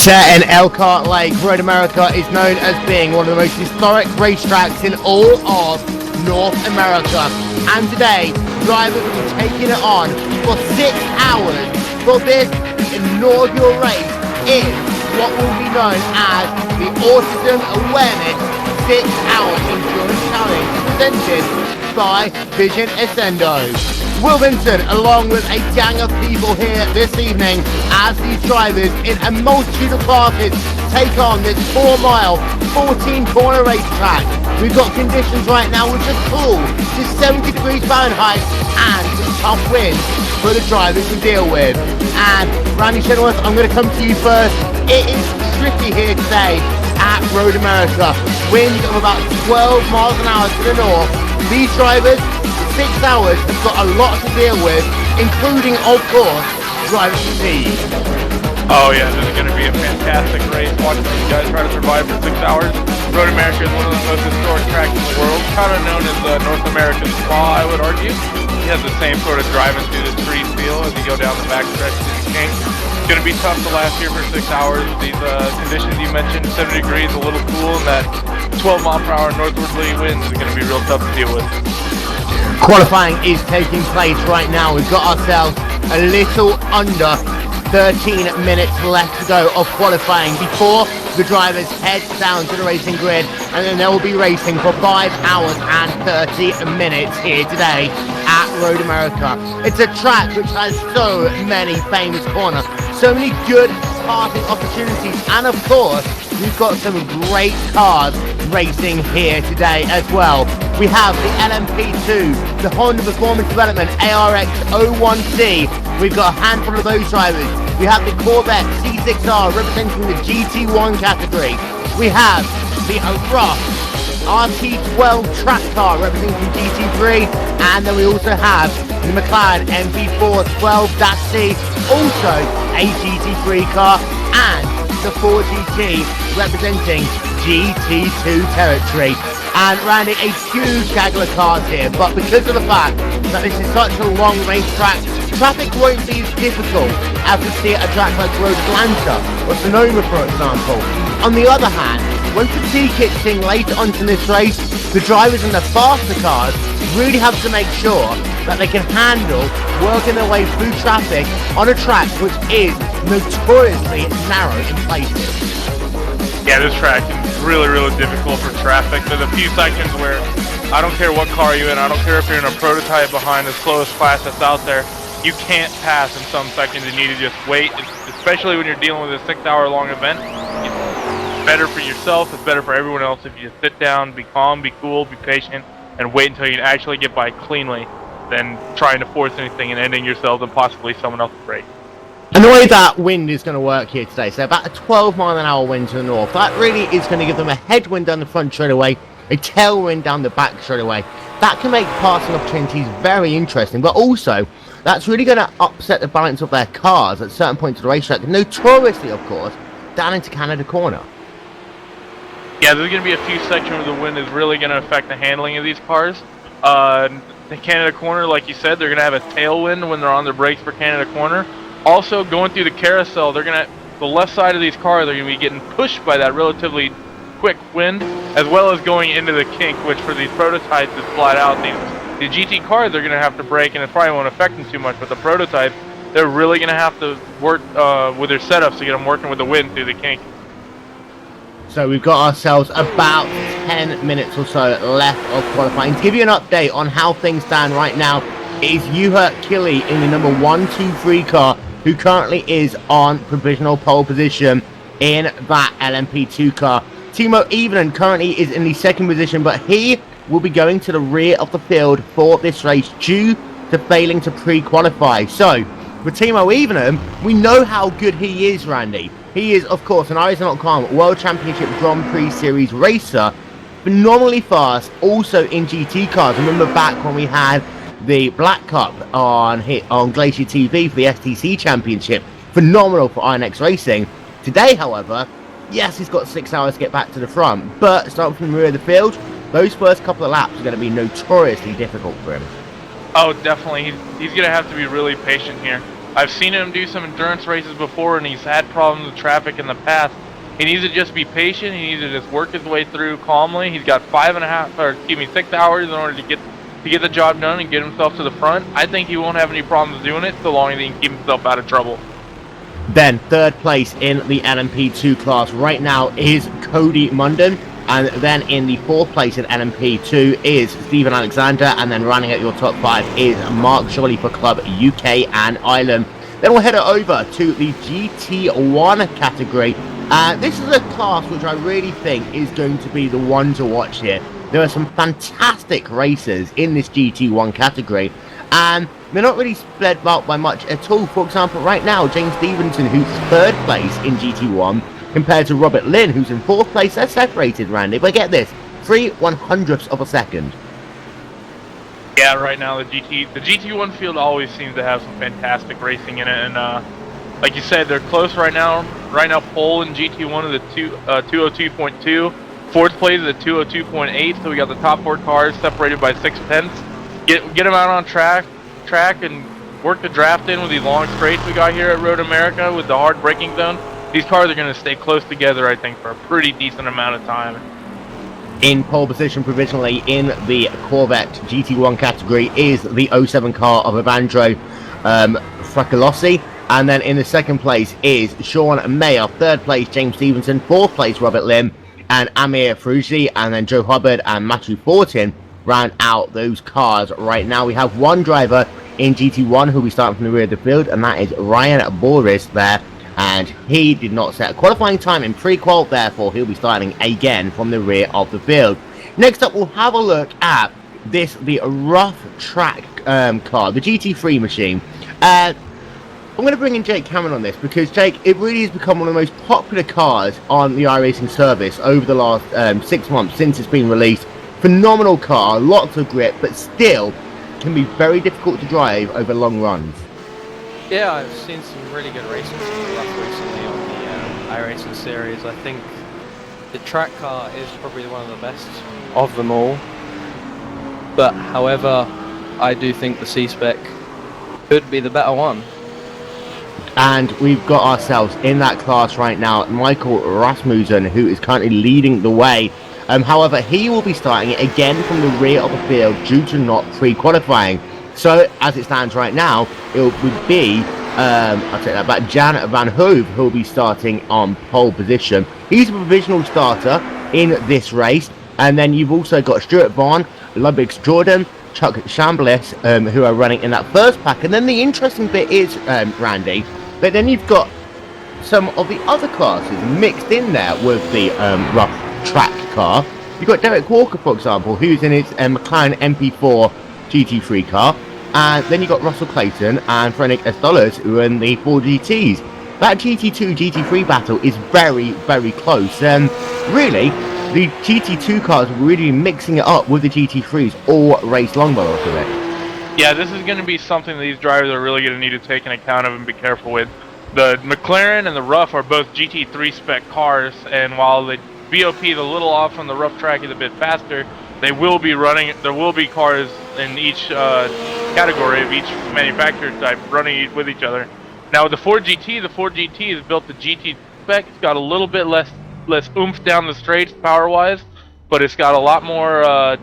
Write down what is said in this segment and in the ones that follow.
Set in Elkhart Lake, Road America is known as being one of the most historic racetracks in all of North America. And today, drivers will be taking it on for 6 hours for this inaugural race in what will be known as the Autism Awareness 6-Hour Endurance Challenge, presented by Accendo. Will Vincent, along with a gang of people here this evening, as these drivers in a multitude of classes take on this 4-mile, 14-corner racetrack. We've got conditions right now which are cool, just 70 degrees Fahrenheit, and some tough winds for the drivers to deal with. And Randy Chenoweth, I'm going to come to you first. It is tricky here today at Road America. Winds of about 12 miles an hour to the north. These drivers, 6 hours, have got a lot to deal with, including, of course, driving fatigue. Oh yeah, this is going to be a fantastic race. Watching these guys try to survive for 6 hours. Road America is one of the most historic tracks in the world, kind of known as North America's Spa, I would argue. It has the same sort of driving through the street feel as you go down the backstretch to the King. It's going to be tough to last here for 6 hours. These conditions you mentioned, 70 degrees, a little cool, and that 12 mile per hour northwardly winds is going to be real tough to deal with. Qualifying is taking place right now. We've got ourselves a little under 13 minutes left to go of qualifying before the drivers head down to the racing grid, and then they will be racing for 5 hours and 30 minutes here today at Road America. It's a track which has so many famous corners, so many good passing opportunities, and of course we've got some great cars racing here today as well. We have the LMP2, the Honda Performance Development ARX 01C. We've got a handful of those drivers. We have the Corvette C6R representing the GT1 category. We have the Ross RT12 track car representing GT3, and then we also have the McLaren MP4 12-C, also a GT3 car, and the 4GT representing GT2 territory. And Randy, a huge gaggle of cars here, but because of the fact that this is such a long racetrack, traffic won't be as difficult as we see at a track like Road Atlanta or Sonoma, for example. On the other hand, when fatigue kicks in later on in this race, the drivers in the faster cars really have to make sure that they can handle working their way through traffic on a track which is notoriously narrow in places. Yeah, this track is really difficult for traffic. There's a few sections where I don't care what car you're in, I don't care if you're in a prototype behind the slowest class that's out there, you can't pass in some sections. You need to just wait, especially when you're dealing with a 6-hour-long event. It's better for yourself, it's better for everyone else if you just sit down, be calm, be cool, be patient, and wait until you can actually get by cleanly than trying to force anything and ending yourself and possibly someone else's race. And the way that wind is going to work here today, so about a 12-mile-an-hour wind to the north, that really is going to give them a headwind down the front straight away, a tailwind down the back straight away. That can make passing opportunities very interesting, but also that's really going to upset the balance of their cars at certain points of the racetrack, notoriously, of course, down into Canada Corner. Yeah, there's going to be a few sections where the wind is really going to affect the handling of these cars. The Canada Corner, like you said, they're going to have a tailwind when they're on their brakes for Canada Corner. Also, going through the carousel, the left side of these cars are going to be getting pushed by that relatively quick wind, as well as going into the kink, which for these prototypes is flat out. The GT cars are going to have to brake, and it probably won't affect them too much, but the prototypes, they're really going to have to work with their setups to get them working with the wind through the kink. So we've got ourselves about 10 minutes or so left of qualifying. To give you an update on how things stand right now, it is Juha Kili in the number 123 car, who currently is on provisional pole position in that LMP2 car. Timo Evenen currently is in the second position, but he will be going to the rear of the field for this race due to failing to pre-qualify. So, with Timo Evenen, we know how good he is, Randy. He is, of course, an RaceSpotTV World Championship Grand Prix Series racer, phenomenally fast, also in GT cars. Remember back when we had the Black Cup on Glacier TV for the STC Championship, phenomenal for INX Racing. Today, however, yes, he's got 6 hours to get back to the front, but starting from the rear of the field, those first couple of laps are going to be notoriously difficult for him. Oh, definitely. He's going to have to be really patient here. I've seen him do some endurance races before, and he's had problems with traffic in the past. He needs to just be patient. He needs to just work his way through calmly. He's got 6 hours in order to get the job done and get himself to the front. I think he won't have any problems doing it so long as he can keep himself out of trouble. Then third place in the LMP2 class right now is Cody Munden. And then in the fourth place in LMP2 is Stephen Alexander. And then running at your top 5 is Mark Shawley for Club UK and Ireland. Then we'll head over to the GT1 category. This is a class which I really think is going to be the one to watch here. There are some fantastic races in this GT1 category, and they're not really spread out by much at all. For example, right now, James Stevenson, who's third place in GT1, compared to Robert Lynn, who's in fourth place. They're separated, Randy, but get this, 3/100ths of a second. Yeah, right now the GT1 field always seems to have some fantastic racing in it, and like you said, they're close right now. Right now, pole in GT1 is at 202.2. Fourth place is at 202.8. So we got the top 4 cars separated by 6/10. Get them out on track and work the draft in with these long straights we got here at Road America with the hard braking zone. These cars are going to stay close together, I think, for a pretty decent amount of time. In pole position provisionally in the Corvette GT1 category is the 07 car of Evandro Fracalossi. And then in the second place is Sean Mayer. Third place, James Stevenson. Fourth place, Robert Lim and Amir Fruji. And then Joe Hubbard and Matthew Fortin round out those cars. Right now we have one driver in GT1 who will be starting from the rear of the field, and that is Ryan Boris there. And he did not set a qualifying time in pre-qual, therefore he'll be starting again from the rear of the field. Next up, we'll have a look at the rough track car, the GT3 machine. I'm going to bring in Jake Cameron on this because, Jake, it really has become one of the most popular cars on the iRacing service over the last 6 months since it's been released. Phenomenal car, lots of grip, but still can be very difficult to drive over long runs. Yeah, I've seen some really good racing recently on the iRacing series. I think the track car is probably one of the best of them all. But however, I do think the C-Spec could be the better one. And we've got ourselves in that class right now, Michael Rasmussen, who is currently leading the way. However, he will be starting it again from the rear of the field due to not pre-qualifying. So, as it stands right now, it would be, I'll take that back, Jan Van Hove, who will be starting on pole position. He's a provisional starter in this race. And then you've also got Stuart Vaughan, Ludwig Jordan, Chuck Chambliss, who are running in that first pack. And then the interesting bit is, Randy, but then you've got some of the other classes mixed in there with the rough track car. You've got Derek Walker, for example, who's in his McLaren MP4 GT3 car. And then you've got Russell Clayton and Frederick Estolas, who are in the 4GTs. That GT2, GT3 battle is very, very close. Really, the GT2 cars are really mixing it up with the GT3s all race long by the look of it. Yeah, this is going to be something that these drivers are really going to need to take into account of and be careful with. The McLaren and the Rough are both GT3 spec cars, and while the BOP, the little off on the rough track, is a bit faster, they will be running. There will be cars in each category of each manufacturer type running with each other. Now with the 4GT is built to GT spec. It's got a little bit less oomph down the straights power-wise, but it's got a lot more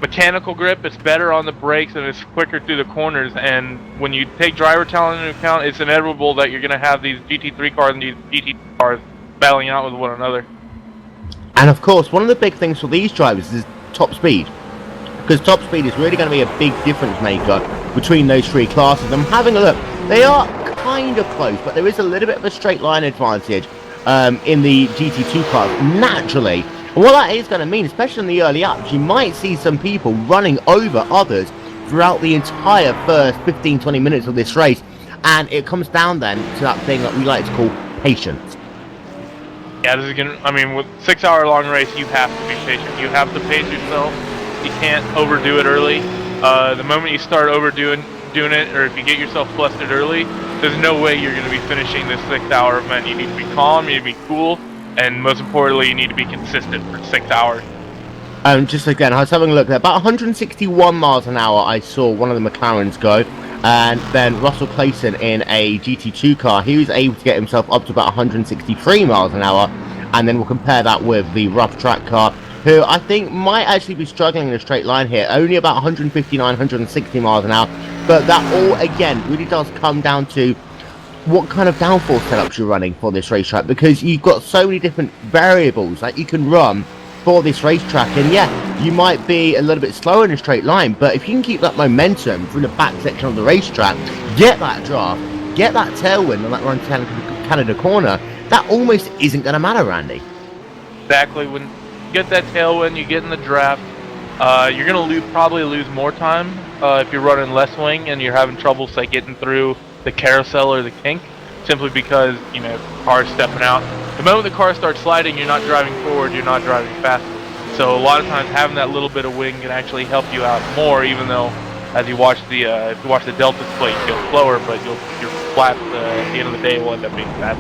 mechanical grip. It's better on the brakes and it's quicker through the corners. And when you take driver talent into account, it's inevitable that you're going to have these GT3 cars and these GT cars battling out with one another. And of course, one of the big things for these drivers is top speed, because top speed is really going to be a big difference maker between those three classes. I'm having a look. They are kind of close, but there is a little bit of a straight line advantage in the GT2 class, naturally. And what that is going to mean, especially in the early ups, you might see some people running over others throughout the entire first 15-20 minutes of this race. And it comes down then to that thing that we like to call patience. Yeah, this is gonna. I mean, with 6 hour long race, you have to be patient. You have to pace yourself. You can't overdo it early. The moment you start overdoing it, or if you get yourself flustered early, there's no way you're going to be finishing this 6 hour event. You need to be calm, you need to be cool, and most importantly, you need to be consistent for 6 hours. Just again, I was having a look there. About 161 miles an hour I saw one of the McLarens go. And then Russell Clayton in a GT2 car, he was able to get himself up to about 163 miles an hour. And then we'll compare that with the rough track car, who I think might actually be struggling in a straight line here, only about 159, 160 miles an hour. But that all, again, really does come down to what kind of downforce setups you're running for this racetrack, because you've got so many different variables that you can run for this racetrack. And yeah, you might be a little bit slower in a straight line, but if you can keep that momentum through the back section of the racetrack, get that draft, get that tailwind on that run to Canada corner, that almost isn't going to matter, Randy. Exactly. When you get that tailwind, you get in the draft, you're going to probably lose more time if you're running less wing and you're having trouble, say, getting through the carousel or the kink, simply because, you know, cars stepping out. The moment the car starts sliding, you're not driving forward, you're not driving faster. So a lot of times having that little bit of wing can actually help you out more, even though as you watch the if you watch the delta split, you feel slower, but your flat at the end of the day will end up being fast.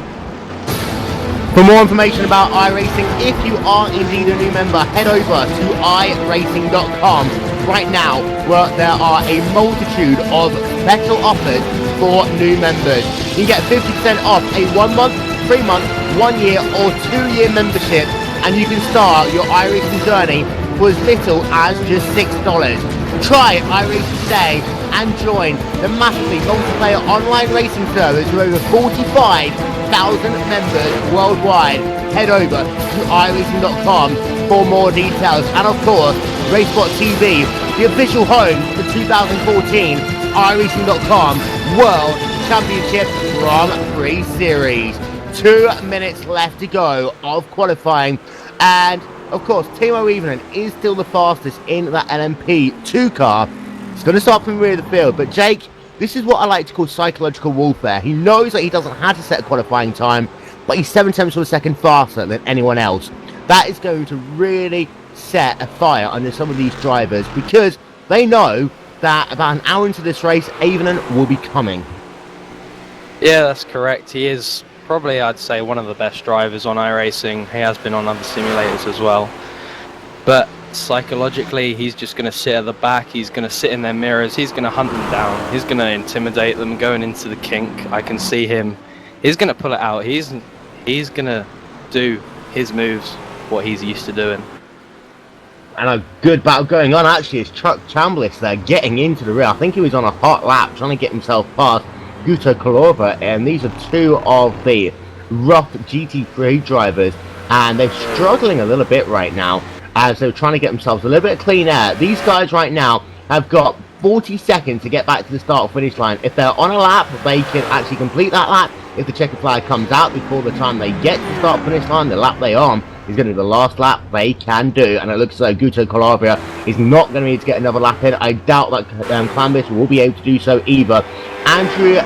For more information about iRacing, if you are indeed a new member, head over to iRacing.com right now, where there are a multitude of special offers for new members. You can get 50% off a 1 month, 3 month, 1 year or 2 year membership, and you can start your iRacing journey for as little as just $6. Try iRacing today and join the massively multiplayer online racing service with over 45,000 members worldwide. Head over to iRacing.com for more details. And of course, RaceSpotTV, the official home for 2014 iRacing.com World Championship Grand Prix Series. 2 minutes left to go of qualifying, and of course Timo Iivonen is still the fastest in that LMP2 car. He's going to start from the rear of the field, but Jake, this is what I like to call psychological warfare. He knows that he doesn't have to set a qualifying time, but he's 7 tenths of a second faster than anyone else. That is going to really set a fire under some of these drivers, because they know that about an hour into this race, Iivonen will be coming. Yeah, that's correct. He is probably, I'd say, one of the best drivers on iRacing. He has been on other simulators as well. But psychologically, he's just going to sit at the back. He's going to sit in their mirrors. He's going to hunt them down. He's going to intimidate them going into the kink. I can see him. He's going to pull it out. He's going to do his moves, what he's used to doing. And a good battle going on actually is Chuck Chambliss there getting into the rear. I think he was on a hot lap trying to get himself past Guto Kolova, and these are two of the rough GT3 drivers, and they're struggling a little bit right now as they're trying to get themselves a little bit of clean air. These guys right now have got 40 seconds to get back to the start or finish line. If they're on a lap, they can actually complete that lap. If the checkered flag comes out before the time they get to the start or finish line, the lap they're on is going to be the last lap they can do. And it looks like Guto Kolova is not going to need to get another lap in. I doubt that Chambliss will be able to do so either. Andrew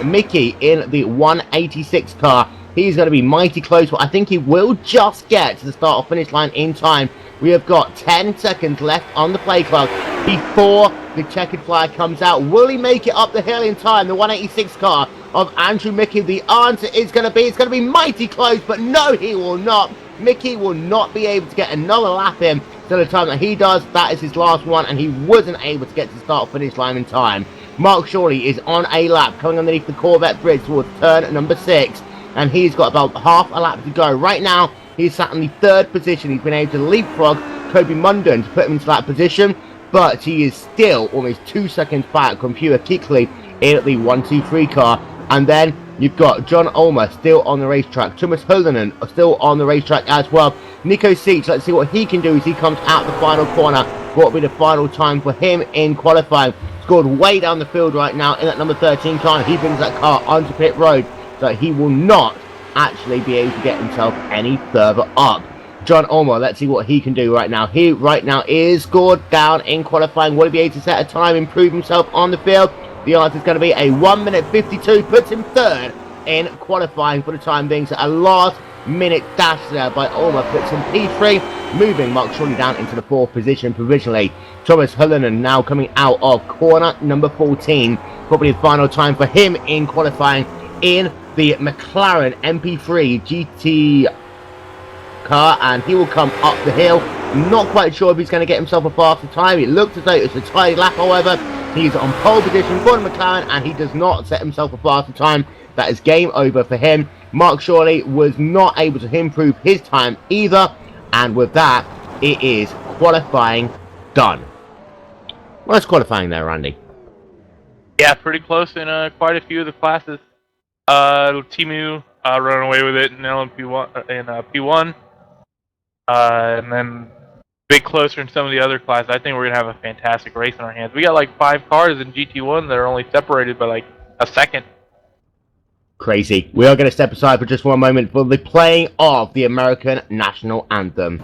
Mickey in the 186 car, he's going to be mighty close, but I think he will just get to the start or finish line in time. We have got 10 seconds left on the play clock before the checkered flag comes out. Will he make it up the hill in time? The 186 car of Andrew Mickey. The answer is going to be mighty close, but no, he will not. Mickey will not be able to get another lap in. So the time that he does, that is his last one, and he wasn't able to get to the start or finish line in time. Mark Shorley is on a lap coming underneath the Corvette bridge towards turn number 6, and he's got about half a lap to go. Right now, he's sat in the 3rd position. He's been able to leapfrog Kobe Munden to put him into that position, but he is still almost 2 seconds back from Pure Kickley in the 123 car. And then you've got John Ulmer still on the racetrack. Thomas Hullinen still on the racetrack as well. Nico Seach, let's see what he can do as he comes out the final corner. What will be the final time for him in qualifying? Scored way down the field right now in that number 13 car. He brings that car onto pit road, so he will not actually be able to get himself any further up. John Ulmer, let's see what he can do right now. He right now is scored down in qualifying. Will he be able to set a time, improve himself on the field? The answer is going to be a 1 minute 52, puts him 3rd in qualifying for the time being. So a last minute dash there by Ulmer puts him P3, moving Mark Shorley down into the 4th position provisionally. Thomas Hullinen now coming out of corner number 14. Probably the final time for him in qualifying in the McLaren MP3 GT car, and he will come up the hill. Not quite sure if he's going to get himself a faster time. It looks as though it's a tidy lap, however. He's on pole position for the McLaren, and he does not set himself a faster time. That is game over for him. Mark Shorley was not able to improve his time either, and with that, it is qualifying done. Well, it's qualifying there, Randy. Yeah, pretty close in quite a few of the classes. Timu running away with it now in P1, and then a bit closer in some of the other classes. I think we're gonna have a fantastic race in our hands. We got like 5 cars in GT1 that are only separated by like a second. Crazy. We are going to step aside for just one moment for the playing of the American National Anthem.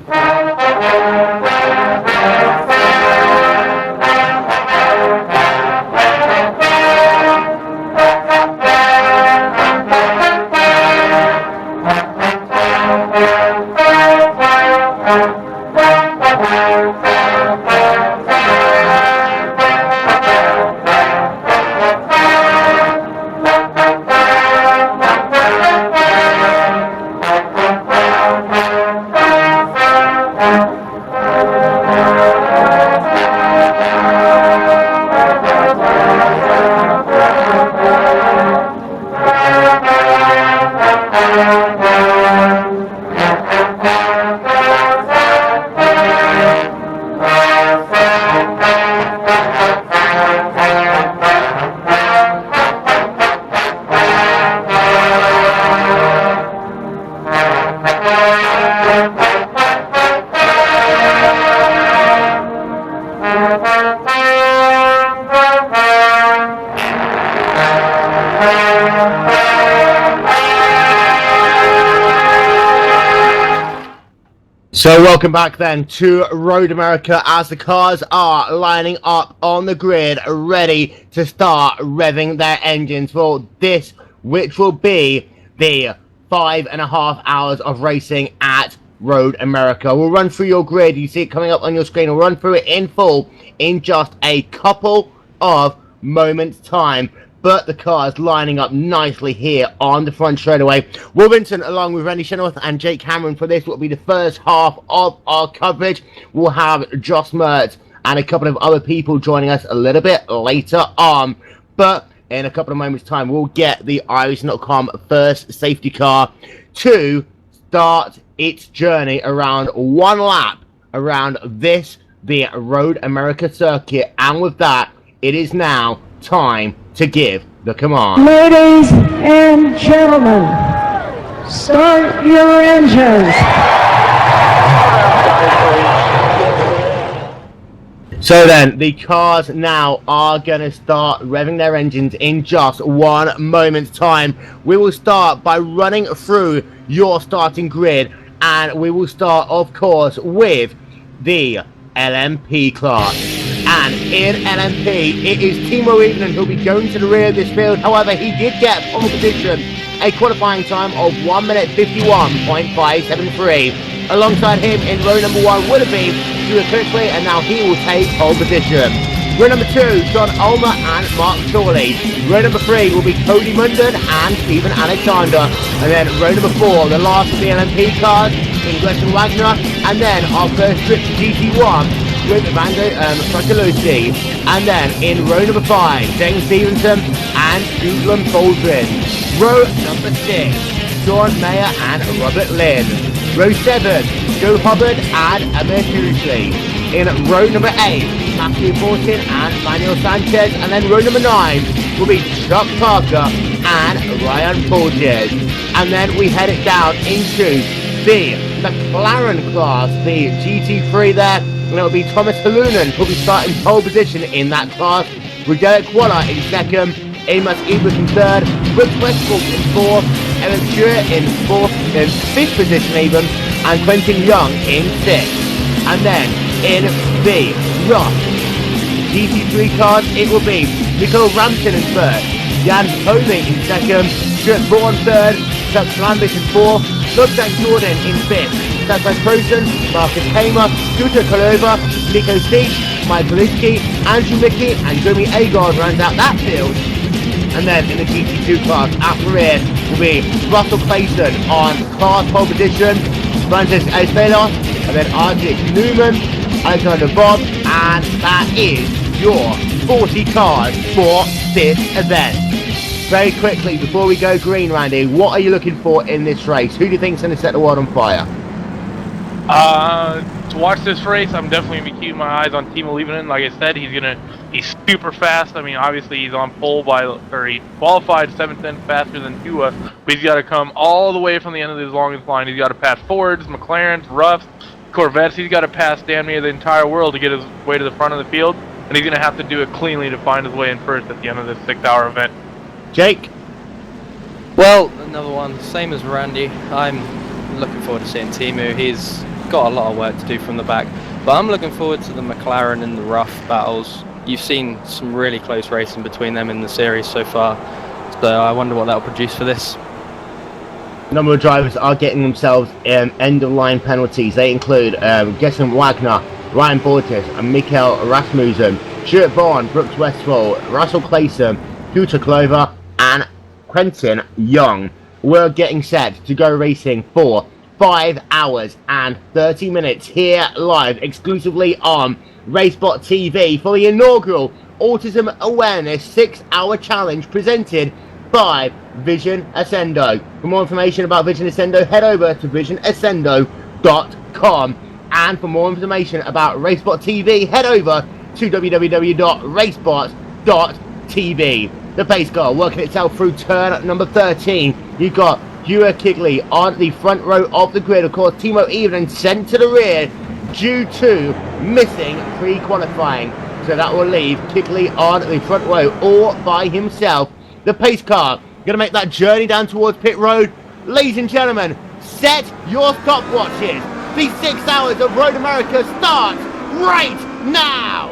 So welcome back then to Road America as the cars are lining up on the grid ready to start revving their engines for this, which will be the 5.5 hours of racing at Road America. We'll run through your grid. You see it coming up on your screen. We'll run through it in full in just a couple of moments time. But the cars lining up nicely here on the front straightaway. Will Vincent, along with Randy Chenoweth and Jake Cameron, for this will be the first half of our coverage. We'll have Josh Mertz and a couple of other people joining us a little bit later on. But in a couple of moments' time, we'll get the iRacing.com first safety car to start its journey around one lap around this, the Road America circuit. And with that, it is now time to give the command. Ladies and gentlemen, start your engines. So then, the cars now are going to start revving their engines in just one moment's time. We will start by running through your starting grid, and we will start, of course, with the LMP class. And in LMP, it is Timo Evening who'll be going to the rear of this field. However, he did get pole position, a qualifying time of 1 minute 51.573. Alongside him in row number 1 would have been Stuart Kirkley, and now he will take pole position. Row number 2, John Ulmer and Mark Shorley. Row number 3 will be Cody Munden and Stephen Alexander. And then row number 4, the last of the LMP cars, Ingleson Wagner. And then our first trip to GT1 with Vando Fratellucci. And then in row number 5, James Stevenson and Douglas Baldwin. Row number 6, Sean Mayer and Robert Lynn. Row 7, Joe Hubbard and Amir Hughley. In row number 8, Matthew Fortin and Manuel Sanchez. And then row number 9 will be Chuck Parker and Ryan Porges. And then we head it down into the McLaren class, the GT3 there. And it'll be Thomas Halunen who'll be starting pole position in that class. With Derek Waller in second, Amos Ebert in third, Brooks Westbrook in fourth, Evan Stewart in fifth position even, and Quentin Young in sixth. And then in the Ross GT3 cars, it will be Nicole Rampton in third, Jan Homing in second, Stuart Vaughan third, Chuck Lambis in fourth, Ludwig Jordan in fifth, Stefan Croson, Marcus Hamer, Scooter Kolova, Nico Steech, Mike Poliski, Andrew Mickey, and Jeremy Agard round out that field. And then in the GT2 class, at the rear will be Russell Clayton on class pole position, Francis Espelos, and then Arctic Newman, Alexander Bob, and that is your 40 cars for this event. Very quickly, before we go green, Randy, what are you looking for in this race? Who do you think's going to set the world on fire? To watch this race, I'm definitely going to be keeping my eyes on Timo Leivinen. Like I said, he's super fast. I mean, obviously he's on pole he qualified 7/10 faster than Tua, but he's got to come all the way from the end of his longest line. He's got to pass Fords, McLarens, Ruffs, Corvettes. He's got to pass damn near the entire world to get his way to the front of the field, and he's going to have to do it cleanly to find his way in first at the end of this 6-hour event. Jake? Well, another one, same as Randy. I'm looking forward to seeing Timu. He's got a lot of work to do from the back, but I'm looking forward to the McLaren and the Ruff battles. You've seen some really close racing between them in the series so far, so I wonder what that'll produce for this. A number of drivers are getting themselves end-of-line penalties. They include Gessen Wagner, Ryan Borges, and Mikael Rasmussen, Stuart Vaughan, Brooks Westphal, Russell Clayson, Peter Clover, and Quentin Young. We're getting set to go racing for 5 hours and 30 minutes here live exclusively on RaceSpotTV for the inaugural Autism Awareness 6-hour challenge presented by Vision Accendo. For more information about Vision Accendo, head over to visionaccendo.com, and for more information about RaceSpotTV, head over to www.racespot.tv. The pace car working itself through turn number 13. You've got Hugh Kigley on the front row of the grid. Of course, Timo Leivinen sent to the rear due to missing pre-qualifying. So that will leave Kigley on the front row all by himself. The pace car going to make that journey down towards pit road. Ladies and gentlemen, set your stopwatches. The 6 hours of Road America starts right now.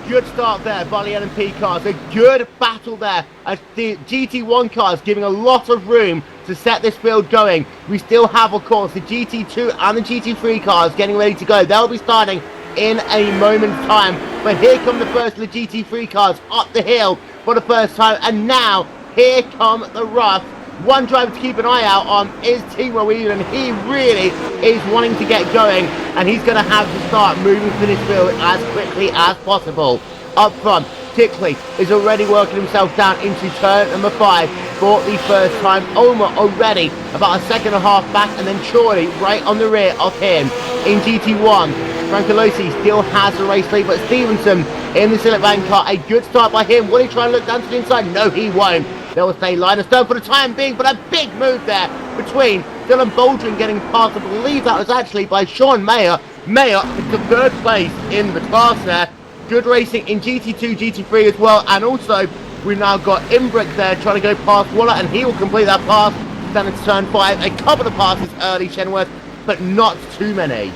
Good start there by the LMP cars. A good battle there as the GT1 cars giving a lot of room to set this field going. We still have, of course, the GT2 and the GT3 cars getting ready to go. They'll be starting in a moment's time. But here come the first of the GT3 cars up the hill for the first time. And now, here come the Ruff. One driver to keep an eye out on is Timo Leivinen. He really is wanting to get going, and he's going to have to start moving to this field as quickly as possible. Up front, Kigley is already working himself down into turn number 5 for the first time. Omar already about a second and a half back, and then Chorley right on the rear of him. In GT1, Francolosi still has the race lead, but Stevenson in the Silent Van car, a good start by him. Will he try and look down to the inside? No, he won't. They'll stay line of stone for the time being, but a big move there between Dylan Baldwin getting past. I believe that was actually by Sean Mayer. Mayer to third place in the class there. Good racing in GT2, GT3 as well, and also we've now got Imbrick there trying to go past Waller, and he will complete that pass down into turn 5. A couple of passes early, Chenworth, but not too many.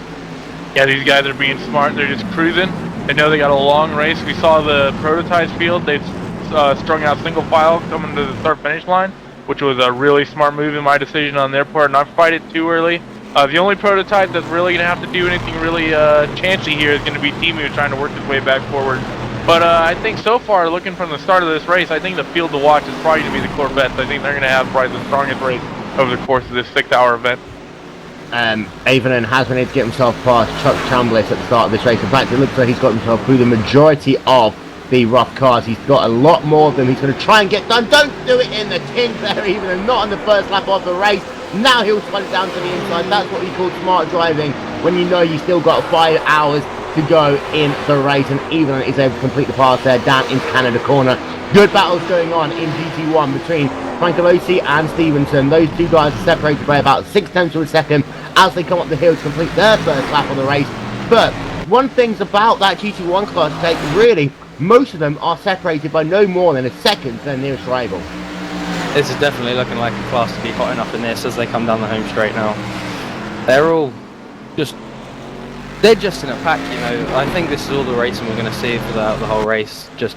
Yeah, these guys are being smart. They're just cruising. They know they got a long race. We saw the prototypes field. They've strung out single file coming to the start-finish line, which was a really smart move in my decision on their part, not fight it too early. The only prototype that's really going to have to do anything really chancy here is going to be Timu trying to work his way back forward. But I think so far, looking from the start of this race, I think the field to watch is probably going to be the Corvettes. I think they're going to have probably the strongest race over the course of this 6-hour event. Leivinen has been able to get himself past Chuck Chambliss at the start of this race. In fact, it looks like he's got himself through the majority of the rough cars. He's got a lot more of them. He's going to try and get done. Don't do it in the tin there, even not on the first lap of the race. Now he'll spun it down to the inside. That's what we call smart driving, when you know you still got 5 hours to go in the race, and even is able to complete the pass there down into Canada corner. Good battles going on in GT1 between Francolosi and Stevenson. Those two guys are separated by about 6 tenths of a second as they come up the hill to complete their first lap of the race. But one thing's about that GT1 class take, really, most of them are separated by no more than a second to their nearest rival. This is definitely looking like a class to be hot enough in this as they come down the home straight now. They're all they're just in a pack, you know. I think this is all the racing we're going to see throughout the whole race. Just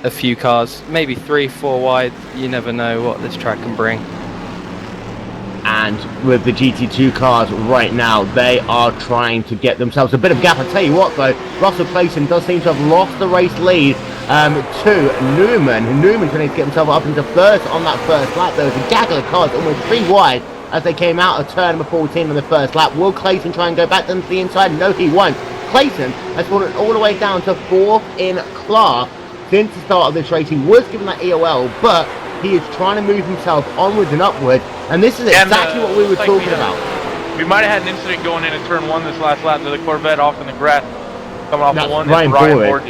a few cars, maybe 3-4 wide. You never know what this track can bring. And with the GT2 cars right now, they are trying to get themselves a bit of gap. I tell you what though, Russell Clayson does seem to have lost the race lead to Newman. Newman's going to get himself up into first on that first lap. There was a gaggle of cars almost 3 wide as they came out of turn number 14 on the first lap. Will Clayton try and go back down to the inside? No, he won't. Clayton has fallen all the way down to 4th in class since the start of this race. He was given that EOL, but he is trying to move himself onwards and upwards, and this is exactly what we were talking about. We might have had an incident going into turn 1 this last lap to the Corvette off in the grass, coming off the one. Ryan Ford.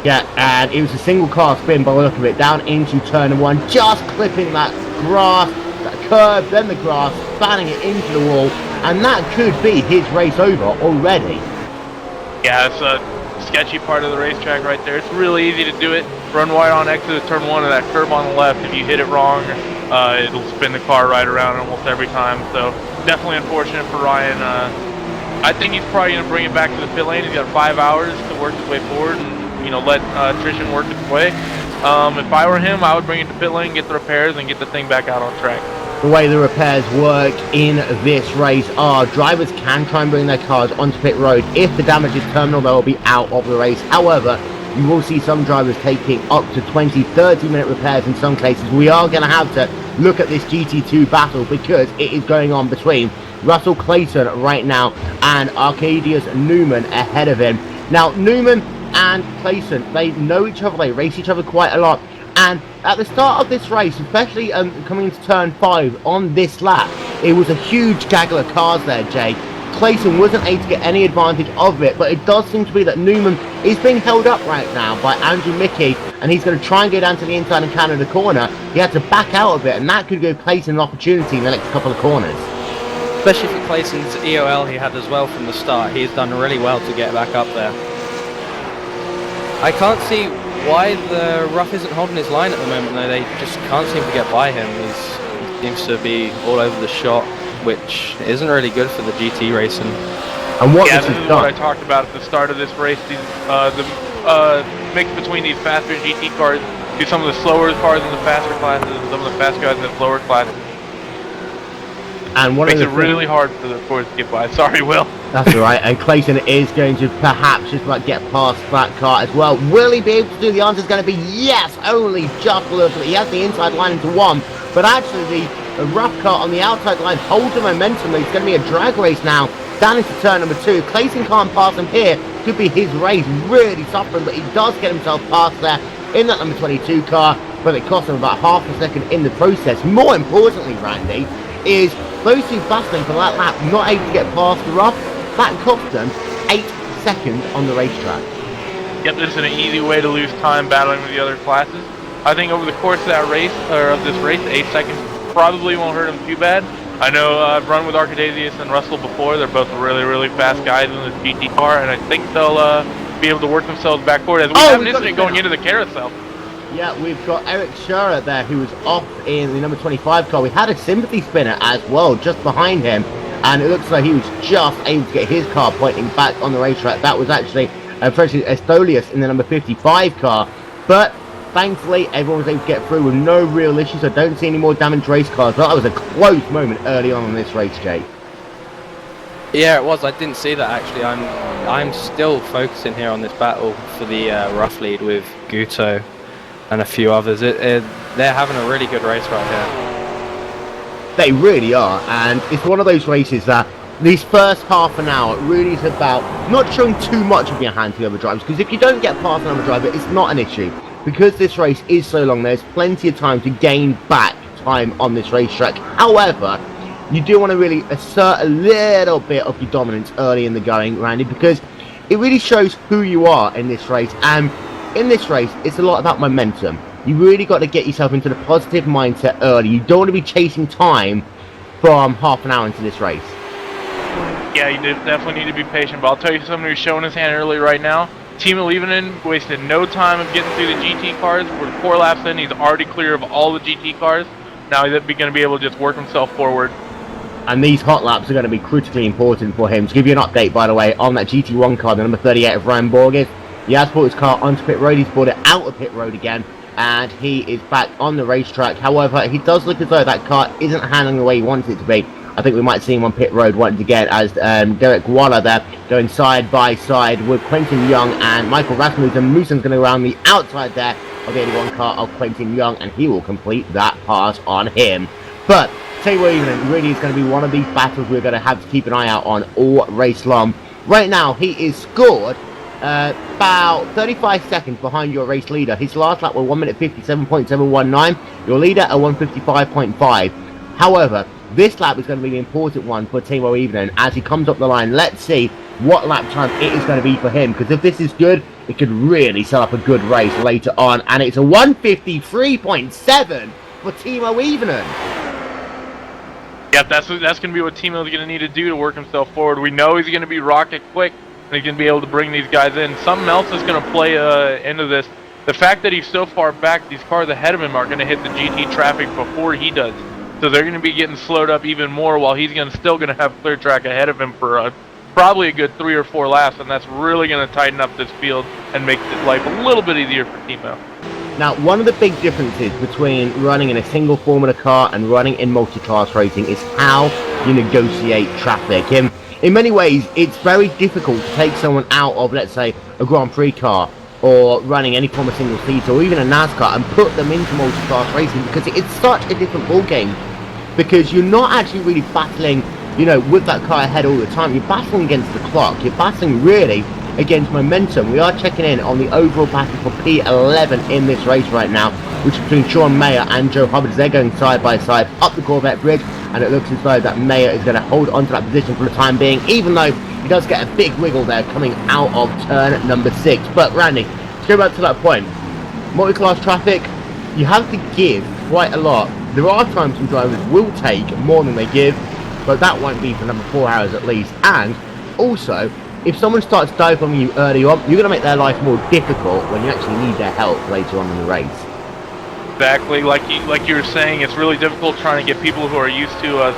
Yeah, and it was a single car spin by the look of it, down into turn 1, just clipping that grass, that curve, then the grass, fanning it into the wall, and that could be his race over already. Yeah, it's a sketchy part of the racetrack right there. It's really easy to do it. Run wide on exit of turn 1 of that curb on the left. If you hit it wrong, it'll spin the car right around almost every time. So definitely unfortunate for Ryan. I think he's probably going to bring it back to the pit lane. He's got 5 hours to work his way forward and, you know, let attrition work its way. If I were him, I would bring it to pit lane, get the repairs, and get the thing back out on track. The way the repairs work in this race are drivers can try and bring their cars onto pit road. If the damage is terminal, they will be out of the race. However, you will see some drivers taking up to 20-30 minute repairs in some cases. We are going to have to look at this GT2 battle because it is going on between Russell Clayton right now and Arcadius Newman ahead of him. Now, Newman and Clayton, they know each other, they race each other quite a lot. And at the start of this race, especially coming into turn 5 on this lap, it was a huge gaggle of cars there, Jay. Clayton wasn't able to get any advantage of it, but it does seem to be that Newman is being held up right now by Andrew Mickey, and he's going to try and go down to the inside and Canada corner. He had to back out of it, and that could give Clayton an opportunity in the next couple of corners. Especially for Clayton's EOL he had as well from the start. He's done really well to get back up there. I can't see why the rough isn't holding his line at the moment, though. They just can't seem to get by him. He seems to be all over the shot, which isn't really good for the GT racing. And what this is what I talked about at the start of this race. The mix between these faster GT cars, do some of the slower cars in the faster classes, and some of the fast guys in the slower classes. And one makes it really hard for the cars to get by. Sorry, Will. That's all right. And Clayton is going to perhaps just about get past that car as well. Will he be able to do? The answer is going to be yes, only just a little bit. He has the inside line into 1, but actually the rough car on the outside line holds the momentum. It's going to be a drag race now down into turn number 2. Clayton can't pass him here. Could be his race really suffering, but he does get himself past there in that number 22 car, but it cost him about half a second in the process. More importantly, Randy, is those two battling for that lap, not able to get past the rough. That cost them 8 seconds on the racetrack. Yep, this is an easy way to lose time battling with the other classes. I think over the course of that race, or of this race, 8 seconds probably won't hurt them too bad. I know I've run with Arcadius and Russell before. They're both really, really fast guys in this GT car, and I think they'll be able to work themselves back forward as we have an incident going into the carousel. Yeah, we've got Eric Scherer there, who was off in the number 25 car. We had a sympathy spinner as well, just behind him, and it looks like he was just able to get his car pointing back on the racetrack. That was actually Estolius in the number 55 car, but thankfully everyone was able to get through with no real issues. I don't see any more damaged race cars, but that was a close moment early on in this race, Jake. Yeah, it was. I didn't see that actually. I'm still focusing here on this battle for the rough lead with Guto and a few others. They're having a really good race right here. They really are, and it's one of those races that these first half an hour really is about not showing too much of your hand to the other drivers, because if you don't get past another driver, it's not an issue. Because this race is so long, there's plenty of time to gain back time on this racetrack. However, you do want to really assert a little bit of your dominance early in the going, Randy, because it really shows who you are in this race. And in this race, it's a lot about momentum. You really got to get yourself into the positive mindset early. You don't want to be chasing time from half an hour into this race. Yeah, you definitely need to be patient, but I'll tell you something who's showing his hand early right now. Team Leavenen wasted no time of getting through the GT cars. We're 4 laps in, he's already clear of all the GT cars. Now he's going to be able to just work himself forward. And these hot laps are going to be critically important for him. To give you an update, by the way, on that GT1 car, the number 38 of Ryan Borges, he has brought his car onto pit road. He's brought it out of pit road again, and he is back on the racetrack. However, he does look as though that car isn't handling the way he wants it to be. I think we might see him on pit road once again as Derek Waller there going side by side with Quentin Young and Michael Rasmussen. Muson's going to go around the outside there of the 81 car of Quentin Young, and he will complete that pass on him. But tell you what, it really is going to be one of these battles we're going to have to keep an eye out on all race long. Right now, he is scored about 35 seconds behind your race leader. His last lap was 1 minute 57.719. Your leader at 155.5. However, this lap is going to be the important one for Timo Evening as he comes up the line. Let's see what lap time it is going to be for him, because if this is good, it could really set up a good race later on. And it's a 153.7 for Timo Evening. Yep, that's going to be what Timo's going to need to do to work himself forward. We know he's going to be rocket quick, and he's going to be able to bring these guys in. Something else is going to play into this. The fact that he's so far back, these cars ahead of him are going to hit the GT traffic before he does. So they're going to be getting slowed up even more, while he's still going to have clear track ahead of him for probably a good 3 or 4 laps, and that's really going to tighten up this field and make life a little bit easier for Timo. Now, one of the big differences between running in a single Formula car and running in multi-class racing is how you negotiate traffic. In many ways, it's very difficult to take someone out of, let's say, a Grand Prix car or running any form of single seat or even a NASCAR and put them into multi-class racing, because it's such a different ball game. Because you're not actually really battling, with that car ahead all the time. You're battling against the clock. You're battling really against momentum. We are checking in on the overall battle for P11 in this race right now, which is between Sean Mayer and Joe Hubbard. They're going side by side up the Corvette bridge, and it looks as though that Mayer is going to hold onto that position for the time being, even though he does get a big wiggle there coming out of turn number 6. But Randy, to go back to that point, multi-class traffic, you have to give quite a lot. There are times some drivers will take more than they give, but that won't be for another 4 hours at least. And also, if someone starts dive-bombing you early on, you're going to make their life more difficult when you actually need their help later on in the race. Exactly, like you were saying, it's really difficult trying to get people who are used to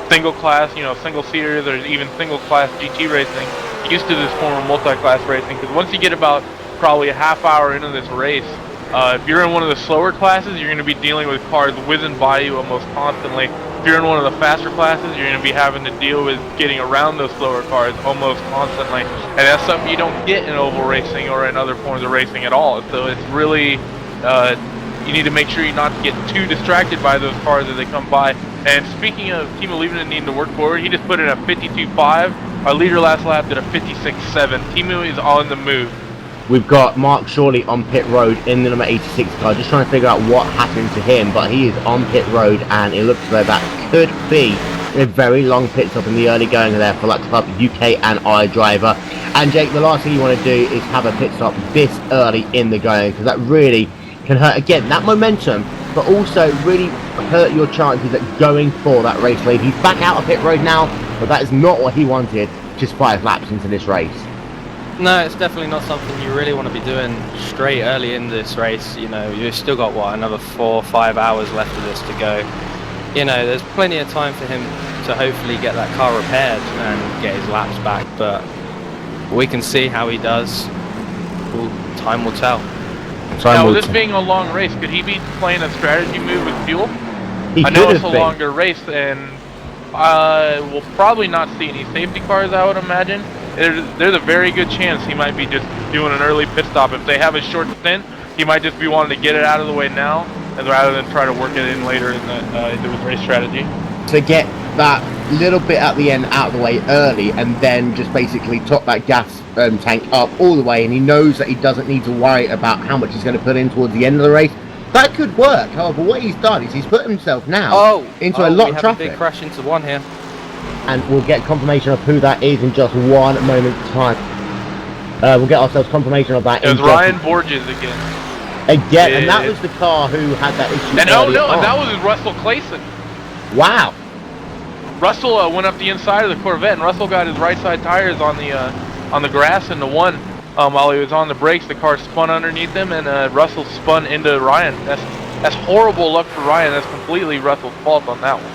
single class, single seaters or even single class GT racing, used to this form of multi-class racing. Because once you get about probably a half hour into this race, if you're in one of the slower classes, you're going to be dealing with cars whizzing by you almost constantly. If you're in one of the faster classes, you're going to be having to deal with getting around those slower cars almost constantly. And that's something you don't get in oval racing or in other forms of racing at all. So it's really, you need to make sure you not get too distracted by those cars as they come by. And speaking of Timo Leavinen needing to work forward, he just put in a 52.5. Our leader last lap did a 56.7. Timo is on the move. We've got Mark Shorley on pit road in the number 86 car, just trying to figure out what happened to him, but he is on pit road, and it looks as though that could be a very long pit stop in the early going there for that club UK and I driver. And Jake, the last thing you want to do is have a pit stop this early in the going, because that really can hurt, again, that momentum, but also really hurt your chances at going for that race lead. He's back out of pit road now, but that is not what he wanted just 5 laps into this race. No, it's definitely not something you really want to be doing straight early in this race. You've still got, another 4 or 5 hours left of this to go. There's plenty of time for him to hopefully get that car repaired and get his laps back, but we can see how he does. Time will tell. Now, with this being a long race, could he be playing a strategy move with fuel? I know it's a longer race, and we'll probably not see any safety cars, I would imagine. There's a very good chance he might be just doing an early pit stop. If they have a short stint, he might just be wanting to get it out of the way now, rather than try to work it in later in into his race strategy. To get that little bit at the end out of the way early, and then just basically top that gas tank up all the way, and he knows that he doesn't need to worry about how much he's going to put in towards the end of the race. That could work. However, what he's done is he's put himself now into a lot of traffic. We have a big crash into one here. And we'll get confirmation of who that is in just 1 moment's time. We'll get ourselves confirmation of that. It was Ryan Borges again. And that was the car who had that issue. And that was Russell Clayson. Wow. Russell went up the inside of the Corvette, and Russell got his right side tires on the grass into one. While he was on the brakes, the car spun underneath him, and Russell spun into Ryan. That's horrible luck for Ryan. That's completely Russell's fault on that one.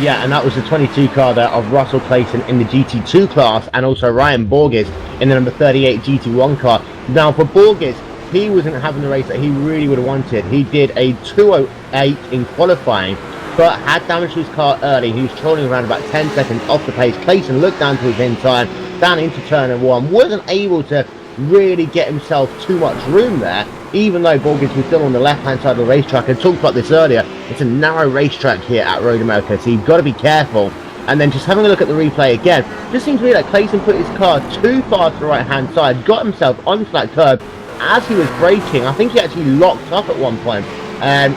Yeah, and that was the 22 car there of Russell Clayson in the GT2 class, and also Ryan Borges in the number 38 GT1 car. Now, for Borges, he wasn't having the race that he really would have wanted. He did a 2:08 in qualifying, but had damage to his car early. He was trolling around about 10 seconds off the pace. Clayson looked down to his inside, down into turn 1, wasn't able to really get himself too much room there, even though Borges was still on the left-hand side of the racetrack. I talked about this earlier. It's a narrow racetrack here at Road America, so you've got to be careful And then just having a look at the replay again, just seems to be like Clayton put his car too far to the right hand side, got himself onto that curb as he was braking. I think he actually locked up at one point, and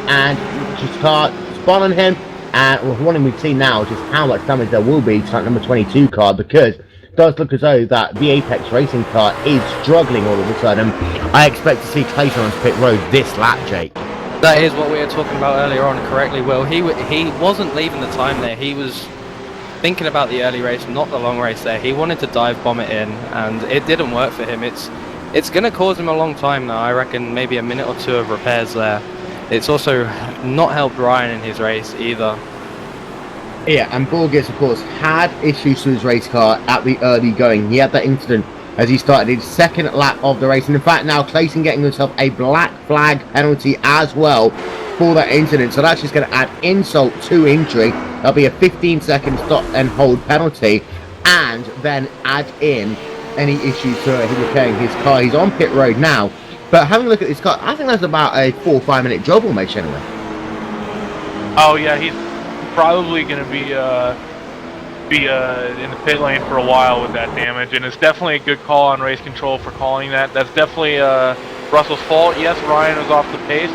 his car spun on him. And one thing we've seen now is just how much damage there will be to that number 22 car, because it does look as though that the Apex racing car is struggling all of a sudden. I expect to see Clayton on pit road this lap, Jake. That is what we were talking about earlier on correctly, Will. He wasn't leaving the time there. He was thinking about the early race, not the long race there. He wanted to dive bomb it in, and it didn't work for him. It's going to cause him a long time now. I reckon maybe a minute or two of repairs there. It's also not helped Ryan in his race either. Yeah, and Borges, of course, had issues with his race car at the early going. He had that incident as he started his second lap of the race. And in fact, now Clayton getting himself a black flag penalty as well for that incident. So that's just going to add insult to injury. That'll be a 15-second stop and hold penalty, and then add in any issues to him repairing his car. He's on pit road now, but having a look at this car, I think that's about a 4 or 5 minute job almost anyway. Oh yeah, he's probably going to be in the pit lane for a while with that damage, and it's definitely a good call on race control for calling that. That's definitely Russell's fault. Yes, Ryan was off the pace,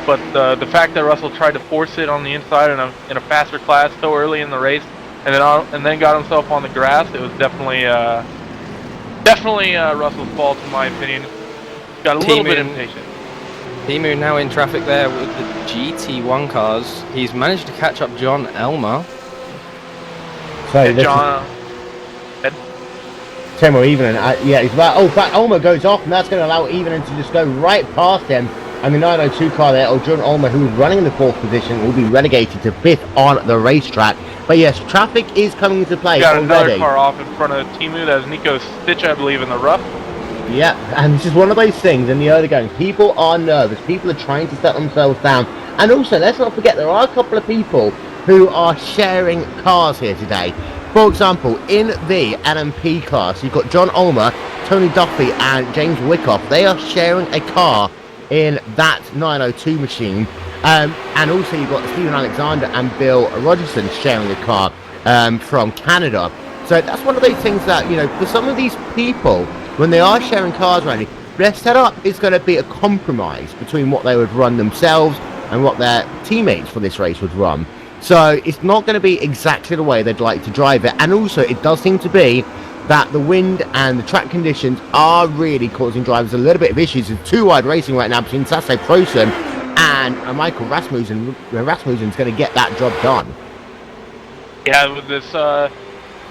but the fact that Russell tried to force it on the inside in a faster class so early in the race, and then got himself on the grass, it was definitely Russell's fault in my opinion. Got a little bit impatient. Timu now in traffic there with the GT1 cars. He's managed to catch up John Elmer. So John, Tim or Evelyn, yeah, he's about. Oh, in fact, Elmer goes off, and that's going to allow Evelyn to just go right past him. And the 902 car there, John Elmer, who was running in the 4th position, will be relegated to 5th on the racetrack. But yes, traffic is coming into play got already. Another car off in front of Timu. That was Nico Stitch, I believe, in the rough. Yeah, and this is one of those things in the early going. People are nervous. People are trying to set themselves down. And also, let's not forget, there are a couple of people who are sharing cars here today. For example, in the LMP class, you've got John Ulmer, Tony Duffy, and James Wyckoff. They are sharing a car in that 902 machine. And also, you've got Stephen Alexander and Bill Rogerson sharing a car from Canada. So that's one of those things that, you know, for some of these people, when they are sharing cars around, their setup is going to be a compromise between what they would run themselves and what their teammates for this race would run. So it's not going to be exactly the way they'd like to drive it. And also, it does seem to be that the wind and the track conditions are really causing drivers a little bit of issues. It's too wide racing right now between Sasse Prosen and Michael Rasmussen. Rasmussen's going to get that job done. Yeah, with this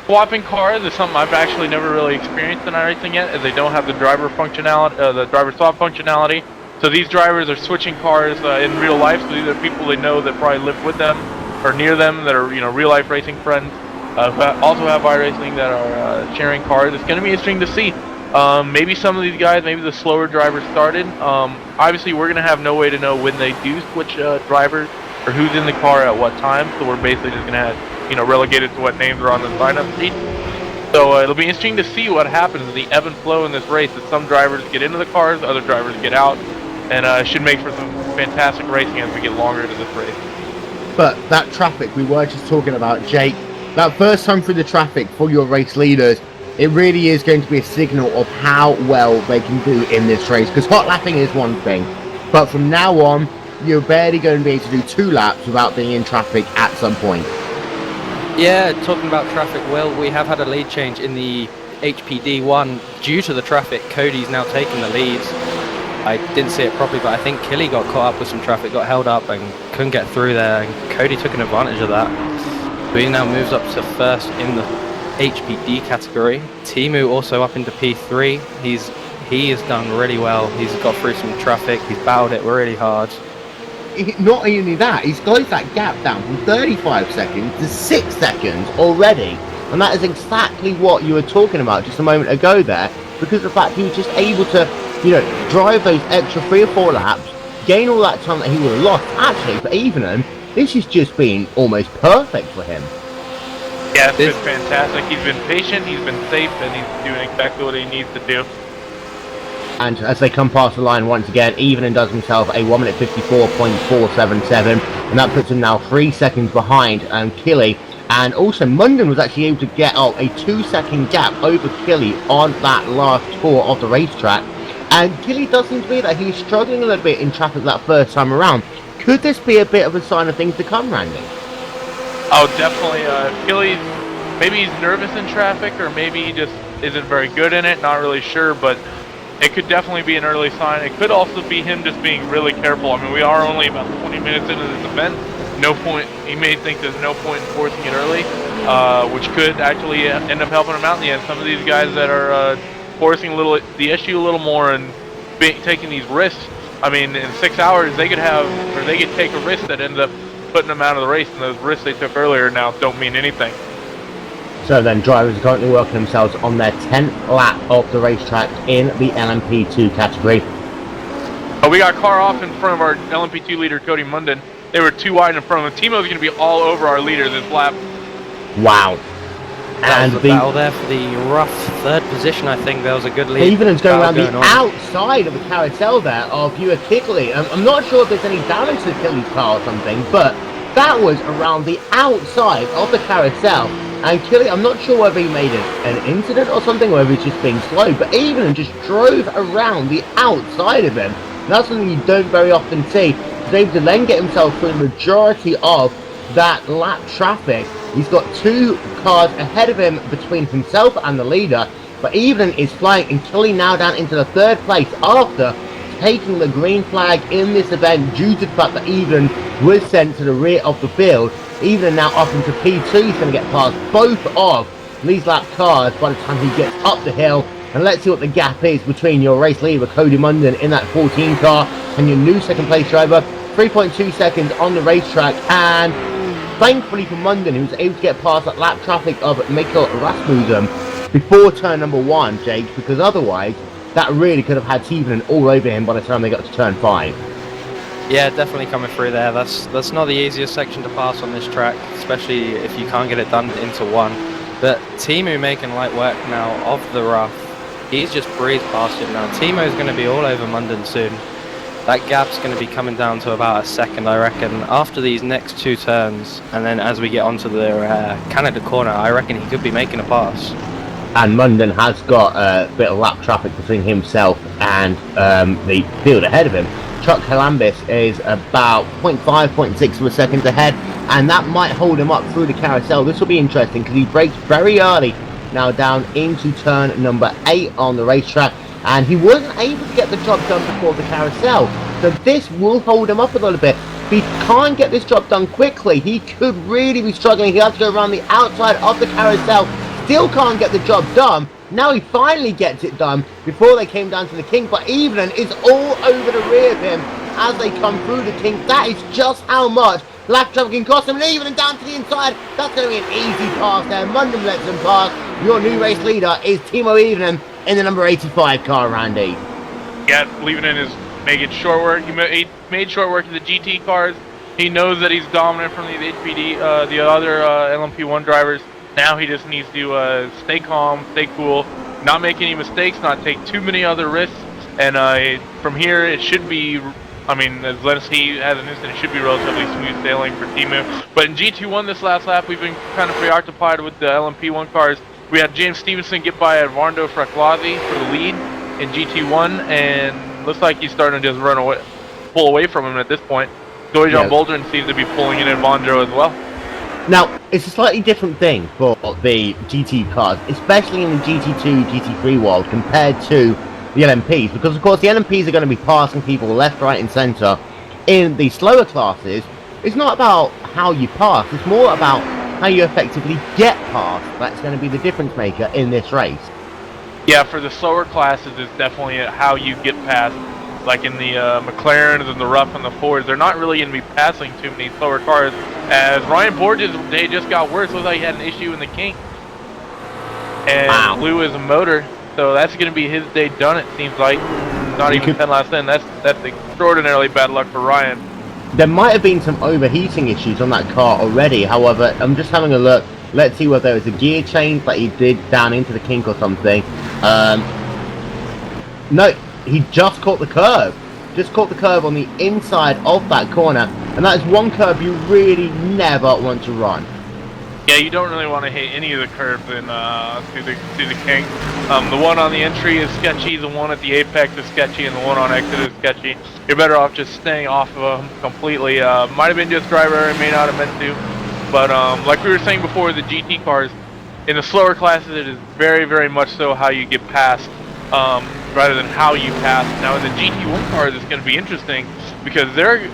swapping cars is something I've actually never really experienced in iRacing yet, as they don't have the driver functionality, the driver swap functionality. So these drivers are switching cars in real life. So these are people they know that probably live with them or near them, that are, you know, real life racing friends. Who also have iRacing that are sharing cars. It's going to be interesting to see. Maybe some of these guys, maybe the slower drivers started. Obviously, we're going to have no way to know when they do switch drivers or who's in the car at what time. So we're basically just going to have, you know, relegated to what names are on the sign-up sheet. So it'll be interesting to see what happens in the ebb and flow in this race. As some drivers get into the cars, other drivers get out, and should make for some fantastic racing as we get longer into this race. But that traffic we were just talking about, Jake, that first time through the traffic for your race leaders, it really is going to be a signal of how well they can do in this race. Because hot lapping is one thing, but from now on, you're barely going to be able to do 2 laps without being in traffic at some point. Yeah, talking about traffic, well, we have had a lead change in the HPD1 due to the traffic. Cody's now taking the lead. I didn't see it properly, but I think Killy got caught up with some traffic, got held up and couldn't get through there, and Cody took an advantage of that. So he now moves up to first in the HPD category. Timu also up into P3. He has done really well. He's got through some traffic. He's battled it really hard. Not only that, he's closed that gap down from 35 seconds to 6 seconds already. And that is exactly what you were talking about just a moment ago there, because the fact he was just able to, you know, drive those extra 3 or 4 laps, gain all that time that he would have lost. Actually, for Evening, this has just been almost perfect for him. Yeah, it's been fantastic. He's been patient, he's been safe, and he's doing exactly what he needs to do. And as they come past the line once again, Evening does himself a 1 minute 54.477, and that puts him now 3 seconds behind Killy. And also, Munden was actually able to get up a 2-second gap over Killy on that last tour of the racetrack. And Killy does seem to be that he's struggling a little bit in traffic that first time around. Could this be a bit of a sign of things to come, Randy? Oh, definitely. Killy's, maybe he's nervous in traffic, or maybe he just isn't very good in it, not really sure, but it could definitely be an early sign. It could also be him just being really careful. I mean, we are only about 20 minutes into this event. No point, he may think there's no point in forcing it early, which could actually end up helping him out in the end. Some of these guys that are forcing the issue a little more and taking these risks, I mean, in 6 hours they could take a risk that ends up putting them out of the race, and those risks they took earlier now don't mean anything. So then drivers are currently working themselves on their 10th lap of the racetrack in the LMP2 category. We got car off in front of our LMP2 leader, Cody Munden. They were too wide in front of him. Timo's going to be all over our leader this lap. Wow. And the battle there for the rough third position, I think. There was a good lead. Even's going around the outside of the carousel there of Hugh Kickley. I'm not sure if there's any damage to Kickley's car or something, but that was around the outside of the carousel. And Killy, I'm not sure whether he made an incident or something, or whether he's just being slow, but Evelyn just drove around the outside of him. And that's something you don't very often see. He's able to then get himself through the majority of that lap traffic. He's got 2 cars ahead of him between himself and the leader, but Evelyn is flying, and Killy now down into the 3rd place after taking the green flag in this event due to the fact that Evelyn was sent to the rear of the field. Evelyn now up into P2. He's going to get past both of these lap cars by the time he gets up the hill. And let's see what the gap is between your race leader, Cody Munden, in that 14 car, and your new 2nd place driver. 3.2 seconds on the racetrack, and thankfully for Munden, he was able to get past that lap traffic of Mikkel Rasmussen before turn number 1, Jake, because otherwise that really could have had Steven all over him by the time they got to turn 5. Yeah, definitely coming through there. That's not the easiest section to pass on this track, especially if you can't get it done into 1. But Timu making light work now of the rough. He's just breezed past it now. Timo's going to be all over Munden soon. That gap's going to be coming down to about a second, I reckon, after these next 2 turns. And then as we get onto the Canada corner, I reckon he could be making a pass. And Munden has got a bit of lap traffic between himself and the field ahead of him. Chuck Helambis is about 0.5, 0.6 of a second ahead, and that might hold him up through the carousel. This will be interesting because he brakes very early now down into turn number 8 on the racetrack, and he wasn't able to get the job done before the carousel. So this will hold him up a little bit. If he can't get this job done quickly, he could really be struggling. He has to go around the outside of the carousel. Still can't get the job done. Now he finally gets it done before they came down to the kink, but Evelyn is all over the rear of him as they come through the kink. That is just how much lap traffic can cost him. And Evelyn down to the inside. That's going to be an easy pass there. Munden lets him pass. Your new race leader is Timo Evelyn in the number 85 car, Randy. Yeah, Evelyn is making short work. He made short work of the GT cars. He knows that he's dominant from the HPD, the other LMP1 drivers. Now he just needs to stay calm, stay cool, not make any mistakes, not take too many other risks, and from here it should be, I mean, unless he has an incident, it should be relatively smooth sailing for Timu. But in GT1 this last lap, we've been kind of preoccupied with the LMP1 cars. We had James Stevenson get by Edvardo Fraclazi for the lead in GT1, and looks like he's starting to just pull away from him at this point. Doijon Boldrin seems to be pulling in Edvardo as well. Now, it's a slightly different thing for the GT cars, especially in the GT2, GT3 world, compared to the LMPs, because of course the LMPs are going to be passing people left, right and centre. In the slower classes, it's not about how you pass, it's more about how you effectively get past. That's going to be the difference maker in this race. Yeah, for the slower classes, it's definitely how you get past. Like in the McLarens and the Rough and the Fords, they're not really going to be passing too many slower cars. As Ryan Borges' day just got worse, looks like he had an issue in the kink and blew his motor. So that's going to be his day done. It seems like not even 10 laps in. That's extraordinarily bad luck for Ryan. There might have been some overheating issues on that car already. However, I'm just having a look. Let's see whether there was a gear change that he did down into the kink or something. No. He just caught the curve. Just caught the curve on the inside of that corner. And that is one curve you really never want to run. Yeah, you don't really want to hit any of the curves in through the King. The one on the entry is sketchy, the one at the apex is sketchy, and the one on exit is sketchy. You're better off just staying off of them completely. Might have been just driver error, may not have meant to, but like we were saying before, the GT cars in the slower classes, it is very, very much so how you get past rather than how you pass. Now in the GT1 cars, it's going to be interesting because they're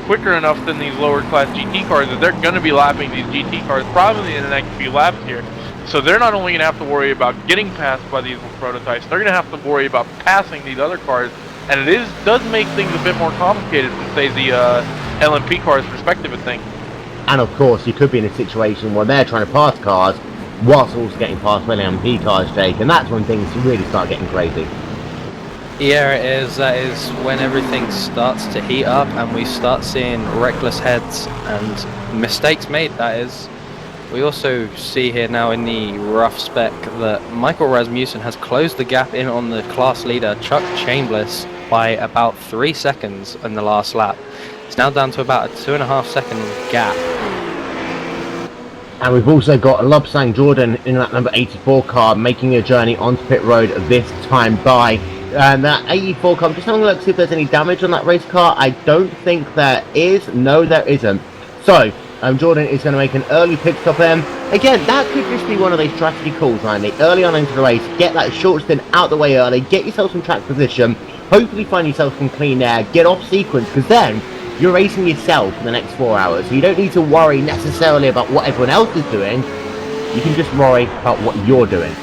quicker enough than these lower class GT cars that they're going to be lapping these GT cars probably in the next few laps here. So they're not only going to have to worry about getting passed by these prototypes, they're going to have to worry about passing these other cars, and it does make things a bit more complicated from, say, the LMP cars' perspective of things. And of course, you could be in a situation where they're trying to pass cars whilst also getting past LMP cars, Jake, and that's when things really start getting crazy. Yeah, it is. That is when everything starts to heat up and we start seeing reckless heads and mistakes made, that is. We also see here now in the rough spec that Michael Rasmussen has closed the gap in on the class leader, Chuck Chambliss, by about 3 seconds in the last lap. It's now down to about a 2.5 second gap. And we've also got Lobsang Jordan in that number 84 car making a journey onto pit road this time by. And that 84 car, I'm just having a look to see if there's any damage on that race car. I don't think there is. No, there isn't. So, Jordan is going to make an early pit stop then. Again, that could just be one of those strategy calls, Andy. Early on into the race, get that short stint out the way early, get yourself some track position, hopefully find yourself some clean air, get off sequence, because then you're racing yourself for the next 4 hours. So you don't need to worry necessarily about what everyone else is doing. You can just worry about what you're doing.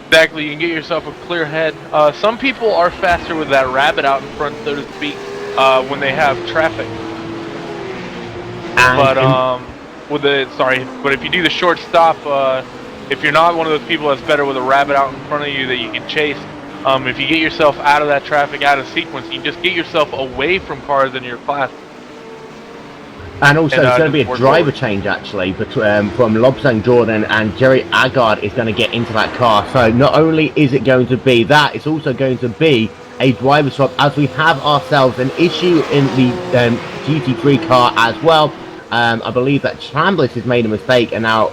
Exactly, you can get yourself a clear head. Some people are faster with that rabbit out in front, so to speak, when they have traffic. But but if you do the short stop, if you're not one of those people that's better with a rabbit out in front of you that you can chase, if you get yourself out of that traffic, out of sequence, you just get yourself away from cars in your class. And also, it's going to be a driver change, actually, from Lobsang Jordan, and Jerry Agard is going to get into that car. So not only is it going to be that, it's also going to be a driver swap, as we have ourselves an issue in the GT3 car as well. I believe that Chambliss has made a mistake, and now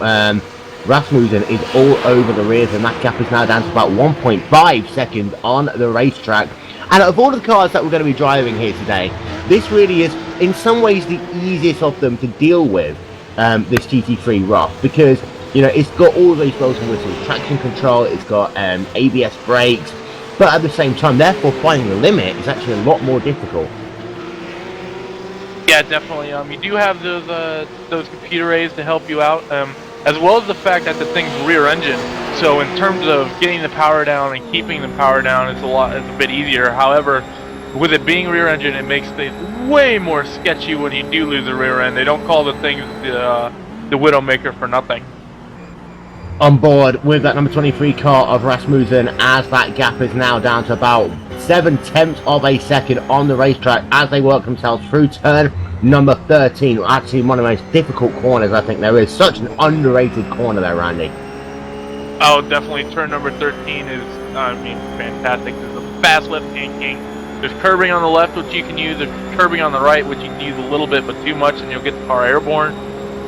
Rasmussen is all over the rears, and that gap is now down to about 1.5 seconds on the racetrack. And out of all the cars that we're going to be driving here today, this really is, in some ways, the easiest of them to deal with, this GT3 rough, because, you know, it's got all those bells and whistles, traction control, it's got ABS brakes, but at the same time, therefore, finding the limit is actually a lot more difficult. Yeah, definitely. You do have those computer aids to help you out, as well as the fact that the thing's rear engine. So in terms of getting the power down and keeping the power down, it's a bit easier. However, with it being rear engine, it makes things way more sketchy when you do lose the rear end. They don't call the thing the Widowmaker for nothing. On board with that number 23 car of Rasmussen, as that gap is now down to about 0.7 of a second on the racetrack as they work themselves through turn number 13. Actually, one of the most difficult corners I think there is. Such an underrated corner there, Randy. Oh, definitely. Turn number 13 is, I mean, fantastic. There's a fast left-hand king. There's curbing on the left, which you can use. There's curbing on the right, which you can use a little bit, but too much, and you'll get the car airborne.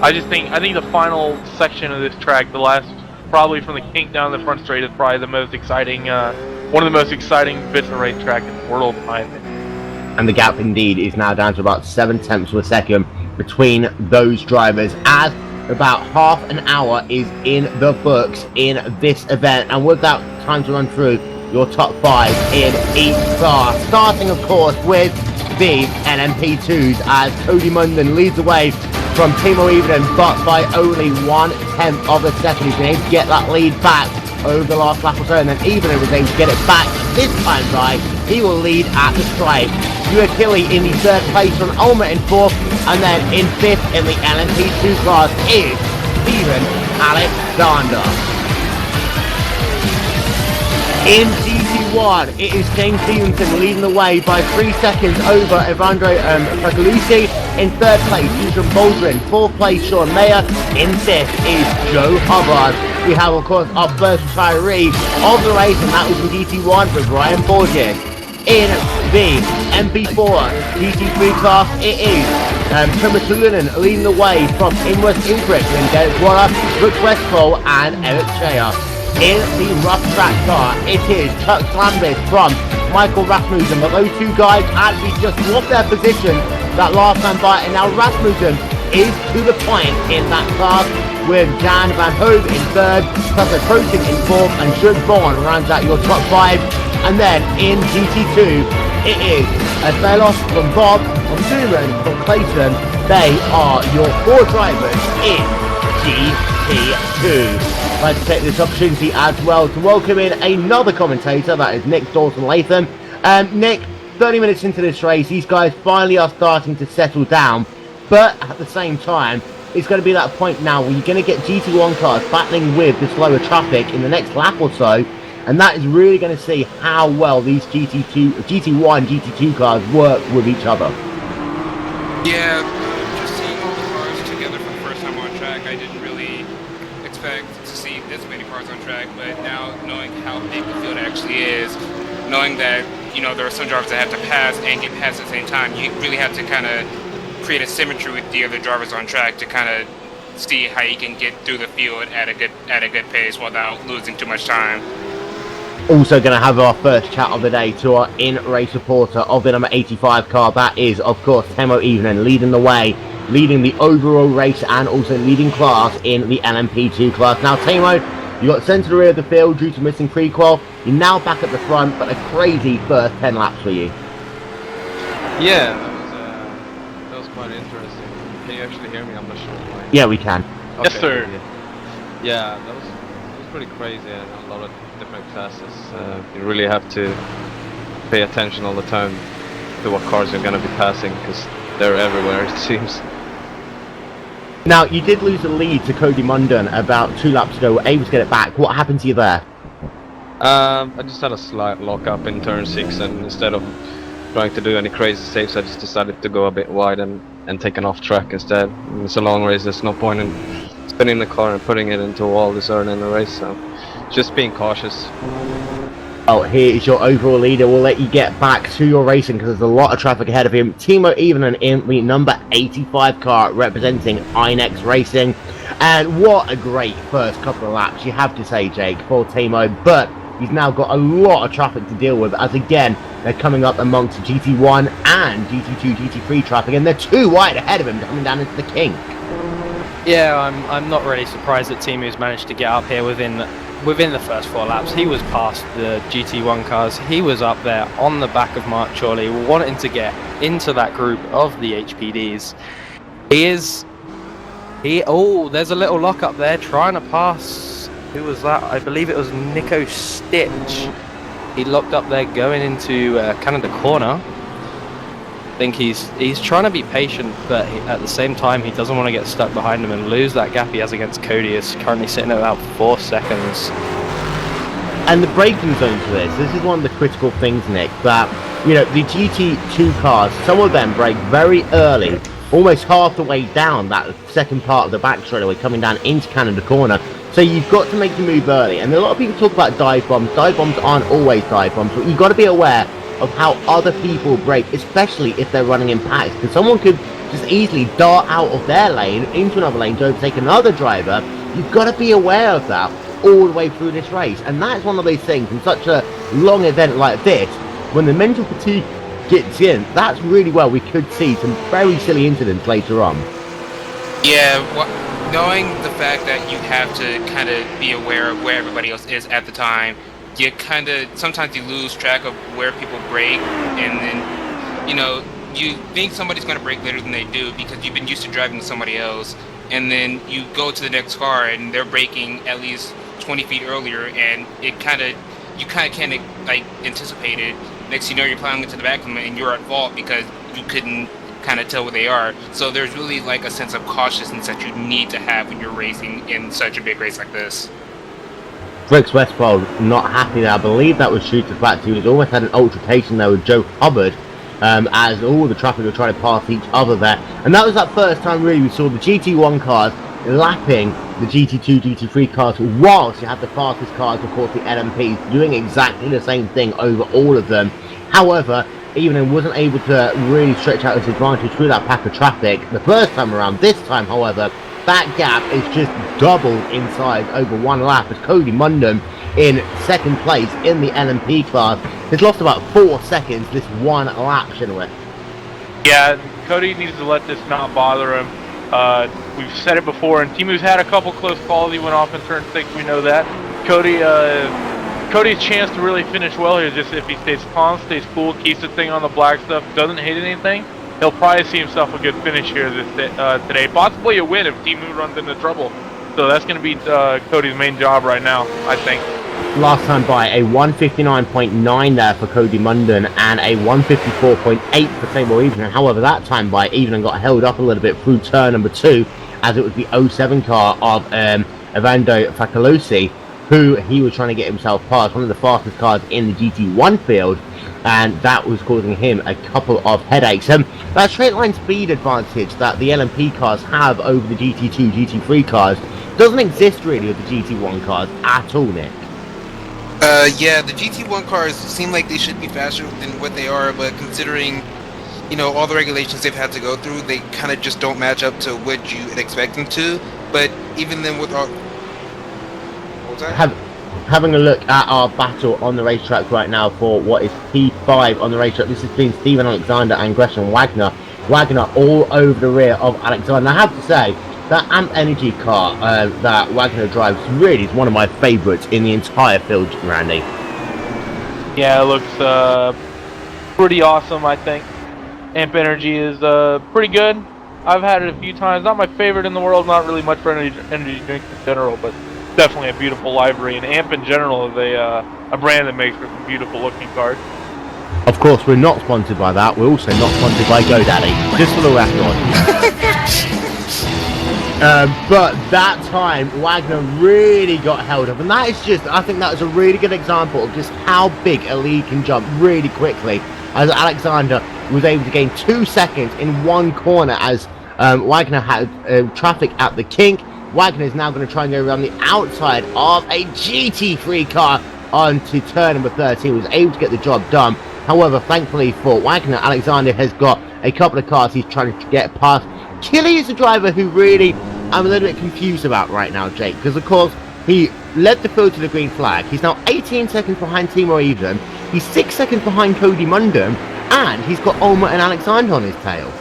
I think the final section of this track, the last, probably from the kink down the front straight, is probably the most exciting, one of the most exciting bits of racetrack in the world, in my opinion. And the gap indeed is now down to about 0.7 of a second between those drivers, as about half an hour is in the books in this event. And with that, time to run through your top 5 in each car, starting of course with the LMP2s, as Cody Munden leads the way from Timo Ivinen, but by only 1/10 of a second. He's been able to get that lead back over the last lap or so, and then Ivinen was able to get it back this time by. He will lead at the stripe. Uakili in the 3rd place, from Ulmer in 4th, and then in 5th in the LMP2 class is Steven Alexander. In GT1, it is James Stevenson leading the way by 3 seconds over Evandro Pagalucci. In 3rd place, Ethan Baldwin. 4th place, Sean Mayer. In 5th is Joe Hubbard. We have, of course, our first retiree of the race, and that was in GT1 with Ryan Borges. In the MP4 GT3 class, it is Thomas Lunan leading the way from Inward Inbrick, then Dennis Waller, Brooks Westfall, and Eric Shea. In the rough track car, it is Chuck Slambis from Michael Rasmussen, but those two guys actually just swapped their position that last time by, and now Rasmussen is to the point in that class with Jan Van Hove in third, plus approaching in fourth, and Jules Vaughn rounds out your top five. And then in GT2, it is a sail-off from Bob, from Truman, from Clayton. They are your four drivers in GT2. I'd like to take this opportunity as well to welcome in another commentator, that is Nick Dawson-Latham. Nick, 30 minutes into this race, these guys finally are starting to settle down, but at the same time, it's going to be that point now where you're going to get GT1 cars battling with the slower traffic in the next lap or so, and that is really going to see how well these GT1, GT2 cars work with each other. Yeah, just seeing all the cars together for the first time on track, I didn't really expect to see this many cars on track, but now knowing how big the field actually is, knowing that, you know, there are some drivers that have to pass and get past at the same time, you really have to kind of create a symmetry with the other drivers on track to kind of see how you can get through the field at a good pace without losing too much time. Also going to have our first chat of the day to our in-race reporter of the number 85 car. That is, of course, Temo Evening, leading the way, leading the overall race and also leading class in the LMP2 class. Now, Temo, you got sent to the rear of the field due to missing pre-qual. You're now back at the front, but a crazy first 10 laps for you. Yeah, that was quite interesting. Can you actually hear me? I'm not sure. Yeah, we can. Okay, Yes, sir. Yeah, that was pretty crazy, and a lot of different classes. You really have to pay attention all the time to what cars you're going to be passing, because they're everywhere, it seems. Now, you did lose the lead to Cody Munden about 2 laps ago, were able to get it back. What happened to you there? I just had a slight lock up in turn 6, and instead of trying to do any crazy saves, I just decided to go a bit wide and take an off track instead. And it's a long race, there's no point in spinning the car and putting it into a wall this early in the race, so just being cautious. Oh, here is your overall leader. We'll let you get back to your racing because there's a lot of traffic ahead of him. Timo Evening in the number 85 car representing Inex Racing. And what a great first couple of laps, you have to say, Jake, for Timo. But he's now got a lot of traffic to deal with, as again, they're coming up amongst GT1 and GT2, GT3 traffic, and they're 2 wide ahead of him coming down into the kink. Yeah, I'm not really surprised that Timu's managed to get up here within the first 4 laps. He was past the GT1 cars. He was up there on the back of Mark Chorley, wanting to get into that group of the HPDs. Oh, there's a little lock up there, trying to pass. Who was that? I believe it was Nico Stitch. He locked up there going into Canada Corner. I think he's trying to be patient, but at the same time he doesn't want to get stuck behind him and lose that gap he has against Cody. Is currently sitting at about 4 seconds. And the braking zone for this is one of the critical things, Nick, that, you know, the GT2 cars, some of them brake very early, almost half the way down that second part of the back straightaway coming down into Canada Corner. So you've got to make the move early, and a lot of people talk about dive bombs. Dive bombs aren't always dive bombs, but you've got to be aware of how other people brake, especially if they're running in packs, because someone could just easily dart out of their lane into another lane to overtake another driver. You've got to be aware of that all the way through this race, and that's one of those things in such a long event like this, when the mental fatigue gets in, that's really where we could see some very silly incidents later on. Yeah, knowing the fact that you have to kind of be aware of where everybody else is at the time, you kind of, sometimes you lose track of where people brake, and then, you know, you think somebody's going to brake later than they do because you've been used to driving with somebody else, and then you go to the next car and they're braking at least 20 feet earlier, and you kind of can't like anticipate it. Next you know, you're plowing into the back of them and you're at fault because you couldn't kind of tell where they are. So there's really like a sense of cautiousness that you need to have when you're racing in such a big race like this. Brooks Westfall not happy there. I believe that was due to the fact he was almost had an altercation there with Joe Hubbard, as all the traffic were trying to pass each other there. And that was that first time really we saw the GT1 cars lapping the GT2, GT3 cars, whilst you had the fastest cars, of course, the LMPs, doing exactly the same thing over all of them. However, Evening wasn't able to really stretch out his advantage through that pack of traffic the first time around. This time, however, that gap is just doubled in size over one lap as Cody Mundham in second place in the LMP class has lost about 4 seconds this one lap, Chinua. Yeah, Cody needs to let this not bother him. We've said it before, and Timu's had a couple close calls. He went off in turn 6, we know that. Cody's chance to really finish well here is just if he stays calm, stays cool, keeps the thing on the black stuff, doesn't hit anything, he'll probably see himself a good finish here today. Possibly a win if Timu runs into trouble. So that's going to be Cody's main job right now, I think. Last time by a 159.9 there for Cody Mundham and a 154.8 for Sable Evening. However, that time by Evening got held up a little bit through turn number 2 as it was the 07 car of Evando Facalosi, who he was trying to get himself past, one of the fastest cars in the GT1 field, and that was causing him a couple of headaches. That straight line speed advantage that the LMP cars have over the GT2, GT3 cars doesn't exist really with the GT1 cars at all, Nick. Yeah, the GT1 cars seem like they should be faster than what they are, but considering, you know, all the regulations they've had to go through, they kind of just don't match up to what you would expect them to. But even then with all... What was that? Having a look at our battle on the racetrack right now for what is P5 on the racetrack. This has been Steven Alexander and Gresham Wagner. Wagner all over the rear of Alexander. I have to say, that Amp Energy car that Wagner drives really is one of my favourites in the entire field, Randy. Yeah, it looks pretty awesome, I think. Amp Energy is pretty good. I've had it a few times. Not my favorite in the world, not really much for energy drinks in general, but definitely a beautiful livery. And Amp in general is a brand that makes for some beautiful looking cars. Of course, we're not sponsored by that. We're also not sponsored by GoDaddy, just for the record. But that time, Wagner really got held up, and that is just, I think that was a really good example of just how big a lead can jump really quickly, as Alexander was able to gain 2 seconds in one corner as Wagner had traffic at the kink. Wagner is now going to try and go around the outside of a GT3 car onto turn number 13, was able to get the job done. However, thankfully for Wagner, Alexander has got a couple of cars he's trying to get past. Killy is a driver who really I'm a little bit confused about right now, Jake, because of course he led the field to the green flag. He's now 18 seconds behind Timo Evening. He's 6 seconds behind Cody Mundham, and he's got Olmer and Alexander on his tail.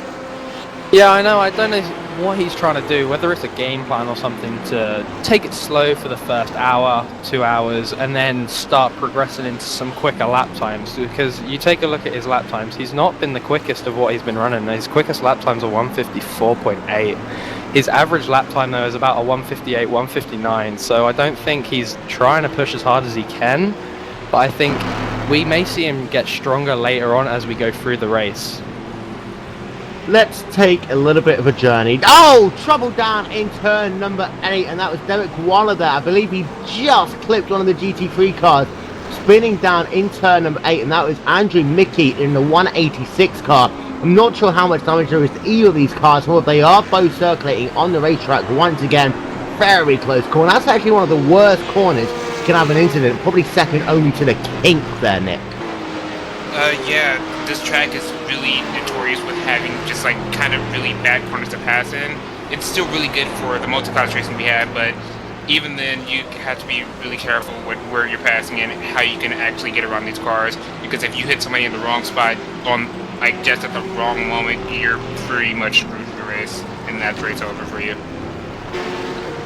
Yeah, I know. I don't know what he's trying to do, whether it's a game plan or something to take it slow for the first hour, 2 hours, and then start progressing into some quicker lap times. Because you take a look at his lap times, he's not been the quickest of what he's been running. His quickest lap times are 154.8. His average lap time, though, is about a 158, 159. So I don't think he's trying to push as hard as he can. But I think we may see him get stronger later on as we go through the race. Let's take a little bit of a journey. Oh, trouble down in turn number 8, and that was Derek Waller there. I believe he just clipped one of the GT3 cars, spinning down in turn number 8, and that was Andrew Mickey in the 186 car. I'm not sure how much damage there is to either of these cars, however, they are both circulating on the racetrack once again. Very close corner. That's actually one of the worst corners you can have an incident, probably second only to the kink there, Nick. Yeah, this track is really notorious with having just like kind of really bad corners to pass in. It's still really good for the multi-class racing we have, but even then you have to be really careful with where you're passing and how you can actually get around these cars, because if you hit somebody in the wrong spot on like just at the wrong moment, you're pretty much screwed for the race, and that race over for you.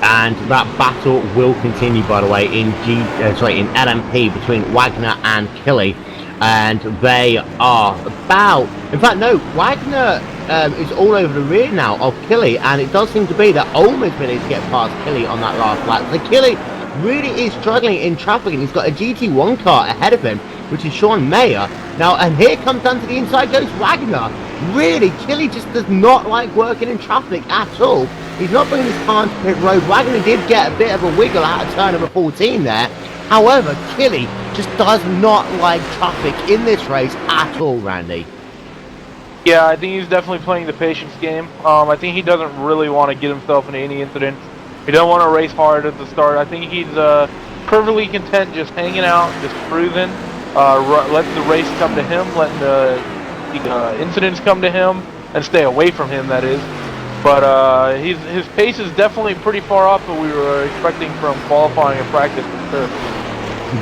And that battle will continue, by the way, in LMP between Wagner and Killy. And they are about... In fact, no, Wagner is all over the rear now of Killy, and it does seem to be that Olmer's been able to get past Killy on that last lap. So Killy really is struggling in traffic, and he's got a GT1 car ahead of him, which is Sean Mayer. Now, and here comes down to the inside goes Wagner. Really, Killy just does not like working in traffic at all. He's not bringing his car into pit road. Wagner did get a bit of a wiggle out of turn number 14 there. However, Killy just does not like traffic in this race at all, Randy. Yeah, I think he's definitely playing the patience game. I think he doesn't really want to get himself into any incidents. He don't want to race hard at the start. I think he's perfectly content just hanging out, just cruising, letting the race come to him, letting the incidents come to him, and stay away from him, that is. But his pace is definitely pretty far off what we were expecting from qualifying and practice for sure.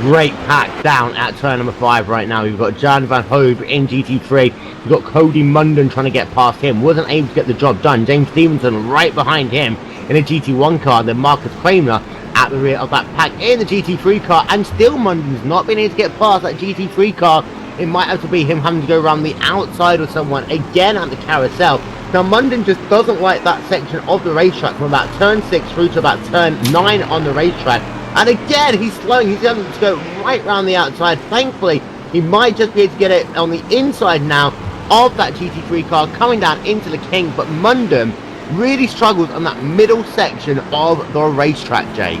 Great pack down at turn number 5 right now. We've got Jan Van Hove in GT3. We've got Cody Munden trying to get past him. Wasn't able to get the job done. James Stevenson right behind him in a GT1 car. Then Marcus Kramer at the rear of that pack in the GT3 car. And still Munden's not been able to get past that GT3 car. It might have to be him having to go around the outside of someone again at the carousel. Now Munden just doesn't like that section of the racetrack from about turn 6 through to about turn 9 on the racetrack. And again, he's slowing. He's going to go right round the outside. Thankfully, he might just be able to get it on the inside now of that GT3 car coming down into the King. But Munden really struggles on that middle section of the racetrack, Jake.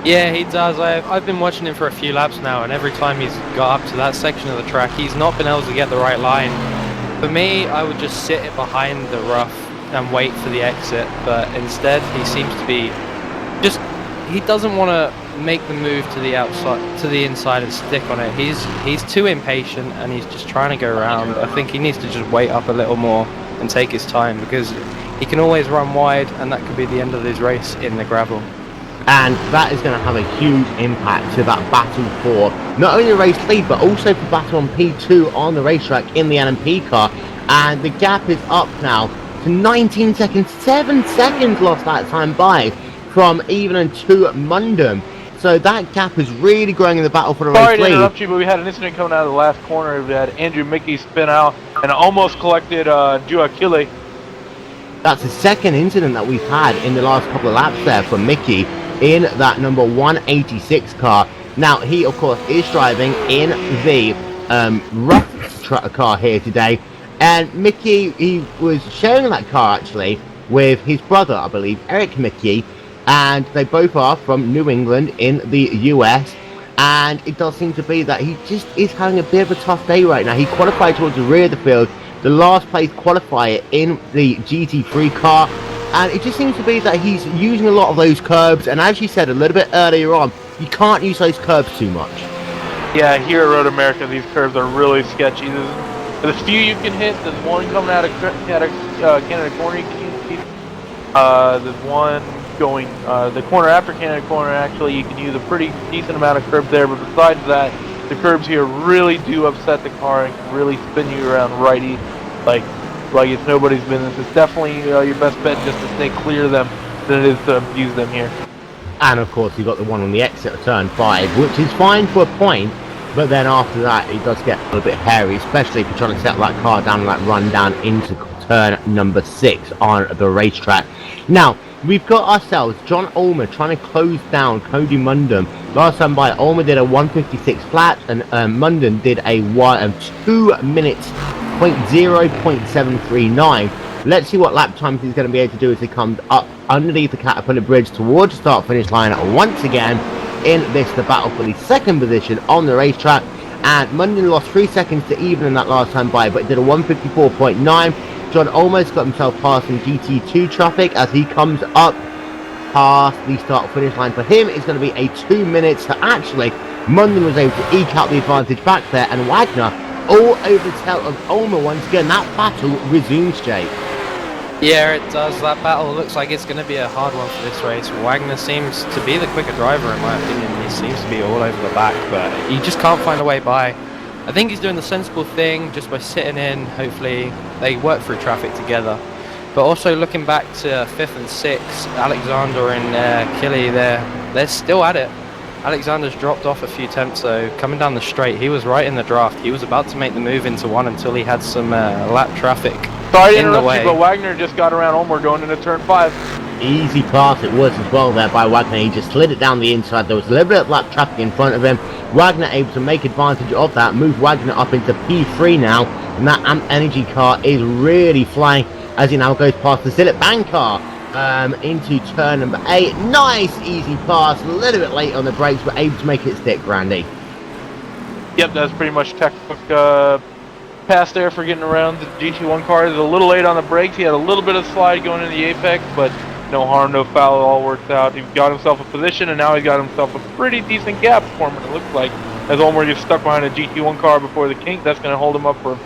Yeah, he does. I've been watching him for a few laps now, and every time he's got up to that section of the track, he's not been able to get the right line. For me, I would just sit it behind the rough and wait for the exit, but instead he seems to be just... He doesn't want to make the move to the outside, to the inside and stick on it. He's too impatient, and he's just trying to go around. I think he needs to just wait up a little more and take his time, because he can always run wide, and that could be the end of his race in the gravel. And that is going to have a huge impact to that battle for not only the race lead, but also for battle on P2 on the racetrack in the LMP car. And the gap is up now to 19 seconds. 7 seconds lost that time by from Evelyn to Munden. So that gap is really growing in the battle for the race lead. Sorry to interrupt you, but we had an incident coming out of the last corner. We had Andrew Mickey spin out and almost collected Juakile. That's the second incident that we've had in the last couple of laps there for Mickey in that number 186 car. Now, he, of course, is driving in the rough car here today. And Mickey, he was sharing that car, actually, with his brother, I believe, Eric Mickey. And they both are from New England in the US. And it does seem to be that he just is having a bit of a tough day right now. He qualified towards the rear of the field, the last place qualifier in the GT3 car. And it just seems to be that he's using a lot of those curbs. And as you said a little bit earlier on, you can't use those curbs too much. Yeah, here at Road America, these curves are really sketchy. There's a few you can hit. There's one coming out of Canada Corner you can use. There's one going the corner after Canada Corner. Actually, you can use a pretty decent amount of curbs there. But besides that, the curbs here really do upset the car and can really spin you around righty, like it's nobody's business. It's definitely your best bet just to stay clear of them than it is to abuse them here. And of course, you've got the one on the exit of turn 5, which is fine for a point. But then after that, it does get a little bit hairy, especially if you're trying to settle that car down and that run down into turn number 6 on the racetrack. Now, we've got ourselves John Ulmer trying to close down Cody Munden. Last time by, Ulmer did a 1:56 flat, and Munden did a 2 minutes 0.739. Let's see what lap times he's going to be able to do as he comes up underneath the Caterpillar Bridge towards the start-finish line once again in the battle for the second position on the racetrack. And Munden lost 3 seconds to even in that last time by, but did a 1:54.9. John almost got himself past in GT2 traffic as he comes up past the start-finish line. For him, it's going to be a 2 minutes to actually. Munden was able to eke out the advantage back there, and Wagner all over the tail of Ulmer once again. That battle resumes, Jake. Yeah, it does. That battle looks like it's going to be a hard one for this race. Wagner seems to be the quicker driver, in my opinion. He seems to be all over the back, but he just can't find a way by. I think he's doing the sensible thing just by sitting in. Hopefully they work through traffic together. But also looking back to 5th and 6th, Alexander and Killy, they're still at it. Alexander's dropped off a few temps though. Coming down the straight, he was right in the draft. He was about to make the move into 1 until he had some lap traffic. Sorry to interrupt you, but Wagner just got around Ulmer going into turn 5. Easy pass it was as well there by Wagner. He just slid it down the inside. There was a little bit of lap traffic in front of him. Wagner able to make advantage of that. Move Wagner up into P3 now. And that Amp Energy car is really flying as he now goes past the Zillit Bang car into turn number 8. Nice easy pass. A little bit late on the brakes, but able to make it stick, Randy. Yep, that's pretty much textbook pass there for getting around the GT1 car. He's a little late on the brakes. He had a little bit of slide going into the apex, but no harm, no foul. It all worked out. He got himself a position, and now he's got himself a pretty decent gap for him, it looks like. as Ulmer gets stuck behind a GT1 car before the kink. That's going to hold him up for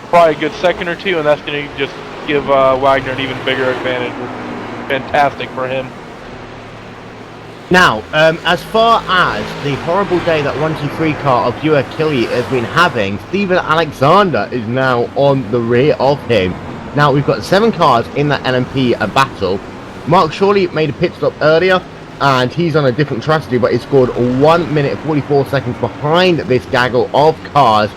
probably a good second or two, and that's going to just give Wagner an even bigger advantage. Fantastic for him. Now, as far as the horrible day that 123 car of Hugh Achille has been having, Stephen Alexander is now on the rear of him. Now, we've got 7 cars in that LMP battle. Mark Shawley made a pit stop earlier, and he's on a different strategy, but he scored 1 minute 44 seconds behind this gaggle of cars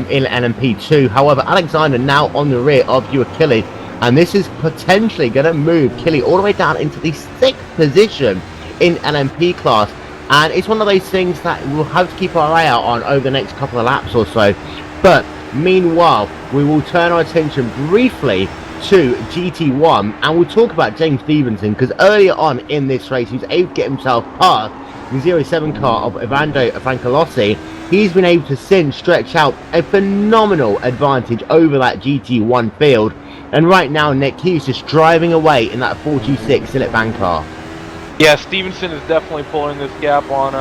in LMP2. However, Alexander now on the rear of Hugh Achille, and this is potentially going to move Achille all the way down into the 6th position in LMP class, and it's one of those things that we'll have to keep our eye out on over the next couple of laps or so. But meanwhile, we will turn our attention briefly to GT1, and we'll talk about James Stevenson, because earlier on in this race he was able to get himself past the 07 car of Evando Francolossi. He's been able to stretch out a phenomenal advantage over that GT1 field, and right now, Nick, he's just driving away in that 426 Sillet Van car. Yeah, Stevenson is definitely pulling this gap on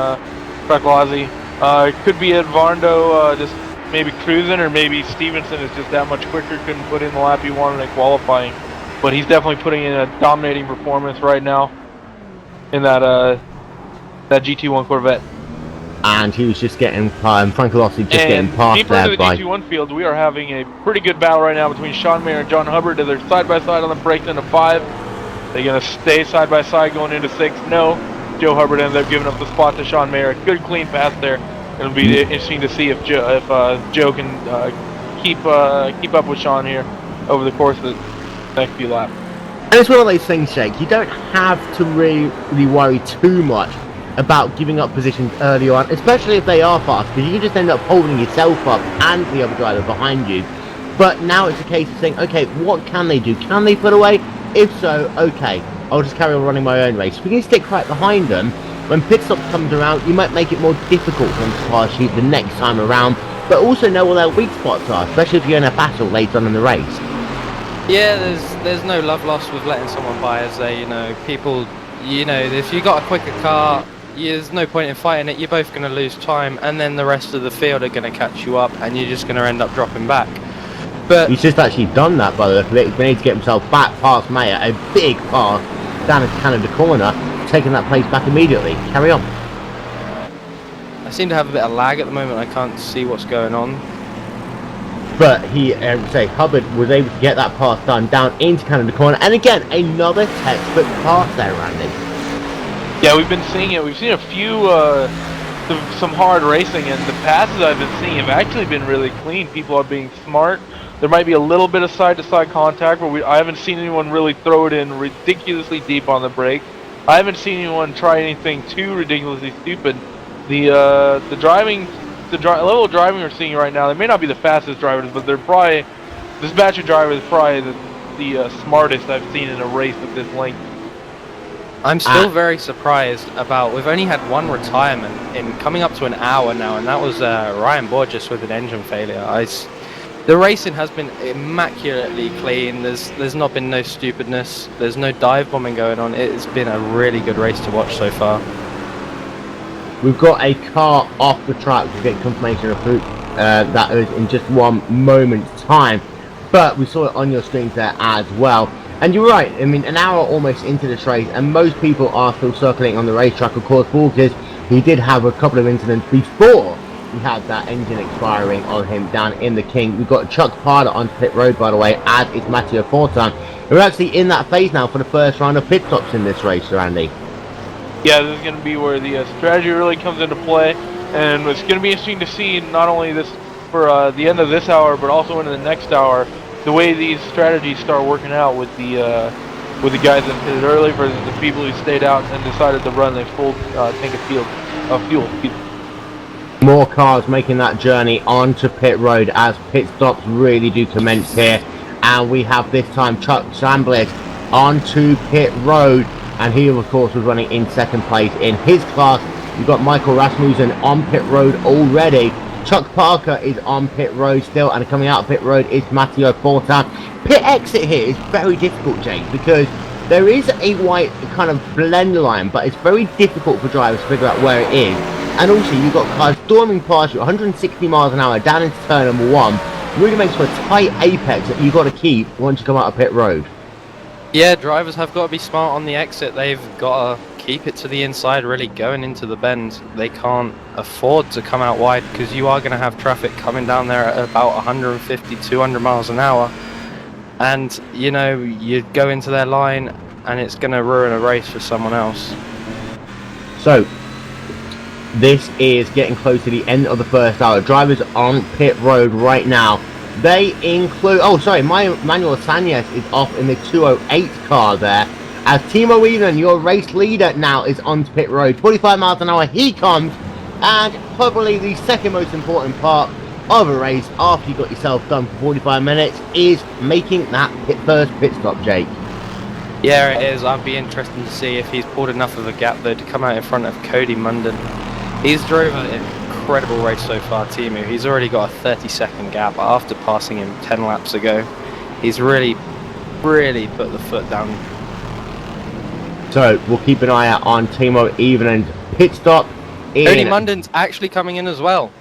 Francolossi. It could be Evando just maybe cruising, or maybe Stevenson is just that much quicker, couldn't put in the lap he wanted in qualifying. But he's definitely putting in a dominating performance right now in that GT1 Corvette. And he was just getting Francolossi getting past deeper there into the GT1 field, we are having a pretty good battle right now between Sean Mayer and John Hubbard. They're side by side on the brakes into 5. They're going to stay side by side going into 6. No, Joe Hubbard ends up giving up the spot to Sean Mayer. Good clean pass there. It'll be interesting to see if Joe can keep up with Sean here over the course of the next few laps. And it's one of those things, Jake, you don't have to really worry too much about giving up positions early on, especially if they are fast, because you can just end up holding yourself up and the other driver behind you. But now it's a case of saying, okay, what can they do? Can they put away? If so, okay, I'll just carry on running my own race. If we can stick right behind them, when pit stop comes around, you might make it more difficult for them to pass you the next time around, but also know where their weak spots are, especially if you're in a battle later on in the race. Yeah, there's no love lost with letting someone by, as they, people, if you got a quicker car, there's no point in fighting it. You're both going to lose time, and then the rest of the field are going to catch you up, and you're just going to end up dropping back. But he's just actually done that, by the way. He needs to get himself back past Mayer, a big pass down into Canada corner, taking that place back immediately. Carry on. I seem to have a bit of lag at the moment. I can't see what's going on. But he, Hubbard was able to get that pass done down into Canada corner, and again, another textbook pass there, Randy. Yeah, we've been seeing it. We've seen a few, some hard racing, and the passes I've been seeing have actually been really clean. People are being smart. There might be a little bit of side-to-side contact, but I haven't seen anyone really throw it in ridiculously deep on the brake. I haven't seen anyone try anything too ridiculously stupid. The level of driving we're seeing right now, they may not be the fastest drivers, but they're probably, this batch of drivers is probably the smartest I've seen in a race of this length. I'm still very surprised about, we've only had one retirement in coming up to an hour now, and that was Ryan Borges with an engine failure. The racing has been immaculately clean. There's not been no stupidness. There's no dive bombing going on. It's been a really good race to watch so far. We've got a car off the track to get confirmation of who that is in just 1 moment's time. But we saw it on your screens there as well. And you're right, I mean, an hour almost into this race, and most people are still circulating on the racetrack, of course, because he did have a couple of incidents before we had that engine expiring on him down in the King. We've got Chuck Parder on pit road, by the way, as is Matteo Fortan. We're actually in that phase now for the first round of pit stops in this race, Randy. Yeah, this is going to be where the strategy really comes into play, and it's going to be interesting to see not only this for the end of this hour, but also into the next hour, the way these strategies start working out with the guys that pitted early versus the people who stayed out and decided to run a full tank of fuel. More cars making that journey onto pit road as pit stops really do commence here, and we have this time Chuck Chambliss onto pit road, and he of course was running in second place in his class. You've got Michael Rasmussen on pit road already. Chuck Parker is on pit road still, and coming out of pit road is Matteo Fortan. Pit exit here is very difficult, James, because there is a white kind of blend line, but it's very difficult for drivers to figure out where it is. And also, you've got cars storming past you 160 miles an hour down into turn number 1. Really makes for a tight apex that you've got to keep once you come out of pit road. Yeah, drivers have got to be smart on the exit. They've got to keep it to the inside, really going into the bend. They can't afford to come out wide because you are going to have traffic coming down there at about 150, 200 miles an hour. And, you know, you go into their line and it's going to ruin a race for someone else. So, this is getting close to the end of the first hour. Drivers on pit road right now. They include... Oh, sorry, Manuel Sanchez is off in the 208 car there. As Timo Whelan, your race leader, now is on pit road. 45 miles an hour, he comes. And probably the second most important part of a race, after you got yourself done for 45 minutes, is making that first pit stop, Jake. Yeah, it is. I'd be interested to see if he's pulled enough of a gap, though, to come out in front of Cody Munden. He's driven an incredible race so far, Timu. He's already got a 30-second gap after passing him 10 laps ago. He's really put the foot down. So, we'll keep an eye out on Timo Evenen's pit stop. Cody Munden's actually coming in as well.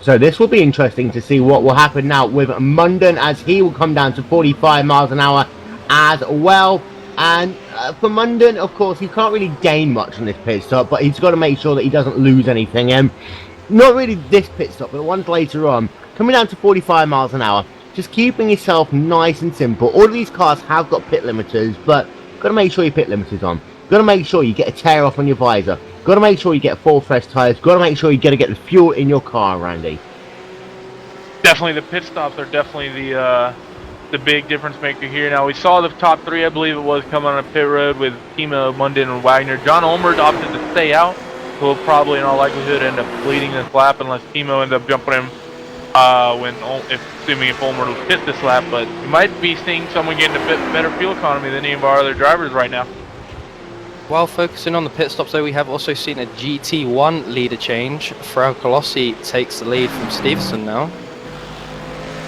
So this will be interesting to see what will happen now with Munden, as he will come down to 45 miles an hour as well. And for Munden, of course, he can't really gain much on this pit stop, but he's got to make sure that he doesn't lose anything. And not really this pit stop, but the ones later on, coming down to 45 miles an hour, just keeping yourself nice and simple. All of these cars have got pit limiters, but got to make sure your pit limiters on. Got to make sure you get a tear off on your visor. Got to make sure you get 4 fresh tyres. Got to make sure you get the fuel in your car, Randy. Definitely, the pit stops are definitely the big difference maker here. Now, we saw the top 3, I believe it was, coming on a pit road with Timo, Munden, and Wagner. John Ulmer opted to stay out, who will probably, in all likelihood, end up leading this lap unless Timo ends up jumping him assuming if Ulmer will pit this lap. But you might be seeing someone getting a bit better fuel economy than any of our other drivers right now. While focusing on the pit stops, though, we have also seen a GT1 leader change. Frau Colossi takes the lead from Stevenson now.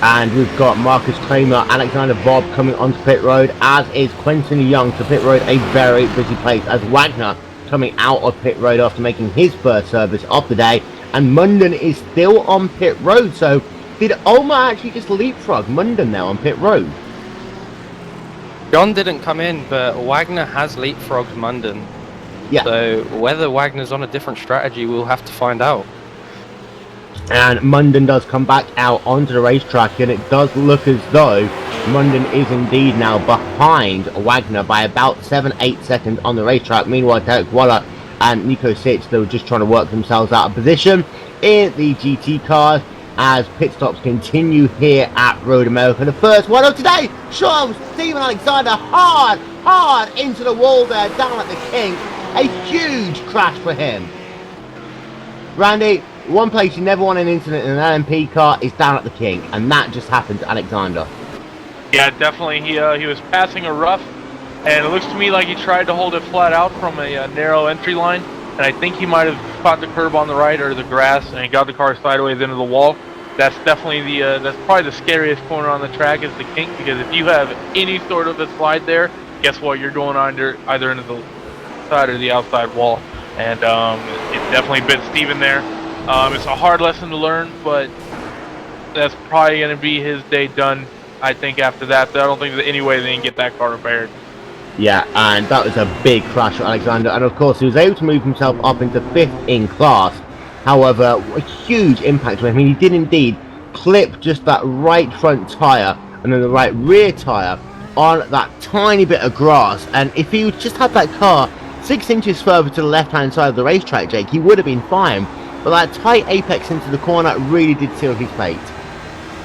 And we've got Marcus Kramer, Alexander Bob coming onto pit road, as is Quentin Young to pit road, a very busy place, as Wagner coming out of pit road after making his first service of the day. And Munden is still on pit road. So did Ulmer actually just leapfrog Munden now on pit road? John didn't come in, but Wagner has leapfrogged Munden. Yeah. So whether Wagner's on a different strategy, we'll have to find out. And Munden does come back out onto the racetrack, and it does look as though Munden is indeed now behind Wagner by about 7-8 seconds on the racetrack. Meanwhile, Derek Waller and Nico Sitch, they were just trying to work themselves out of position in the GT cars as pit stops continue here at Road America. The first one of today shows Stephen Alexander hard into the wall there, down at the King. A huge crash for him. Randy, one place you never want an incident in an LMP car is down at the King, and that just happened to Alexander. Yeah, definitely. He was passing a rough, and it looks to me like he tried to hold it flat out from a narrow entry line, and I think he might have caught the curb on the right or the grass, and he got the car sideways into the wall. That's definitely that's probably the scariest corner on the track is the Kink, because if you have any sort of a slide there, guess what? You're going under either into the side or the outside wall, and it definitely bit Steven there. It's a hard lesson to learn, but that's probably going to be his day done, I think, after that. I don't think there's any way they can get that car repaired. Yeah, and that was a big crash for Alexander, and of course he was able to move himself up into 5th in class. However, a huge impact to him. I mean, he did indeed clip just that right front tyre and then the right rear tyre on that tiny bit of grass, and if he just had that car 6 inches further to the left hand side of the racetrack, Jake, he would have been fine. But that tight apex into the corner really did seal his fate.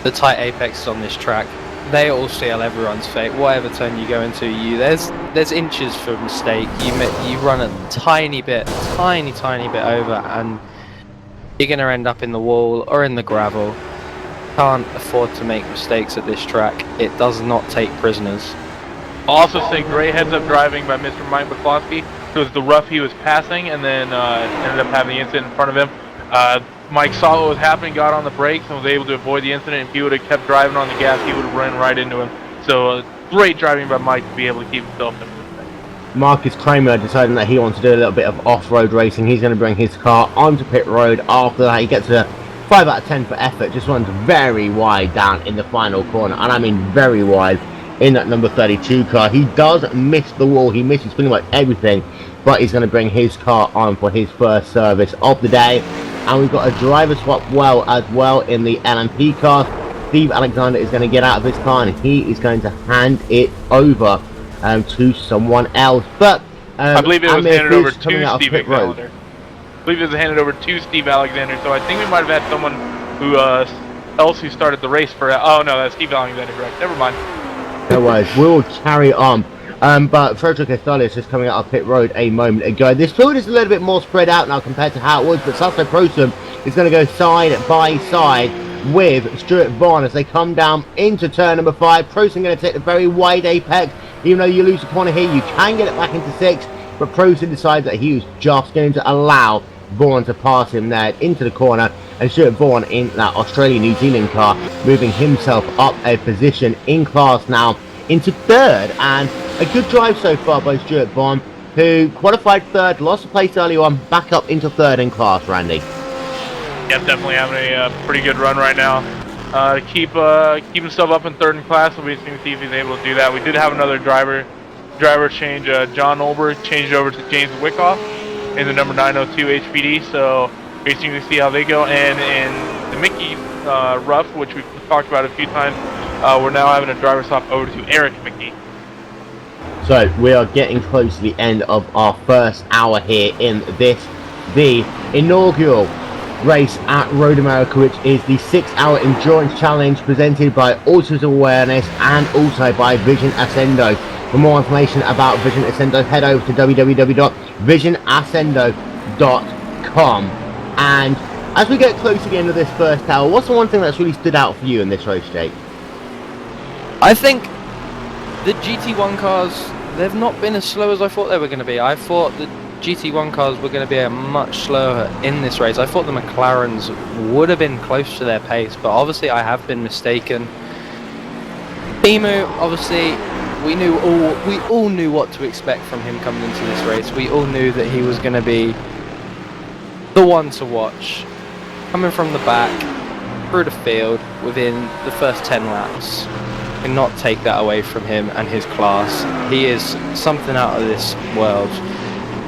The tight apex on this track, they all seal everyone's fate. Whatever turn you go into, there's inches for mistake. You run a tiny bit over, and you're going to end up in the wall or in the gravel. Can't afford to make mistakes at this track. It does not take prisoners. I'll also say great heads-up driving by Mr. Mike McCloskey. It was the rough he was passing, and then ended up having the incident in front of him. Mike saw what was happening, got on the brakes, and was able to avoid the incident. If he would have kept driving on the gas, he would have run right into him. So great driving by Mike to be able to keep himself in this thing. Marcus Kramer deciding that he wants to do a little bit of off-road racing. He's going to bring his car onto pit road. After that, he gets a 5 out of 10 for effort. Just runs very wide down in the final corner, and I mean very wide in that number 32 car. He does miss the wall. He misses pretty much everything, but he's going to bring his car on for his first service of the day. And we've got a driver swap as well in the LMP car. Steve Alexander is going to get out of his car, and he is going to hand it over to someone else. But I believe it was handed over to Steve Alexander. So I think we might have had someone who else who started the race for. Oh no, that's Steve Alexander, correct? Never mind. No worries. We'll carry on. But Frederick Estelle is just coming out of pit road a moment ago. This field is a little bit more spread out now compared to how it was, but Sasso Protum is going to go side by side with Stuart Vaughan as they come down into turn number 5. Protum going to take the very wide apex. Even though you lose the corner here, you can get it back into 6, but Protum decides that he was just going to allow Vaughan to pass him there into the corner, and Stuart Vaughan in that Australian-New Zealand car moving himself up a position in class now into 3rd, and a good drive so far by Stuart Vaughan, who qualified 3rd, lost a place early on, back up into 3rd in class. Randy? Yeah, definitely having a pretty good run right now. To keep himself up in 3rd in class, we'll be seeing if he's able to do that. We did have another driver change. John Olber changed over to James Wyckoff in the number 902 HPD, so basically to see how they go. And in the Mickey Rough, which we've talked about a few times, we're now having a driver swap over to Eric Mickey. So we are getting close to the end of our first hour here in the inaugural race at Road America, which is the 6-hour endurance challenge presented by Autism Awareness and also by Vision Accendo. For more information about Vision Accendo, head over to www.visionascendo.com. And as we get close to the end of this first hour, what's the one thing that's really stood out for you in this race, Jake? I think the GT1 cars, they've not been as slow as I thought they were going to be. I thought the GT1 cars were going to be much slower in this race. I thought the McLarens would have been close to their pace, but obviously I have been mistaken. Emu, obviously, we all knew what to expect from him coming into this race. We all knew that he was going to be the one to watch, coming from the back through the field within the first 10 laps. Cannot take that away from him and his class. He is something out of this world.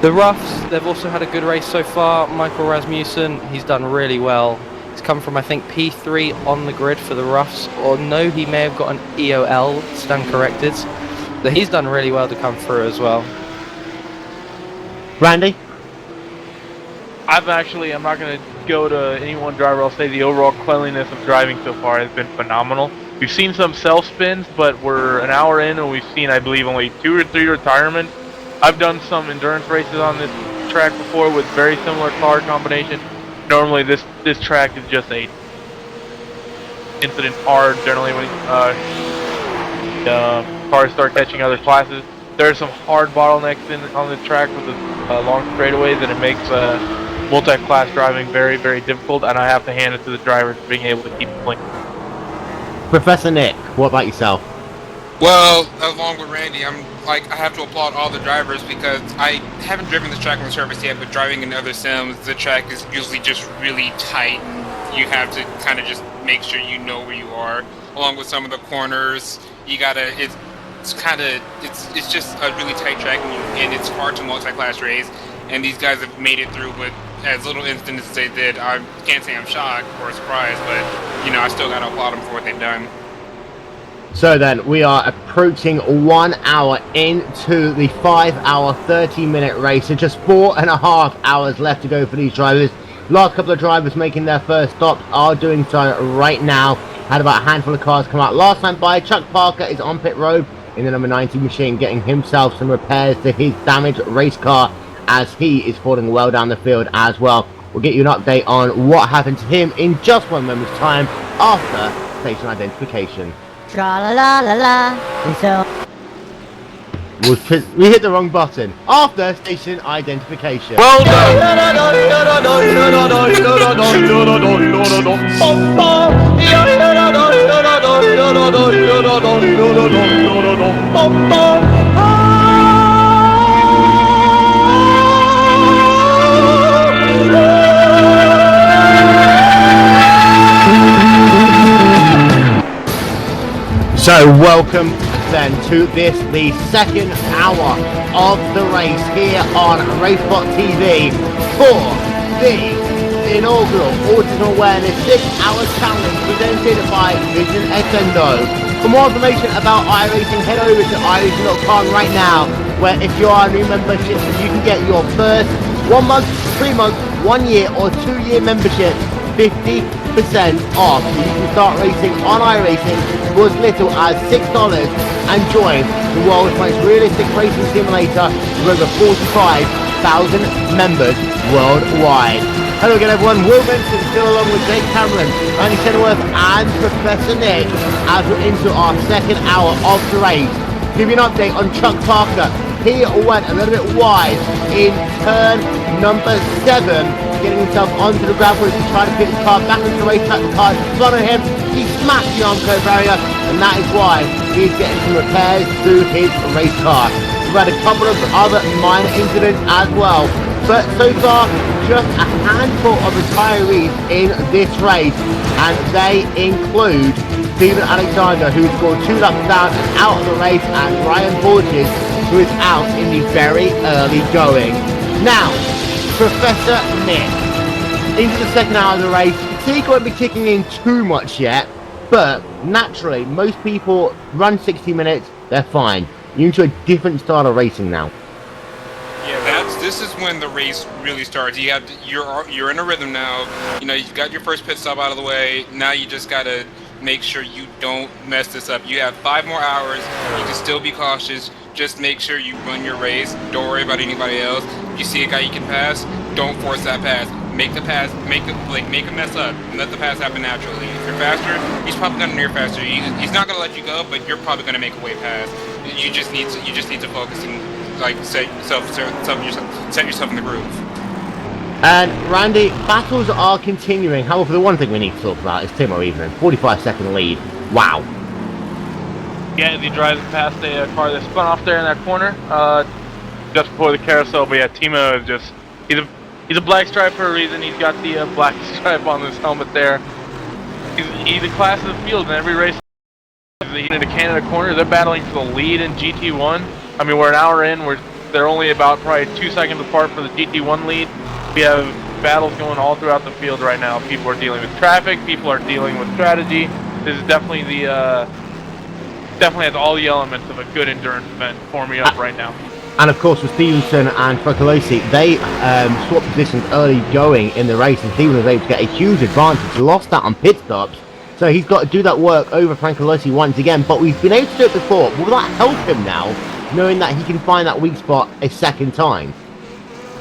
The roughs, they've also had a good race so far. Michael Rasmussen, he's done really well. He's come from, I think, P3 on the grid for the roughs, or no, he may have got an EOL, stand corrected. So he's done really well to come through as well. Randy? I'm not going to go to any one driver. I'll say the overall cleanliness of driving so far has been phenomenal. We've seen some self-spins, but we're an hour in and we've seen, I believe, only 2 or 3 retirements. I've done some endurance races on this track before with very similar car combination. Normally this track is just a incident hard generally when cars start catching other classes. There are some hard bottlenecks on the track with the long straightaways, and it makes multi-class driving very, very difficult, and I have to hand it to the drivers for being able to keep playing. Professor Nick, what about yourself? Well, along with Randy, I have to applaud all the drivers because I haven't driven this track on the surface yet, but driving in other sims, the track is usually just really tight. You have to kind of just make sure you know where you are. Along with some of the corners, you gotta, it's just a really tight track, and it's hard to multi-class race, and these guys have made it through with as little incidents as they did. I can't say I'm shocked or surprised, but, I still gotta applaud them for what they've done. So then, we are approaching 1 hour into the 5-hour, 30-minute race. So just 4.5 hours left to go for these drivers. Last couple of drivers making their first stops are doing so right now. Had about a handful of cars come out last time by. Chuck Parker is on pit road in the number 90 machine, getting himself some repairs to his damaged race car as he is falling well down the field as well. We'll get you an update on what happened to him in just 1 moment's time after station identification. Tra-la-la-la-la. We hit the wrong button. After station identification. Well done! So welcome then to this, the second hour of the race here on RaceSpotTV for the inaugural Autism Awareness 6-hour challenge presented by Accendo. For more information about iRacing, head over to iRacing.com right now, where if you are a new membership, you can get your first 1 month, 3 month, 1 year or 2 year membership 50% off. So you can start racing on iRacing for as little as $6 and join the world's most realistic racing simulator with over 45,000 members worldwide. Hello again everyone, Will Benson still along with Jake Cameron, Andy Kenworth and Professor Nick as we're into our second hour of the race. Give you an update on Chuck Parker. He went a little bit wide in turn number 7, getting himself onto the gravel to try to put his car back into the racetrack. The car in front of him, he smashed the armco barrier, and that is why he's getting some repairs through his race car. We've had a couple of other minor incidents as well, but so far just a handful of retirees in this race, and they include Stephen Alexander, who scored 2 laps down and out of the race, and Ryan Borges, who is out in the very early going. Now, Professor Nick, into the second hour of the race. Teague won't be kicking in too much yet, but naturally, most people run 60 minutes, they're fine. You're into a different style of racing now. Yeah, this is when the race really starts. You're in a rhythm now. You know, you've got your first pit stop out of the way. Now you just gotta make sure you don't mess this up. You have 5 more hours. You can still be cautious. Just make sure you run your race. Don't worry about anybody else. If you see a guy you can pass, don't force that pass. Make the pass, make a mess up, and let the pass happen naturally. If you're faster, he's probably gonna near faster. He's not gonna let you go, but you're probably gonna make a way past. You just need to focus and like set yourself in the groove. And Randy, battles are continuing. However, the one thing we need to talk about is Timo Evening, 45-second lead. Wow. Yeah, as he drives past a car that spun off there in that corner, just before the carousel. But yeah, Timo is just, he's a black stripe for a reason. He's got the black stripe on his helmet there. He's a class of the field in every race. He's in the Canada corner. They're battling for the lead in GT1. I mean, we're an hour in. They're only about probably 2 seconds apart for the GT1 lead. We have battles going all throughout the field right now. People are dealing with traffic. People are dealing with strategy. This is definitely definitely has all the elements of a good endurance event forming up right now. And of course, with Stevenson and Francolosi, they swapped positions early going in the race, and Stevenson was able to get a huge advantage. Lost that on pit stops, so he's got to do that work over Francolosi once again. But we've been able to do it before. Will that help him now, knowing that he can find that weak spot a second time?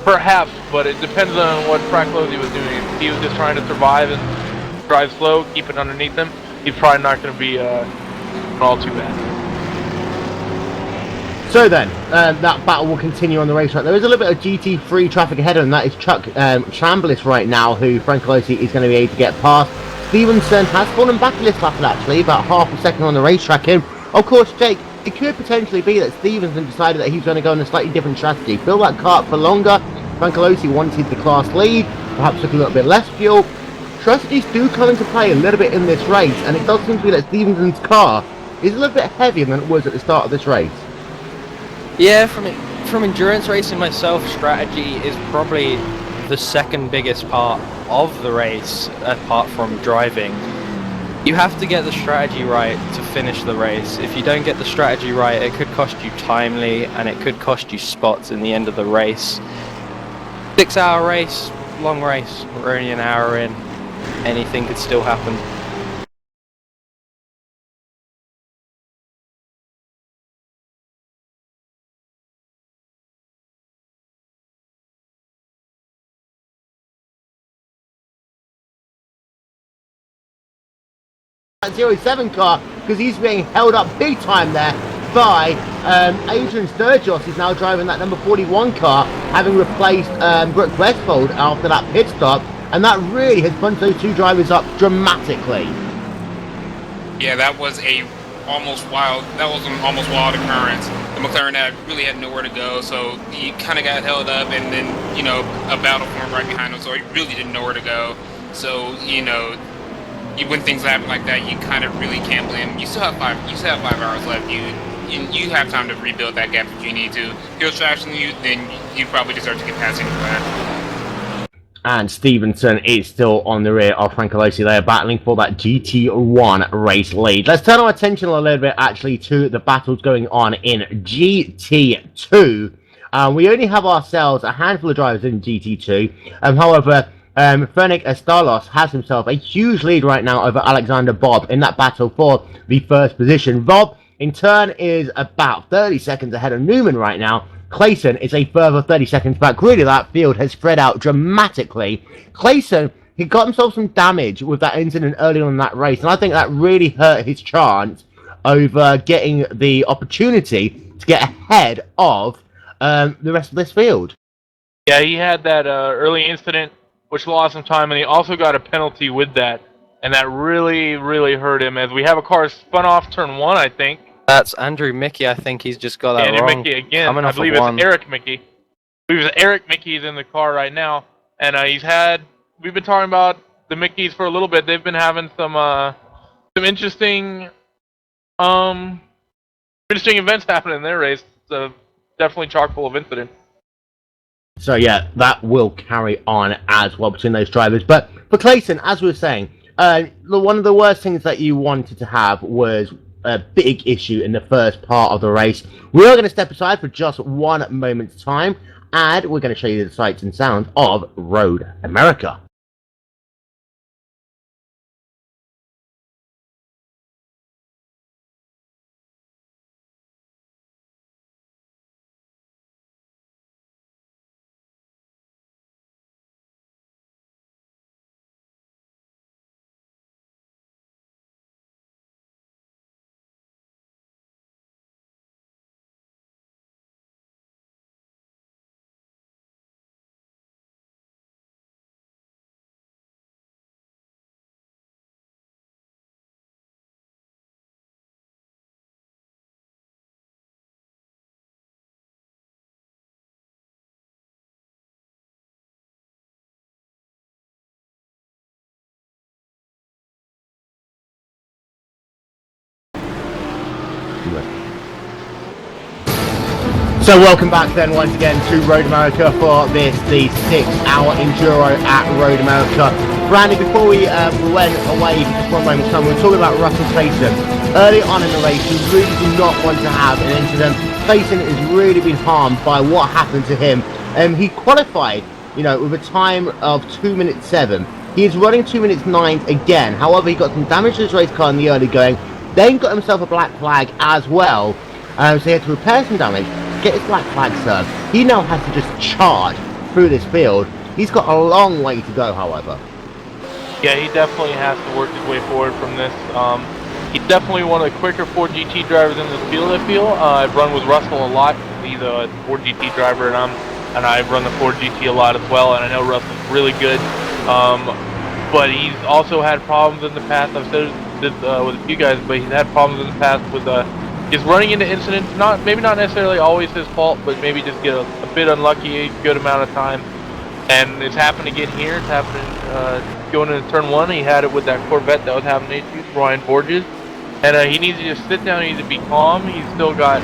Perhaps, but it depends on what Francolosi was doing. If he was just trying to survive and drive slow, keep it underneath him, he's probably not going to be all too bad. So then, that battle will continue on the racetrack. There is a little bit of GT3 traffic ahead of him. That is Chuck Chambliss right now, who Francolosi is going to be able to get past. Stevenson has fallen back a little after actually, about half a second on the racetrack. And of course, Jake, it could potentially be that Stevenson decided that he's going to go on a slightly different strategy. Fill that car up for longer. Francolosi wanted the class lead, perhaps took a little bit less fuel. Strategies do come into play a little bit in this race, and it does seem to be that Stevenson's car is a little bit heavier than it was at the start of this race. Yeah, from endurance racing myself, strategy is probably the second biggest part of the race, apart from driving. You have to get the strategy right to finish the race. If you don't get the strategy right, it could cost you timely, and it could cost you spots in the end of the race. 6-hour race, long race, we're only an hour in, anything could still happen. That 07 car, because he's being held up big time there by Adrian Sturgis. He's now driving that number 41 car, having replaced Brooke Westfold after that pit stop, and that really has bunched those two drivers up dramatically. Yeah, that was an almost wild occurrence. The McLaren really had nowhere to go, so he kind of got held up, and then, you know, a battle formed right behind him, so he really didn't know where to go. So, you know, when things happen like that, you kind of really can't blame them. You still have 5 hours left. You have time to rebuild that gap if you need to. If you're trashing you, then you probably deserve to get past anyway. And Stevenson is still on the rear of Francolosi. They are battling for that GT1 race lead. Let's turn our attention a little bit actually to the battles going on in GT2. We only have ourselves a handful of drivers in GT2. However, Fernic Estalos has himself a huge lead right now over Alexander Bob in that battle for the first position. Bob, in turn, is about 30 seconds ahead of Newman right now. Clayson is a further 30 seconds back. Really, that field has spread out dramatically. Clayson, he got himself some damage with that incident early on in that race, and I think that really hurt his chance over getting the opportunity to get ahead of the rest of this field. Yeah, he had that early incident, which lost him time, and he also got a penalty with that, and that really, really hurt him, as we have a car spun off turn 1, I think. That's Andrew Mickey. I think he's just got that wrong. Mickey again. Coming I off believe of it's one. Eric Mickey. I believe it's Eric Mickey's in the car right now, and we've been talking about the Mickeys for a little bit. They've been having some interesting events happening in their race. So definitely chock full of incidents. So yeah, that will carry on as well between those drivers. But for Clayton, as we were saying, one of the worst things that you wanted to have was a big issue in the first part of the race. We are going to step aside for just 1 moment's time, and we're going to show you the sights and sounds of Road America. So welcome back then once again to Road America for the 6-hour enduro at Road America. Brandy, before we went away for just 1 moment's time, we were talking about Russell Clayton. Early on in the race, we really do not want to have an incident. Clayton has really been harmed by what happened to him. He qualified, with a time of 2 minutes 7. He is running 2 minutes 9 again. However, he got some damage to his race car in the early going, then got himself a black flag as well. So he had to repair some damage, get his black flag served. He now has to just charge through this field. He's got a long way to go, however. Yeah, he definitely has to work his way forward from this. He's definitely one of the quicker Ford GT drivers in this field, I feel. I've run with Russell a lot. He's a Ford GT driver, and I've run the Ford GT a lot as well, and I know Russell's really good. But he's also had problems in the past. I've said this with a few guys, but he's had problems in the past with he's running into incidents, maybe not necessarily always his fault, but maybe just get a bit unlucky a good amount of time. And it's happened again here. It's happening going into turn 1. He had it with that Corvette that was having issues, Ryan Borges. And he needs to just sit down, he needs to be calm. He's still got,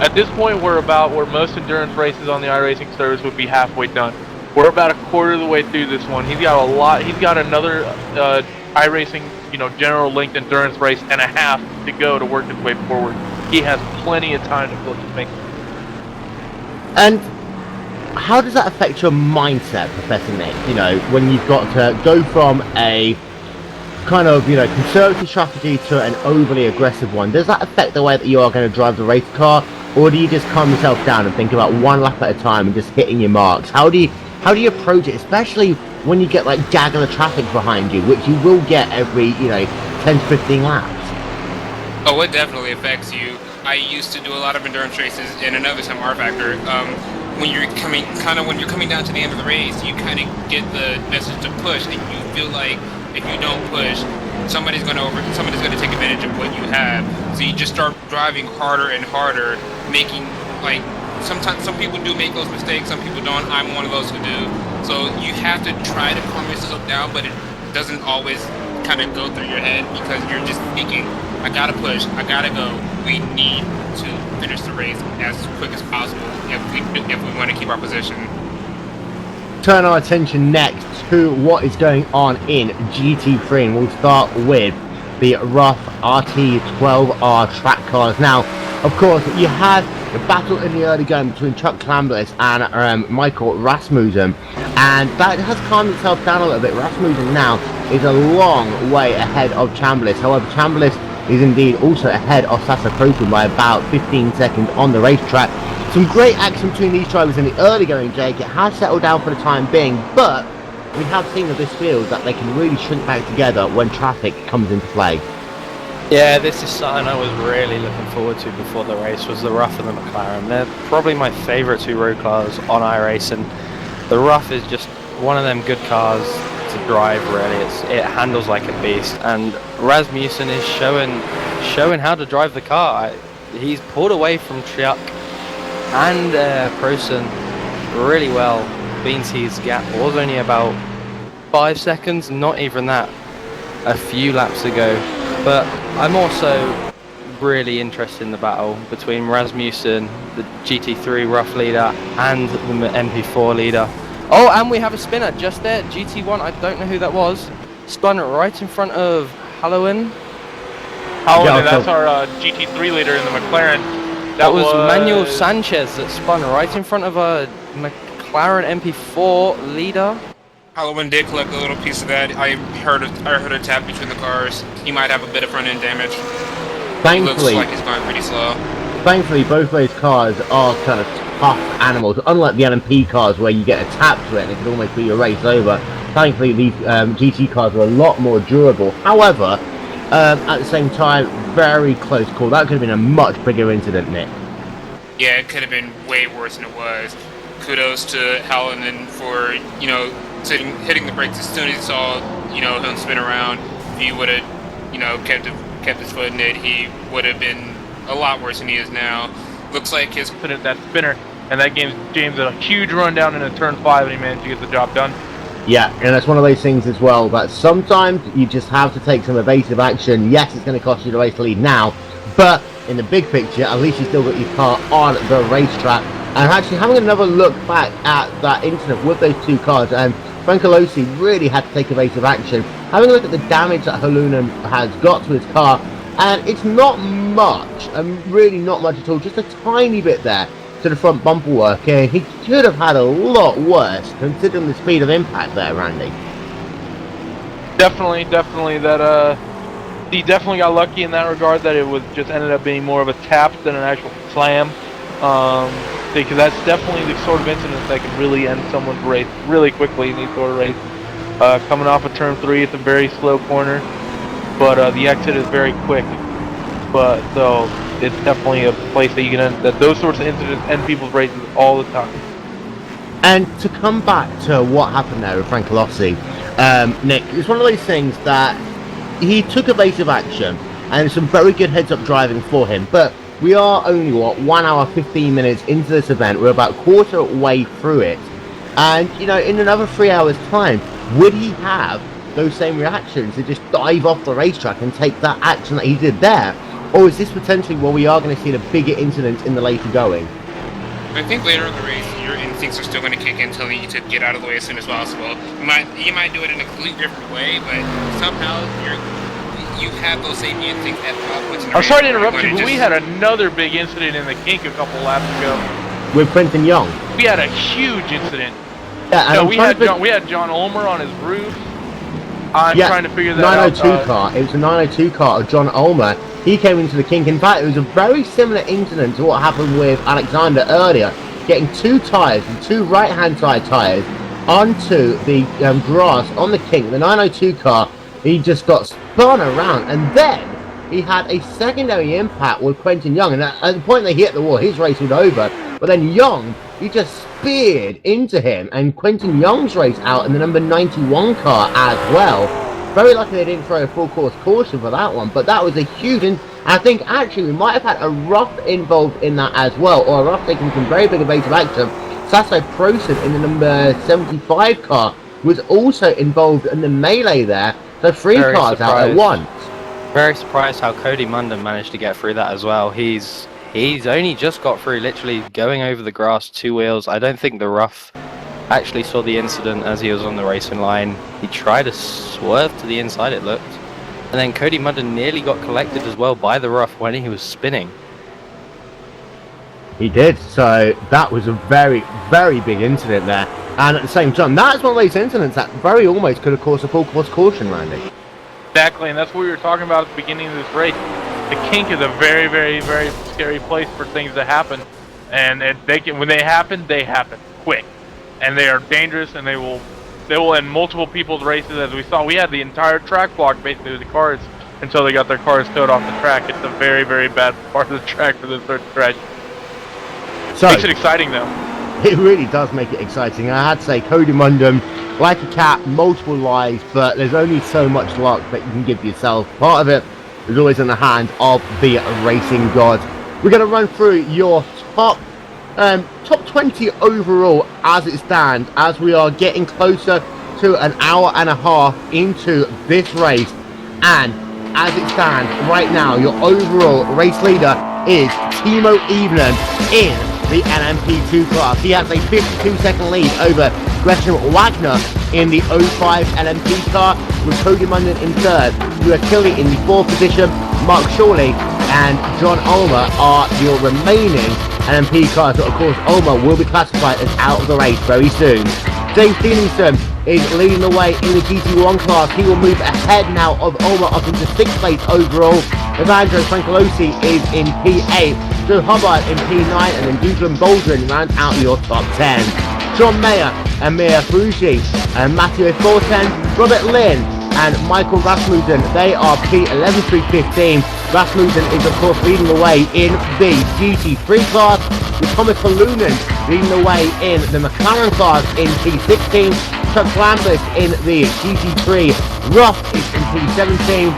at this point we're about where most endurance races on the iRacing service would be halfway done. We're about a quarter of the way through this one. He's got another iRacing, general length endurance race and a half to go to work his way forward. He has plenty of time to build his thing. And how does that affect your mindset, Professor Nick? When you've got to go from a kind of, conservative strategy to an overly aggressive one. Does that affect the way that you are going to drive the race car? Or do you just calm yourself down and think about one lap at a time and just hitting your marks? How do you approach it, especially when you get like jagged traffic behind you, which you will get every 10 to 15 laps? Oh, it definitely affects you. I used to do a lot of endurance races, and another time R Factor. When you're coming down to the end of the race, you kind of get the message to push, and you feel like if you don't push, somebody's gonna take advantage of what you have. So you just start driving harder and harder, making sometimes some people do make those mistakes, some people don't. I'm one of those who do. So you have to try to calm yourself down, but it doesn't always kind of go through your head because you're just thinking, I gotta push, I gotta go. We need to finish the race as quick as possible if we want to keep our position. Turn our attention next to what is going on in GT3, and we'll start with the rough RT12R track cars. Now, of course, you had the battle in the early going between Chuck Clambless and Michael Rasmussen, and that has calmed itself down a little bit. Rasmussen now is a long way ahead of Chambliss. However, Chambliss is indeed also ahead of Sasa Kroken by about 15 seconds on the racetrack. Some great action between these drivers in the early going, Jake. It has settled down for the time being, but we have seen with this field that they can really shrink back together when traffic comes into play. Yeah, this is something I was really looking forward to before the race, was the Rough and the McLaren. They're probably my favourite two road cars on iRacing. The Rough is just one of them good cars to drive, really. It handles like a beast, and Rasmussen is showing how to drive the car. He's pulled away from Chuck and Prosen really well. Beansy's gap was only about 5 seconds, not even that, a few laps ago. But I'm also really interested in the battle between Rasmussen, the GT3 rough leader, and the MP4 leader. Oh, and we have a spinner just there, GT1, I don't know who that was. Spun right in front of Halloween. Halloween, that's our GT3 leader in the McLaren. That was Manuel Sanchez that spun right in front of a McLaren MP4 leader. Halloween did collect a little piece of that. I heard a tap between the cars. He might have a bit of front end damage. Thankfully, looks like he's going pretty slow. Thankfully, both those cars are kind of tough animals. Unlike the LMP cars where you get a tap to it and it can almost be your race over. Thankfully, these GT cars are a lot more durable. However, at the same time, very close call. That could have been a much bigger incident, Nick. Yeah, it could have been way worse than it was. Kudos to Hallinan for, hitting the brakes as soon as he saw, him spin around. If he would have, kept his foot in it, he would have been a lot worse than he is now. Looks like his that spinner, and that gave James a huge run down into turn 5, and he managed to get the job done. Yeah, and that's one of those things as well, that sometimes you just have to take some evasive action. Yes, it's going to cost you the race lead now, but in the big picture, at least you still got your car on the racetrack. And actually having another look back at that incident with those two cars, and Francolosi really had to take evasive action. Having a look at the damage that Halunen has got to his car, and it's not much, really not much at all, just a tiny bit there to the front bumper work, and he could have had a lot worse considering the speed of impact there, Randy. Definitely that he definitely got lucky in that regard, that it was just ended up being more of a tap than an actual slam, because that's definitely the sort of incident that can really end someone's race really quickly in these sort of race. Coming off of turn 3, it's a very slow corner, but the exit is very quick. But so it's definitely a place that you can end, that those sorts of incidents end people's races all the time. And to come back to what happened there with Francolosi, Nick, it's one of those things that he took evasive action and some very good heads-up driving for him, but we are only, 1 hour 15 minutes into this event. We're about quarter way through it, and in another 3 hours time, would he have those same reactions to just dive off the racetrack and take that action that he did there? Or is this potentially where we are going to see the bigger incidents in the later going? I think later in the race, your instincts are still going to kick in, telling you to get out of the way as soon as possible. You might do it in a completely different way, but somehow you have those same instincts at the points in the I'm race. sorry to interrupt you, but we had another big incident in the kink a couple laps ago. With Quentin Young. We had a huge incident. Yeah, no, we had John Ulmer on his roof. I'm trying to figure that 902 out. car. It was a 902 car of John Ulmer. He came into the kink. In fact, it was a very similar incident to what happened with Alexander earlier, getting two tyres, two right-hand side tyres, onto the grass on the kink. The 902 car, he just got spun around, and then he had a secondary impact with Quentin Young, and at the point they hit the wall, his race was over. But then Young, he just speared into him, and Quentin Young's race out in the number 91 car as well. Very lucky they didn't throw a full course caution for that one, but that was a huge, and I think actually we might have had a rough involved in that as well, or a rough taking some very big evasive action. Sasso Prosen in the number 75 car was also involved in the melee there, So 3 Very cars out at surprised. once. Very surprised how Cody Munden managed to get through that as well. He's only just got through, literally going over the grass 2 wheels. I don't think the rough actually saw the incident as he was on the racing line. He tried to swerve to the inside, it looked. And then Cody Munden nearly got collected as well by the rough when he was spinning. He did, so that was a very, very big incident there. And at the same time, that's one of those incidents that very almost could have caused a full course caution, Randy. Exactly, and that's what we were talking about at the beginning of this race. The kink is a very, very, very scary place for things to happen, and when they happen quick, and they are dangerous, and they will end multiple people's races. As we saw, we had the entire track blocked basically with the cars until they got their cars towed off the track. It's a very, very bad part of the track for this sort of tragedy. So, Makes it exciting though. it really does make it exciting. I had to say, Cody Munden, like a cat, multiple lives, but there's only so much luck that you can give yourself. Part of it is always in the hand of the racing god. We're going to run through your top 20 overall as it stands, as we are getting closer to an hour and a half into this race. And as it stands right now, your overall race leader is Timo Evelyn in the LMP2 class. He has a 52-second lead over Gresham Wagner in the 05 LMP car, with Cody Munden in third, Hugh Kelly in the fourth position. Mark Shawley and John Ulmer are your remaining LMP cars, but of course Ulmer will be classified as out of the race very soon. James Stevenson is leading the way in the GT1 class. He will move ahead now of Ulmer up into 6th place overall. Evandro Francolosi is in P8. Joe Hubbard in P9, and then Douglas Baldwin round out your top 10. John Mayer, Amir Fuji, and Matthew Forten, Robert Lynn, and Michael Rasmussen. They are P11 through 15. Rasmussen is of course leading the way in the GT3 class, with Thomas Verloonen leading the way in the McLaren class in P16. Chuck Lambert in the GT3. Ross is in P17.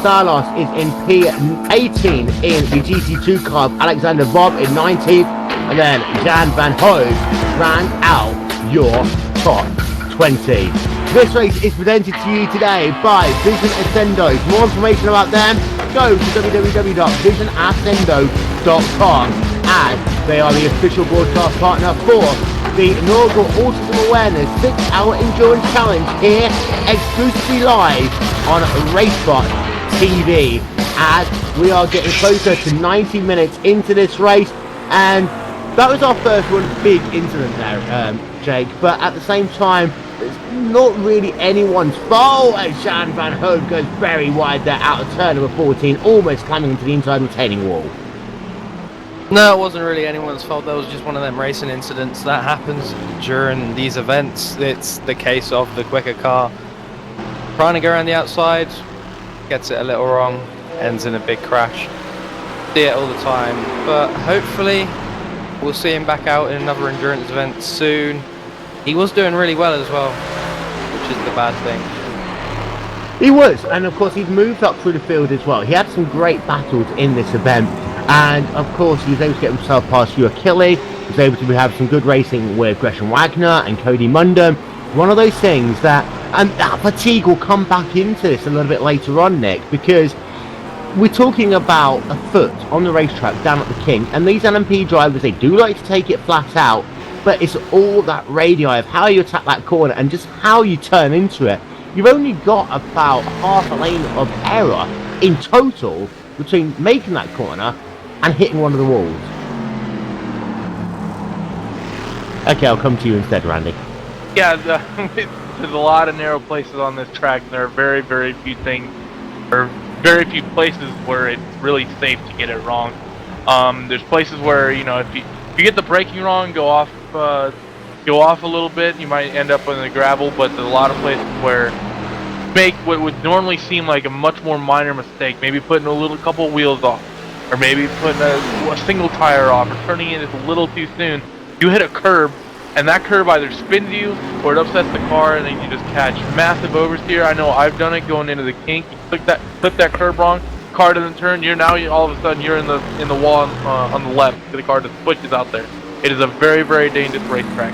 Salos is in P18 in the GT2 car. Alexander Bob in 19th, and then Jan Van Hoove round out your top 20. This race is presented to you today by Vision Accendo. For more information about them, go to www.visionaccendo.com, as they are the official broadcast partner for the inaugural Autism Awareness 6-hour endurance challenge here exclusively live on RaceSpotTV, as we are getting closer to 90 minutes into this race. And that was our first one big incident there, Jake, but at the same time it's not really anyone's fault as Jan Van Hoove goes very wide there out of turn number 14, almost climbing into the inside retaining wall. No, it wasn't really anyone's fault. That was just one of them racing incidents that happens during these events. It's the case of the quicker car trying to go around the outside, gets it a little wrong, ends in a big crash. See it all the time, but hopefully we'll see him back out in another endurance event soon. He was doing really well as well, which is the bad thing. He was, and of course he's moved up through the field as well. He had some great battles in this event, and of course he was able to get himself past Hugh Kelly. He was able to have some good racing with Gresham Wagner and Cody Munden. One of those things that, and that fatigue will come back into this a little bit later on, Nick, because we're talking about a foot on the racetrack down at the King, and these LMP drivers, they do like to take it flat out, but it's all that radii of how you attack that corner and just how you turn into it. You've only got about half a lane of error in total between making that corner and hitting one of the walls. Okay, I'll come to you instead, Randy. Yeah, there's a lot of narrow places on this track, and there are very, very few things, or very few places where it's really safe to get it wrong. There's places where, you know, if you get the braking wrong, go off a little bit, you might end up in the gravel. But there's a lot of places where make what would normally seem like a much more minor mistake, maybe putting a couple wheels off, or maybe putting a single tire off, or turning it a little too soon. You hit a curb, and that curb either spins you or it upsets the car, and then you just catch massive oversteer. I know I've done it going into the kink. You clip that curb wrong, car doesn't turn. All of a sudden you're in the wall on the left. The car just pushes out there. It is a very, very dangerous racetrack.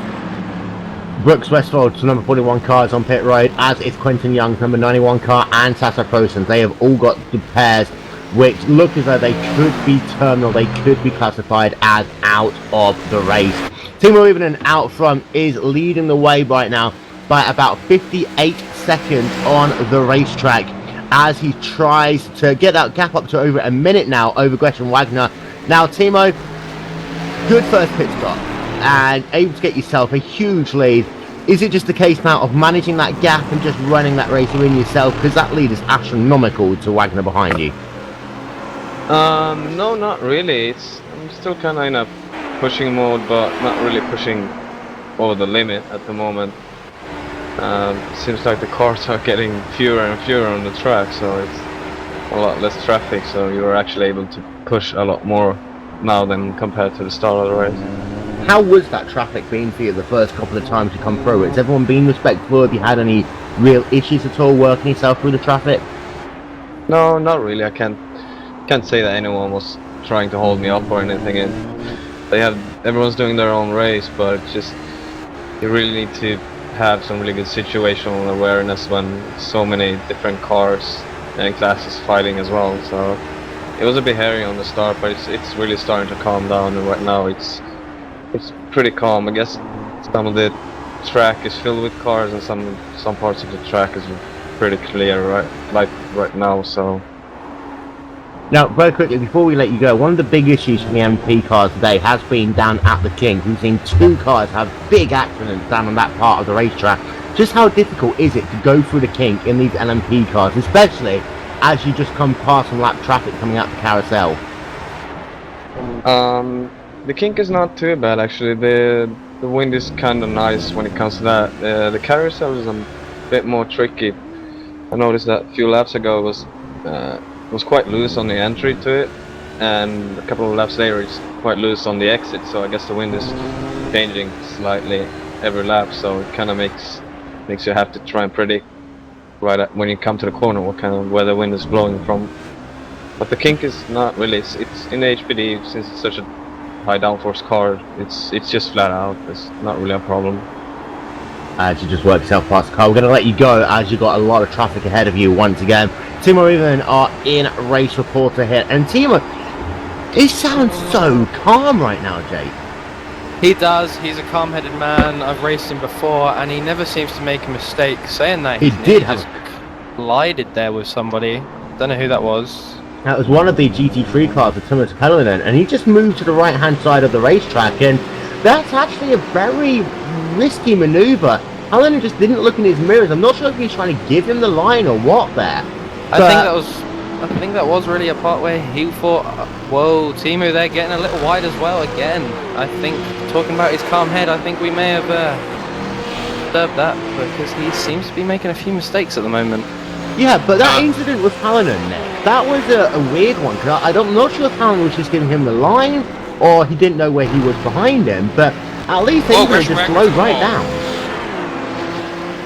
Brooks Westfold's number 41 car is on pit road, as is Quentin Young's number 91 car and Sasa Proson's. They have all got the pairs which look as though they could be terminal, they could be classified as out of the race. Timo Räikkönen out front is leading the way right now by about 58 seconds on the racetrack as he tries to get that gap up to over a minute now over Gresham Wagner. Now Timo, good first pit stop and able to get yourself a huge lead. Is it just a case now of managing that gap and just running that race in yourself, because that lead is astronomical to Wagner behind you? No, not really. I'm still kind of in a pushing mode, but not really pushing over the limit at the moment. Seems like the cars are getting fewer and fewer on the track, so it's a lot less traffic, so you're actually able to push a lot more now than compared to the start of the race. How was that traffic been for you the first couple of times you come through? Has everyone been respectful? Have you had any real issues at all working yourself through the traffic? No, not really. I can't say that anyone was trying to hold me up or anything. Everyone's doing their own race, but it's just you really need to have some really good situational awareness when so many different cars and classes fighting as well. So it was a bit hairy on the start, but it's really starting to calm down, and right now it's pretty calm. I guess some of the track is filled with cars and some parts of the track is pretty clear right now. So now, very quickly, before we let you go, one of the big issues from the MP cars today has been down at the King. We've seen two cars have big accidents down on that part of the racetrack. Just how difficult is it to go through the King in these LMP cars, especially as you just come past some lap traffic coming out the carousel? The kink is not too bad actually. The wind is kind of nice when it comes to that. The carousel is a bit more tricky. I noticed that a few laps ago it was quite loose on the entry to it, and a couple of laps later it's quite loose on the exit. So I guess the wind is changing slightly every lap, so it kind of makes you have to try and predict when you come to the corner where the wind is blowing from. But the kink is not really. It's in the HPD, since it's such a high downforce car. It's just flat out. It's not really a problem. As you just work yourself past the car, we're going to let you go as you've got a lot of traffic ahead of you once again. Timo Räikkönen are in race reporter here, and Timo, he sounds so calm right now, Jake. He does. He's a calm-headed man. I've raced him before, and he never seems to make a mistake. Saying that, he just collided there with somebody. Don't know who that was. That was one of the GT3 cars of Timo Räikkönen, and he just moved to the right-hand side of the racetrack, and that's actually a very risky manoeuvre. Hallinan just didn't look in his mirrors. I'm not sure if he's trying to give him the line or what there. I think that was really a part where he thought, whoa, Timo, they're getting a little wide as well again. I think, talking about his calm head, I think we may have disturbed that, because he seems to be making a few mistakes at the moment. Yeah, but that incident with Hallinan, Nick, that was a weird one, because I'm not sure if Hallinan was just giving him the line, or he didn't know where he was behind him, but at least he just slowed right down.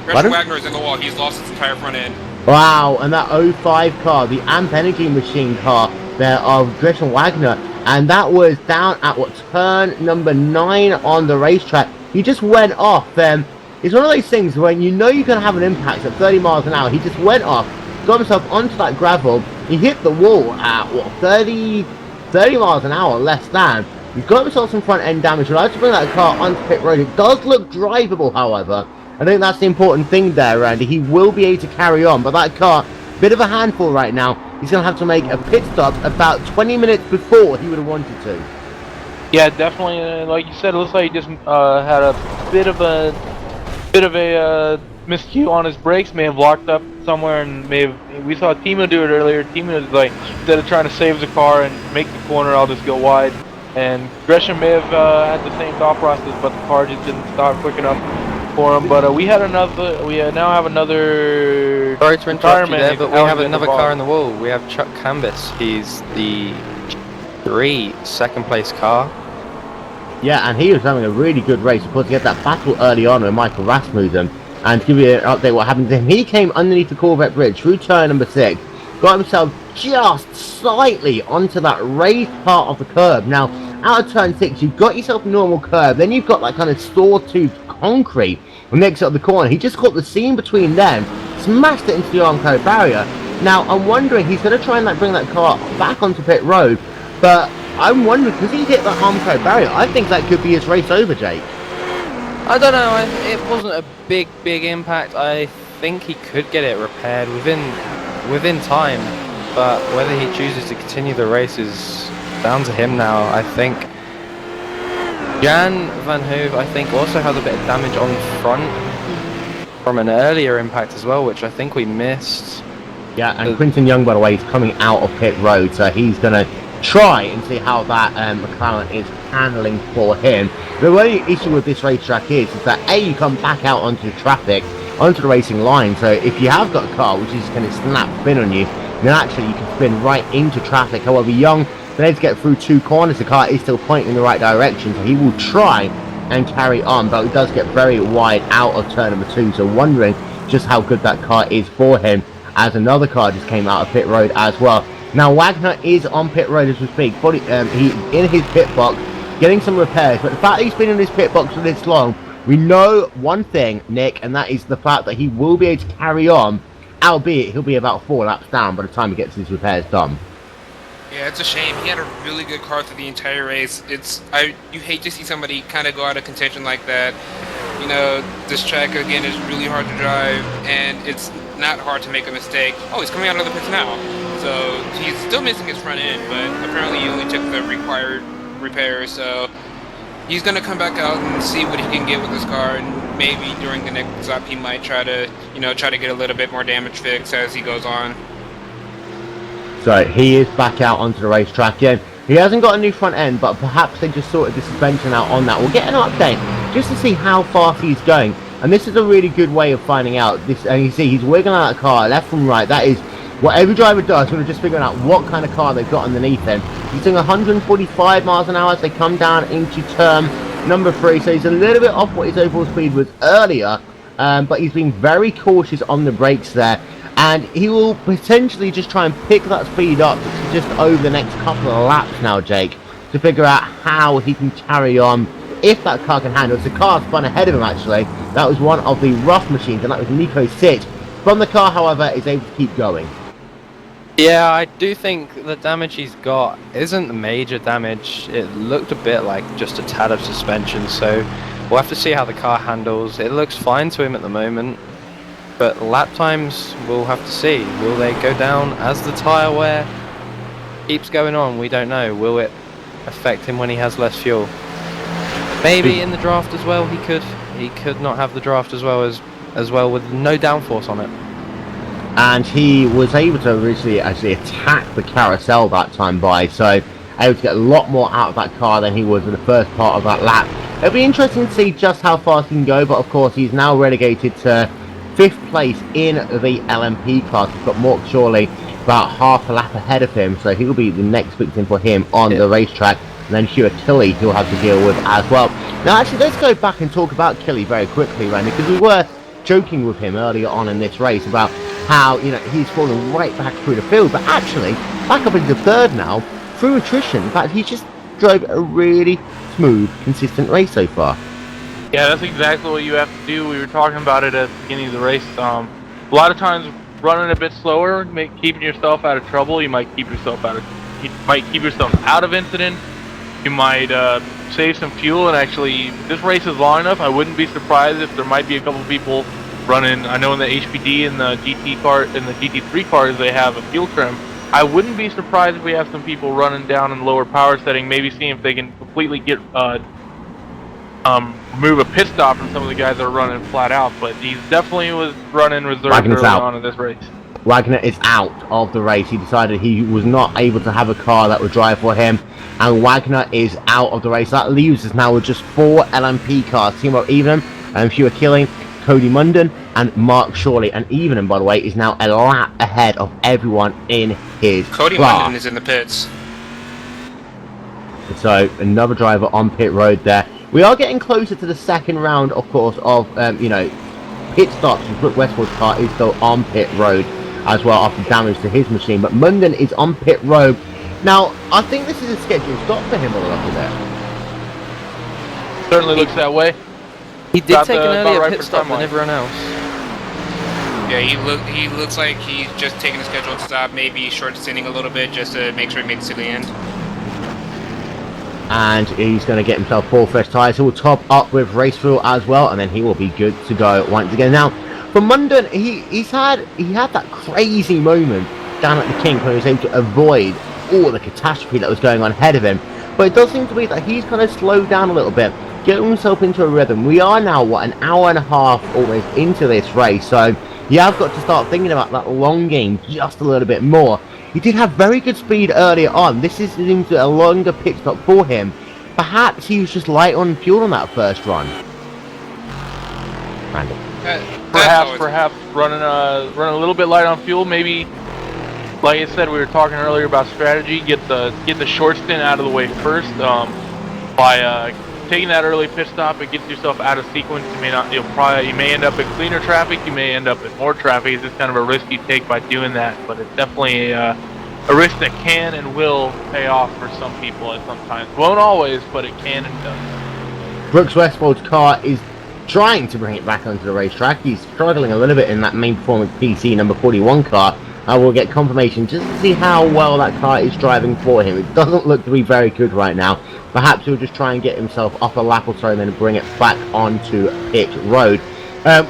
Gresham Wagner is in the wall. He's lost his entire front end. Wow, and that 05 car, the Amp Energy Machine car there of Gresham Wagner, and that was down at turn number 9 on the racetrack. He just went off. It's one of those things when you know you're going to have an impact at 30 miles an hour. He just went off, got himself onto that gravel. He hit the wall at 30 miles an hour, less than. He's got himself some front end damage. We'll have to bring that car onto pit road. It does look drivable, however. I think that's the important thing there, Randy. He will be able to carry on, but that car, bit of a handful right now. He's going to have to make a pit stop about 20 minutes before he would have wanted to. Yeah, definitely. Like you said, it looks like he just had a bit of a miscue on his brakes. May have locked up somewhere, and we saw Timo do it earlier. Timo was like, instead of trying to save the car and make the corner, I'll just go wide. And Gresham may have had the same thought process, but the car just didn't start quick enough for him. But we now have another. Sorry to interrupt you there, but we have another car in the wall. We have Chuck Canvas. He's the second place car. Yeah, and he was having a really good race. Of course, he had that battle early on with Michael Rasmussen. And to give you an update what happened to him, he came underneath the Corvette bridge through turn number 6, got himself just slightly onto that raised part of the curb. Now, out of turn 6, you've got yourself a normal curb, then you've got that kind of sawtooth concrete, next up the corner. He just caught the seam between them, smashed it into the Armco barrier. Now, I'm wondering, he's going to try and like bring that car back onto pit road, but I'm wondering, because he hit that Armco barrier, I think that could be his race over, Jake. I don't know, it wasn't a big impact. I think he could get it repaired within time, but whether he chooses to continue the race is down to him now. I think Jan Van Hove, I think, also has a bit of damage on front from an earlier impact as well, which I think we missed. Yeah, and Quinton Young, by the way, is coming out of pit road, so he's going to try and see how that McLaren is handling for him. The only issue with this racetrack is that A, you come back out onto the traffic, onto the racing line, so if you have got a car which is going to snap spin on you, then actually you can spin right into traffic. However, Young, been able to get through 2 corners, the car is still pointing in the right direction, so he will try and carry on, but it does get very wide out of turn number 2, so wondering just how good that car is for him, as another car just came out of pit road as well. Now Wagner is on pit road as we speak, but he's in his pit box getting some repairs, but the fact that he's been in his pit box for this long, we know one thing, Nick, and that is the fact that he will be able to carry on, albeit he'll be about 4 laps down by the time he gets his repairs done. Yeah, it's a shame. He had a really good car through the entire race. You hate to see somebody kind of go out of contention like that. You know, this track, again, is really hard to drive, and it's not hard to make a mistake. Oh, he's coming out of the pits now. So he's still missing his front end, but apparently he only took the required repairs, so he's going to come back out and see what he can get with this car, and maybe during the next lap he might try to get a little bit more damage fixed as he goes on. So he is back out onto the racetrack again. He hasn't got a new front end, but perhaps they just sorted the suspension out on that. We'll get an update just to see how fast he's going. And this is a really good way of finding out this. And you see he's wiggling out the car left and right. That is what every driver does when they're just figuring out what kind of car they've got underneath him. He's doing 145 miles an hour as they come down into turn number 3. So he's a little bit off what his overall speed was earlier. But he's been very cautious on the brakes there. And he will potentially just try and pick that speed up just over the next couple of laps now, Jake, to figure out how he can carry on, if that car can handle it. The car spun ahead of him, actually. That was one of the rough machines, and that was Nico Sitt. From the car, however, is able to keep going. Yeah, I do think the damage he's got isn't major damage. It looked a bit like just a tad of suspension, so we'll have to see how the car handles. It looks fine to him at the moment. But lap times, we'll have to see. Will they go down as the tyre wear keeps going on? We don't know. Will it affect him when he has less fuel? Maybe in the draft as well. He could not have the draft as well with no downforce on it. And he was able to originally actually attack the carousel that time by, so able to get a lot more out of that car than he was in the first part of that lap. It'll be interesting to see just how fast he can go, but of course he's now relegated to 5th place in the LMP class. He's got Mork Shawley about half a lap ahead of him, so he will be the next victim for him on the racetrack. And then Stuart Tilley he'll have to deal with as well. Now actually, let's go back and talk about Tilley very quickly, Randy, because we were joking with him earlier on in this race about how, you know, he's fallen right back through the field, but actually back up into 3rd now through attrition. In fact, he's just drove a really smooth, consistent race so far. Yeah, that's exactly what you have to do. We were talking about it at the beginning of the race. A lot of times, running a bit slower, keeping yourself out of trouble. You might keep yourself out of incident. You might save some fuel. And actually, this race is long enough. I wouldn't be surprised if there might be a couple people running. I know in the HPD and the GT car and the GT3 cars they have a fuel trim. I wouldn't be surprised if we have some people running down in lower power setting. Maybe seeing if they can completely get. Remove a pit stop from some of the guys that are running flat out, but he definitely was running reserved early on in this race. Wagner is out of the race. He decided he was not able to have a car that would drive for him, and Wagner is out of the race. That leaves us now with just 4 LMP cars. Timo Evenham and Stuart Killing, Cody Munden and Mark Shawley. And Evenham, by the way, is now a lap ahead of everyone in his Cody class. Munden is in the pits. So another driver on pit road there. We are getting closer to the second round, of course, of pit stops. Brooke Westwood's car is still on pit road as well after damage to his machine, but Munden is on pit road. Now, I think this is a scheduled stop for him a little bit. Certainly looks that way. He did About take an about earlier right pit for stop time than line. everyone else. Yeah, he looks like he's just taking a scheduled stop, maybe short descending a little bit just to make sure he makes it to the end. And he's going to get himself 4 fresh tyres. He will top up with race fuel as well, and then he will be good to go once again. Now, for Munden, he had that crazy moment down at the King when he was able to avoid all the catastrophe that was going on ahead of him. But it does seem to be that he's kind of slowed down a little bit, getting himself into a rhythm. We are now, what, an hour and a half almost into this race, so you have got to start thinking about that long game just a little bit more. He did have very good speed earlier on. This seems a longer pit stop for him. Perhaps he was just light on fuel on that first run. Randall. Perhaps running a little bit light on fuel. Maybe, like I said, we were talking earlier about strategy. Get the short stint out of the way first. By taking that early pit stop, it gets yourself out of sequence. You may end up in cleaner traffic. You may end up in more traffic. It's just kind of a risk you take by doing that. But it's definitely a risk that can and will pay off for some people at some times. Won't always, but it can and does. Brooks Westfold's car is trying to bring it back onto the racetrack. He's struggling a little bit in that main performance PC number 41 car. I will get confirmation just to see how well that car is driving for him. It doesn't look to be very good right now. Perhaps he'll just try and get himself off a lap or so and then bring it back onto pit road.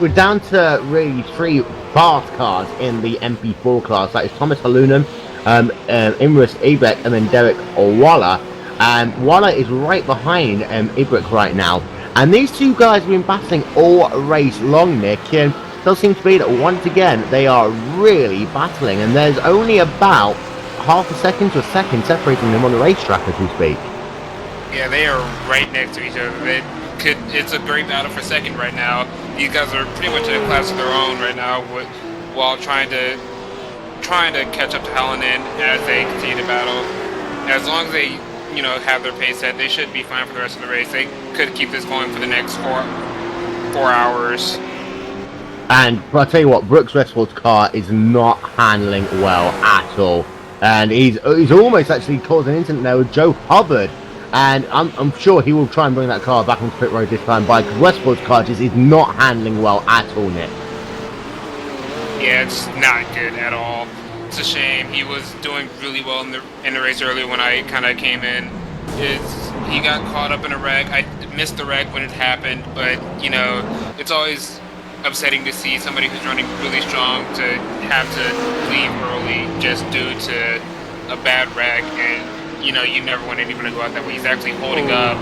We're down to really 3 fast cars in the MP4 class. That is Thomas Halunen, Imrus Ibek, and then Derek Walla. Walla is right behind Ibek right now. And these two guys have been battling all race long, Nick. And it does seem to be that once again they are really battling, and there's only about half a second to a second separating them on the racetrack as we speak. Yeah, they are right next to each other. It's a great battle for second right now. These guys are pretty much in a class of their own right now, while trying to catch up to Hallinan as they continue to battle. As long as they, have their pace set, they should be fine for the rest of the race. They could keep this going for the next 4 hours. And I'll tell you what, Brooks Westford's car is not handling well at all. And he's almost actually caused an incident there with Joe Hubbard. And I'm sure he will try and bring that car back onto pit road this time by, because Westford's car just is not handling well at all, Nick. Yeah, it's not good at all. It's a shame. He was doing really well in the race earlier when I kind of came in. He got caught up in a wreck. I missed the wreck when it happened, but it's always upsetting to see somebody who's running really strong to have to leave early just due to a bad wreck. And you never want anyone to go out that way. He's actually holding up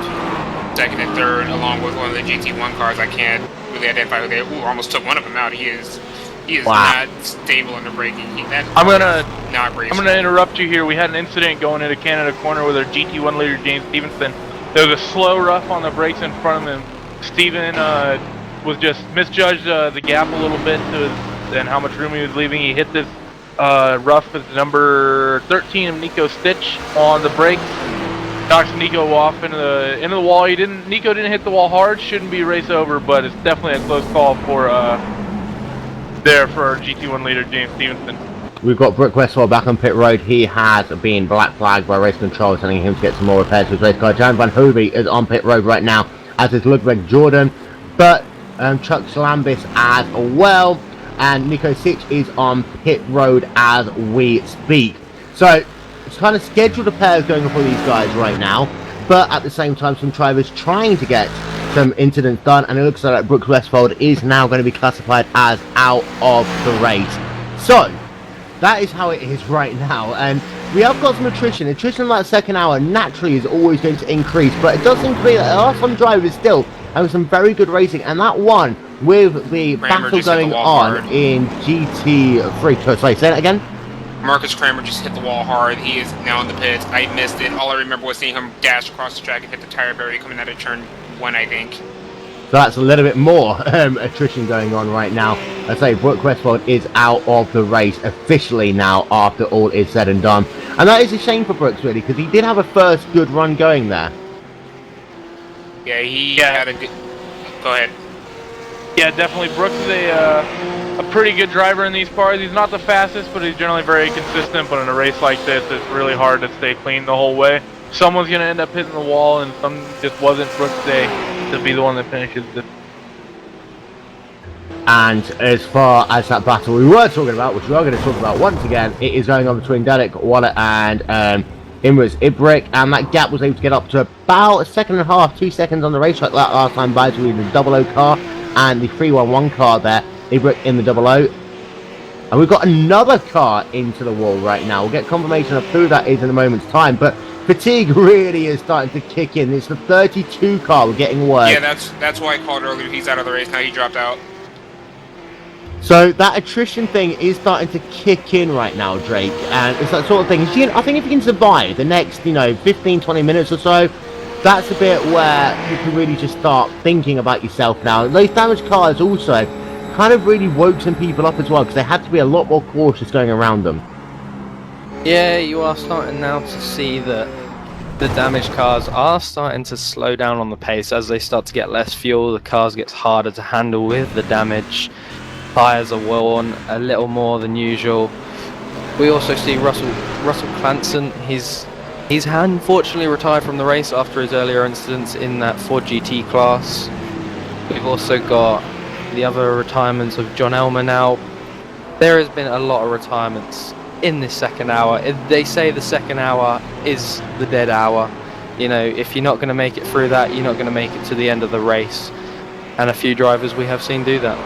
second and third along with one of the GT1 cars. I can't really identify who they are. Ooh, almost took one of them out. He is wow. not stable in the braking. I'm gonna interrupt you here. We had an incident going into Canada Corner with our GT1 leader James Stevenson. There was a slow rough on the brakes in front of him. Steven was just misjudged the gap a little bit and how much room he was leaving. He hit this rough with number 13 of Nico Stitch on the brakes. Knocks Nico off into the wall. Nico didn't hit the wall hard. Shouldn't be race over, but it's definitely a close call for our GT1 leader James Stevenson. We've got Brooke Westford back on pit road. He has been black flagged by race control, telling him to get some more repairs to his race car. Jan Van Hove is on pit road right now, as is Ludwig Jordan, but Chuck Slambis as well, and Nico Sitch is on pit road as we speak. So it's kind of scheduled repairs going on for these guys right now, but at the same time some drivers trying to get some incidents done, and it looks like Brooks Westfold is now going to be classified as out of the race. So that is how it is right now, and we have got some attrition. Attrition in that second hour naturally is always going to increase, but it does seem to be that there are some drivers still having some very good racing, and that one with the battle going on in GT3. Sorry, say that again? Marcus Kramer just hit the wall hard. He is now in the pits. I missed it. All I remember was seeing him dash across the track and hit the tire barrier coming out of turn 1, I think. So that's a little bit more attrition going on right now. I say Brooke Westford is out of the race officially now after all is said and done. And that is a shame for Brooks, really, because he did have a first good run going there. Yeah, he had a good... Go ahead. Yeah, definitely. Brooks is a pretty good driver in these cars. He's not the fastest, but he's generally very consistent. But in a race like this, it's really hard to stay clean the whole way. Someone's going to end up hitting the wall, and some just wasn't Brooks' day to be the one that finishes And as far as that battle we were talking about, which we are going to talk about once again, it is going on between Derek Waller and Imruz Ibrick, and that gap was able to get up to about a second and a half, 2 seconds on the racetrack that last time by between the 00 car and the 311 car there. Ibrick in the 00. And we've got another car into the wall right now. We'll get confirmation of who that is in a moment's time, but fatigue really is starting to kick in. It's the 32 car we're getting word. Yeah, that's why I called earlier. He's out of the race now. He dropped out. So that attrition thing is starting to kick in right now, Drake, and it's that sort of thing. I think if you can survive the next, 15-20 minutes or so, that's a bit where you can really just start thinking about yourself now. Those damaged cars also kind of really woke some people up as well, because they had to be a lot more cautious going around them. Yeah, you are starting now to see that the damaged cars are starting to slow down on the pace as they start to get less fuel. The cars gets harder to handle with the damage. Tyres are worn a little more than usual. We also see Russell Clanson. He's unfortunately retired from the race after his earlier incidents in that Ford GT class. We've also got the other retirements of John Elmer now. There has been a lot of retirements in this second hour. They say the second hour is the dead hour. If you're not going to make it through that, you're not going to make it to the end of the race. And a few drivers we have seen do that.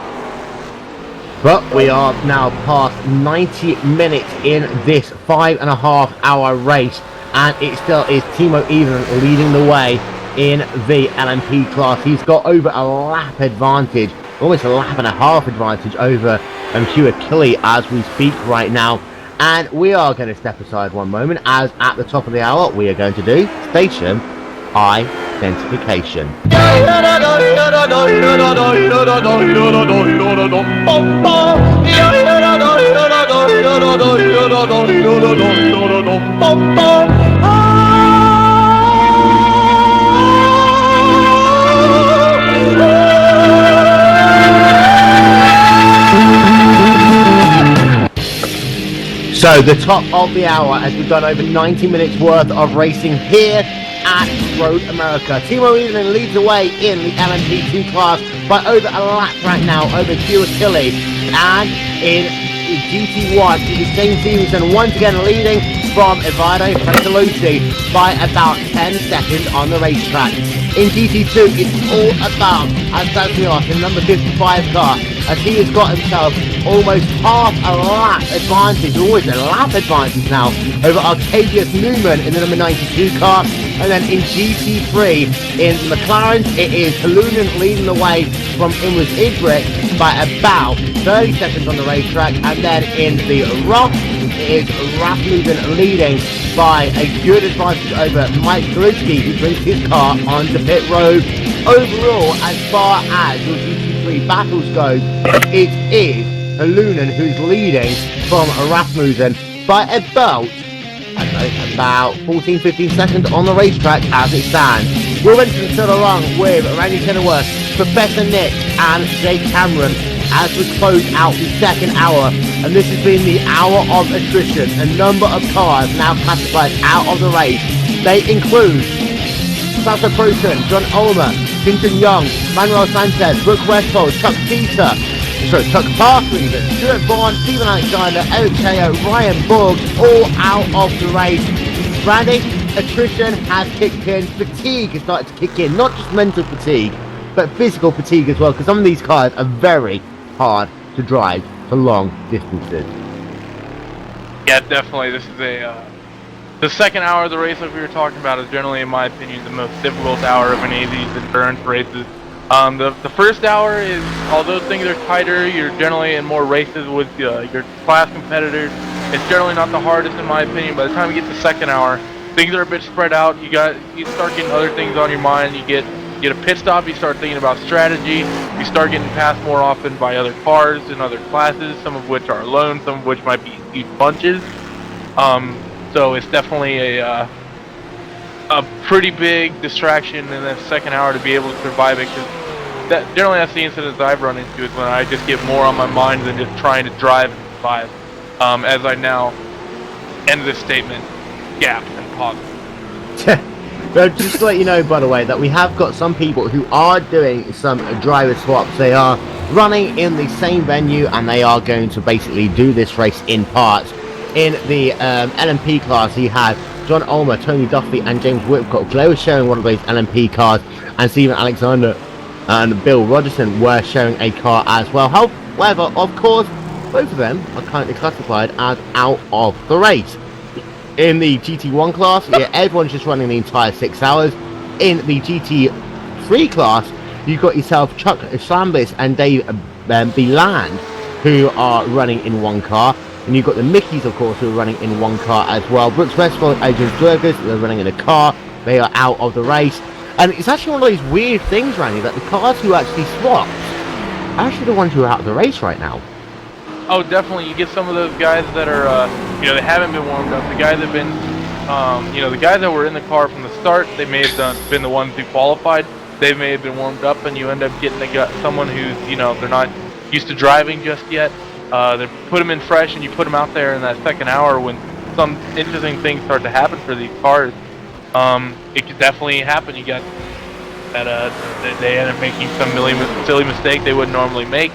But we are now past 90 minutes in this 5.5 hour race, and it still is Timo Even leading the way in the LMP class. He's got over a lap advantage, almost a lap and a half advantage over Hugh Achille as we speak right now. And we are going to step aside one moment, as at the top of the hour we are going to do station identification. So the top of the hour, as we've done over 90 minutes worth of racing here at Road America. Timo Even leads the way in the LMP2 class by over a lap right now over Hugh Achille, and in GT1 it is James Stevenson once again leading from Eduardo Fratellucci by about 10 seconds on the racetrack. In GT2 it's all about Antonio in number 55 car, as he has got himself almost half a lap advantage, always a lap advantage now, over Arcadius Newman in the number 92 car. And then in GT3, in McLaren, it is Halunen leading the way from Imruz Ibrick by about 30 seconds on the racetrack. And then in the Roth, it is Rasmussen leading by a good advantage over Mike Kalinske, who brings his car onto pit road. Overall, as far as your GT3 battles go, it is Halunen who's leading from Rasmussen by about 14-15 seconds on the racetrack as it stands. We'll enter still along with Randy Kenilworth, Professor Nick and Jake Cameron as we close out the second hour, and this has been the hour of attrition. A number of cars now classified out of the race. They include Sasa Proton, John Ulmer, Clinton Young, Manuel Sanchez, Brooke Westfold, Chuck Parker even, Stuart Vaughan, Stephen Alexander, Eric Cheo, Ryan Borg, all out of the race. Randy, attrition has kicked in, fatigue has started to kick in, not just mental fatigue, but physical fatigue as well, because some of these cars are very hard to drive for long distances. Yeah, definitely. This is the second hour of the race, like we were talking about, is generally, in my opinion, the most difficult hour of any of these endurance races. The first hour is, although things are tighter, you're generally in more races with your class competitors. It's generally not the hardest, in my opinion. By the time you get to the second hour, things are a bit spread out. You start getting other things on your mind. You get a pit stop. You start thinking about strategy. You start getting passed more often by other cars in other classes, some of which are alone, some of which might be huge bunches. So it's definitely a pretty big distraction in the second hour to be able to survive it, because generally that's the incidents I've run into, is when I just get more on my mind than just trying to drive and survive. As I now end this statement, gaps and pauses. But just to let you know, by the way, that we have got some people who are doing some driver swaps. They are running in the same venue, and they are going to basically do this race in parts. In the LMP class, he had John Ulmer, Tony Duffy, and James Whitcock. They were sharing one of those LMP cars, and Stephen Alexander and Bill Rogerson were sharing a car as well. However, of course, both of them are currently classified as out of the race. In the GT1 class, yeah, everyone's just running the entire 6 hours. In the GT3 class, you've got yourself Chuck Slambis and Dave Beland, who are running in one car. And you've got the Mickeys, of course, who are running in one car as well. Brooks Westfield, Adrian Sturgis, they're running in a car. They are out of the race. And it's actually one of those weird things, Randy, that the cars who actually swapped are actually the ones who are out of the race right now. Oh, definitely. You get some of those guys that are, they haven't been warmed up. The guys that have been, the guys that were in the car from the start, they may have been the ones who qualified. They may have been warmed up, and you end up getting someone who's, they're not used to driving just yet. They put them in fresh, and you put them out there in that second hour when some interesting things start to happen for these cars. It could definitely happen. You got that they end up making some silly mistake they wouldn't normally make.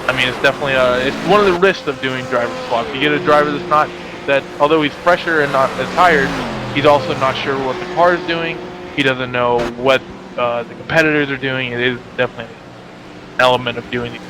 I mean, it's definitely it's one of the risks of doing driver swaps. You get a driver that's not that, although he's fresher and not as tired, he's also not sure what the car is doing. He doesn't know what the competitors are doing. It is definitely an element of doing it.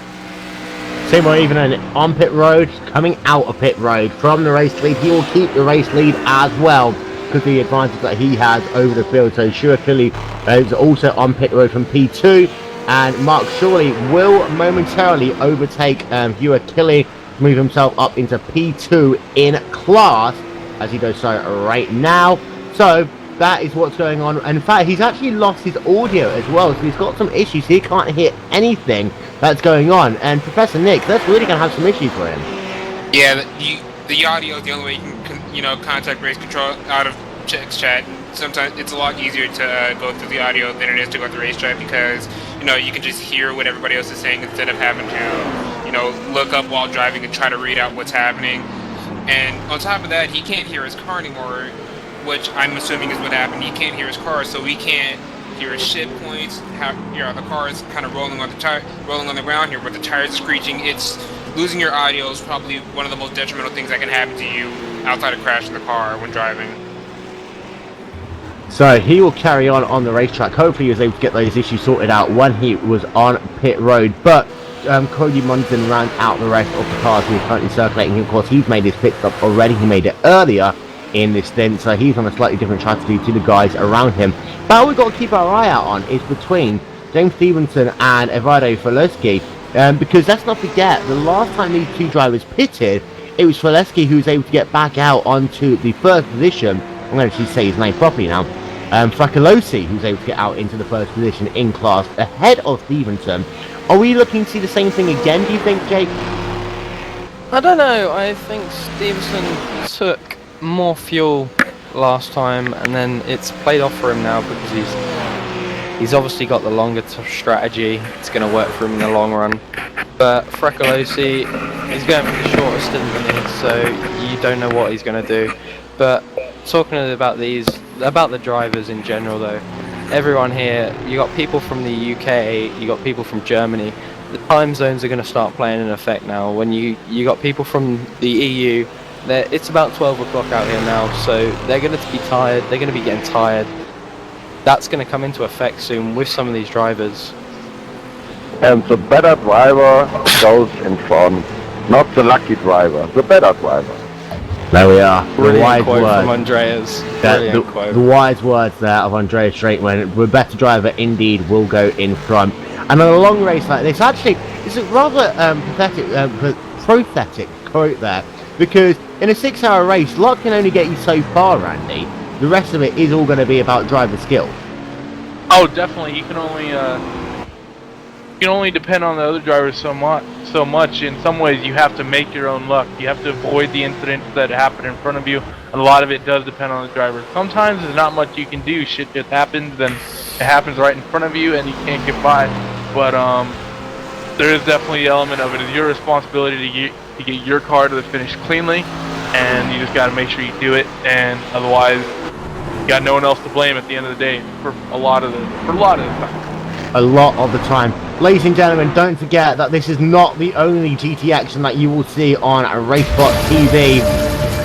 Same way, even on pit road, coming out of pit road from the race lead, he will keep the race lead as well, because the advantage that he has over the field. So Stuart Killy is also on pit road from P2, and Mark Shawley will momentarily overtake Hugh Killy, move himself up into P2 in class, as he does so right now. So that is what's going on. And in fact, he's actually lost his audio as well, so he's got some issues. He can't hear anything that's going on. And Professor Nick, that's really going to have some issues for him. Yeah, the audio is the only way you can contact race control out of Check's chat. Sometimes it's a lot easier to go through the audio than it is to go through racetrack, because you can just hear what everybody else is saying instead of having to look up while driving and try to read out what's happening. And on top of that, he can't hear his car anymore, which I'm assuming is what happened. He can't hear his car, so we can't hear his shit points. How the car is kind of rolling on the ground here, with the tires screeching. It's losing your audio is probably one of the most detrimental things that can happen to you outside of crashing the car when driving. So he will carry on the racetrack. Hopefully he was able to get those issues sorted out when he was on pit road. But Cody Munson ran out the rest of the cars who are currently circulating. Of course, he's made his pit stop already. He made it earlier in this stint, so he's on a slightly different strategy to the guys around him. But what we've got to keep our eye out on is between James Stevenson and Eduardo Fileski, because let's not forget, the last time these two drivers pitted, it was Fileski who was able to get back out onto the first position. I'm going to actually say his name properly now. Fracolosi, who's able to get out into the first position in class ahead of Stevenson. Are we looking to see the same thing again, do you think, Jake? I don't know. I think Stevenson took more fuel last time, and then it's played off for him now, because he's obviously got the longer strategy. It's going to work for him in the long run. But Fracolosi is going for the shortest stint than he, so you don't know what he's going to do. But talking about the drivers in general, though, everyone here, you got people from the UK, you got people from Germany. The time zones are going to start playing an effect now. When you got people from the EU, it's about 12 o'clock out here now, so they're going to be tired. They're going to be getting tired. That's going to come into effect soon with some of these drivers. And the better driver goes in front, not the lucky driver, the better driver. There we are. Brilliant wise quote words from Andreas. The wise words there of Andreas Straightman. The better driver indeed will go in front. And on a long race like this, actually, it's a rather pathetic quote there, because in a 6-hour race, luck can only get you so far, Randy. The rest of it is all going to be about driver skill. Oh, definitely. You can only depend on the other drivers so much. In some ways, you have to make your own luck. You have to avoid the incidents that happen in front of you, and a lot of it does depend on the driver. Sometimes there's not much you can do. Shit just happens, and it happens right in front of you, and you can't get by. But there is definitely the element of it. It's your responsibility to get your car to the finish cleanly, and you just got to make sure you do it. And otherwise, got no one else to blame at the end of the day for a lot of the time. A lot of the time. Ladies and gentlemen, don't forget that this is not the only GT action that you will see on RaceSpotTV.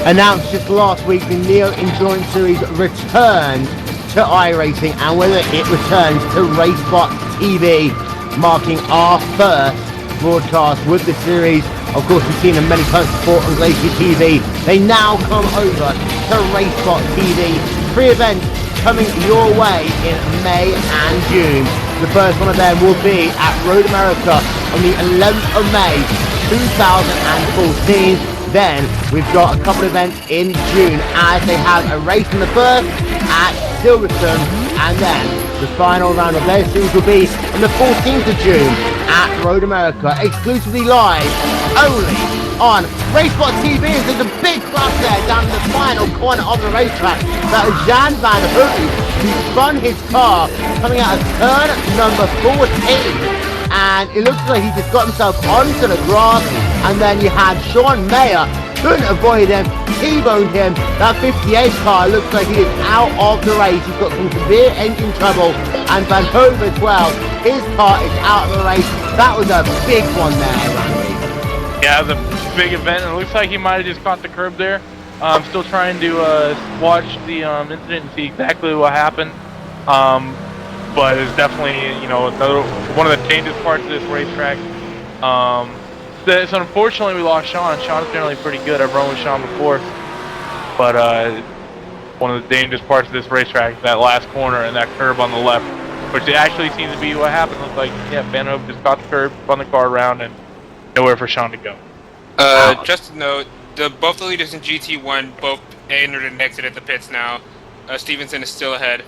Announced just last week, the Neo Endurance Series returned to iRacing, and with it, it returns to RaceSpotTV, marking our first broadcast with the series. Of course, we've seen them many times before on Glacier TV. They now come over to RaceSpotTV. 3 events coming your way in May and June. The first one of them will be at Road America on the 11th of May 2014. Then we've got a couple of events in June, as they have a race in the first at Silverstone, and then the final round of their series will be on the 14th of June at Road America, exclusively live only on RaceSpotTV. There's a big clash there down in the final corner of the racetrack. That was Jan Van Houten, who spun his car coming out of turn number 14, and it looks like he just got himself onto the grass. And then you had Sean Mayer, couldn't avoid him, T-boned him. That 58 car looks like he is out of the race. He's got some severe engine trouble, and Van Houten as well, his car is out of the race. That was a big one there, Randy. Yeah, it was a big event, and it looks like he might have just caught the curb there. I'm still trying to watch the incident and see exactly what happened. But it's definitely, you know, one of the dangerous parts of this racetrack. So unfortunately we lost Sean. Sean's generally pretty good. I've run with Sean before. But one of the dangerous parts of this racetrack is that last corner and that curb on the left, which actually seems to be what happened. Looks like, yeah, Van Hoek just caught the curb, spun the car around, and nowhere for Sean to go. Just to note, both the leaders in GT1 both entered and exited the pits now. Stevenson is still ahead.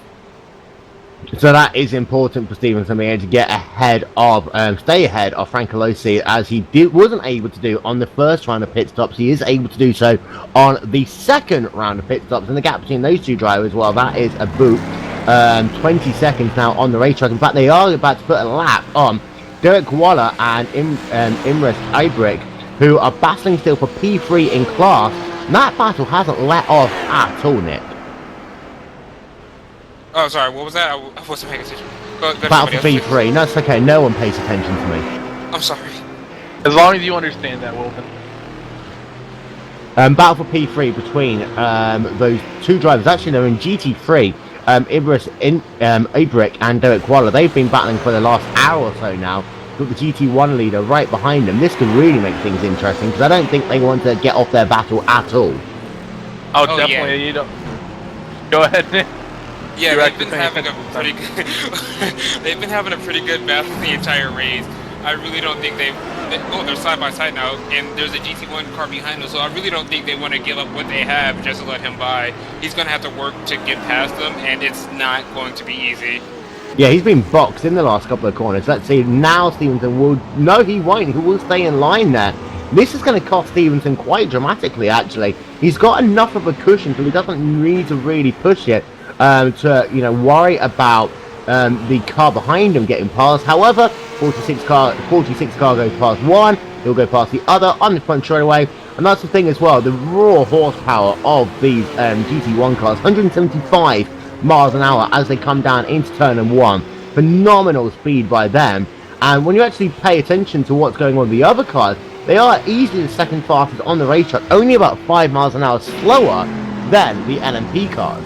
So that is important for Stevenson being able to get ahead of, stay ahead of Frank Alosi, as he wasn't able to do on the first round of pit stops. He is able to do so on the second round of pit stops, and the gap between those two drivers, well, that is a boot. 20 seconds now on the racetrack. In fact, they are about to put a lap on Derek Waller and Imres Ibrick, who are battling still for P3 in class. And that battle hasn't let off at all, Nick. Oh, sorry, what was that? I wasn't paying attention. Go Battle for P3. No, it's okay. No one pays attention to me. I'm sorry. As long as you understand that, Wilson. Battle for P3 between those two drivers. Actually, they're in GT3. Ibrick and Derek Waller. They've been battling for the last hour or so now. Got the GT1 leader right behind them. This could really make things interesting, because I don't think they want to get off their battle at all. Oh, definitely. Yeah. You don't. Go ahead, Nick. Yeah, they've been having a pretty good. They've been having a pretty good battle the entire race. I really don't think they're side by side now, and there's a GT1 car behind them, so I really don't think they want to give up what they have just to let him by. He's going to have to work to get past them, and it's not going to be easy. Yeah, he's been boxed in the last couple of corners. Let's see, now Stevenson will... No, he won't. He will stay in line there. This is going to cost Stevenson quite dramatically, actually. He's got enough of a cushion, so he doesn't need to really push it to, you know, worry about the car behind him getting past. However, 46 car goes past one, he'll go past the other on the front straightaway. And that's the thing as well, the raw horsepower of these GT1 cars, 175 miles an hour as they come down into turn and one. Phenomenal speed by them. And when you actually pay attention to what's going on with the other cars, they are easily the second fastest on the racetrack, only about 5 miles an hour slower than the LMP cars.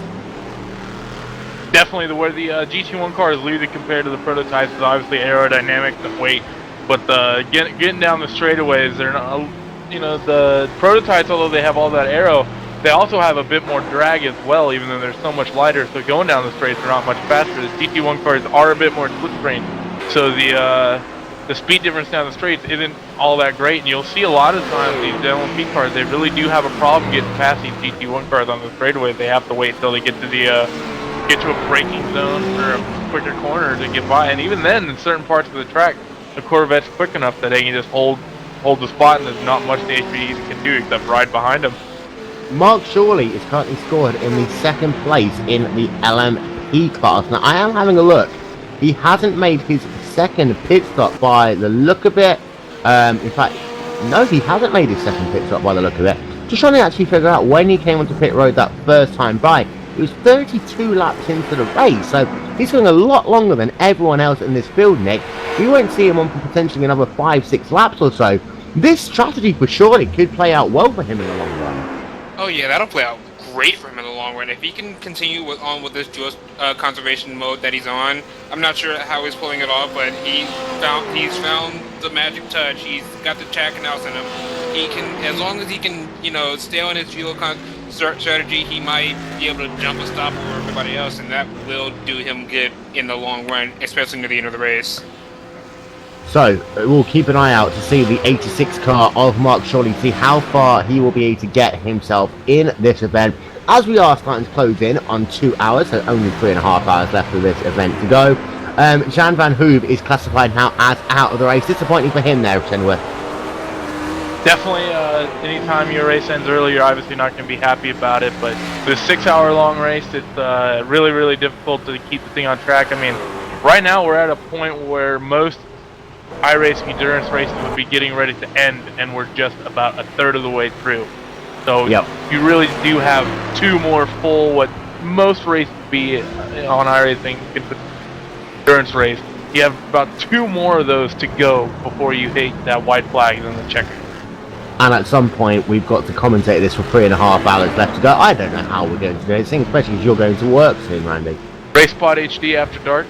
Definitely, where the GT1 car is leading compared to the prototypes is obviously aerodynamic, the weight, but getting down the straightaways, they're not, you know, the prototypes, although they have all that aero, they also have a bit more drag as well, even though they're so much lighter. So going down the straights, they're not much faster. The GT1 cars are a bit more slipstream, so the speed difference down the straights isn't all that great. And you'll see a lot of times these LMP cars, they really do have a problem getting past these GT1 cars on the straightaways. They have to wait until they get to the get to a braking zone or a quicker corner to get by, and even then in certain parts of the track the Corvette's quick enough that they can just hold the spot, and there's not much the HPDs can do except ride behind them. Mark Shawley is currently scored in the second place in the LMP class. Now I am having a look, he hasn't made his second pit stop by the look of it. In fact, no, he hasn't made his second pit stop by the look of it. Just trying to actually figure out when he came onto pit road that first time by. It was 32 laps into the race, so he's going a lot longer than everyone else in this field, Nick. We won't see him on for potentially another 5-6 laps or so. This strategy for sure could play out well for him in the long run. Oh yeah, that'll play out great for him in the long run. If he can continue on with this dual conservation mode that he's on, I'm not sure how he's pulling it off, but he's found the magic touch. He's got the tracking house in him. He can, as long as he can, stay on his fuel strategy, he might be able to jump a stop over everybody else, and that will do him good in the long run, especially near the end of the race. So, we'll keep an eye out to see the 86 car of Mark Shorley, see how far he will be able to get himself in this event, as we are starting to close in on 2 hours, so only 3.5 hours left of this event to go. Jan Van Hoove is classified now as out of the race. Disappointing for him there, Chenworth. Definitely, anytime your race ends early, you're obviously not going to be happy about it, but with a 6-hour-long race, it's really, really difficult to keep the thing on track. I mean, right now we're at a point where most iRacing endurance races would be getting ready to end, and we're just about a third of the way through. So you really do have 2 more full, what most races would be on iRacing endurance race. You have about 2 more of those to go before you hit that white flag and then the checker. And at some point, we've got to commentate this for 3.5 hours left to go. I don't know how we're going to do it, especially as you're going to work soon, Randy. RaceSpot HD after dark.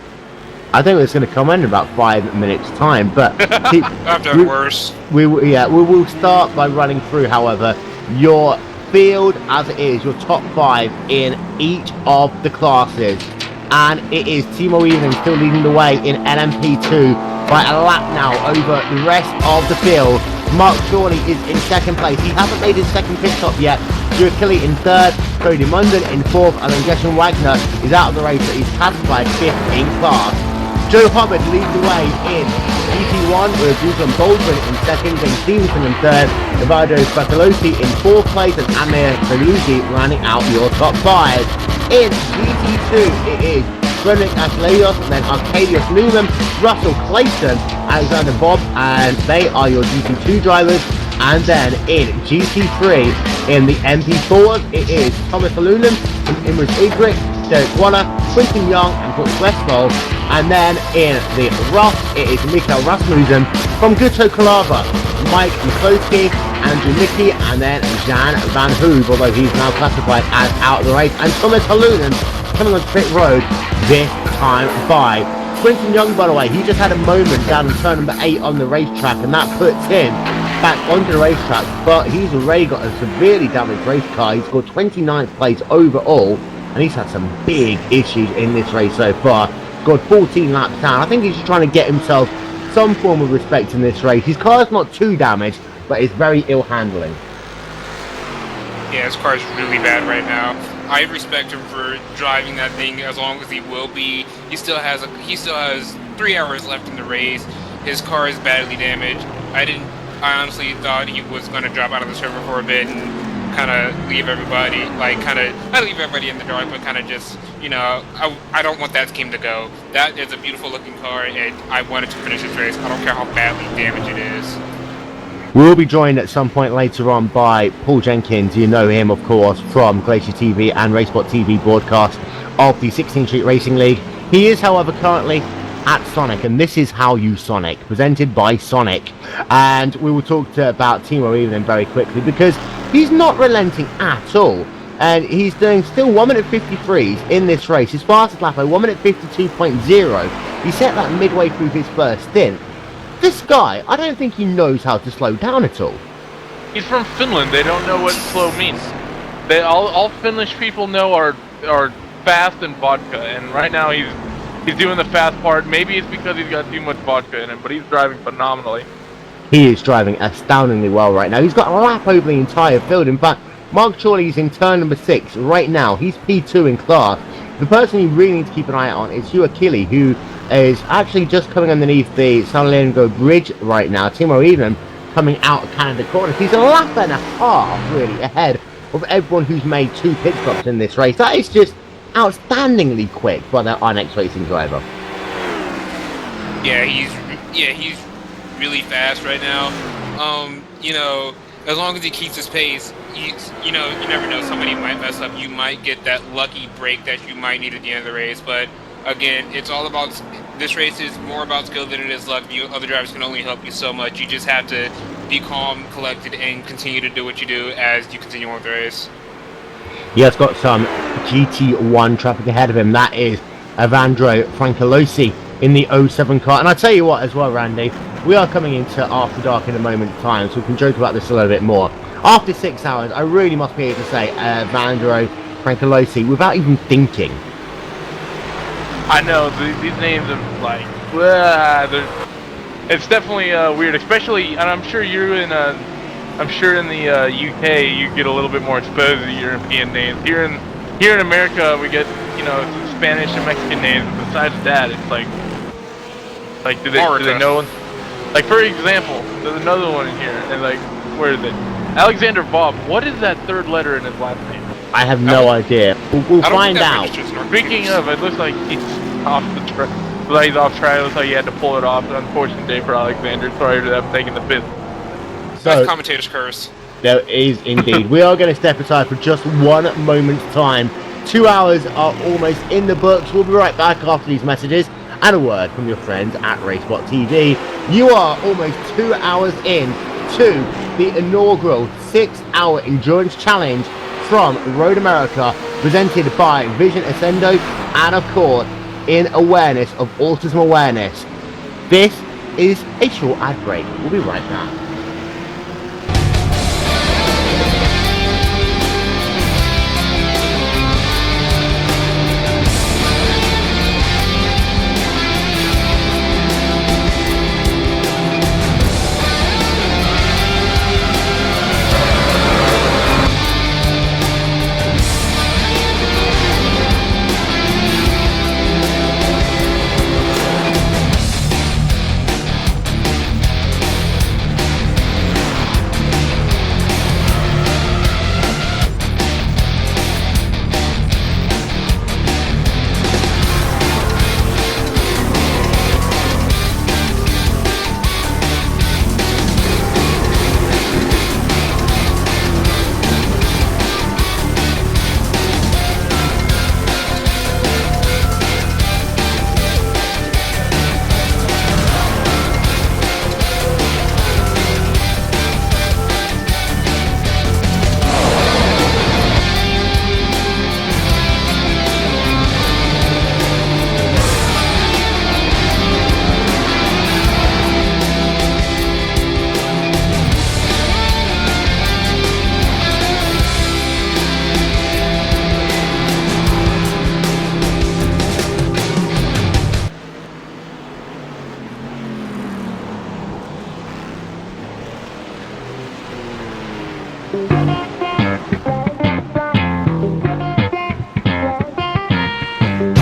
I think it's going to come in about 5 minutes' time, but I've done worse. We will start by running through, however, your field as it is, your top 5 in each of the classes. And it is Timo Evening still leading the way in LMP2 by a lap now over the rest of the field. Mark Shorley is in second place. He hasn't made his second pit stop yet. Stuart Kelly in third, Cody Munden in fourth, and then Gershon Wagner is out of the race, but he's classified 5th in class. Joe Hubbard leads the way in GT1 with Dugan Baldwin in second, then Stevenson in third, Eduardo Spatalosi in fourth place, and Amir Saluzzi rounding out your top 5. In GT2 it is Frederick Ashleios, and then Arcadius Newman, Russell Clayton, Alexander Bob, and they are your GT2 drivers. And then in GT3 in the MP4s it is Thomas Alunan and Imrich Idrik, Derek Waller, Quinton Young, and Brooks Westphal. And then in the Ross, it is Mikael Rasmussen from Guto Kalava, Mike McCloskey, Andrew Mickey, and then Jan Van Hoove, although he's now classified as out of the race. And Thomas Halunen coming on pit road this time by Quinton Young, by the way. He just had a moment down in turn number 8 on the racetrack, and that puts him back onto the racetrack. But he's already got a severely damaged race car. He scored 29th place overall, and he's had some big issues in this race so far. Scored 14 laps down. I think he's just trying to get himself some form of respect in this race. His car's not too damaged, but it's very ill handling. Yeah, his car's really bad right now. I respect him for driving that thing as long as he will be. He still has 3 hours left in the race. His car is badly damaged. I honestly thought he was going to drop out of the server for a bit and kind of leave everybody, not leave everybody in the dark, but kind of just, I don't want that scheme to go. That is a beautiful looking car, and I wanted to finish this race. I don't care how badly damaged it is. We'll be joined at some point later on by Paul Jenkins. You know him, of course, from Glacier TV and RaceSpotTV broadcast of the 16th Street Racing League. He is, however, currently at Sonic, and this is How You Sonic, presented by Sonic. And we will talk about Timo Evening very quickly, because he's not relenting at all, and he's doing still 1 minute 53s in this race. His fastest lap, 1 minute 52.0. He set that midway through his first stint. This guy, I don't think he knows how to slow down at all. He's from Finland. They don't know what slow means. All Finnish people know are fast and vodka, and right now he's doing the fast part. Maybe it's because he's got too much vodka in him, but he's driving phenomenally. He is driving astoundingly well right now. He's got a lap over the entire field. In fact, Mark Chorley's in turn number 6 right now. He's P2 in class. The person you really need to keep an eye on is Hugh Achille, who is actually just coming underneath the San Leandro Bridge right now. Timo Evening coming out of Canada corner. He's a lap and a half really ahead of everyone who's made 2 pit stops in this race. That is just outstandingly quick by our next racing driver. Yeah, he's really fast right now. as long as he keeps his pace, you know, you never know. Somebody might mess up. You might get that lucky break that you might need at the end of the race. But again, it's all about, this race is more about skill than it is luck. Other drivers can only help you so much. You just have to be calm, collected, and continue to do what you do as you continue on with the race. He has got some GT1 traffic ahead of him. That is Evandro Francolosi in the 07 car. And I tell you what as well, Randy, we are coming into After Dark in a moment's time, so we can joke about this a little bit more. After 6 hours, I really must be able to say Evandro Francolosi without even thinking. I know, these names are like, it's definitely weird, especially, and I'm sure you're in the UK you get a little bit more exposed to European names. Here in America we get, you know, some Spanish and Mexican names, but besides that it's like do they know? Like, for example, there's another one in here, and like, where is it? Alexander Bob. What is that third letter in his last name? I have no idea. We'll find out. Speaking of, it looks like he's off the track. Like he's off track. It looks like he had to pull it off. An unfortunate day for Alexander. Sorry to them taking the piss. So, commentator's curse. There is indeed. We are going to step aside for just 1 moment's time. 2 hours are almost in the books. We'll be right back after these messages and a word from your friends at RaceSpotTV. You are almost 2 hours in to the inaugural 6-hour endurance challenge from Road America, presented by Vision Accendo and, of course, in awareness of autism awareness. This is a short ad break. We'll be right back.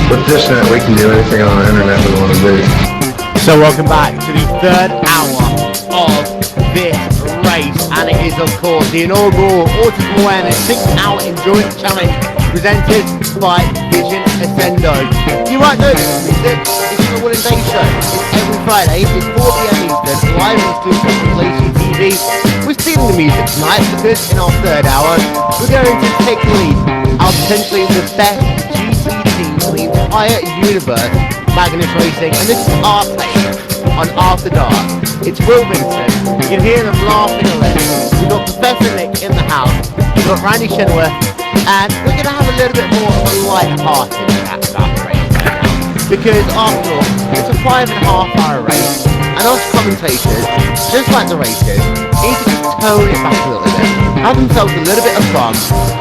With this net, we can do anything on the internet we want to do. So welcome back to the 3rd hour of this race, and it is of course the inaugural Autism Awareness 6-hour endurance challenge presented by Vision Accendo. You might know this music, it's the Will and Day Show. It's every Friday, it's 4 PM Eastern, live and exclusive from RaceSpotTV. We're stealing the music tonight because in our 3rd hour, we're going to take the lead out potentially the best for the entire universe, Magnus Racing, and this is our take on After Dark. It's Will Vincent, you can hear them laughing a little. We've got Professor Nick in the house, we've got Randy Chenoweth, and we're going to have a little bit more of a light-hearted chat about the race right now. Because after all, it's a 5.5-hour race, and us commentators, just like the races, need to just tone it back a little bit, have themselves a little bit of fun,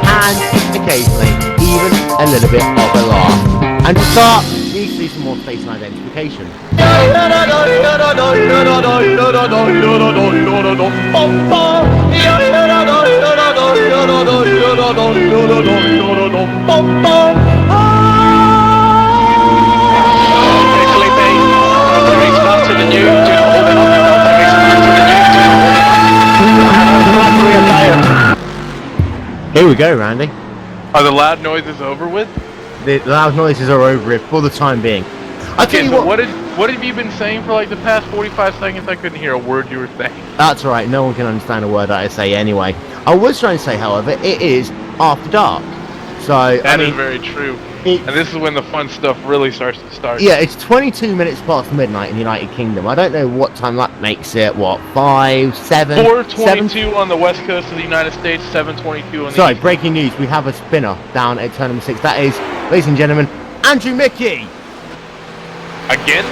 and occasionally even a little bit of a laugh. And to start, we need to do some more face and identification. Here we go, Randy. Are the loud noises over with? The loud noises are over it for the time being. I tell you so what. what have you been saying for like the past 45 seconds? I couldn't hear a word you were saying. That's right. No one can understand a word that I say anyway. I was trying to say, however, it is after dark. So That is very true. And this is when the fun stuff really starts to start. Yeah, it's 22 minutes past midnight in the United Kingdom. I don't know what time that makes it. What, 5, 7? 4:22 on the west coast of the United States, 7:22 on the Sorry, east. breaking news. We have a spinner down at turn number 6. That is, ladies and gentlemen, Andrew Mickey. Again?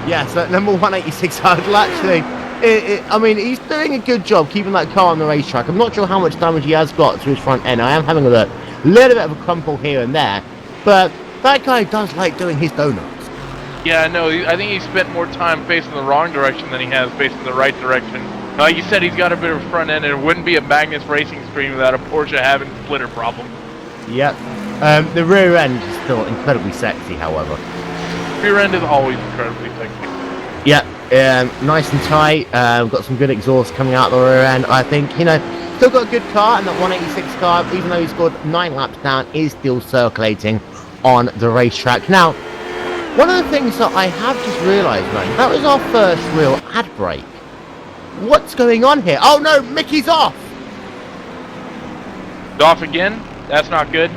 Yes, at number 186. I mean, he's doing a good job keeping that car on the racetrack. I'm not sure how much damage he has got to his front end. I am having a look. A little bit of a crumple here and there. But that guy does like doing his donuts. Yeah, no, I think he spent more time facing the wrong direction than he has facing the right direction. Like you said, he's got a bit of a front end, and it wouldn't be a Magnus racing screen without a Porsche having splitter problem. Yep. The rear end is still incredibly sexy, however. Rear end is always incredibly sexy. Yep. Nice and tight. We've got some good exhaust coming out the rear end. I think, still got a good car, and that 186 car, even though he scored 9 laps down, is still circulating on the racetrack. Now, one of the things that I have just realised, man, that was our first real ad break. What's going on here? Oh no, Mickey's off! Off again? That's not good.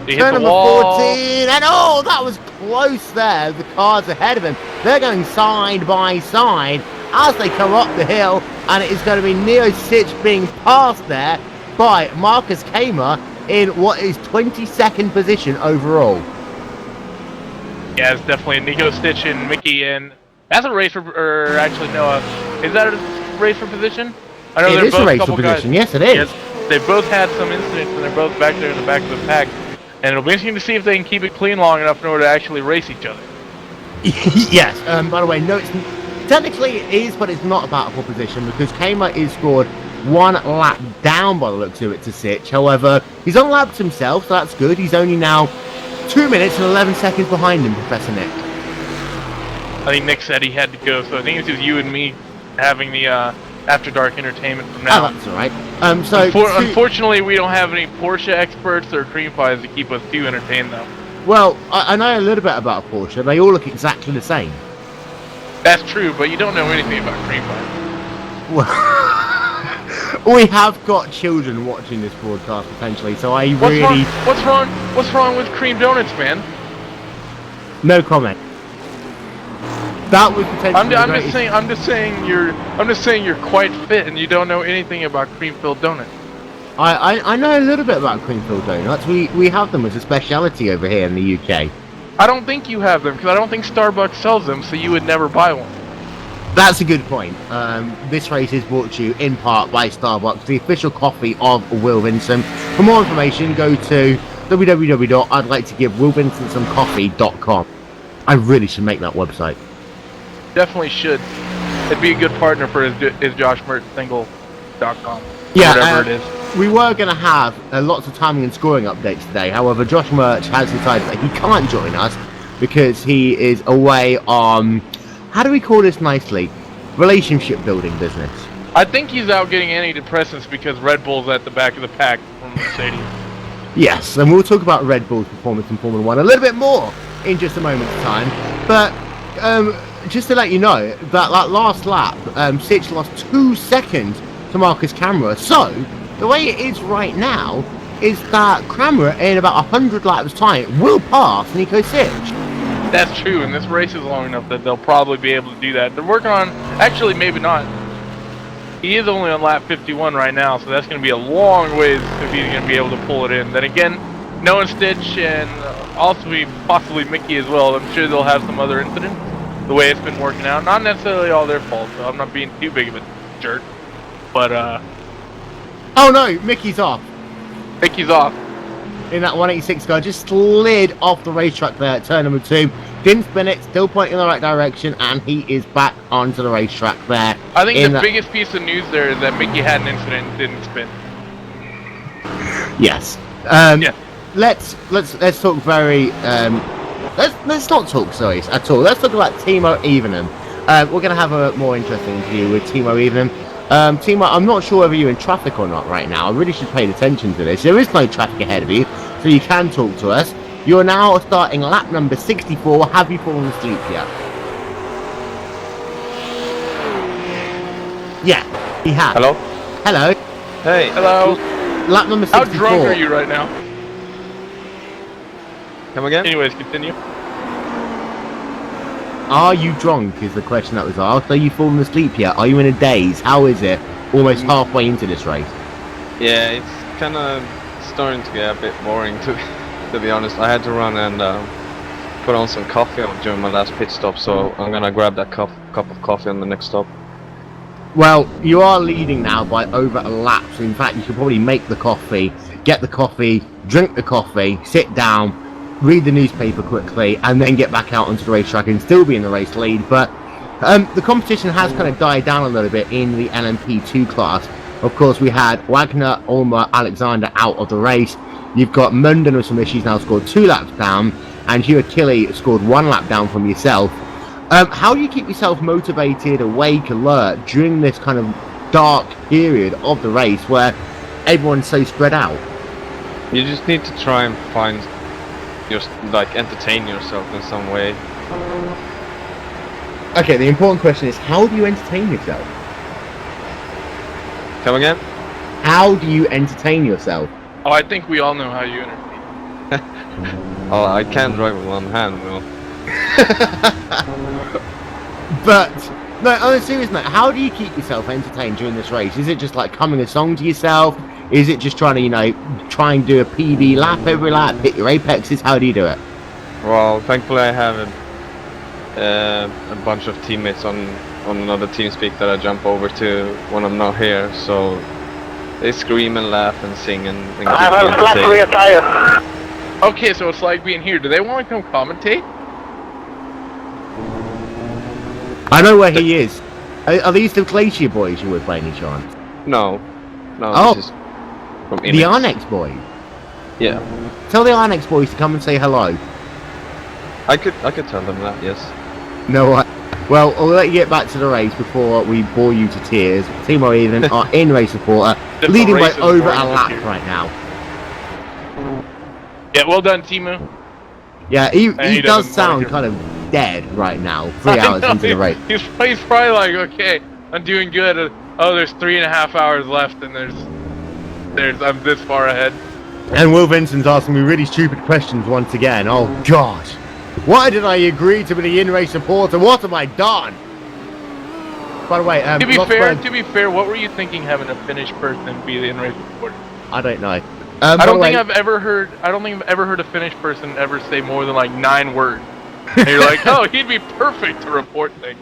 He hit Turn the number wall. 14, and oh, that was close there. The cars ahead of him. They're going side by side as they come up the hill, and it is going to be Neo Sitch being passed there by Marcus Kamer in what is 22nd position overall. Yeah, it's definitely Nico Stitch and Mickey, and that's a race for, or actually no, is that a race for position? I know It is a race for position, yes it is. Yes, they both had some incidents, and they're both back there in the back of the pack, and it'll be interesting to see if they can keep it clean long enough in order to actually race each other. Yes, by the way, no, technically it is, but it's not about a pole position, because Kamer is scored 1 lap down by the looks of it to Sitch. However, he's unlapped himself, so that's good. He's only now 2 minutes and 11 seconds behind him, Professor Nick. I think Nick said he had to go, so I think it's just you and me having the After Dark entertainment from now. Oh, that's alright. Unfortunately, we don't have any Porsche experts or cream pies to keep us too entertained, though. Well, I know a little bit about Porsche. They all look exactly the same. That's true, but you don't know anything about cream pies. Well, we have got children watching this broadcast potentially, so I really. What's wrong with cream donuts, man? No comment. That would potentially. I'm just saying you're quite fit, and you don't know anything about cream-filled donuts. I know a little bit about cream-filled donuts. We have them as a speciality over here in the UK. I don't think you have them, because I don't think Starbucks sells them, so you would never buy one. That's a good point. This race is brought to you in part by Starbucks, the official coffee of Will Vincent. For more information, go to www.I'dLikeToGiveWillVincentSomeCoffee.com. I really should make that website. Definitely should. It'd be a good partner for his JoshMertzSingle.com. Yeah, whatever it is. We were going to have lots of timing and scoring updates today. However, Josh Merch has decided that he can't join us because he is away on, how do we call this nicely, relationship building business. I think he's out getting antidepressants because Red Bull's at the back of the pack from Mercedes. Yes, and we'll talk about Red Bull's performance in Formula 1 a little bit more in just a moment's time. But just to let you know, that last lap, Sitch lost 2 seconds to Marcus Kamer. So, the way it is right now is that Kamer, in about 100 laps time, will pass Nico Sitch. That's true, and this race is long enough that they'll probably be able to do that. They're working on, actually maybe not. He is only on lap 51 right now, so that's going to be a long ways if he's going to be able to pull it in. Then again, Noah Stitch and also possibly Mickey as well, I'm sure they'll have some other incidents. The way it's been working out, not necessarily all their fault, so I'm not being too big of a jerk. But oh no, Mickey's off. Mickey's off. In that 186 car, just slid off the racetrack there at turn number 2. Didn't spin it, still pointing in the right direction, and he is back onto the racetrack there. I think the biggest piece of news there is that Mickey had an incident and didn't spin. Yes. Yeah. Let's talk very let's not talk serious at all. Let's talk about Timo Evening. We're gonna have a more interesting interview with Timo Evening. Timo, I'm not sure whether you're in traffic or not right now. I really should pay attention to this. There is no traffic ahead of you, so you can talk to us. You are now starting lap number 64. Have you fallen asleep yet? Yeah, he has. Hello? Hello. Hey. Hello. Lap number 64. How drunk are you right now? Come again? Anyways, continue. Are you drunk is the question that was asked. Are you fallen asleep yet? Are you in a daze? How is it? Almost halfway into this race. Yeah, it's kind of starting to get a bit boring to be honest. I had to run and put on some coffee during my last pit stop, so I'm gonna grab that cup of coffee on the next stop. Well, you are leading now by over a lap, so in fact you could probably make the coffee, get the coffee, drink the coffee, sit down, read the newspaper quickly, and then get back out onto the racetrack and still be in the race lead. But the competition has kind of died down a little bit in the LMP2 class. Of course, we had Wagner, Ulmer, Alexander out of the race. You've got Munden with some issues now, scored 2 laps down, and Hugh Achille scored 1 lap down from yourself. How do you keep yourself motivated, awake, alert during this kind of dark period of the race where everyone's so spread out? You just need to try and find entertain yourself in some way. Okay, the important question is, how do you entertain yourself? Come again? How do you entertain yourself? Oh, I think we all know how you entertain. Oh, I can't drive with one hand, Will. But no, on a serious note, how do you keep yourself entertained during this race? Is it just like humming a song to yourself? Is it just trying to, try and do a PB lap every lap, hit your apexes? How do you do it? Well, thankfully I have a bunch of teammates on another TeamSpeak that I jump over to when I'm not here, so they scream and laugh and sing and keep me entertained. Okay, so it's like being here. Do they want to come commentate? I know where he is. Are these the Glacier boys you were by any chance? No. Oh, this is from the Arnex boys. Yeah. Tell the Arnex boys to come and say hello. I could tell them that, yes. No, well, I'll let you get back to the race before we bore you to tears. Timo Eden, our in-race supporter, leading by over a lap right now. Yeah, well done, Timo. Yeah, he does sound kind of dead right now, 3 hours into the race. He's probably like, okay, I'm doing good. Oh, there's 3.5 hours left, and I'm this far ahead. And Will Vincent's asking me really stupid questions once again. Oh gosh, why did I agree to be the in-race supporter? What have I done? By the way, to be fair, what were you thinking having a Finnish person be the in-race supporter? I don't know. I don't think I've ever heard a Finnish person ever say more than like 9 words. And you're like, oh, he'd be perfect to report things.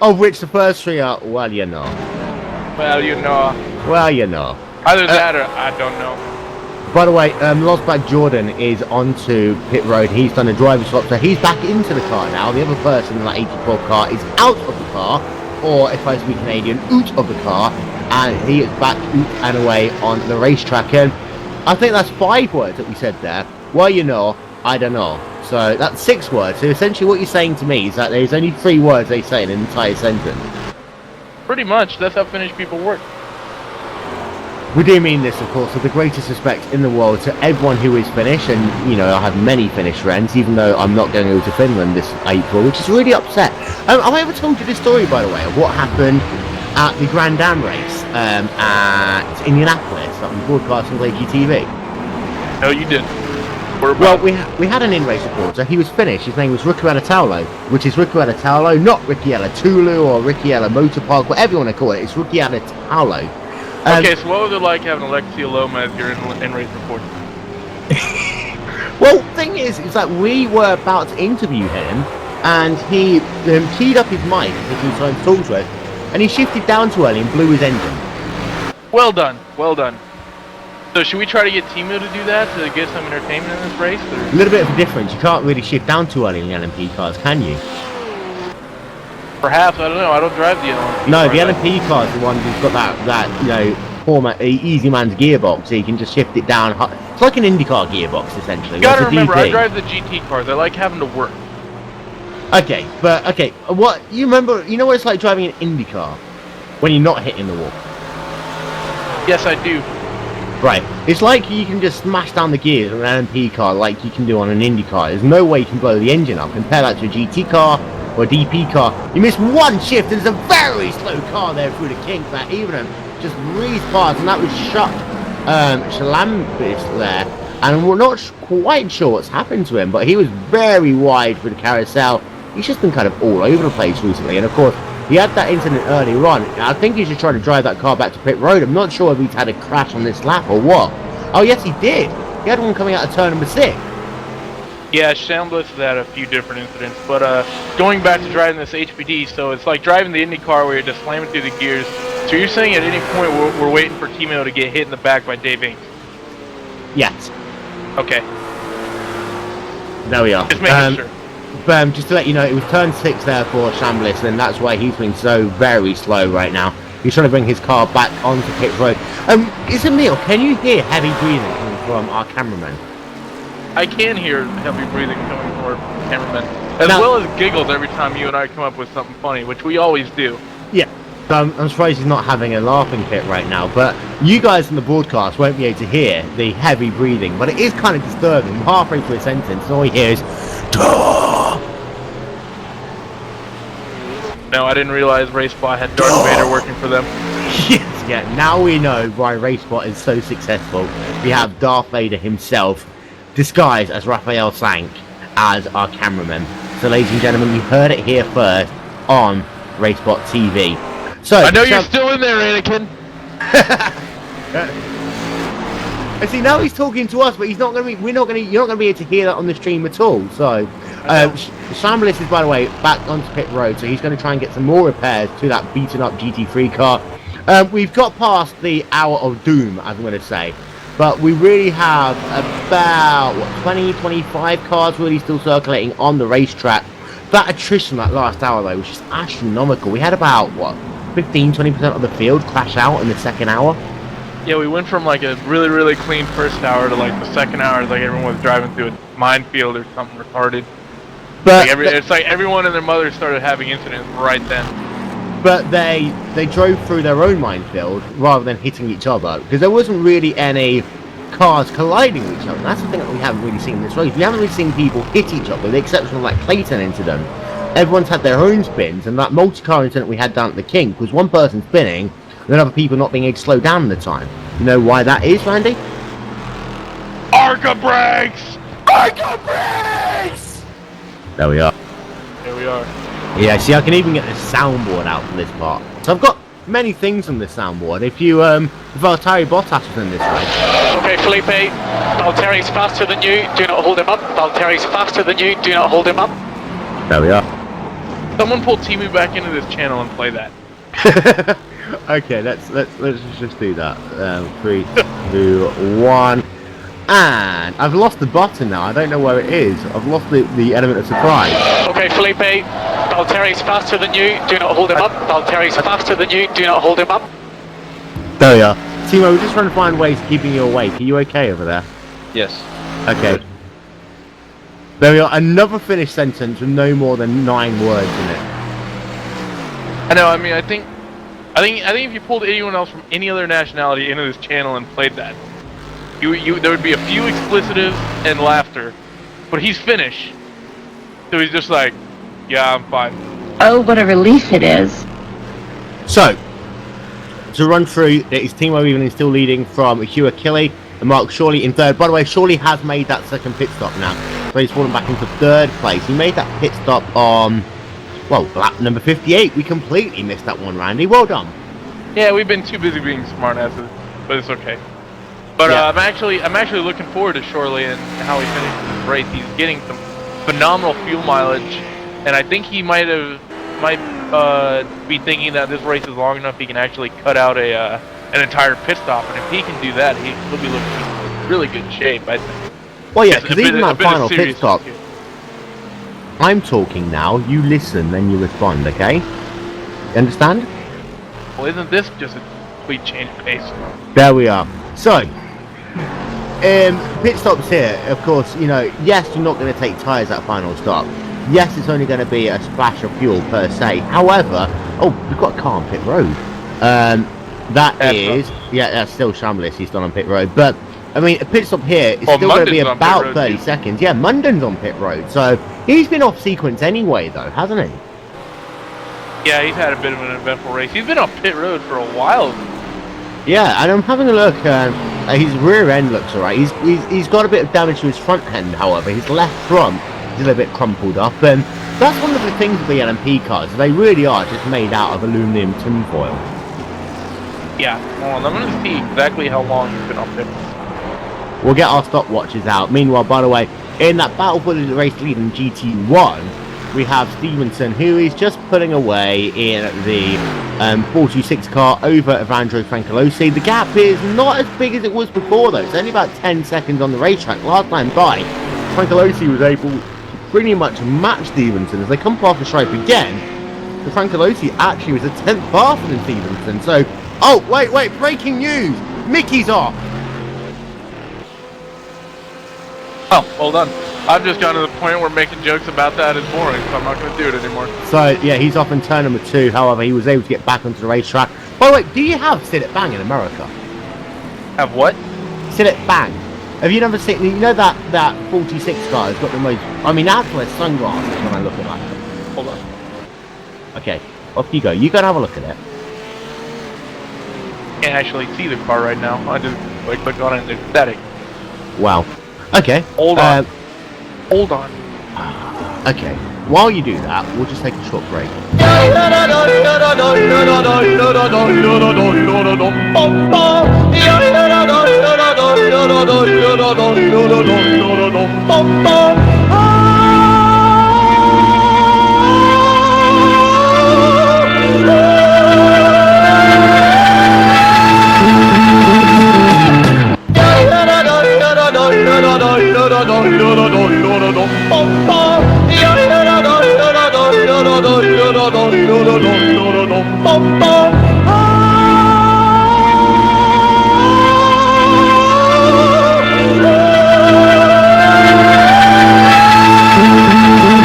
Of which the first 3 are, well, you know. Well, you know. Well, you know. Either that or I don't know. By the way, Losback Jordan is onto pit road. He's done a driver swap, so he's back into the car now. The other person in that 84 car is out of the car, or if I speak Canadian, out of the car, and he is back out and away on the racetrack. And I think that's 5 words that we said there. Well, you know, I don't know. So that's 6 words. So essentially what you're saying to me is that there's only 3 words they say in an entire sentence. Pretty much. That's how Finnish people work. We do mean this, of course, with the greatest respect in the world to everyone who is Finnish, and, I have many Finnish friends, even though I'm not going over to Finland this April, which is really upset. Have I ever told you this story, by the way, of what happened at the Grand Am race at Indianapolis that we broadcast on Lakey TV? No, you didn't. Well, we had an in-race reporter. He was Finnish. His name was Riku Alatalo, which is Riku Alatalo, not Ricky Alatulu or Ricky Ala Motor Park, whatever you want to call it. It's Ricky Alatalo. Okay, so what was it like having Alexia Loma as your in-race reporter? Well, the thing is that we were about to interview him, and he keyed up his mic because he was trying to talk to us, and he shifted down too early and blew his engine. Well done, well done. So should we try to get Timo to do that to get some entertainment in this race? Or? A little bit of a difference. You can't really shift down too early in the LMP cars, can you? Perhaps, I don't know. I don't drive the LMP. No, the LMP car is the one who's got that format, easy man's gearbox, so you can just shift it down. It's like an IndyCar gearbox, essentially. You gotta remember, I drive the GT cars. I like having to work. Okay, what you remember? You know what it's like driving an IndyCar when you're not hitting the wall. Yes, I do. Right. It's like you can just smash down the gears on an LMP car like you can do on an Indy car. There's no way you can blow the engine up. Compare that to a GT car or a DP car. You miss one shift and it's a very slow car there through the kink that even just breezed past, and that was shut Shalambis there. And we're not quite sure what's happened to him, but he was very wide for the carousel. He's just been kind of all over the place recently, and of course, he had that incident earlier on. I think he's just trying to drive that car back to pit road. I'm not sure if he's had a crash on this lap or what. Oh, yes, he did. He had one coming out of turn number 6. Yeah, Shambliss has had a few different incidents, but going back to driving this HPD, so it's like driving the Indy car where you're just slamming through the gears. So you're saying at any point we're waiting for Timo to get hit in the back by Dave Inks? Yes. Okay. There we are. Just making sure. Just to let you know, it was turn 6 there for Shambliss, and that's why he's been so very slow right now. He's trying to bring his car back onto pit road. Emil, can you hear heavy breathing coming from our cameraman? I can hear heavy breathing coming from our cameraman, as well as giggles every time you and I come up with something funny, which we always do. Yeah. I'm surprised he's not having a laughing fit right now, but you guys in the broadcast won't be able to hear the heavy breathing, but it is kind of disturbing. Halfway through a sentence, and all he hears, duh! No, I didn't realize RaceSpot had Darth Vader working for them. Yes, yeah, now we know why RaceSpot is so successful. We have Darth Vader himself, disguised as Raphael Sank, as our cameraman. So ladies and gentlemen, you heard it here first on RaceSpotTV. So I know you're still in there, Anakin. And see, now he's talking to us, but he's not going to be. You're not going to be able to hear that on the stream at all. So, Shambliss is, by the way, back onto pit road, so he's going to try and get some more repairs to that beaten up GT3 car. We've got past the hour of doom, as I'm going to say, but we really have about 20-25 cars really still circulating on the racetrack. That attrition that last hour though was just astronomical. We had about 15-20% of the field crash out in the second hour. Yeah, we went from like a really clean first hour to like the second hour, like everyone was driving through a minefield or something retarded. But it's like everyone and their mother started having incidents right then. But they drove through their own minefield rather than hitting each other, because there wasn't really any cars colliding with each other. That's the thing that we haven't really seen in this race. We haven't really seen people hit each other, with the exception of that Clayton incident. Everyone's had their own spins, and that multi-car incident we had down at the Kink was one person spinning, and then other people not being able to slow down the time. You know why that is, Randy? ARCA brakes! ARCA brakes! There we are. Here we are. Yeah, see, I can even get the soundboard out for this part. So I've got many things on this soundboard. If Valtteri Bottas was in this race. Okay, Felipe, Valtteri's faster than you, do not hold him up. Valtteri's faster than you, do not hold him up. There we are. Someone pull Timu back into this channel and play that. Okay, let's just do that. 3, 2, 1. And I've lost the button now. I don't know where it is. I've lost the element of surprise. Okay, Felipe, Valtteri's faster than you, do not hold him up. Valtteri's faster than you, do not hold him up. There we are. Timo, we're just trying to find ways of keeping you awake. Are you okay over there? Yes. Okay. There we are. Another finished sentence with no more than 9 words in it. I know. I mean, I think if you pulled anyone else from any other nationality into this channel and played that, there would be a few explicitives and laughter, but he's Finnish, so he's just like, yeah, I'm fine. Oh, what a relief it is. So, to run through, it is Timo Evening still leading from Hugh Achille and Mark Shawley in third. By the way, Shawley has made that second pit stop now, so he's fallen back into third place. He made that pit stop on, lap number 58. We completely missed that one, Randy. Well done. Yeah, we've been too busy being smartasses, but it's okay. But yeah. I'm actually looking forward to Shorley and how he finishes this race. He's getting some phenomenal fuel mileage, and I think he might be thinking that this race is long enough he can actually cut out an entire pit stop. And if he can do that, he'll be looking in really good shape, I think. Well, yeah, because even that final pit stop. I'm talking now. You listen, then you respond. Okay? You understand? Well, isn't this just a complete change of pace? There we are. So, pit stops here, of course, yes, you're not going to take tyres at final stop. Yes, it's only going to be a splash of fuel per se. However, we've got a car on pit road. That's still Shambliss. He's still on pit road, but I mean, a pit stop here is Well, still going to be Munden's on pit about road, 30 too. seconds. Yeah, Munden's on pit road, so he's been off sequence anyway, though, hasn't he? Yeah, he's had a bit of an eventful race. He's been on pit road for a while. Yeah, and I'm having a look. His rear end looks alright. He's got a bit of damage to his front end, however. His left front is a little bit crumpled up, and that's one of the things with the LMP cars. They really are just made out of aluminum tinfoil. Yeah, hold on, I'm going to see exactly how long he's been on pit road. We'll get our stopwatches out. Meanwhile, by the way, in that battle for the race lead in GT1, we have Stevenson, who is just putting away in the 426 car over Evandro Francolosi. The gap is not as big as it was before, though. It's only about 10 seconds on the racetrack. Last time by, Francolosi was able to pretty much match Stevenson as they come past the stripe again. The Francolosi actually was a 10th faster than Stevenson. So, oh, wait, breaking news! Mickey's off! Oh, hold on. I've just gotten to the point where making jokes about that is boring, so I'm not going to do it anymore. So, yeah, he's off in turn number 2. However, he was able to get back onto the racetrack. By the way, do you have Sit It Bang in America? Have what? Sit It Bang. Have you never seen... You know that 46 car has got the most... I mean, that's like sunglasses when I look at that. Hold on. Okay, off you go. You go and have a look at it. Can't actually see the car right now. I just click on it and it's static. Wow. Okay. Hold on. Hold on. Okay. While you do that, we'll just take a short break.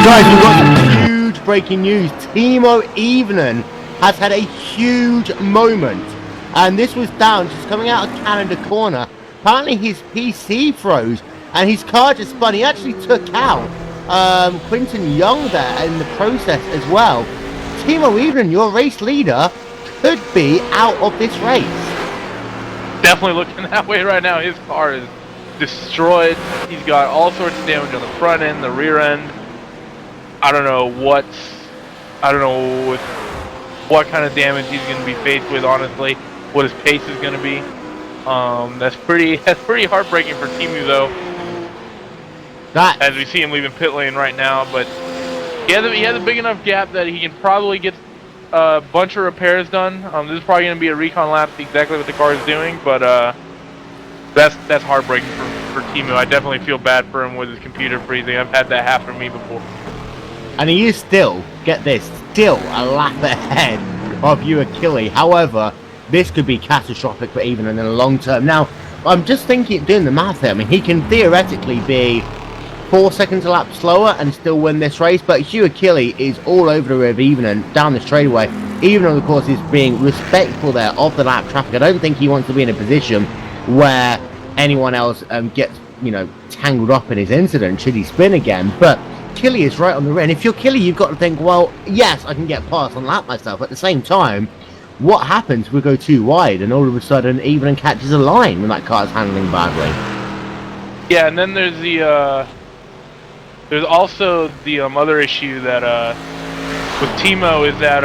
Guys, we've got some huge breaking news. Timo Evening has had a huge moment, and this was down just coming out of Canada corner. Apparently his PC froze and his car just spun. He actually took out Quinton Young there in the process as well. Timo Evening, your race leader, could be out of this race. Definitely looking that way right now. His car is destroyed. He's got all sorts of damage on the front end, the rear end. I don't know what kind of damage he's going to be faced with, honestly. What his pace is going to be. That's pretty heartbreaking for Timu, though. As we see him leaving pit lane right now, but he has a big enough gap that he can probably get a bunch of repairs done. This is probably going to be a recon lap, exactly what the car is doing, but that's heartbreaking for Timu. I definitely feel bad for him with his computer freezing. I've had that happen to me before. And he is still, get this, still a lap ahead of you, Achille. However, this could be catastrophic for Even in the long term. Now, I'm just thinking, doing the math here. I mean, he can theoretically be 4 seconds a lap slower and still win this race, but Hugh Achille is all over the rear of Evening down the straightaway. Evening, of course, is being respectful there of the lap traffic. I don't think he wants to be in a position where anyone else gets, tangled up in his incident should he spin again, but Achille is right on the rear. And if you're Achille, you've got to think, well, yes, I can get past and lap myself. At the same time, what happens if we go too wide and all of a sudden Evening catches a line when that car's handling badly? Yeah, and then there's the there's also the other issue that with Timo is that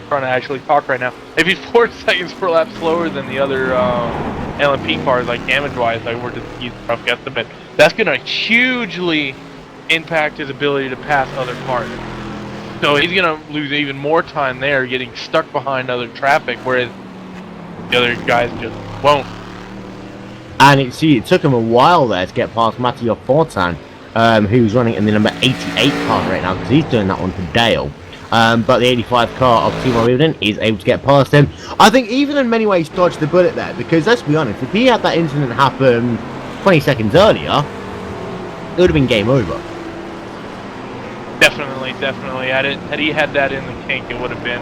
trying to actually talk right now. If he's 4 seconds per lap slower than the other LMP cars, like damage-wise, like we're just using a rough guesstimate, that's gonna hugely impact his ability to pass other cars. So he's gonna lose even more time there, getting stuck behind other traffic, whereas the other guys just won't. And it took him a while there to get past Matteo Fortan, who's running in the number 88 car right now, because he's doing that one for Dale. But the 85 car of Timo Evening is able to get past him. I think Even in many ways dodged the bullet there, because let's be honest, if he had that incident happen 20 seconds earlier, it would have been game over. Definitely. Had he had that in the kink, it would have been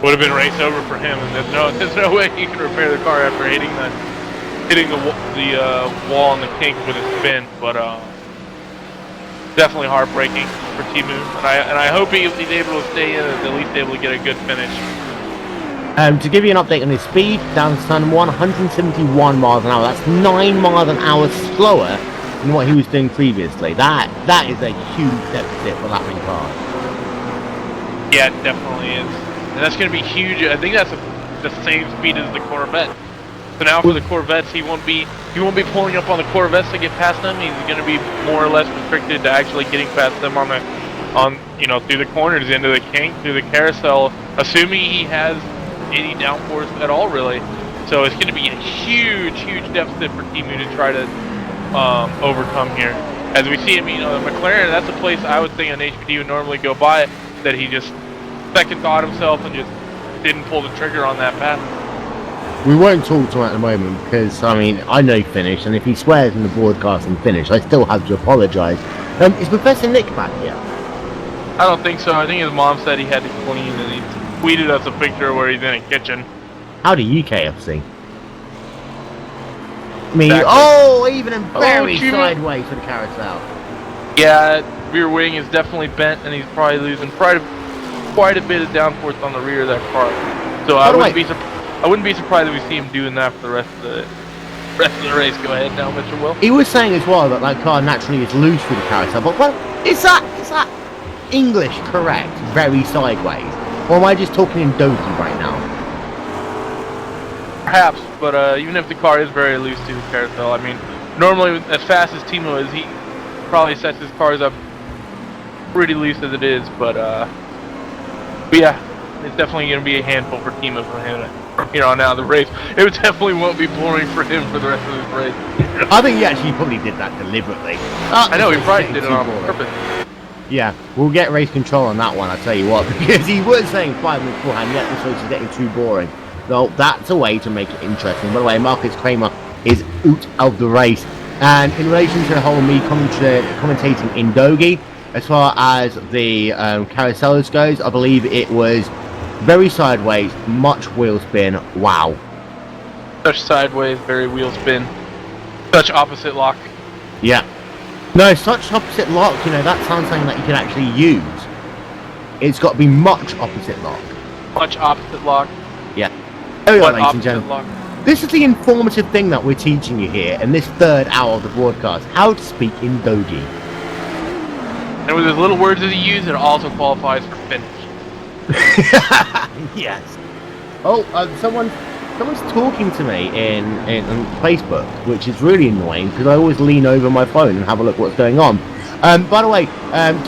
would have been race over for him, and there's no way he can repair the car after hitting the wall and the kink with his spin. But definitely heartbreaking for Timu, and I hope he's able to stay in, at least able to get a good finish. To give you an update on his speed, down to turn 171 miles an hour. That's 9 miles an hour slower than what he was doing previously. That is a huge deficit for lapping car. Yeah, it definitely is. And that's going to be huge. I think that's the same speed as the Corvette. So now for the Corvettes, he won't be pulling up on the Corvettes to get past them. He's going to be more or less restricted to actually getting past them through the corners, into the kink, through the carousel, assuming he has any downforce at all, really. So it's going to be a huge deficit for Timu to try to overcome here. As we see him, the McLaren, that's a place I would think an HPD would normally go by, that he just second thought himself and just didn't pull the trigger on that path. We won't talk to him at the moment because, I know Finnish, and if he swears in the broadcast in Finnish, I still have to apologise. Is Professor Nick back here? I don't think so. I think his mom said he had to clean, and he tweeted us a picture where he's in a kitchen. Howdy, KFC. Exactly. Even very sideways for the carousel. Yeah, rear wing is definitely bent, and he's probably losing quite a bit of downforce on the rear of that car. So I wouldn't be surprised if we see him doing that for the rest of the race. Go ahead now, Mr. Will. He was saying as well that car naturally is loose through the carousel, but is that English correct? Very sideways, or am I just talking in Doki right now? Perhaps, but even if the car is very loose through the carousel, normally as fast as Timu is, he probably sets his cars up pretty loose as it is. But yeah, it's definitely going to be a handful for Timu for him. On out of the race, it definitely won't be boring for him for the rest of this race. I think he actually probably did that deliberately. I know he probably did it on purpose. Yeah, we'll get race control on that one, I'll tell you what, because he was saying 5 minutes beforehand, yeah, this race is getting too boring. So that's a way to make it interesting. By the way, Marcus Kramer is out of the race. And in relation to the whole me commentating in Dogi, as far as the carousels goes, I believe it was very sideways, much wheel spin. Wow. Such sideways, very wheel spin. Such opposite lock. Yeah. No, such opposite lock, that sounds something that you can actually use. It's got to be much opposite lock. Much opposite lock. Yeah. There we are, ladies and gentlemen. This is the informative thing that we're teaching you here in this third hour of the broadcast. How to speak in Doji. And with as little words as you use, it also qualifies for Finnish. Yes. Oh, someone's talking to me in Facebook, which is really annoying because I always lean over my phone and have a look what's going on. By the way,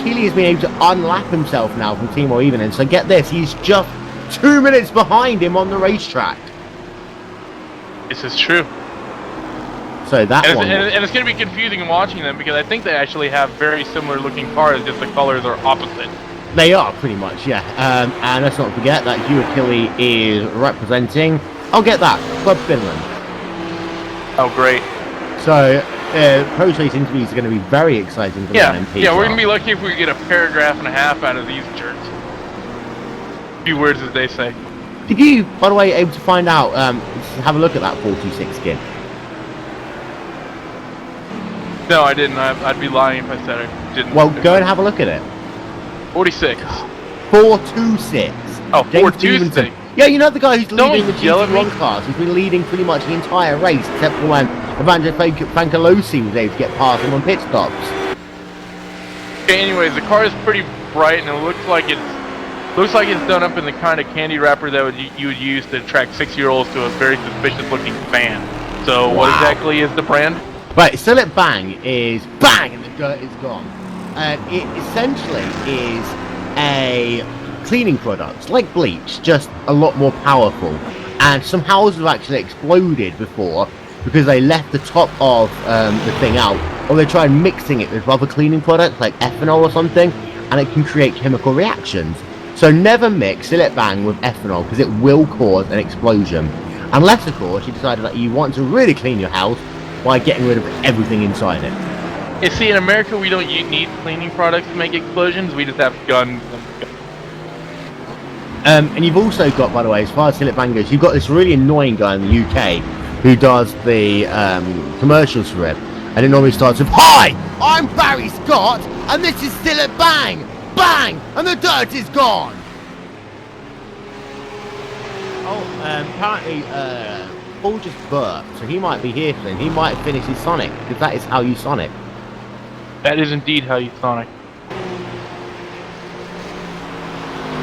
Keely has been able to unlap himself now from Team Even, so get this, he's just 2 minutes behind him on the racetrack. This is true. So that and it's going to be confusing watching them because I think they actually have very similar looking cars, just the colors are opposite. They are, pretty much, yeah. And let's not forget that Hugh Achille is representing, I'll get that, Club Finland. Oh, great. So, post-race interviews are going to be very exciting for the MP. Yeah, we're going to be lucky if we get a paragraph and a half out of these jerks. Few words, as they say. Did you, by the way, able to find out, have a look at that 426 skin? No, I didn't. I'd be lying if I said I didn't. Well, go and have a look at it. 46. 426. Oh, 426. Yeah, the guy who's leading the GT1 class. He's been leading pretty much the entire race, except for when Evangelist Francolosi was able to get past him on pit stops. Okay, anyways, the car is pretty bright, and it looks like it's done up in the kind of candy wrapper that you would use to attract 6-year-olds to a very suspicious-looking fan. So, What exactly is the brand? Right, Still It Bang is bang, and the dirt is gone. It essentially is a cleaning product, like bleach, just a lot more powerful. And some houses have actually exploded before because they left the top of the thing out, or they tried mixing it with other cleaning products like ethanol or something, and it can create chemical reactions. So never mix Still It Bang with ethanol because it will cause an explosion. Unless, of course, you decided that you want to really clean your house by getting rid of everything inside it. You see, in America, we don't need cleaning products to make explosions. We just have guns. And you've also got, by the way, as far as Philip Van goes, you've got this really annoying guy in the UK who does the commercials for it. And it normally starts with, "Hi, I'm Barry Scott, and this is Still at Bang! Bang! And the dirt is gone!" Oh, apparently, Paul just burped, so he might be here soon. He might finish his Sonic, because that is how you Sonic. That is indeed how you Sonic.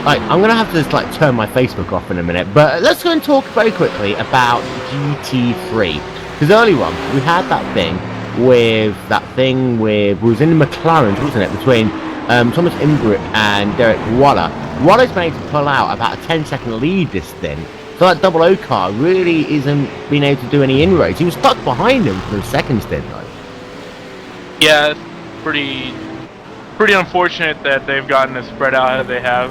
Right, I'm going to have to just like turn my Facebook off in a minute, but let's go and talk very quickly about GT3. Because earlier on, we had that thing with, it was in the McLaren, wasn't it, between Thomas Imbrick and Derek Waller. Waller's managed to pull out about a 10-second lead this thing. So that double O car really isn't being able to do any inroads. He was stuck behind him for the second stint though. Yeah, it's pretty unfortunate that they've gotten as spread out as they have.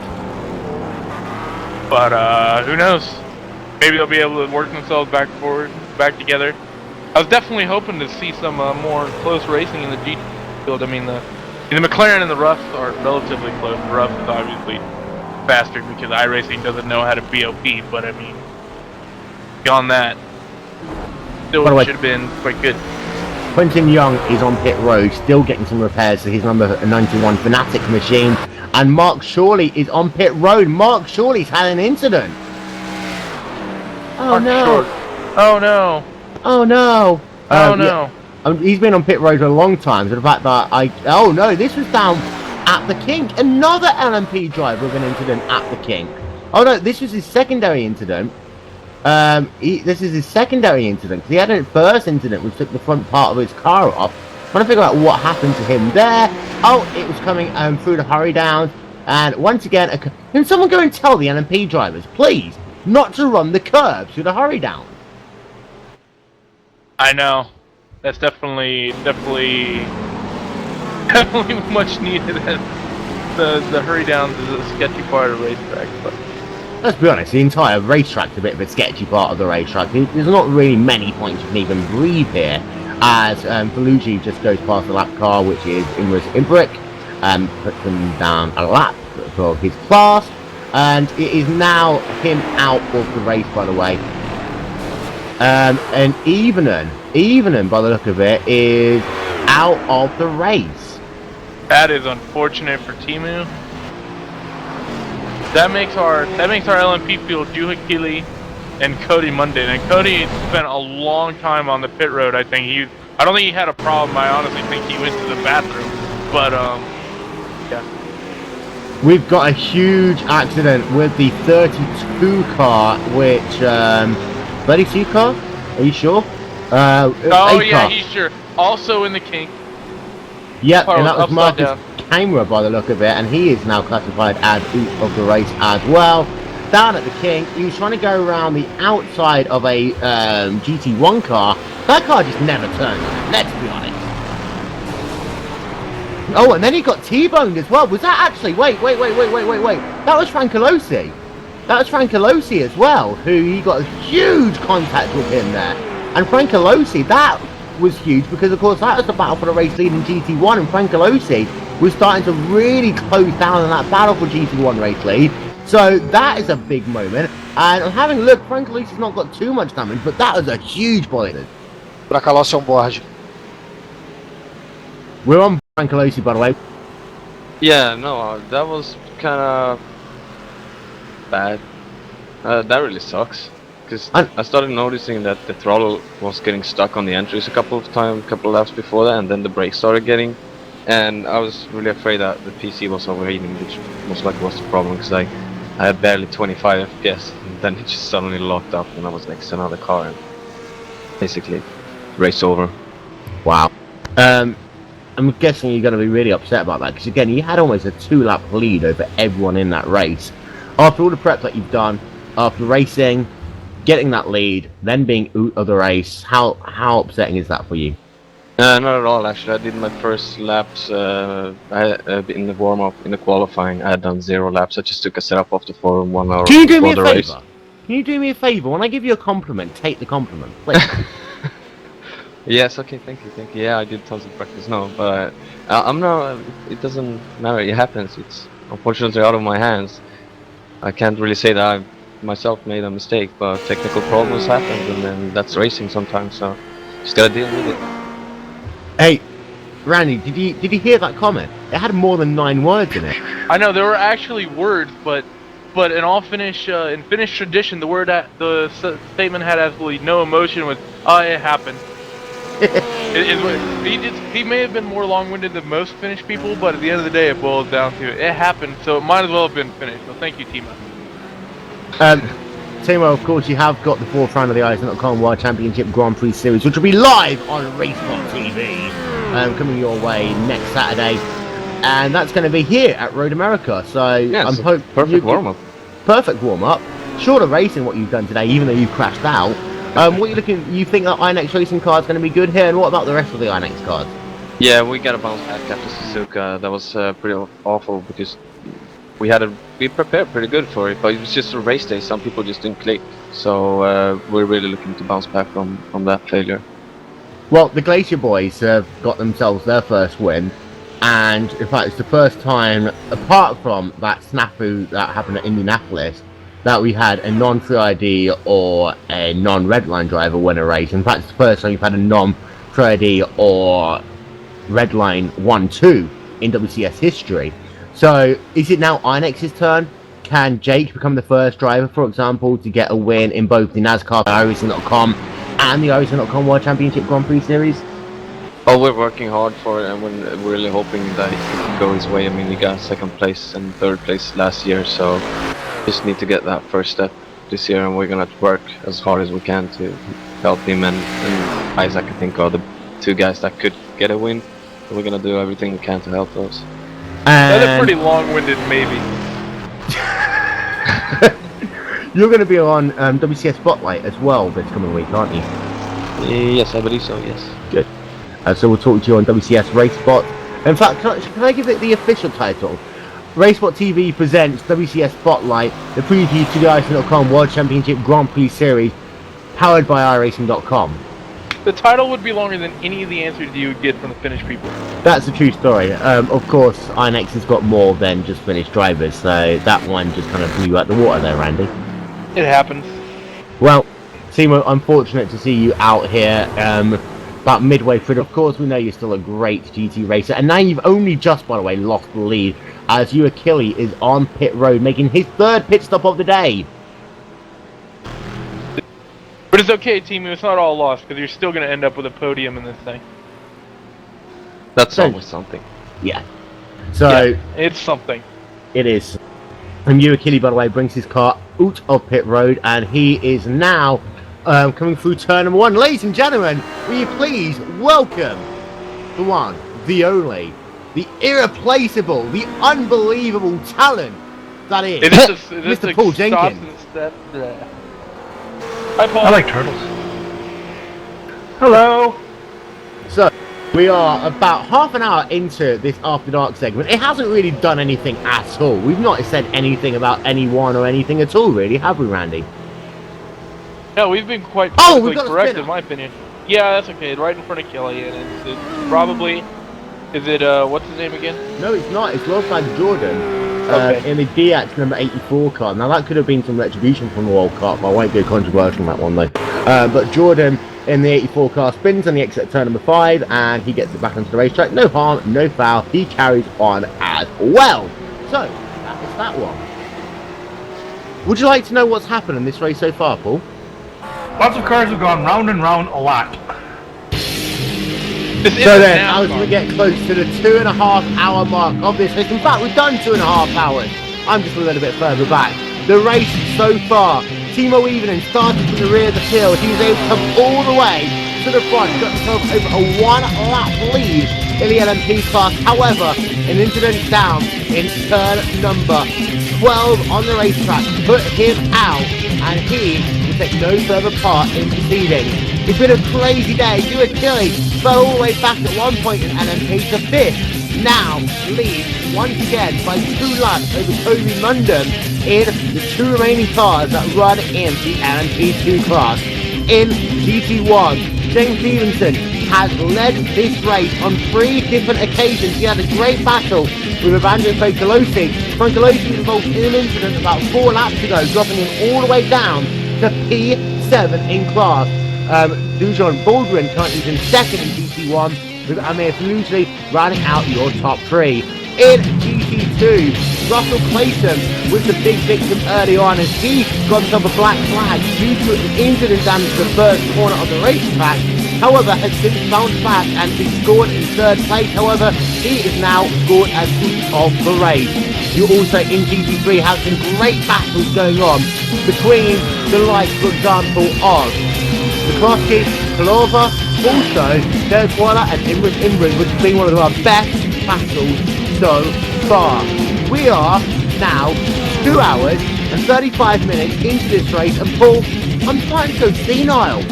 But who knows? Maybe they'll be able to work themselves back together. I was definitely hoping to see some more close racing in the GT field. I mean, the McLaren and the Rough are relatively close. The Rough is obviously faster because iRacing doesn't know how to BOP, but I mean, beyond that, still should have been quite good. Quentin Young is on pit road, still getting some repairs to his number 91 Fanatic machine. And Mark Shawley is on pit road. Mark Shawley's had an incident. Oh no. Oh no. Oh no. Oh no. Yeah, he's been on pit road for a long time. So the fact that oh no, this was down at the Kink. Another LMP driver with an incident at the Kink. Oh no, this was his secondary incident. This is his secondary incident. He had a first incident which took the front part of his car off. Trying to figure out what happened to him there. Oh, it was coming through the hurry down. And once again, can someone go and tell the LMP drivers, please, not to run the curbs through the hurry down? I know. That's definitely much needed. The hurry downs is a sketchy part of the racetrack, but let's be honest, the entire racetrack's a bit of a sketchy part of the racetrack. There's not really many points you can even breathe here, as Falucci just goes past the lap car, which is Imric Imbrick, puts him down a lap for his class, and it is now him out of the race, by the way. And Evening, by the look of it, is out of the race. That is unfortunate for Timu. That makes our LMP field Juhakili and Cody Munden. And Cody spent a long time on the pit road. I don't think he had a problem. I honestly think he went to the bathroom. But yeah. We've got a huge accident with the 32 car, which 32 car? Are you sure? Oh yeah, he's sure. Also in the Kink. Yep, and that was Marcus Camera by the look of it, and he is now classified as out of the race as well. Down at the King, he was trying to go around the outside of a GT1 car. That car just never turned on it, let's be honest. Oh, and then he got T-boned as well. Was that actually... Wait. That was Francolosi. That was Francolosi as well, who he got a huge contact with him there. And Francolosi, that was huge because, of course, that was the battle for the race lead in GT1, and Francolosi was starting to really close down on that battle for GT1 race lead. So that is a big moment. And I'm having a look, Francolosi's not got too much damage, but that was a huge boiler. Bracalossi on board. We're on Francolosi, by the way. Yeah, no, that was kind of bad. That really sucks. Because I started noticing that the throttle was getting stuck on the entries a couple of laps before that, and then the brakes started getting, and I was really afraid that the PC was overheating, which most likely was the problem, because I had barely 25 FPS, and then it just suddenly locked up, and I was next to another car, and basically race over. Wow. I'm guessing you're going to be really upset about that, because again, you had almost a 2-lap lead over everyone in that race. After all the prep that you've done, after racing, getting that lead, then being out of the race, how upsetting is that for you? Not at all, actually. I did my first laps in the warm-up, in the qualifying. I had done 0 laps. I just took a setup off the forum 1 hour Can you do me a before the race. favour? Can you do me a favour? When I give you a compliment, take the compliment, please. Yes, okay, thank you. Yeah, I did tons of practice, no, but I'm not, it doesn't matter, it happens. It's unfortunately out of my hands. I can't really say that I myself made a mistake, but technical problems happened, and then that's racing sometimes. So just gotta deal with it. Hey, Randy, did you hear that comment? It had more than 9 words in it. I know there were actually words, but in all Finnish in Finnish tradition, the statement had absolutely no emotion. With it happened. He may have been more long-winded than most Finnish people, but at the end of the day, it boils down to it happened. So it might as well have been finished. So thank you, Timo. Timo, of course, you have got the 4th round of the Accendo World Championship Grand Prix Series, which will be live on RaceSpotTV, coming your way next Saturday, and that's going to be here at Road America. So yeah, I'm hoping perfect warm-up. Perfect warm-up. Short of racing, what you've done today, even though you've crashed out. What you think that INX racing car is going to be good here, and what about the rest of the INX cars? Yeah, we got to bounce back after Suzuka. That was pretty awful because we prepared pretty good for it, but it was just a race day. Some people just didn't click, so we're really looking to bounce back from that failure. Well, the Glacier Boys have got themselves their first win, and in fact it's the first time, apart from that snafu that happened at Indianapolis, that we had a non-free ID or a non-red line driver win a race. In fact, it's the first time we've had a non-free ID or red line 1-2 in WCS history. So, is it now INX's turn? Can Jake become the first driver, for example, to get a win in both the NASCAR iRacing.com and the iRacing.com World Championship Grand Prix Series? Oh, we're working hard for it, and we're really hoping that it can go his way. I mean, we got 2nd place and 3rd place last year, so just need to get that first step this year, and we're gonna work as hard as we can to help him and Isaac. I think are the 2 guys that could get a win. So we're gonna do everything we can to help those. That's a pretty long-winded maybe. You're going to be on WCS Spotlight as well this coming week, aren't you? Yes, I believe so, yes. Good. So we'll talk to you on WCS Race Spot. In fact, can I give it the official title? RaceSpotTV presents WCS Spotlight, the preview to the iRacing.com World Championship Grand Prix Series, powered by iRacing.com. The title would be longer than any of the answers you would get from the Finnish people. That's a true story. Of course, INX has got more than just Finnish drivers, so that one just kind of blew you out the water there, Randy. It happens. Well, Timo, unfortunate to see you out here about midway through. Of course, we know you're still a great GT racer, and now you've only just, by the way, lost the lead, as you Achille is on pit road, making his 3rd pit stop of the day. But it's okay, Timo, it's not all lost, because you're still going to end up with a podium in this thing. That's always something. Yeah. So, yeah, it's something. It is. And Achille, by the way, brings his car out of pit road, and he is now coming through turn number 1. Ladies and gentlemen, will you please welcome the one, the only, the irreplaceable, the unbelievable talent that is Mr. Paul Jenkins. Hi, Paul. I like turtles. Hello. So, we are about half an hour into this After Dark segment. It hasn't really done anything at all. We've not said anything about anyone or anything at all, really, have we, Randy? No, we've been quite correct, in my opinion. Yeah, that's okay. Right in front of Kelly, and it's probably... Is it, what's his name again? No, it's not. It's World Flag Jordan. Okay. In the DX number 84 car. Now, that could have been some retribution from the World Cup. I won't go controversial on that one, though. But Jordan, in the 84 car, spins on the exit at turn number 5, and he gets it back onto the racetrack. No harm, no foul. He carries on as well. So, that is that one. Would you like to know what's happened in this race so far, Paul? Lots of cars have gone round and round a lot. So then, as we get close to the 2.5 hour mark of this race, in fact, we've done 2.5 hours. I'm just a little bit further back. The race so far, Timo Evening started from the rear of the field. He was able to come all the way to the front, got himself over a 1-lap lead in the LMP class. However, an incident down in turn number 12 on the racetrack put him out, and he will take no further part in proceedings. It's been a crazy day. Achille fell all the way back at one point in LMP to 5th. Now leads once again by 2 laps over Toby Mundum in the 2 remaining cars that run in the LMP2 class. In GT1, James Stevenson has led this race on 3 different occasions. He had a great battle with Evangelos Francolosi. Francolosi was involved in an incident about 4 laps ago, dropping him all the way down to P7 in class. Dujon Baldwin currently is in second in GT1, with Amir Falusi rounding out your top 3. In GT2, Russell Clayton was the big victim early on as he got himself a black flag due to an incident damage to the first corner of the racetrack. However, has since bounced back and been scored in 3rd place. However, he is now scored as heat of the race. You also in GT3 have some great battles going on between the likes, for example, of McCloskey, Kalova, also Derek Waller and Imran Imran, which has been one of our best battles so far. We are now 2 hours and 35 minutes into this race, and Paul, I'm starting to go senile.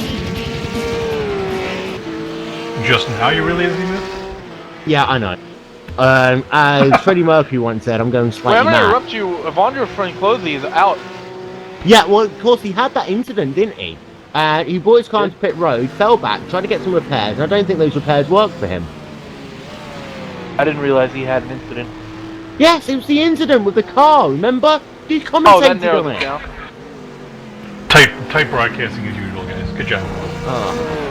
Justin, how you really using this? Yeah, I know. As Freddie Mercury once said, I'm going slightly Well, I'm mad. gonna interrupt you. Evandro Francolosi is out. Yeah, well, of course, he had that incident, didn't he? He brought his car into pit road, fell back, tried to get some repairs, and I don't think those repairs worked for him. I didn't realize he had an incident. Yes, it was the incident with the car, remember? You Oh, commentated that narrows on it it. down. Type broadcasting as usual, guys. Good job.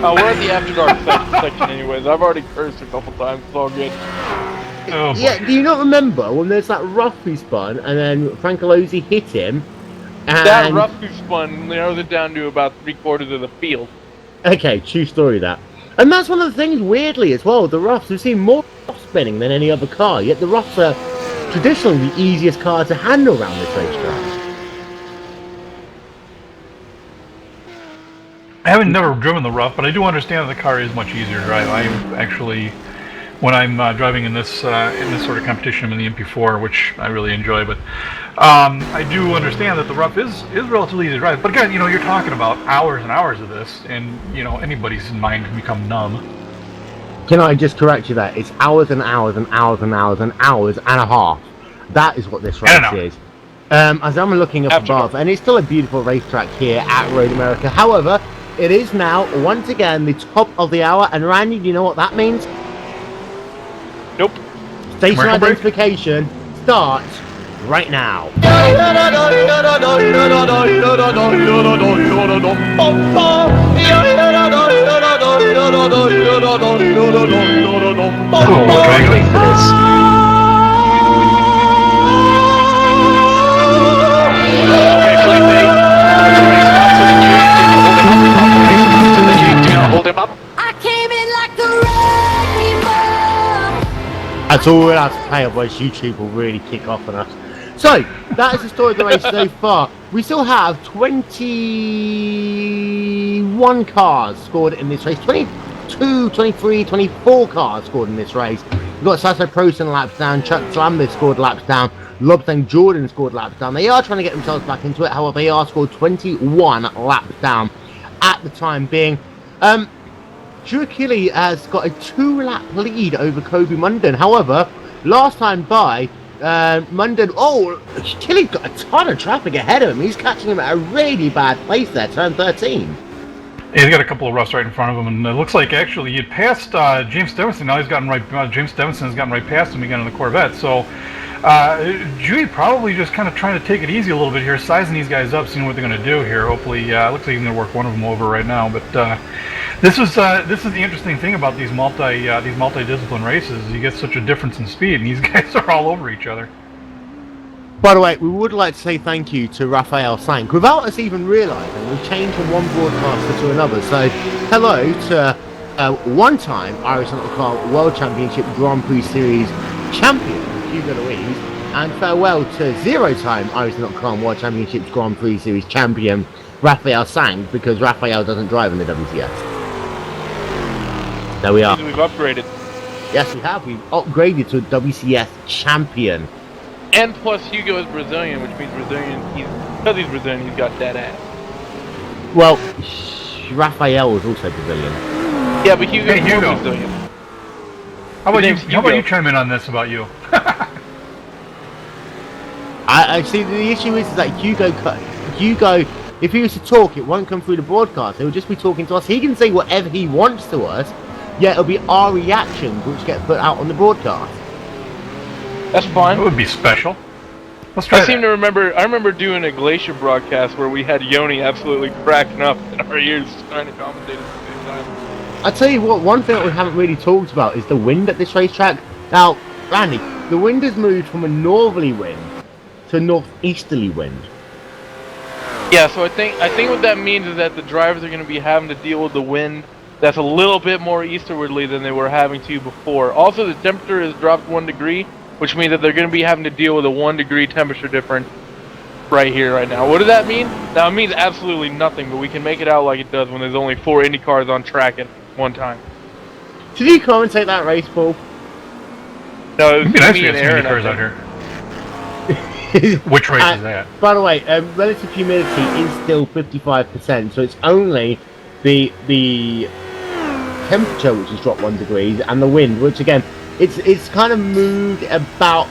Oh, we're at the After Dark section anyways. I've already cursed a couple times. It's all good. Oh, boy. Yeah, do you not remember when there's that rough who spun and then Francolosi hit him? And... That rough who spun narrows it down to about 3/4 of the field. Okay, true story that. And that's one of the things, weirdly, as well, the roughs, we've seen more rough spinning than any other car, yet the roughs are traditionally the easiest car to handle around this racetrack. I haven't never driven the rough, but I do understand that the car is much easier to drive. I actually, when I'm driving in this sort of competition, I'm in the MP4, which I really enjoy. But I do understand that the rough is relatively easy to drive. But again, you're talking about hours and hours of this, and anybody's mind can become numb. Can I just correct you there? It's hours and hours and hours and hours and hours and a half. That is what this race is. As I'm looking up above, and it's still a beautiful racetrack here at Road America. However, it is now, once again, the top of the hour. And Randy, do you know what that means? Nope. Station identification starts right now. Hold him up. That's all we'll have to pay, otherwise YouTube will really kick off on us. So, that is the story of the race so far. We still have 21 cars scored in this race. 22, 23, 24 cars scored in this race. We've got Sasso Prosen laps down, Chuck Slambis scored laps down, Lobsang Jordan scored laps down. They are trying to get themselves back into it, however, they are scored 21 laps down at the time being. Drew Achille has got a 2-lap lead over Kobe Munden. However, last time by, Munden, Achille's got a ton of traffic ahead of him. He's catching him at a really bad place there, turn 13. Yeah, he's got a couple of roughs right in front of him, and it looks like actually he had passed James Stevenson. Now he's gotten right. James Stevenson has gotten right past him again in the Corvette. So Judy probably just kind of trying to take it easy a little bit here, sizing these guys up, seeing what they're going to do here. Hopefully, looks like he's going to work one of them over right now. But this is the interesting thing about these multi-discipline races. You get such a difference in speed, and these guys are all over each other. By the way, we would like to say thank you to Raphael Sank. Without us even realising, we've changed from one broadcaster to another. So, hello to one-time Irish National Car World Championship Grand Prix Series champion, Hugo Louise, and farewell to zero-time Irish National Car World Championships Grand Prix Series champion, Raphael Sank, because Raphael doesn't drive in the WCS. There we are. We've upgraded. Yes, we have. We've upgraded to a WCS champion. And plus Hugo is Brazilian, which means because he's Brazilian, he's got dead ass. Well, Raphael is also Brazilian. Yeah, but Hugo's Hey, Hugo. more Brazilian. How about you chime in on this about you? I see. The issue is that Hugo, if he was to talk, it won't come through the broadcast. He'll just be talking to us. He can say whatever he wants to us, Yeah, it'll be our reactions which get put out on the broadcast. That's fine. It would be special. Let's try I remember doing a Glacier broadcast where we had Yoni absolutely cracking up in our ears trying to commentate at the same time. I'll tell you what, one thing that we haven't really talked about is the wind at this racetrack. Now, Randy, the wind has moved from a northerly wind to a northeasterly wind. Yeah, so I think what that means is that the drivers are going to be having to deal with the wind that's a little bit more easterly than they were having to before. Also, the temperature has dropped 1 degree, which means that they're going to be having to deal with a 1 degree temperature difference right here, right now. What does that mean? Now, it means absolutely nothing, but we can make it out like it does when there's only 4 Indy cars on track at one time. Did you commentate that race, Paul? No, it was nice me and Aaron cars out here. Which race is that? By the way, relative humidity is still 55%, so it's only the temperature which has dropped 1 degree and the wind, which again, it's kind of moved about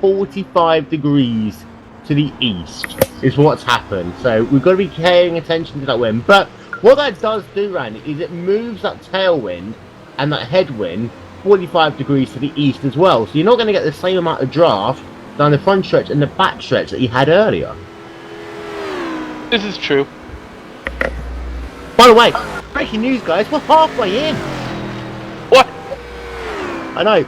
45 degrees to the east is what's happened. So we've got to be paying attention to that wind. But what that does do, Randy, is it moves that tailwind and that headwind 45 degrees to the east as well. So you're not going to get the same amount of draft down the front stretch and the back stretch that you had earlier. This is true. By the way, breaking news, guys, we're halfway in. What? I know.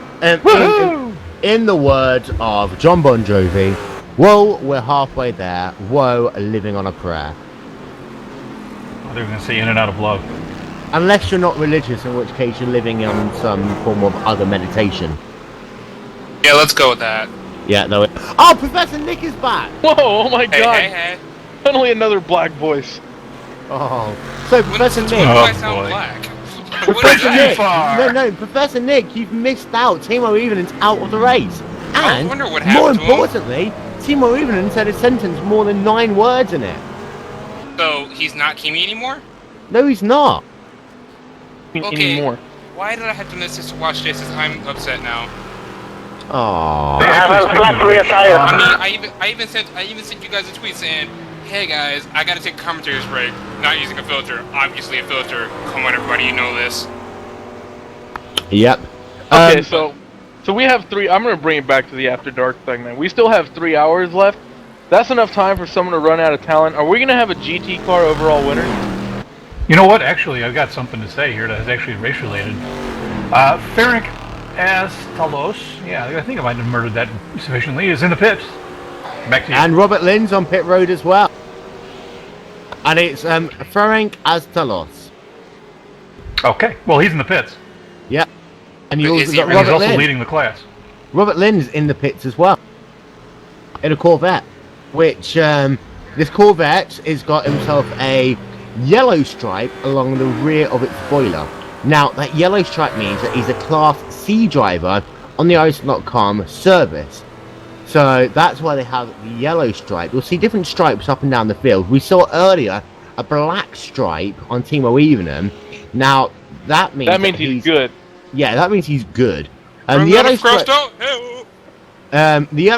In the words of John Bon Jovi, whoa, we're halfway there. Whoa, living on a prayer. Oh, they were going to say in and out of love. Unless you're not religious, in which case you're living on some form of other meditation. Yeah, let's go with that. Yeah, no. Oh, Professor Nick is back! Whoa, oh my god! Hey. Finally another black voice. Oh. So, Professor Nick... When do I sound black? Professor Nick! No, Professor Nick, you've missed out. Timo Evening's out of the race. And, I wonder what happened more importantly, Timo Evening said a sentence more than 9 words in it. So, he's not Kimi anymore? No, he's not. Okay, anymore. Why did I have to miss this to watch this? I'm upset now. Aww. I mean, I even sent you guys a tweet saying, "Hey guys, I gotta take a commentator's break. Not using a filter. Obviously a filter. Come on, everybody, you know this." Yep. Okay, so we have 3. I'm gonna bring it back to the After Dark segment. We still have 3 hours left. That's enough time for someone to run out of talent. Are we gonna have a GT car overall winner? You know what? Actually, I've got something to say here that is actually race related. Ferenc Astalos, yeah, I think I might have murdered that sufficiently, is in the pits. Back to you. And Robert Lynn's on pit road as well. And it's Ferenc Astalos. Okay, well, he's in the pits. Yeah. And you also got he's Robert also Lynn. leading the class. Robert Lynn's in the pits as well. In a Corvette. Which, this Corvette has got himself a yellow stripe along the rear of its spoiler. Now, that yellow stripe means that he's a Class C driver on the RaceSpotTV service. So that's why they have the yellow stripe. You'll see different stripes up and down the field. We saw earlier a black stripe on Timo Evening. Now, that means he's good. Yeah, that means he's good. The yellow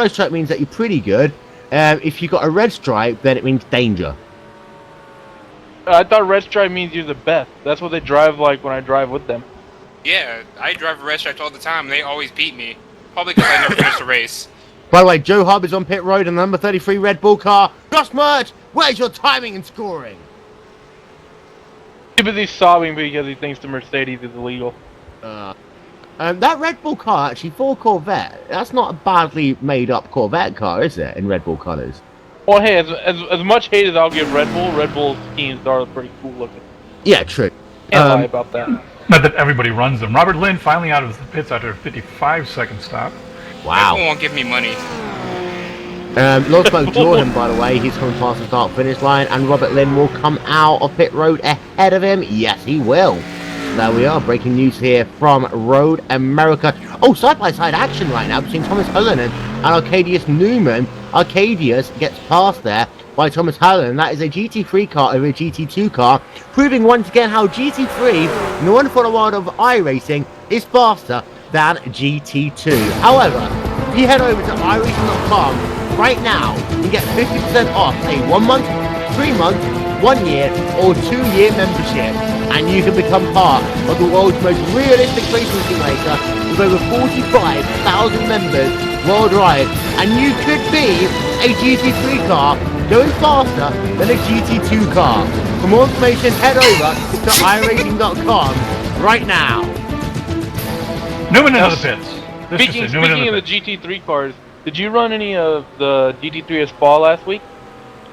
stripe means that you're pretty good. If you've got a red stripe, then it means danger. I thought red stripe means you're the best. That's what they drive like when I drive with them. Yeah, I drive a red stripe all the time, and they always beat me. Probably because I never finished the race. By the way, Joe Hub is on pit road in the number 33 Red Bull car. Josh Merch, where's your timing and scoring? He's busy sobbing because he thinks the Mercedes is illegal. That Red Bull car, actually, for Corvette, that's not a badly made up Corvette car, is it, in Red Bull colours? Well, hey, as much hate as I'll give Red Bull's schemes are pretty cool looking. Yeah, true. Can't lie about that. Not that everybody runs them. Robert Lynn finally out of the pits after a 55-second stop. Wow. Everyone won't give me money. Lord Smoke Jordan, by the way, he's coming past the start-finish line, and Robert Lynn will come out of pit road ahead of him. Yes, he will. There we are, breaking news here from Road America. Oh, side-by-side action right now between Thomas Hullen and Arcadius Newman. Arcadius gets past there by Thomas Hullen. That is a GT3 car over a GT2 car, proving once again how GT3, in the wonderful world of iRacing, is faster than GT2. However, if you head over to iRacing.com right now, you get 50% off a 1 month, 3 month, 1 year, or 2 year membership. and you can become part of the world's most realistic racing simulator with over 45,000 members worldwide, and you could be a GT3 car going faster than a GT2 car. For more information, head over to iRacing.com right now. Newman into the pits. Speaking of the GT3 cars, did you run any of the GT3 at Spa last week?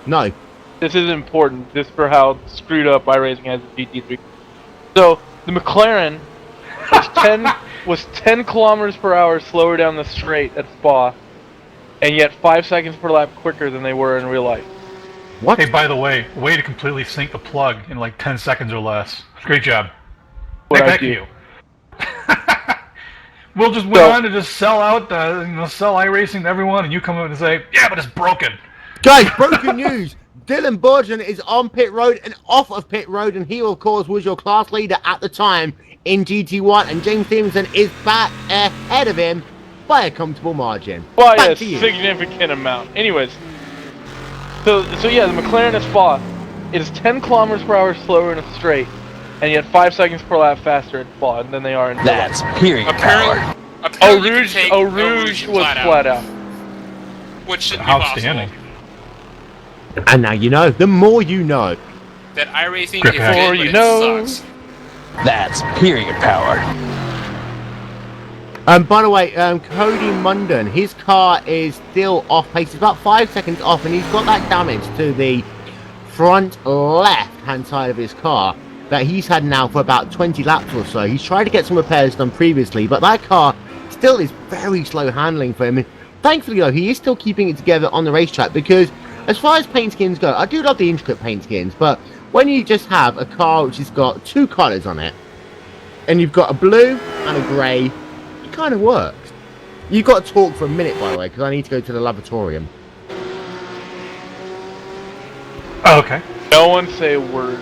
No. This is important, just for how screwed up iRacing has the GT3. So, the McLaren was 10 kilometers per hour slower down the straight at Spa, and yet 5 seconds per lap quicker than they were in real life. What? Hey, by the way to completely sink the plug in like 10 seconds or less. Great job. Back to you. We'll just went on to just sell out, sell iRacing to everyone, and you come up and say, yeah, but it's broken. Guys, broken news. Dylan Burgeon is on pit road and off of pit road, and he, of course, was your class leader at the time in GT1, and James Stevenson is back ahead of him by a comfortable margin. By a significant amount. Anyways, so yeah, the McLaren at Spa is 10 kilometers per hour slower in a straight, and yet 5 seconds per lap faster at Spa than they are in real life. That's hearing power. Rouge was flat out. Which should be outstanding. possible. And now you know. The more you know. That iRacing is good, but it sucks. That's period power. By the way, Cody Munden, his car is still off pace. It's about 5 seconds off, and he's got that damage to the front left-hand side of his car that he's had now for about 20 laps or so. He's tried to get some repairs done previously, but that car still is very slow handling for him. And thankfully, though, he is still keeping it together on the racetrack, because as far as paint skins go, I do love the intricate paint skins, but when you just have a car which has got two colours on it, and you've got a blue and a grey, it kind of works. You've got to talk for a minute, by the way, because I need to go to the laboratorium. Oh, okay. No one say a word.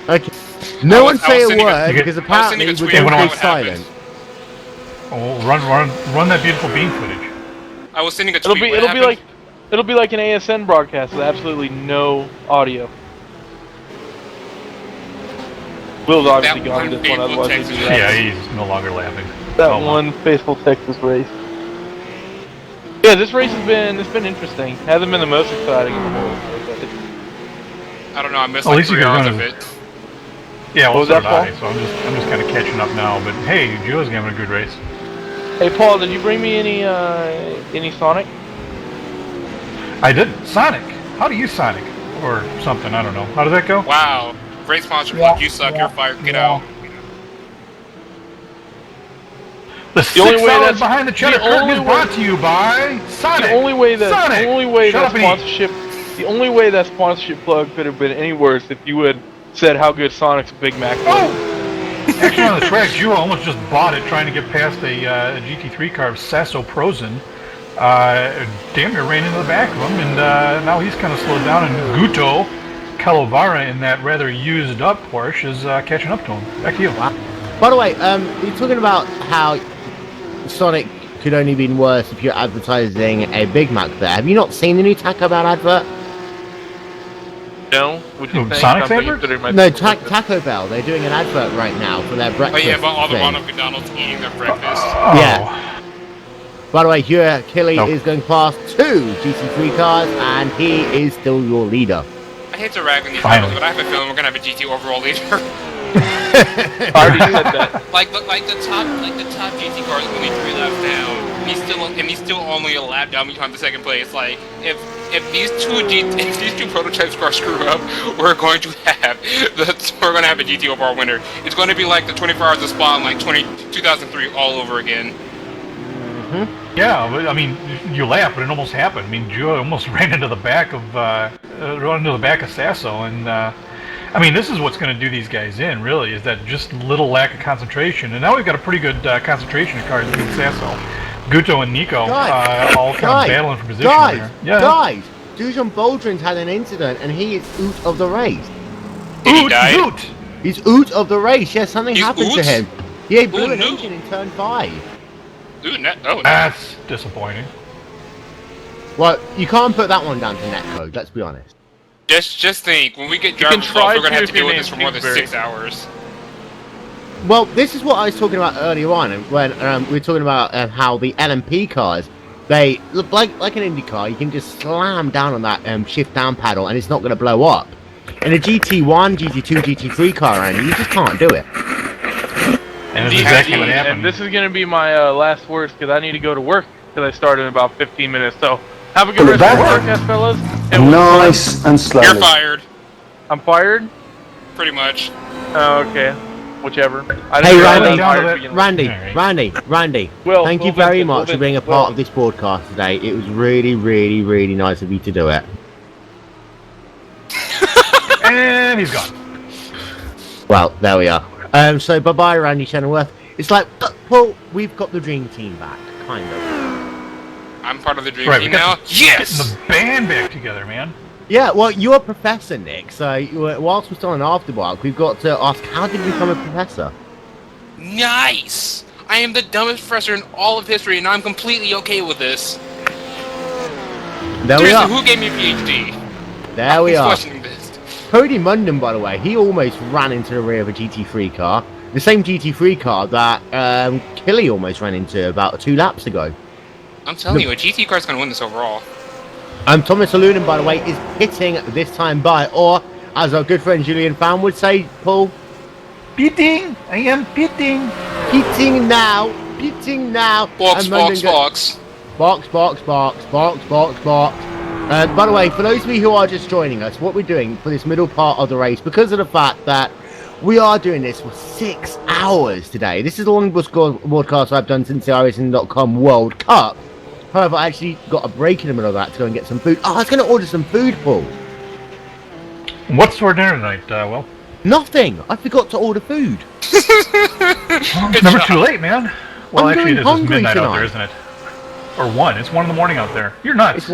Okay. No one say a word, because apparently we're going to be silent. Oh, run that beautiful beam footage. I was sending a tweet. It'll be like an ASN broadcast with absolutely no audio. Will's obviously gone this one, otherwise he'd be laughing. Yeah, he's no longer laughing. That one faithful Texas race. Yeah, this race has been interesting. Hasn't been the most exciting in the whole race. I don't know, I missed like 3 hours of it. Yeah, well, was so that, did I, so I'm just kind of catching up now. But hey, Joe's having a good race. Hey, Paul, did you bring me any Sonic? I didn't. Sonic. How do you Sonic? Or something, I don't know. How does that go? Wow. Great sponsor plug. You suck, you're fired. Get out. The 6 hours behind the cheddar curtain is brought to you by Sonic. The only way that sponsorship plug could have been any worse if you had said how good Sonic's Big Mac was. Actually, on the track, Jewel almost just bought it trying to get past a GT3 car of Sasso Prozen. Damn near ran into the back of him, and now he's kind of slowed down, and Guto Calovara in that rather used up Porsche is catching up to him. Back to you. Wow. By the way, you're talking about how Sonic could only have been worse if you're advertising a Big Mac there. Have you not seen the new Taco Bell advert? No? Would you think? Sonic's advert? No, Taco Bell. They're doing an advert right now for their breakfast. Oh yeah, about all the Ronald McDonald's eating their breakfast. Oh. Yeah. By the way, Hugh Kelly is going past 2 GT3 cars, and he is still your leader. I hate to rag on these titles, but I have a feeling we're gonna have a GT overall leader. I already said that. Like the top GT car is only 3 laps down. And he's still only a lap down behind the second place. Like if these two prototypes cars screw up, we're going to have a GT overall winner. It's going to be like the 24 Hours of Spa in like 2003 all over again. Mm-hmm. Yeah, but I mean, you laugh, but it almost happened. I mean, Joe almost ran into the back of Sasso, and I mean, this is what's going to do these guys in, really, is that just little lack of concentration. And now we've got a pretty good concentration of cars between Sasso, Guto, and Nico, all kind of battling for position there. Yeah. Guys, Dujan Boldrin's had an incident, and he is out of the race. Oot! He's out of the race. Yeah, something happened to him. Yeah, he blew an no. engine in turn 5. That's disappointing. Well, you can't put that one down to netcode, let's be honest. Just think, when we get driver results, we're going to have to deal with this for more than 6 hours. Well, this is what I was talking about earlier on when we were talking about how the LMP cars, they look like an Indy car. You can just slam down on that shift down pedal and it's not going to blow up. In a GT1, GT2, GT3 car, Randy, you just can't do it. And that's exactly what happened. And this is going to be my last words because I need to go to work because I start in about 15 minutes. So have a good rest of the podcast, fellas. Nice and slowly. You're fired. I'm fired? Pretty much. Oh, okay. Whichever. Hey, Randy. Will, thank you very much for being a part of this broadcast today. It was really, really, really nice of you to do it. And he's gone. Well, there we are. So bye-bye, Randy Chenoweth. It's like, Paul, we've got the dream team back, kind of. I'm part of the dream team now. Yes! The band back together, man. Yeah, well, you're a professor, Nick, so whilst we're still on Afterbark, we've got to ask, how did you become a professor? Nice! I am the dumbest professor in all of history, and I'm completely okay with this. There we are. Who gave me a PhD? There we are. Questioning this. Cody Munden, by the way, he almost ran into the rear of a GT3 car. The same GT3 car that Killy almost ran into about 2 laps ago. I'm telling you, a GT car's going to win this overall. Thomas Alunan, by the way, is pitting this time by, or as our good friend Julian Fan would say, Paul, pitting. I am pitting. Pitting now. Pitting now. Box. By the way, for those of you who are just joining us, what we're doing for this middle part of the race, because of the fact that we are doing this for 6 hours today. This is the longest broadcast I've done since the iRacing.com World Cup. However, I actually got a break in the middle of that to go and get some food. Oh, I was going to order some food, Paul. What's for dinner tonight, Will? Nothing. I forgot to order food. Well, it's never too late, man. Well, I'm actually, it is midnight tonight. out there, isn't it? Or 1. It's 1 in the morning out there. You're nuts.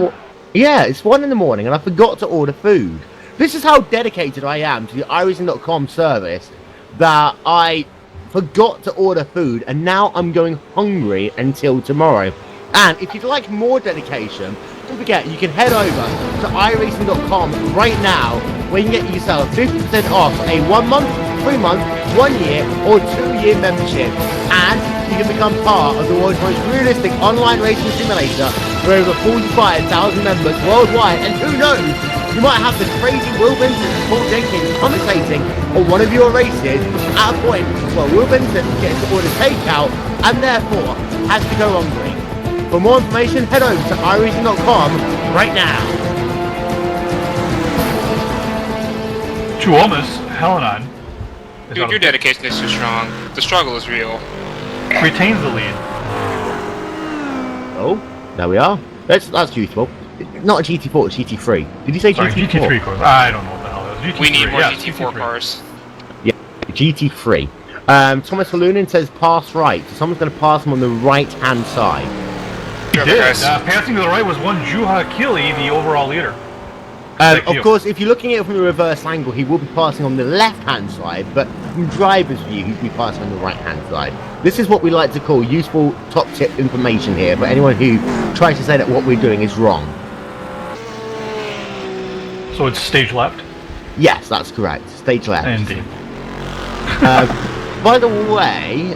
It's 1 in the morning, and I forgot to order food. This is how dedicated I am to the iRacing.com service that I forgot to order food, and now I'm going hungry until tomorrow. And if you'd like more dedication, don't forget you can head over to iRacing.com right now, where you can get yourself 50% off a 1 month, 3 month, 1 year, or 2 year membership. And you can become part of the world's most realistic online racing simulator with over 45,000 members worldwide. And who knows, you might have the crazy Will Benson and Paul Jenkins commentating on one of your races at a point where Will Benson gets to order takeout and therefore has to go hungry. For more information, head over to iRacing.com right now. To almost Helenon. Dude, your dedication is too strong. The struggle is real. Retains the lead. Oh, there we are. That's useful. Not a GT4, it's GT3. Did you say Sorry, GT4? GT3 cars. I don't know what the hell that is. GT3. We need more yes, GT4 cars. Yeah, GT3. Thomas Halunin says pass right. So someone's going to pass him on the right-hand side. He did. Passing to the right was one Juha Kili, the overall leader. Of course, if you're looking at it from the reverse angle, he will be passing on the left-hand side, but from driver's view, he'll be passing on the right-hand side. This is what we like to call useful top-tip information here for anyone who tries to say that what we're doing is wrong. So it's stage left? Yes, that's correct. Stage left. Indeed. By the way,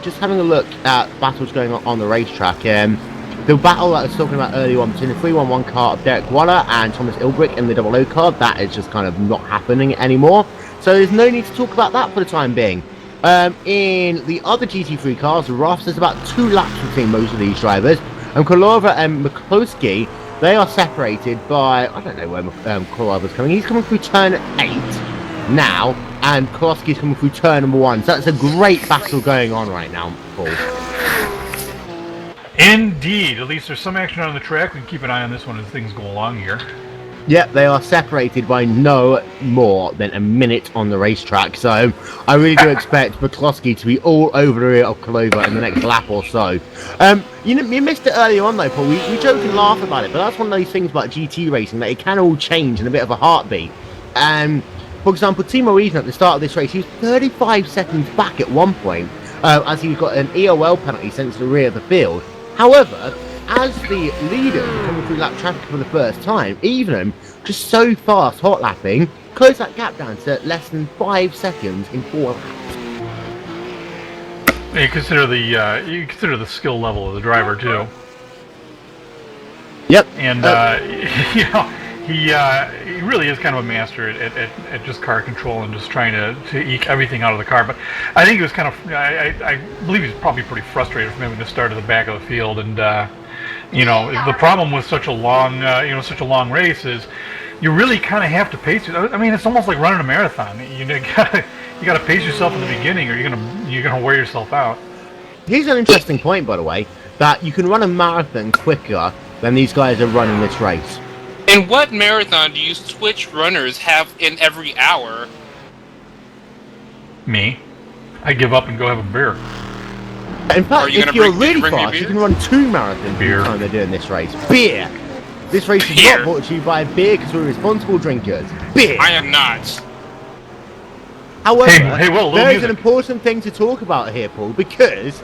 just having a look at battles going on the racetrack, the battle that I was talking about earlier on between the 311 car of Derek Waller and Thomas Ilbrick in the 00 car, that is just kind of not happening anymore. So there's no need to talk about that for the time being. In the other GT3 cars, the Ross, there's about 2 laps between most of these drivers. And Kolova and McCloskey, they are separated by, I don't know where Kolova's coming. He's coming through turn 8 now, and Kolowski's coming through turn number 1. So that's a great battle going on right now, Paul. Indeed. At least there's some action on the track. We can keep an eye on this one as things go along here. Yep, they are separated by no more than a minute on the racetrack. So I really do expect McCloskey to be all over the rear of Kolova in the next lap or so. You missed it earlier on though, Paul. We joke and laugh about it, but that's one of those things about GT racing, that it can all change in a bit of a heartbeat. For example, Timo Eden at the start of this race, he was 35 seconds back at one point, as he got an EOL penalty sent to the rear of the field. However, as the leader coming through lap traffic for the first time, Evenham, just so fast hot lapping, closed that gap down to less than 5 seconds in 4 laps. You consider the skill level of the driver too. Yep. And you know, he really is kind of a master at just car control and just trying to eke everything out of the car. But I think he was kind of I believe he's probably pretty frustrated from having to start at the back of the field. And you know, the problem with such a long race is you really kind of have to pace it. I mean, it's almost like running a marathon. You gotta pace yourself in the beginning, or you're gonna wear yourself out. Here's an interesting point, by the way, that you can run a marathon quicker than these guys are running this race. In what marathon do you switch runners have in every hour? Me, I give up and go have a beer. In fact, if you're really fast, you can run 2 marathons every time they're doing this race. Beer! This race is not brought to you by beer because we're responsible drinkers. Beer! I am not. However, hey, Will, there is an important thing to talk about here, Paul, because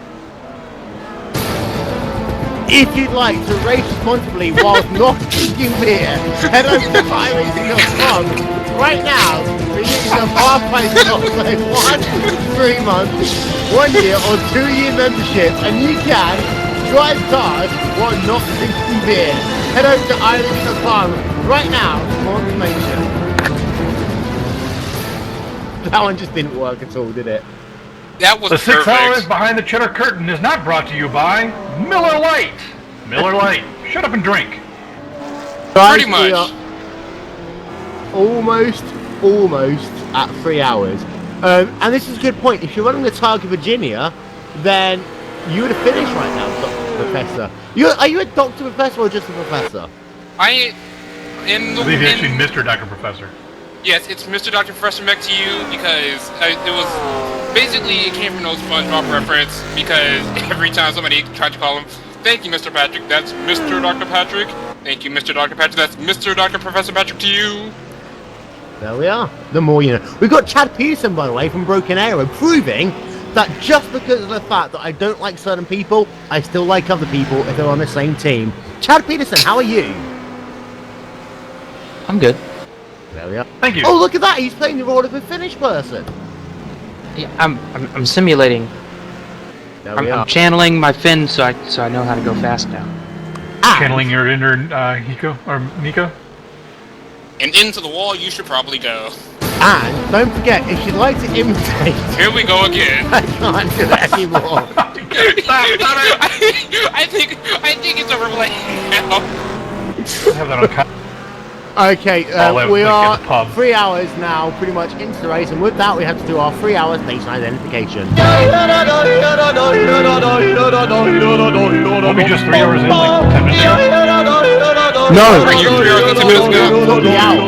if you'd like to race responsibly whilst not drinking beer, head over to iRacing.com right now. We're getting a half-price offer, 1 3-month, 1 year, or 2-year membership, and you can drive cars while not drinking beer. Head over to iRacing.com right now for more information. That one just didn't work at all, did it? That was the 6 perfect. hours behind the cheddar curtain is not brought to you by Miller Lite. Miller Lite. Shut up and drink. Guys, Pretty much. we are almost at 3 hours. And this is a good point. If you're running the Targa Virginia, then you would have finished right now, Dr. Professor. Are you a Dr. Professor or just a Professor? I believe you're actually Mr. Dr. Professor. Yes, it's Mr. Dr. Professor Mech to you because it was basically it came from those SpongeBob reference because every time somebody tried to call him, thank you, Mr. Patrick, that's Mr. Dr. Patrick. Thank you, Mr. Dr. Patrick, that's Mr. Dr. Professor Patrick to you. There we are. The more you know. We've got Chad Peterson, by the way, from Broken Arrow, proving that just because of the fact that I don't like certain people, I still like other people if they're on the same team. Chad Peterson, how are you? I'm good. There we are. Thank you. Oh, look at that! He's playing the role of a Finnish person. Yeah, I'm simulating. I'm channeling my Finn so I know how to go fast now. Channeling your inner Nico? And into the wall you should probably go. And don't forget, if you'd like to imitate... Here we go again. I can't do that anymore. I think it's overplayed now. Have that on. Okay, we are 3 hours now, pretty much into the race, and with that we have to do our 3 hours station identification. We'll be just 3 hours in, like 10 minutes ago? No! Are you 3 hours and 10 minutes ago? The hour.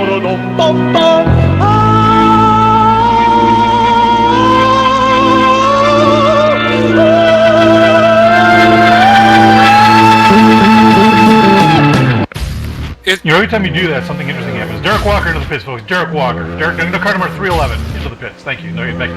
You know, every time you do that, something interesting happens. Derek Walker into the pits, folks. Derek Walker. Derek, no, car number 311 into the pits. Thank you. No, thank you.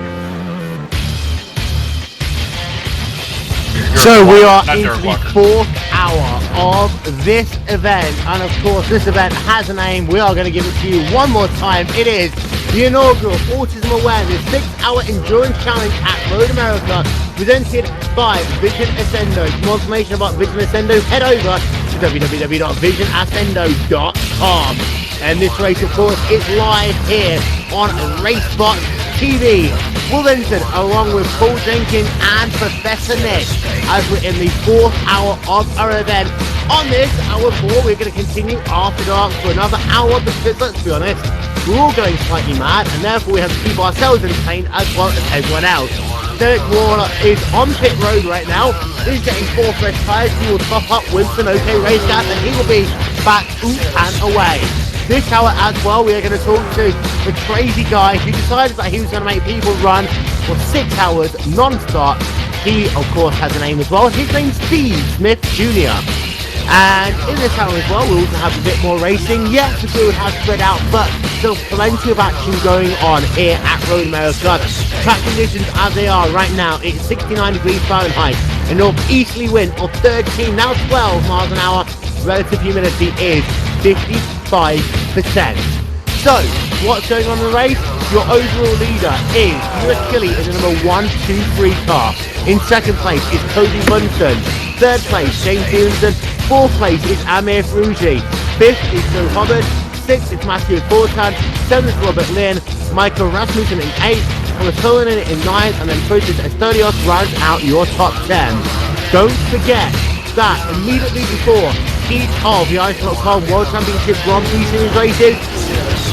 So we are into the 4th hour of this event, and of course this event has a name. We are going to give it to you one more time. It is the inaugural Autism Awareness 6-hour endurance challenge at Road America, presented by Vision Accendo. For more information about Vision Accendo, head over to www.visionascendo.com. And this race, of course, is live here on RaceSpotTV. Will Vincent, along with Paul Jenkins and Professor Nick, as we're in the 4th hour of our event. On this, hour 4, we're going to continue after dark for another hour because, let's be honest, we're all going slightly mad, and therefore we have to keep ourselves entertained as well as everyone else. Derek Warner is on pit road right now. He's getting 4 fresh tyres. He will top up with some OK race gas, and he will be back and away. This hour as well, we are going to talk to the crazy guy who decided that he was going to make people run for 6 hours non-stop. He, of course, has a name as well. His name's Steve Smith Jr. And in this hour as well, we'll also have a bit more racing. Yes, the field has spread out, but still plenty of action going on here at Road America. Track conditions as they are right now, it's 69 degrees Fahrenheit. A northeasterly wind of 13, now 12 miles an hour. Relative humidity is 55%. So, what's going on in the race? Your overall leader is Stuart Killy in the number 123 car. In second place is Cody Munson. Third place, James Stevenson. Fourth place is Amir Fruji. Fifth is Joe Hubbard. Sixth is Matthew Fortan. Seventh is Robert Lynn. Michael Rasmussen in eighth. Thomas Cullinan in ninth. And then Protus Estonios rounds out your top 10. Don't forget that immediately before each of the Autism.com World Championship Grand Prix Series races,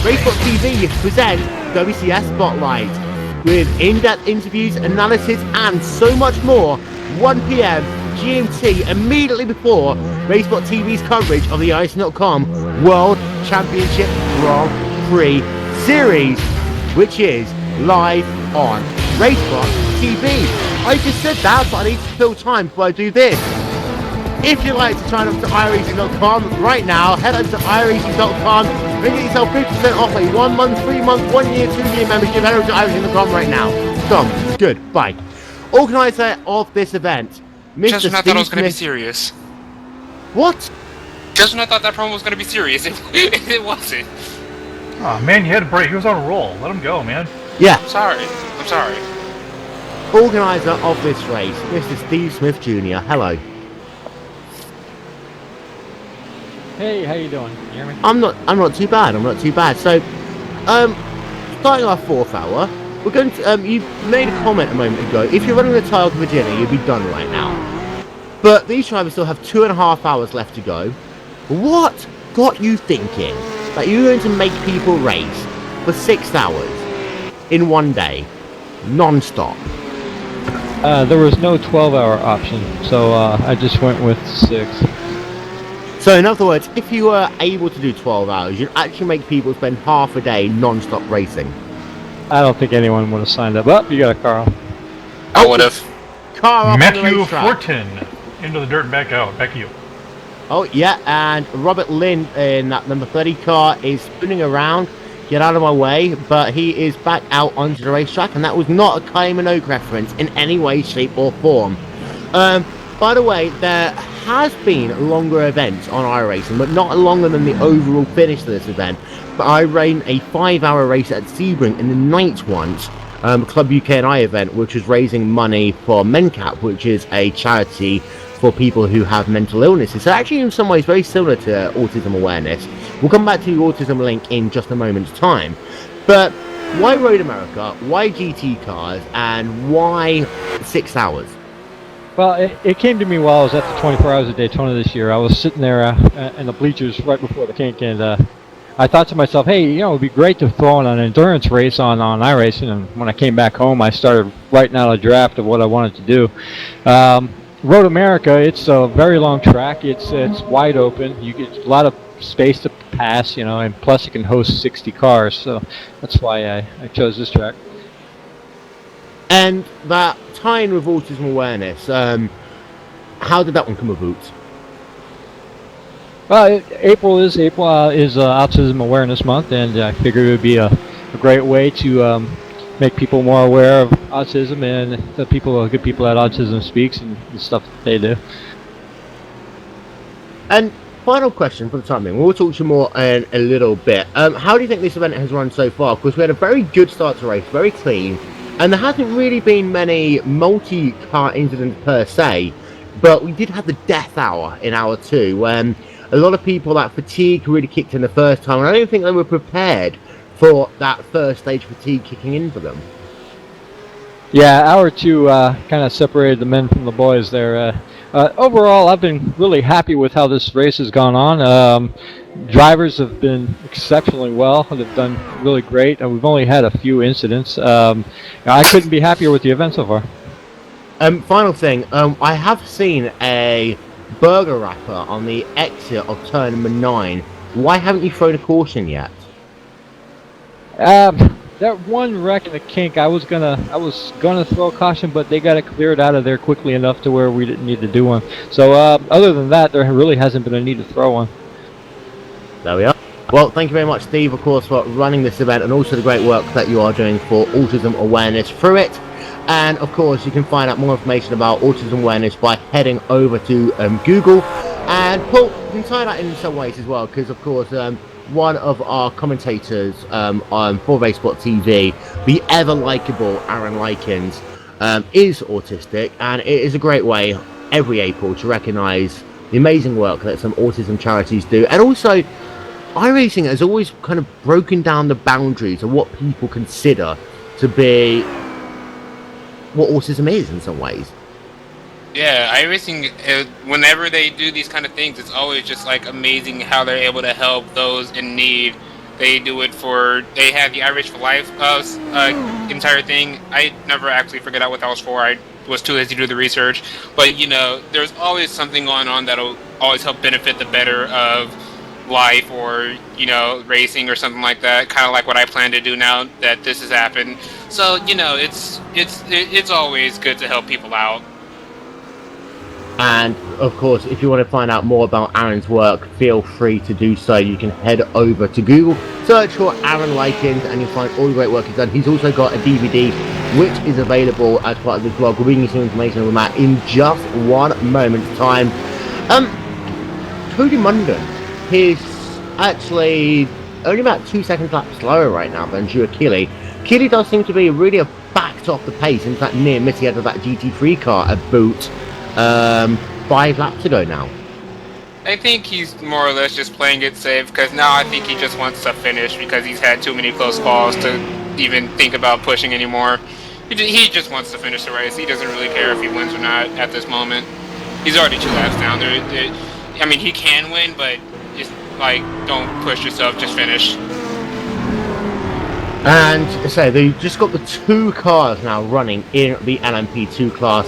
RaceSpotTV presents WCS Spotlight with in-depth interviews, analysis, and so much more. 1 PM GMT immediately before RaceSpotTV's coverage of the Autism.com World Championship Grand Prix Series, which is live on RaceSpotTV. I just said that, but I need to fill time before I do this. If you'd like to sign up to iRacing.com right now, head over to iRacing.com and get yourself 50% off a 1 month, 3 month, 1 year, 2 year membership. Head over to iRacing.com right now. Come, good, bye. Organizer of this event, Mr. Just when I thought it was going to be serious. What? Just when I thought that promo was going to be serious, it wasn't. Oh man, you had a break. He was on a roll. Let him go, man. Yeah. I'm sorry. I'm sorry. Organizer of this race, Mr. Steve Smith Jr. Hello. Hey, how you doing? Can you hear me? I'm not too bad. I'm not too bad. So, starting our fourth hour, we're going to. You made a comment a moment ago. If you're running the Tile to Virginia, you'd be done right now. But these drivers still have 2.5 hours left to go. What got you thinking that you were going to make people race for 6 hours in one day, non-stop? There was no 12-hour option, so I just went with 6. So in other words, if you were able to do 12 hours, you'd actually make people spend half a day non-stop racing. I don't think anyone would have signed up. Oh, you got a car. I would have. Car up Matthew on the racetrack. Fortin into the dirt and back out. Back to you. Oh yeah, and Robert Lynn in that number 30 car is spinning around. Get out of my way, but he is back out onto the racetrack, and that was not a Kylie Minogue reference in any way, shape or form. By the way, there has been longer events on iRacing, but not longer than the overall finish of this event. But I ran a 5-hour race at Sebring in the night once, Club UK&I event, which was raising money for MenCap, which is a charity for people who have mental illnesses. So actually in some ways very similar to autism awareness. We'll come back to the autism link in just a moment's time. But why Road America, why GT cars, and why 6 hours? Well, it came to me while I was at the 24 Hours of Daytona this year. I was sitting there in the bleachers right before the kink, and I thought to myself, hey, you know, it would be great to throw in an endurance race on iRacing. And when I came back home, I started writing out a draft of what I wanted to do. Road America, it's a very long track. It's wide open. You get a lot of space to pass, you know, and plus you can host 60 cars. So that's why I chose this track. And that tie-in with autism awareness, how did that one come about? Well, April is Autism Awareness Month, and I figured it would be a great way to make people more aware of autism and the good people at Autism Speaks and the stuff that they do. And final question for the time being. We'll talk to you more in a little bit. How do you think this event has run so far? Because we had a very good start to the race, very clean, and there hasn't really been many multi-car incidents per se, but we did have the death hour in hour 2 when a lot of people, that fatigue really kicked in the first time, and I don't think they were prepared for that first stage fatigue kicking in for them. Yeah, hour 2 kind of separated the men from the boys there. Overall, I've been really happy with how this race has gone on. Drivers have been exceptionally well. They've done really great, and we've only had a few incidents. I couldn't be happier with the event so far. Final thing, I have seen a burger wrapper on the exit of turn number 9. Why haven't you thrown a caution yet? That one wreck in the kink, I was gonna throw a caution, but they got it cleared out of there quickly enough to where we didn't need to do one. So other than that, there really hasn't been a need to throw one. There we are. Well, thank you very much, Steve, of course, for running this event and also the great work that you are doing for autism awareness through it. And of course, you can find out more information about autism awareness by heading over to Google. And Paul, you can tie that in some ways as well, because of course, one of our commentators on for RaceSpotTV, the ever likable Aaron Likens, is autistic, and it is a great way every April to recognise the amazing work that some autism charities do. And also, iRacing has always kind of broken down the boundaries of what people consider to be what autism is in some ways. Yeah, iRacing, whenever they do these kind of things, it's always just like amazing how they're able to help those in need. They do it they had the iRace for Life entire thing. I never actually figured out what that was for. I was too lazy to do the research. But, you know, there's always something going on that'll always help benefit the better of life, or, you know, racing or something like that. Kind of like what I plan to do now that this has happened. So, you know, it's always good to help people out. And of course, if you want to find out more about Aaron's work, feel free to do so. You can head over to Google, search for Aaron Likens, and you'll find all the great work he's done. He's also got a DVD which is available as part of this blog. We'll bring you some information on that in just one moment's time. Cody Munden, he's actually only about 2 seconds lap slower right now than Drew Achille. Achille does seem to be really backed off the pace. In fact, near miss he had that GT3 car at boot 5 laps ago now. I think he's more or less just playing it safe, because now I think he just wants to finish because he's had too many close calls to even think about pushing anymore. He just wants to finish the race. He doesn't really care if he wins or not at this moment. He's already 2 laps down. I mean, he can win, but just like, don't push yourself, just finish. And so they just got the 2 cars now running in the LMP2 class.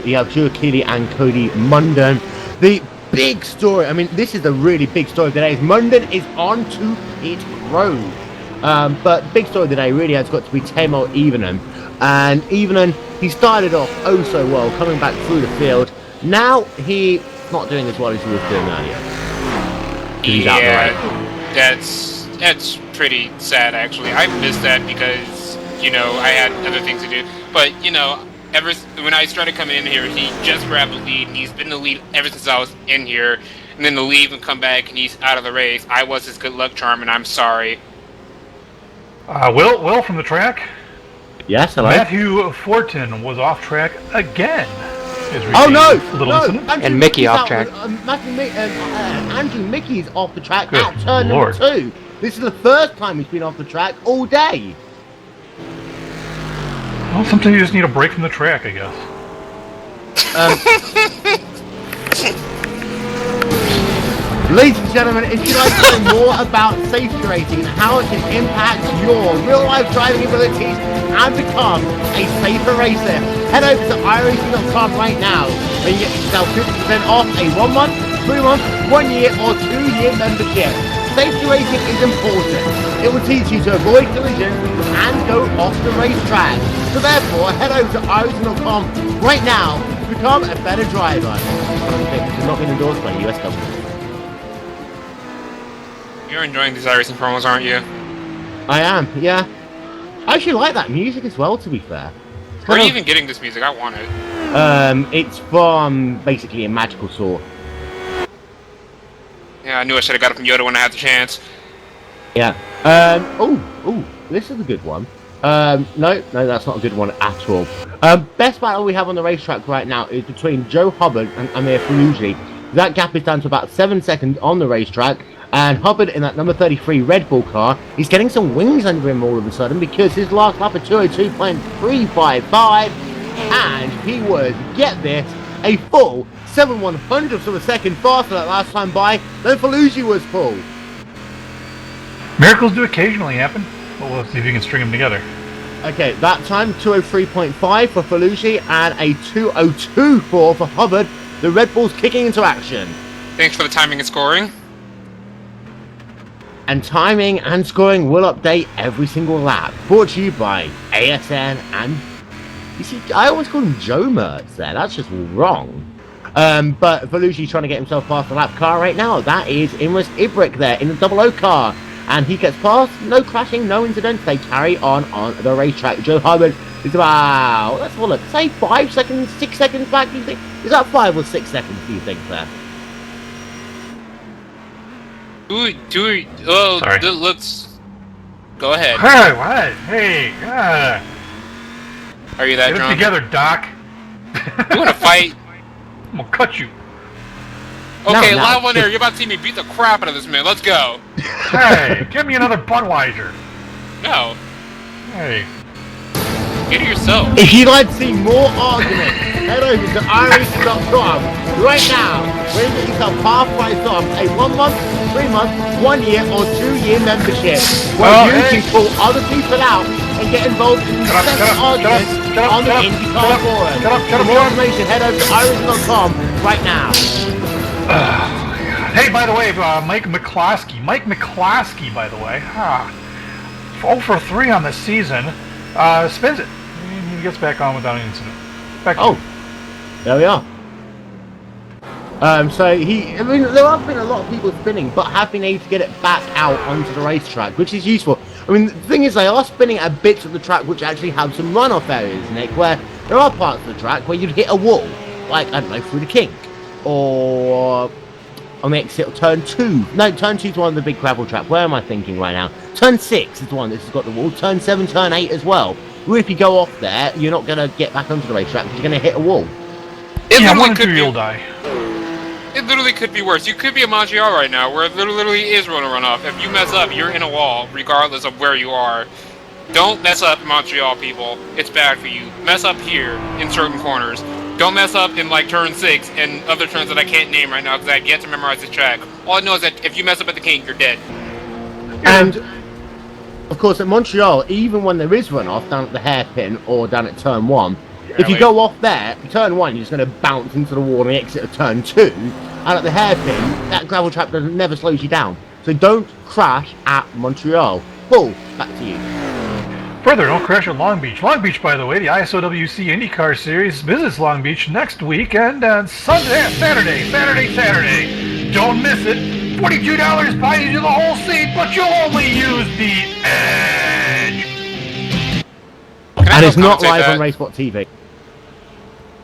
You have Drew Achille and Cody Munden. The big story, I mean, this is the really big story of the day, is Munden is on to pit road. But the big story of the day really has got to be Timo Evenen. And Evenen, he started off oh so well, coming back through the field. Now he's not doing as well as he was doing earlier. He's out the race. That's pretty sad, actually. I missed that because, you know, I had other things to do. But, you know, when I started coming in here, he just grabbed the lead, and he's been the lead ever since I was in here. And then to leave and come back, and he's out of the race. I was his good luck charm, and I'm sorry. Will from the track? Yes, hello. Matthew Fortin was off track again. Oh no! And Mickey off track. Andrew Mickey's off the track Good at turn Lord. number 2. This is the first time he's been off the track all day. Well, sometimes you just need a break from the track, I guess. Ladies and gentlemen, if you'd like to know more about safety racing and how it can impact your real-life driving abilities and become a safer racer, head over to iRacing.com right now, where you get yourself 50% off a 1 month, 3 month, 1 year, or 2 year membership. Safety racing is important. It will teach you to avoid collisions and go off the racetrack. So therefore, head over to iRacing.com right now to become a better driver. This has not been endorsed by US government. You're enjoying these iRacing promos, aren't you? I am, yeah. I actually like that music as well, to be fair. Where are you even getting this music? I want it. It's from basically a magical sword. Yeah, I knew I should have got it from Yoda when I had the chance. Yeah. Oh, this is a good one. No, that's not a good one at all. Best battle we have on the racetrack right now is between Joe Hubbard and Amir Faluji. That gap is down to about 7 seconds on the racetrack. And Hubbard in that number 33 Red Bull car, he's getting some wings under him all of a sudden because his last lap of 202.355, and he was, get this, a full 7/100ths of a second faster that last time by than Faluji was full. Miracles do occasionally happen, but we'll see if you can string them together. Okay, that time 203.5 for Faluji and a 202.4 for Hubbard. The Red Bull's kicking into action. Thanks for the timing and scoring. And timing and scoring will update every single lap. Brought to you by ASN and... You see, I always call him Joe Mertz there. That's just wrong. But Faluji's trying to get himself past the lap car right now. That is Imrus Ibrick there in the 00 car. And he gets past. No crashing, no incidents. They carry on the racetrack. Joe Hubbard is about, let's have a look, say 5 seconds, 6 seconds back, do you think? Is that 5 or 6 seconds, do you think, there? Sorry. Let's go ahead. Hey, what? Hey, Are you that get drunk? it together, Doc. You want to fight? I'm gonna cut you. Okay, live on there. You're about to see me beat the crap out of this man. Let's go. Hey, give me another Budweiser. No. Hey. Get it yourself. If you'd like to see more arguments, head over to RaceSpotTV right now. Where you get yourself half price off a 1 month, 3 month, 1 year, or 2 year membership. Where you can call other people out and get involved in second arguments on the IndyCar forum. For more information, head over to RaceSpotTV right now. Hey, by the way, Mike McCloskey, by the way, 0 for 3 on the season, spins it. He gets back on without an incident. Back to you. There we are. So I mean, there have been a lot of people spinning, but have been able to get it back out onto the racetrack, which is useful. I mean, the thing is, they are spinning at bits of the track which actually have some runoff areas, Nick, where there are parts of the track where you'd hit a wall, like, I don't know, through the kink, or on the exit of turn 2. No, turn 2 is one of the big gravel track. Where am I thinking right now? Turn 6 is the one that's got the wall. Turn 7, turn 8 as well. Well, if you go off there, you're not going to get back onto the racetrack because you're going to hit a wall. You'll die. It literally could be worse. You could be in Montreal right now, where it literally is going to run off. If you mess up, you're in a wall, regardless of where you are. Don't mess up in Montreal, people. It's bad for you. Mess up here, in certain corners. Don't mess up in, like, turn 6 and other turns that I can't name right now, because I have yet to memorize this track. All I know is that if you mess up at the kink, you're dead. And, of course, at Montreal, even when there is runoff down at the hairpin or down at turn 1, if you go off there, turn 1, you're just going to bounce into the wall on the exit of turn 2, and at the hairpin, that gravel trap never slows you down. So don't crash at Montreal. Paul, back to you. Further, don't crash at Long Beach. Long Beach, by the way, the ISOWC IndyCar Series visits Long Beach next week and Saturday. Don't miss it. $42 buys you the whole seat, but you'll only use the edge. And it's not live on RaceSpotTV.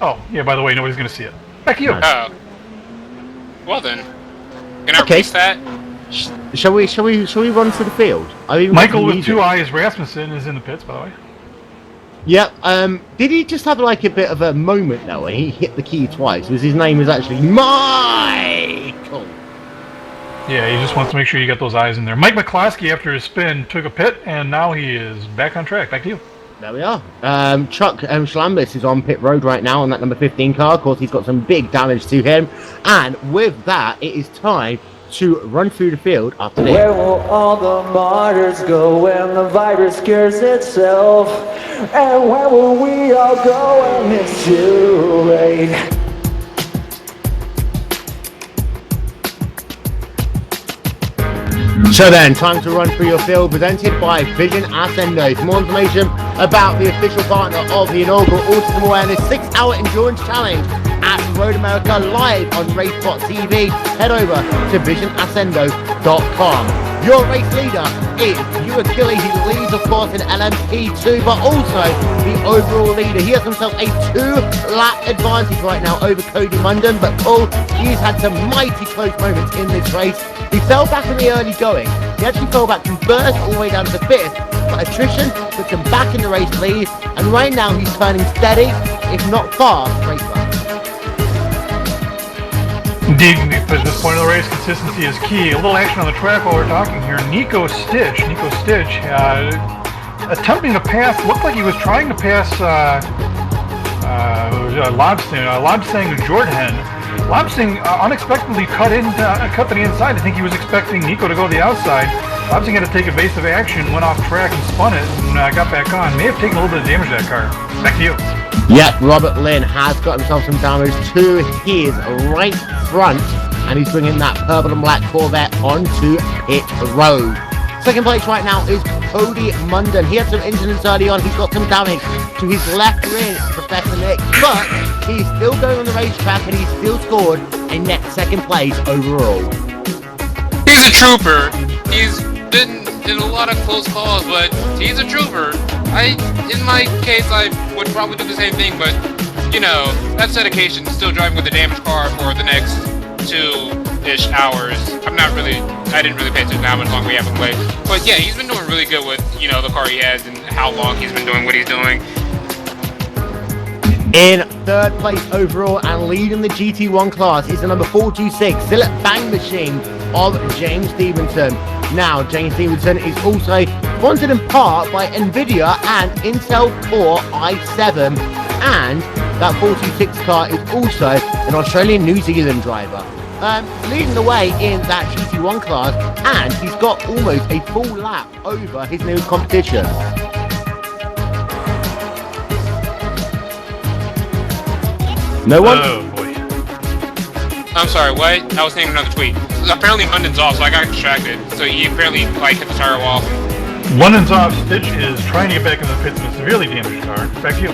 Oh, yeah, by the way, nobody's going to see it. Back to you. Oh. Well then. Can I release that? Shall we run to the field? Michael with 2 eyes Rasmussen is in the pits, by the way. Yep. Did he just have like a bit of a moment though when he hit the key twice? Was his name was actually Michael? Yeah, he just wants to make sure you get those eyes in there. Mike McCloskey, after his spin, took a pit, and now he is back on track. Back to you. There we are. Chuck Schlambis is on pit road right now on that number 15 car. Of course, he's got some big damage to him. And with that, it is time to run through the field after this. Where will all the martyrs go when the virus cures itself? And where will we all go when it's too late? So then, time to run through your field, presented by Vision Accendo. For more information about the official partner of the inaugural Autism Awareness 6-hour endurance challenge at Road America live on RaceSpotTV, head over to visionaccendo.com. Your race leader is Hugh Achille. He leads, of course, in LMP2, but also the overall leader. He has himself a 2-lap advantage right now over Cody Munden, but he's had some mighty close moments in this race. He fell back in the early going. He actually fell back from first all the way down to 5th, but attrition took him back in the race lead, and right now he's turning steady, if not fast, race back. Indeed, at this point of the race, consistency is key. A little action on the track while we're talking here. Nico Stitch, attempting to pass, looked like he was trying to pass Lobsang Jordan. Lobsang unexpectedly cut to the inside. I think he was expecting Nico to go to the outside. Lobsang had to take evasive action, went off track and spun it, and got back on. May have taken a little bit of damage to that car. Back to you. Yeah, Robert Lynn has got himself some damage to his right front, and he's bringing that purple and black Corvette onto pit road. Second place right now is Cody Munden. He had some incidents early on. He's got some damage to his left rear, Professor Nick, but he's still going on the racetrack, and he's still scored a net second place overall. He's a trooper. He's been in a lot of close calls, but he's a trooper. In my case, I would probably do the same thing, but, you know, that's dedication. Still driving with a damaged car for the next 2 12-ish hours. I didn't really pay attention to how much longer we haven't played. But yeah, he's been doing really good with, you know, the car he has and how long he's been doing what he's doing. In third place overall and leading the GT1 class is the number 426 Sillet Bang Machine of James Stevenson. Now, James Stevenson is also sponsored in part by Nvidia and Intel Core i7, and that 426 car is also an Australian New Zealand driver. Leading the way in that GT1 class, and he's got almost a full lap over his new competition. No one? Oh boy. I'm sorry, what? I was seeing another tweet. Apparently London's off, so I got distracted. So he apparently like hit the tire wall. London's off. Stitch is trying to get back in the pits of a severely damaged car. Back to you.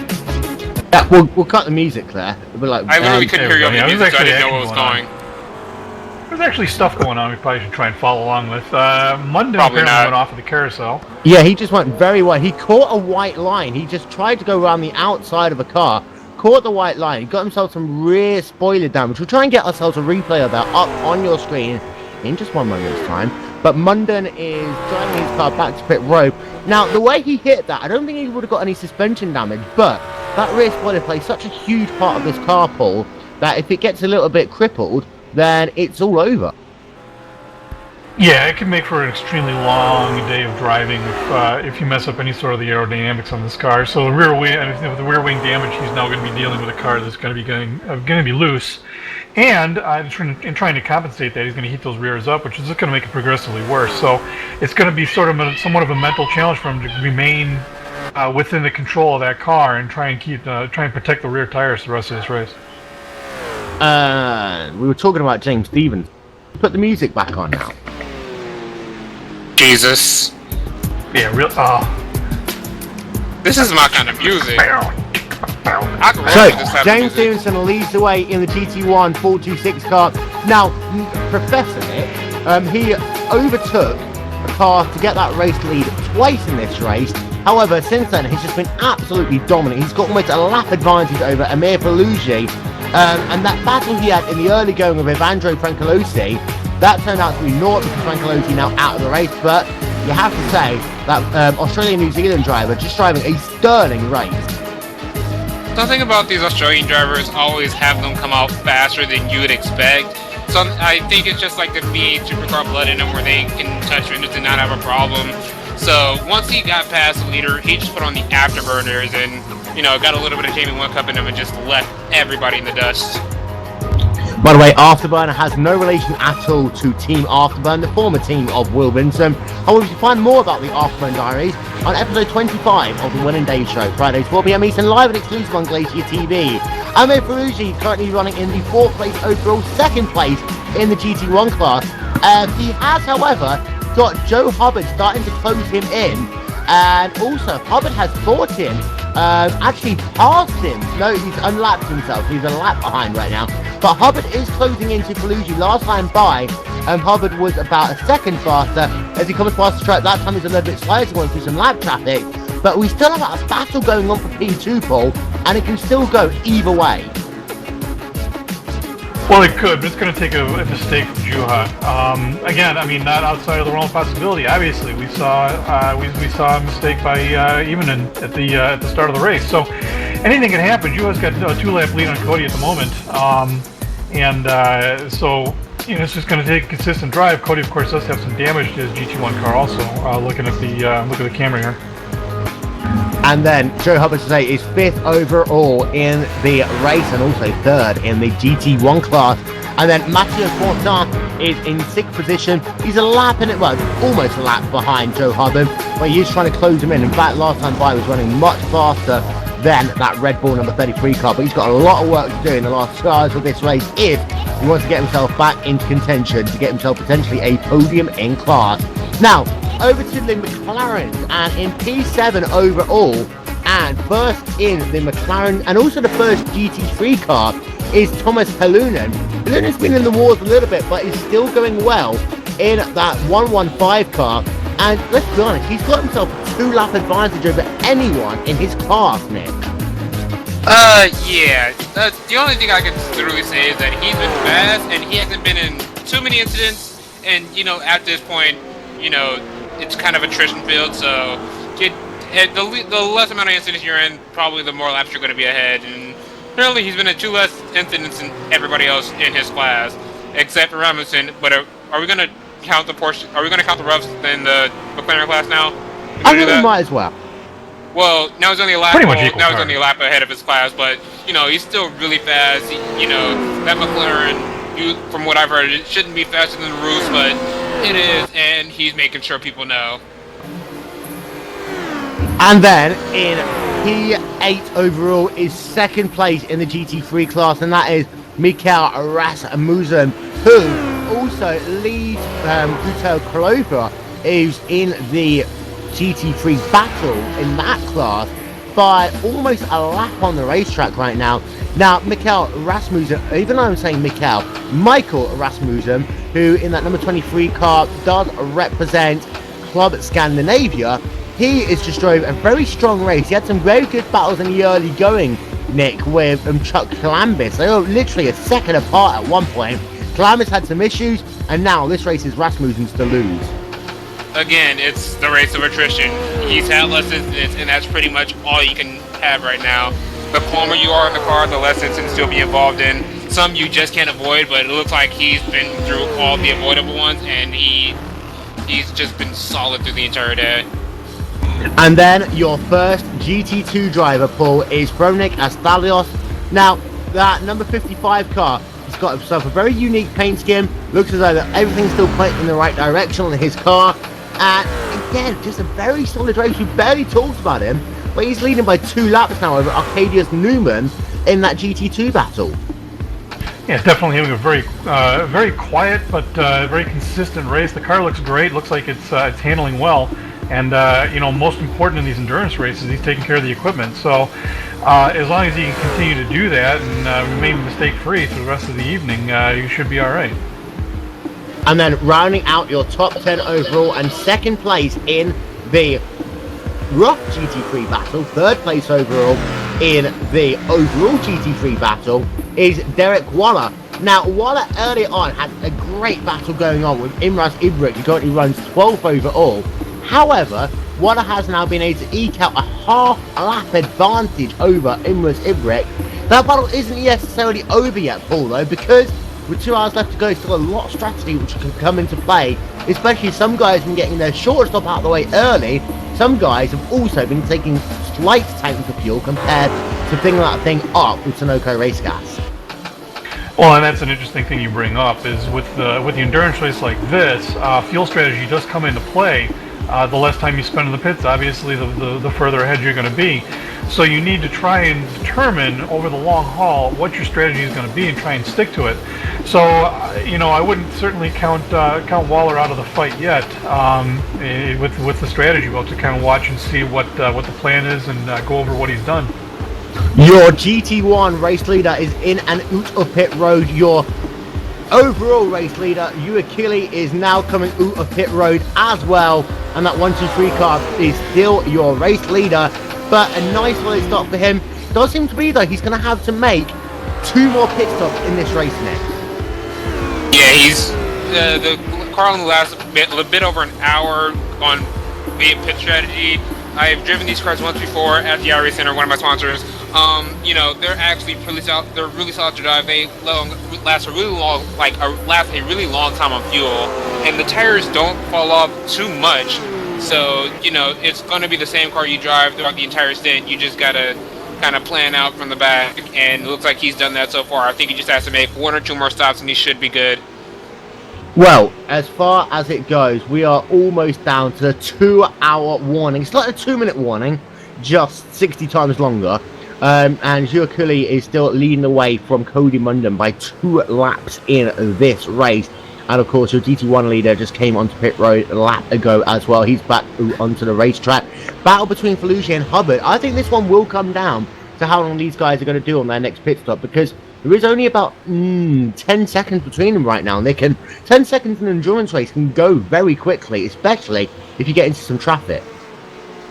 Yeah, we'll cut the music there. We'll like, I literally couldn't hear you on the music, so I didn't know what was going. There's actually stuff going on we probably should try and follow along with. Munden apparently went off of the carousel. Yeah, he just went very wide. He caught a white line. He just tried to go around the outside of a car, caught the white line. He got himself some rear spoiler damage. We'll try and get ourselves a replay of that up on your screen in just 1 moment's time. But Munden is driving his car back to pit road. Now, the way he hit that, I don't think he would have got any suspension damage, but that rear spoiler plays such a huge part of this car, Paul, that if it gets a little bit crippled, then it's all over. Yeah, it can make for an extremely long day of driving if you mess up any sort of the aerodynamics on this car. So the rear wing, with the rear wing damage, he's now going to be dealing with a car that's going to be loose, and in trying to compensate that, he's going to heat those rears up, which is just going to make it progressively worse. So it's going to be sort of somewhat of a mental challenge for him to remain within the control of that car and try and protect the rear tires the rest of this race. We were talking about James Stevens. Put the music back on now. Jesus. Yeah, real. This is my kind of music. So, James Stevenson leads the way in the GT1 426 car. Now, Professor Nick, he overtook the car to get that race lead twice in this race. However, since then, he's just been absolutely dominant. He's got almost a lap advantage over Amir Faluji. And that battle he had in the early going with Evandro Francolosi, that turned out to be naught because Francolosi now out of the race. But you have to say that Australian-New Zealand driver just driving a sterling race. Something about these Australian drivers always have them come out faster than you would expect. So I think it's just like the V8 supercar blood in them where they can touch windows and not have a problem. So once he got past the leader, he just put on the afterburners and, you know, got a little bit of Jamie 1 Cup in him and just left everybody in the dust. By the way, Afterburner has no relation at all to Team Afterburn, the former team of Will Vinson. However, you can find more about the Afterburn Diaries on episode 25 of the Will and Dave Show, Fridays 4 PM Eastern, live and exclusive on Glacier TV. Amir Faruji currently running in the 4th place overall, 2nd place in the GT1 class. He has, however, got Joe Hubbard starting to close him in, and also Hubbard has fought him, actually passed him. No, he's unlapped himself. He's a lap behind right now. But Hubbard is closing into Faluji. Last time by, Hubbard was about a second faster as he comes past the track. That time he's a little bit slower, going through some lap traffic. But we still have a battle going on for P2, Paul, and it can still go either way. Well, it could, but it's going to take a mistake from Juha. Again, I mean, not outside of the realm of possibility. Obviously, we saw a mistake by even at the start of the race. So anything can happen. Juha's got a 2-lap lead on Cody at the moment, so you know, it's just going to take a consistent drive. Cody, of course, does have some damage to his GT1 car. Also, looking at the camera here. And then Joe Hubbard today is 5th overall in the race and also 3rd in the GT1 class. And then Mathieu Fortin is in 6th position. He's a lap in it, well, almost a lap behind Joe Hubbard, but he is trying to close him in. In fact, last time by was running much faster than that Red Bull number 33 car, but he's got a lot of work to do in the last 2 hours of this race if he wants to get himself back into contention, to get himself potentially a podium in class. Now, over to the McLarens, and in P7 overall, and first in the McLaren, and also the first GT3 car, is Thomas Halunen. Halunen's been in the wars a little bit, but is still going well in that 115 car, and let's be honest, he's got himself a 2-lap advantage over anyone in his class, Nick. Yeah. The only thing I can truly say is that he's been fast, and he hasn't been in too many incidents, and you know, at this point, you know, it's kind of attrition field. So, the less amount of incidents you're in, probably the more laps you're going to be ahead. And apparently, he's been in 2 less incidents than everybody else in his class, except for Rasmussen. But are we going to count the Porsche? Are we going to count the roughs in the McLaren class now? I think we might as well. Well, now he's only a lap. Pretty much equal, now he's only a lap ahead of his class, but you know he's still really fast. You know that McLaren, from what I've heard, it shouldn't be faster than the Roos, but it is, and he's making sure people know. And then in P8 overall is second place in the GT3 class, and that is Mikael Rasmussen, who also leads Guto Clover, who's in the GT3 battle in that class by almost a lap on the racetrack right now. Now, Mikael Rasmussen, even though I'm saying Michael Rasmussen, who in that number 23 car does represent Club Scandinavia, he is just drove a very strong race. He had some very good battles in the early going, Nick, with Chuck Columbus. They were literally a second apart at one point. Columbus had some issues, and now this race is Rasmussen's to lose. Again, it's the race of attrition. He's had less incidents, and that's pretty much all you can have right now. The calmer you are in the car, the less incidents you'll be involved in. Some you just can't avoid, but it looks like he's been through all the avoidable ones, and he's just been solid through the entire day. And then your first GT2 driver, Paul, is Bronik Astalios. Now, that number 55 car, he's got himself a very unique paint scheme. Looks as though that everything's still pointing in the right direction on his car. And again, just a very solid race. We barely talked about him, but he's leading by 2 laps now over Arcadius Newman in that GT2 battle. Yeah, definitely having a very quiet but very consistent race. The car looks great. Looks like it's handling well. And you know, most important in these endurance races, he's taking care of the equipment. So as long as he can continue to do that and remain mistake-free for the rest of the evening, you should be all right. And then rounding out your top 10 overall and second place in the rough GT3 battle, third place overall in the overall GT3 battle is Derek Waller. Now, Waller earlier on had a great battle going on with Imraz Ibrick, who currently runs 12th overall. However, Waller has now been able to eke out a half lap advantage over Imraz Ibrick. That battle isn't necessarily over yet, Paul, though, because with 2 hours left to go, still a lot of strategy which can come into play, especially some guys have been getting their short stop out of the way early. Some guys have also been taking slight tanks of fuel compared to filling that thing up with Sunoco race gas. Well, and that's an interesting thing you bring up, is with the endurance race like this, fuel strategy does come into play. The less time you spend in the pits, obviously, the further ahead you're going to be. So you need to try and determine over the long haul what your strategy is going to be and try and stick to it. So, you know, I wouldn't certainly count Waller out of the fight yet with the strategy. We'll have to kind of watch and see what the plan is and go over what he's done. Your GT1 race leader is in and out of pit road. Your overall race leader, Uakili, is now coming out of pit road as well. And that 1-2-3 car is still your race leader. But a nice solid stop for him. Does seem to be, though, he's going to have to make 2 more pit stops in this race next. Yeah, he's the car only lasts a bit over an hour on via pit strategy. I've driven these cars once before at the RA Center, one of my sponsors. You know, they're actually really solid. They're really solid to drive. They last a really long time on fuel, and the tires don't fall off too much. So, you know, it's going to be the same car you drive throughout the entire stint. You just got to kind of plan out from the back, and it looks like he's done that so far. I think he just has to make 1 or 2 more stops, and he should be good. Well, as far as it goes, we are almost down to the 2-hour warning. It's like a 2-minute warning, just 60 times longer. And Uakili is still leading the way from Cody Munden by 2 laps in this race. And of course, your GT1 leader just came onto pit road a lap ago as well. He's back onto the racetrack. Battle between Fallujah and Hubbard. I think this one will come down to how long these guys are going to do on their next pit stop, because there is only about 10 seconds between them right now. And 10 seconds in an endurance race can go very quickly, especially if you get into some traffic.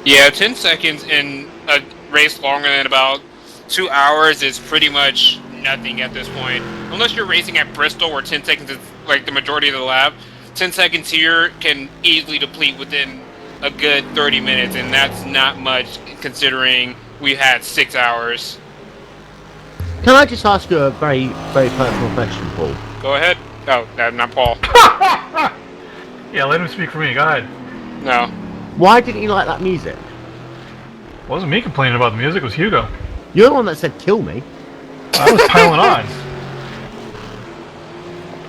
Yeah, 10 seconds in a race longer than about 2 hours is pretty much nothing at this point. Unless you're racing at Bristol, where 10 seconds is like the majority of the lap, 10 seconds here can easily deplete within a good 30 minutes, and that's not much considering we had 6 hours. Can I just ask you a very, very personal question, Paul? Go ahead. Oh, not Paul. Yeah, let him speak for me. Go ahead. No. Why didn't you like that music? It wasn't me complaining about the music, it was Hugo. You're the one that said kill me. I was piling on.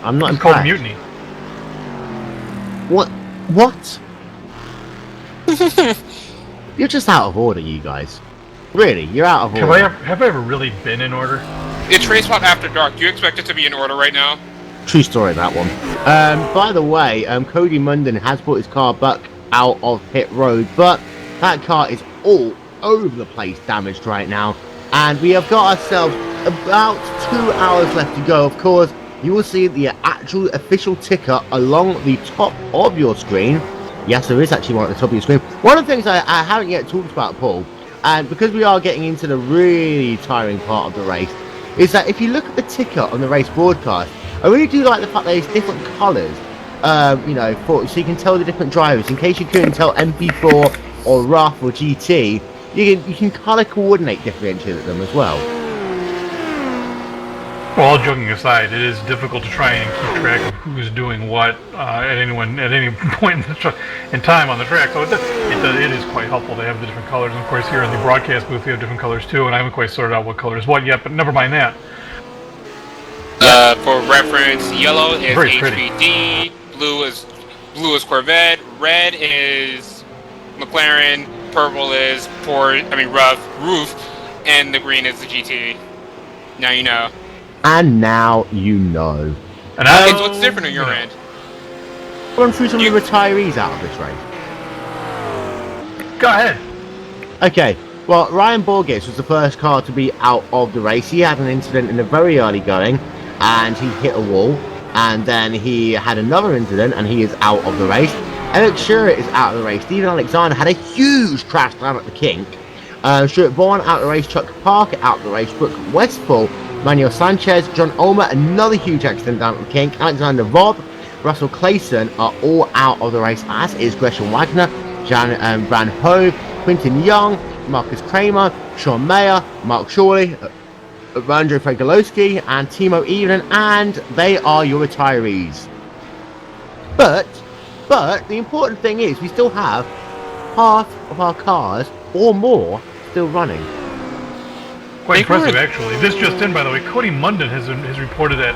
I'm not It's called impressed. mutiny. What? What? You're just out of order, you guys. Really, you're out of order. Have I ever really been in order? It's RaceSpot After Dark. Do you expect it to be in order right now? True story, that one. By the way, Cody Munden has brought his car back out of pit road, but that car is all over the place damaged right now, and we have got ourselves about 2 hours left to go. Of course, you will see the actual official ticker along the top of your screen. Yes, there is actually one at the top of your screen. One of the things I haven't yet talked about, Paul, and because we are getting into the really tiring part of the race, is that if you look at the ticker on the race broadcast, I really do like the fact that there's different colours, you know, so you can tell the different drivers. In case you couldn't tell MP4 or RAF or GT, you can colour coordinate differentiate them as well. Well, all joking aside, it is difficult to try and keep track of who's doing what at any point in time on the track. So it is quite helpful to have the different colors. And of course, here in the broadcast booth, we have different colors too, and I haven't quite sorted out what color is what yet. But never mind that. For reference, yellow is HVD, blue is Corvette, red is McLaren, purple is Roof, and the green is the GT. Now you know. And now you know. And okay, so what's different on your end? Run through some of the retirees out of this race. Go ahead. Okay, well, Ryan Borges was the first car to be out of the race. He had an incident in the very early going, and he hit a wall, and then he had another incident, and he is out of the race. Eric Shearer is out of the race. Steven Alexander had a huge crash down at the kink. Stuart Vaughan out of the race. Chuck Parker out of the race. Brooke Westphal, Manuel Sanchez, John Ulmer, another huge accident down at the kink. Alexander Vobb, Russell Clayson are all out of the race, as is Gresham Wagner, Bran Hove, Quinton Young, Marcus Kramer, Sean Mayer, Mark Shawley, Andrew Fregalowski, and Timo Evening, and they are your retirees. But the important thing is we still have half of our cars or more still running. Quite impressive, actually. This just in, by the way, Cody Munden has reported that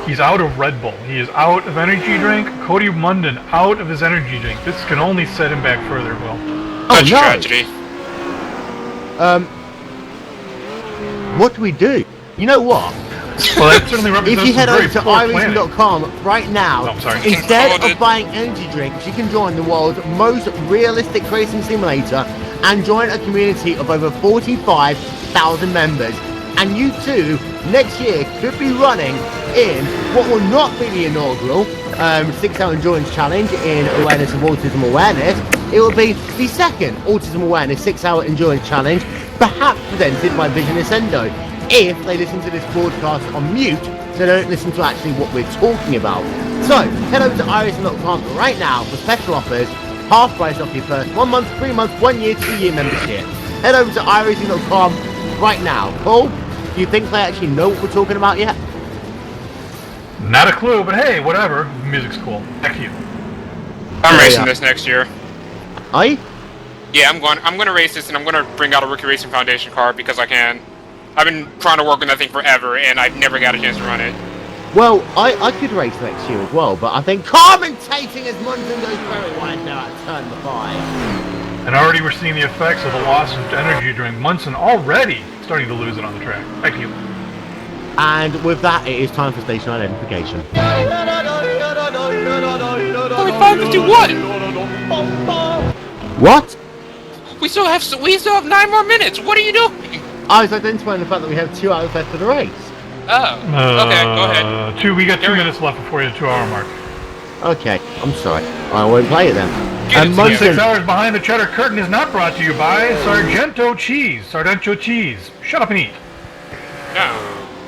he's out of Red Bull. He is out of energy drink. Cody Munden out of his energy drink. This can only set him back further, Will. Such tragedy. What do we do? You know what? Well, that certainly represents if you head some over very to poor iRacing.com right now, instead of buying energy drinks, you can join the world's most realistic racing simulator and join a community of over 45,000 members. And you too, next year, could be running in what will not be the inaugural 6-hour endurance challenge in awareness of autism awareness. It will be the second autism awareness 6-hour endurance challenge, perhaps presented by Vision Accendo, if they listen to this broadcast on mute, so they don't listen to actually what we're talking about. So, head over to iRacing.com right now for special offers, half price off your first 1 month, 3 month, 1 year, 2 year membership. Head over to iRacing.com right now. Paul, do you think they actually know what we're talking about yet? Not a clue, but hey, whatever. The music's cool. Back to you. I'm racing this next year. Are you? Yeah, I'm going to race this, and I'm going to bring out a Rookie Racing Foundation car because I can. I've been trying to work on that thing forever, and I've never got a chance to run it. Well, I could race next year as well, but I think commentating as Munson goes very wide now at turn 5. And already we're seeing the effects of the loss of energy during Munson already starting to lose it on the track. Back to you. And with that, it is time for station identification. Only 5:51. What? We still have 9 more minutes. What are you doing? I was identifying the fact that we have 2 hours left for the race. Oh, okay, go ahead. We got 2 minutes left before the 2-hour mark. Okay, I'm sorry. I won't play it then. And 6 hours behind the cheddar curtain is not brought to you by Sargento Cheese. Shut up and eat. No.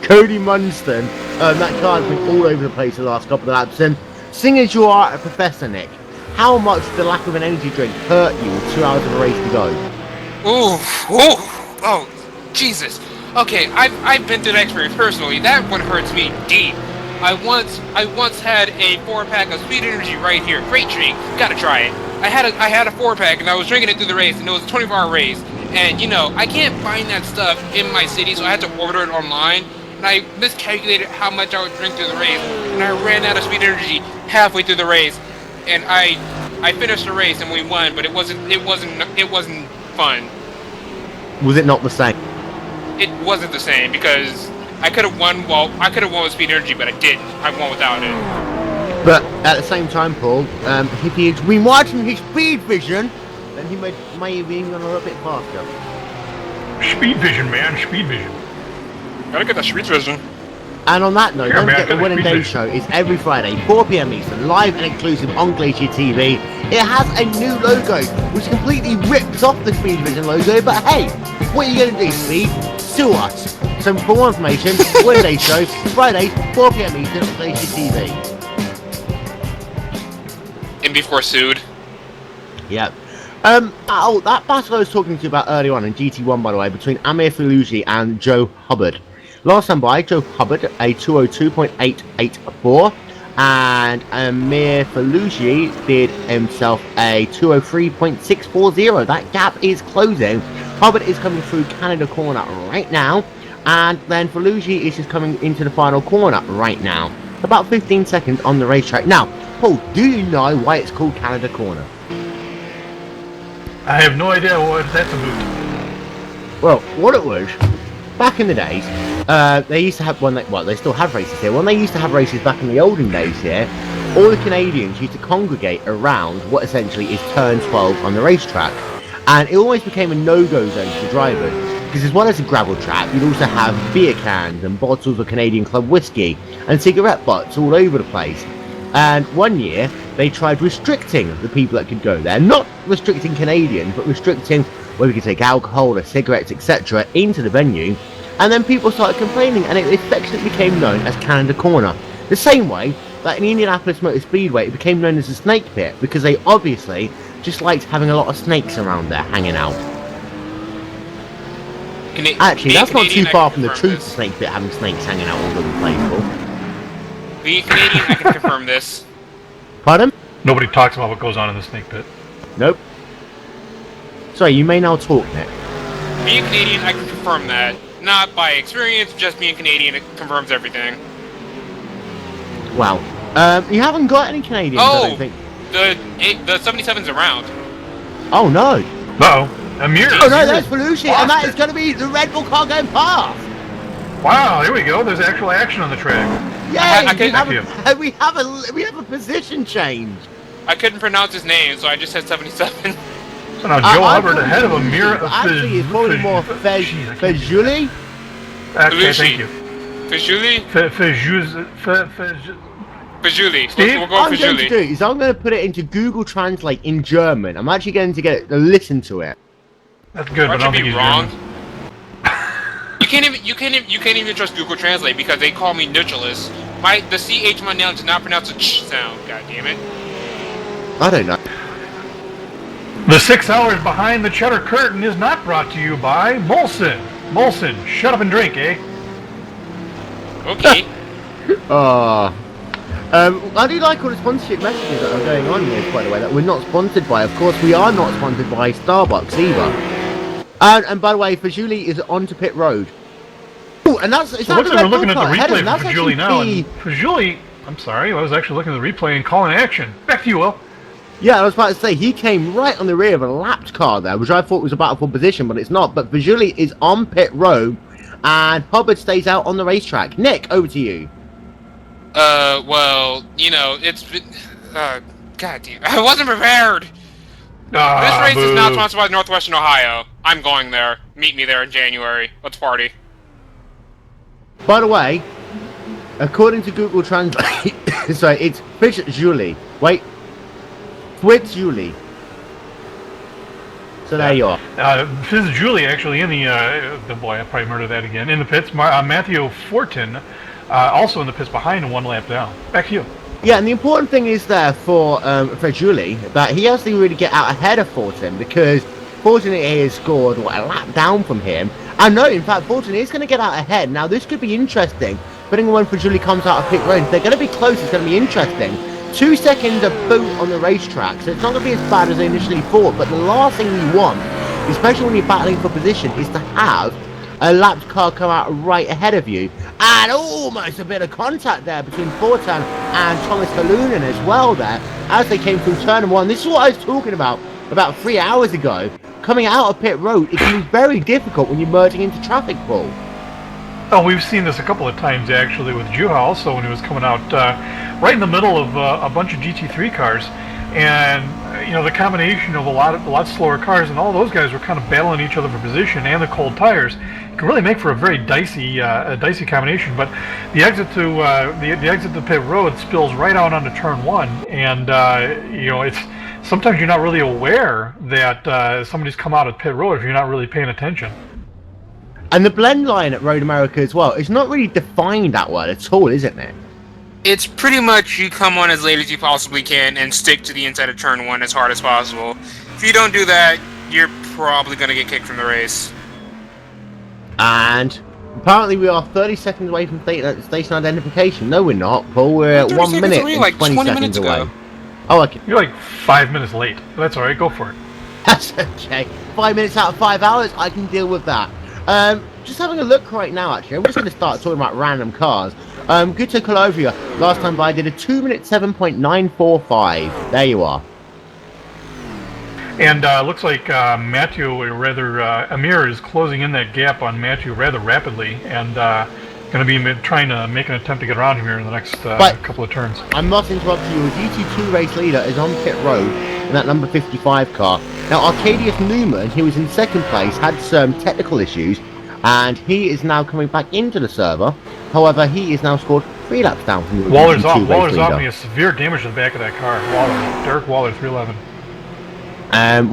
Cody Munston. That car's been all over the place the last couple of laps. And seeing as you are a professor, Nick, how much did the lack of an energy drink hurt you with 2 hours of a race to go? Oh, Jesus. Okay, I've been through that experience personally. That one hurts me deep. I once had a 4-pack of Sweet Energy right here. Great drink. Gotta try it. I had a 4-pack and I was drinking it through the race, and it was a 24-hour race. And you know, I can't find that stuff in my city, so I had to order it online. And I miscalculated how much I would drink through the race, and I ran out of Sweet Energy halfway through the race. And I finished the race and we won, but it wasn't fun. Was it not the same? It wasn't the same because I could have won. Well, I could have won with Speed Energy, but I didn't. I won without it. But at the same time, Paul, if he had been watching his speed vision, then he may have even gone a little bit faster. Speed vision, man. Speed vision. Gotta get that speed vision. And on that note, don't forget the Winning Day Show is every Friday, 4 PM Eastern, live and exclusive on Glacier TV. It has a new logo, which completely rips off the Speed Vision logo, but hey, what are you going to do, Speed? Sue us. So for more information, Winning Day Show, Fridays, 4 PM Eastern on Glacier TV. And before sued. Yep. That battle I was talking to you about earlier on in GT1, by the way, between Amir Faluji and Joe Hubbard. Last time by, Joe Hubbard, a 202.884, and Amir Faluji did himself a 203.640. That gap is closing. Hubbard is coming through Canada corner right now, and then Faluji is just coming into the final corner right now. About 15 seconds on the racetrack. Now, Paul, do you know why it's called Canada corner? I have no idea what that's about. Well, what it was, back in the days, they used to have they still have races here. When they used to have races back in the olden days here, all the Canadians used to congregate around what essentially is turn 12 on the racetrack. And it always became a no-go zone for the drivers, because as well as a gravel track, you'd also have beer cans and bottles of Canadian Club whiskey and cigarette butts all over the place. And one year, they tried restricting the people that could go there. Not restricting Canadians, but restricting where we could take alcohol or cigarettes, etc. into the venue. And then people started complaining, and it affectionately became known as Canada Corner. The same way that in Indianapolis Motor Speedway, it became known as the Snake Pit, because they obviously just liked having a lot of snakes around there hanging out. Actually, that's not too far from the truth, the Snake Pit having snakes hanging out all over the place, Paul. Being Canadian, I can confirm this. Pardon? Nobody talks about what goes on in the Snake Pit. Nope. Sorry, you may now talk, Nick. Being Canadian, I can confirm that. Not by experience, just being Canadian, it confirms everything. Wow. You haven't got any Canadians, I don't think. The 77's around. Oh, no. Uh-oh. Amir. Oh, no, that's Belushi, and that is going to be the Red Bull car going past. Wow, here we go. There's actual action on the track. Yay! We have a position change. I couldn't pronounce his name, so I just said 77. So now Joe Hubbard ahead of Amir. Actually, it's probably more Fejuli. Okay, thank you. Fejuli? Fejuli. Steve? We'll go What I'm Fejuli. going to do is I'm going to put it into Google Translate in German. I'm actually going to get it to listen to it. That's good, but I don't think he's wrong. You can't even trust Google Translate because they call me Nicholas. The CH my name does not pronounce a ch sound. God damn it. I don't know. The 6 hours behind the cheddar curtain is not brought to you by Molson. Molson, shut up and drink, eh? Okay. I do like all the sponsorship messages that are going on here, by the way, that we're not sponsored by. Of course, we are not sponsored by Starbucks either. And by the way, Fajuli is onto pit road. Oh, and that's so we're looking at the replay for Fajuli now, and Fajuli, I'm sorry, I was actually looking at the replay and calling action. Back to you, Will. Yeah, I was about to say, he came right on the rear of a lapped car there, which I thought was a battle for position, but it's not. But Fajuli is on pit road, and Hubbard stays out on the racetrack. Nick, over to you. Well, you know, it's been... God damn, I wasn't prepared! This race is not sponsored by Northwestern Ohio. I'm going there. Meet me there in January. Let's party. By the way, according to Google Translate, sorry, it's Fajuli. Wait. Fajuli. So there you are. This is Julie actually in the boy, I probably murdered that again, in the pits. Matthew Fortin also in the pits behind and 1 lap down. Back to you. Yeah, and the important thing is there for Julie that he has to really get out ahead of Fortin, because Fortin has scored a lap down from him. And no, in fact, Fortin is going to get out ahead. Now, this could be interesting. Depending on when Julie comes out of pit road, if they're going to be close, it's going to be interesting. 2 seconds of boot on the racetrack, so it's not going to be as bad as they initially thought. But the last thing you want, especially when you're battling for position, is to have a lapped car come out right ahead of you. And almost a bit of contact there between Fortin and Thomas Halunen as well there, as they came through turn 1. This is what I was talking about 3 hours ago. Coming out of pit road, it can be very difficult when you're merging into traffic pool. Oh, we've seen this a couple of times actually with Juha also when he was coming out right in the middle of a bunch of GT3 cars. And you know, the combination of a lot slower cars, and all those guys were kind of battling each other for position, and the cold tires can really make for a very dicey combination. But the exit to the exit to pit road spills right out onto turn 1, and you know, it's sometimes you're not really aware that somebody's come out of pit road if you're not really paying attention. And the blend line at Road America as well, it's not really defined that well at all, isn't it? It's pretty much you come on as late as you possibly can and stick to the inside of turn 1 as hard as possible. If you don't do that, you're probably going to get kicked from the race. And apparently we are 30 seconds away from station identification. No, we're not, Paul. We're 1 minute and like 20 seconds away. Ago. Oh, okay. You're like 5 minutes late. That's alright, go for it. That's okay. 5 minutes out of 5 hours, I can deal with that. Just having a look right now, actually. I'm just going to start talking about random cars. Guto Kalovia, last time by, did a 2 minute 7.945. There you are. And looks like Matthew, or rather Amir, is closing in that gap on Matthew rather rapidly, and going to be trying to make an attempt to get around him here in the next couple of turns. I must interrupt you. A GT2 race leader is on pit road in that number 55 car. Now, Arcadius Newman, who was in second place, had some technical issues, and he is now coming back into the server. However, he is now scored 3 laps down from the Waller's GT2 off. Waller's off, and he leader. has severe damage to the back of that car. Waller, Derek Waller, 311.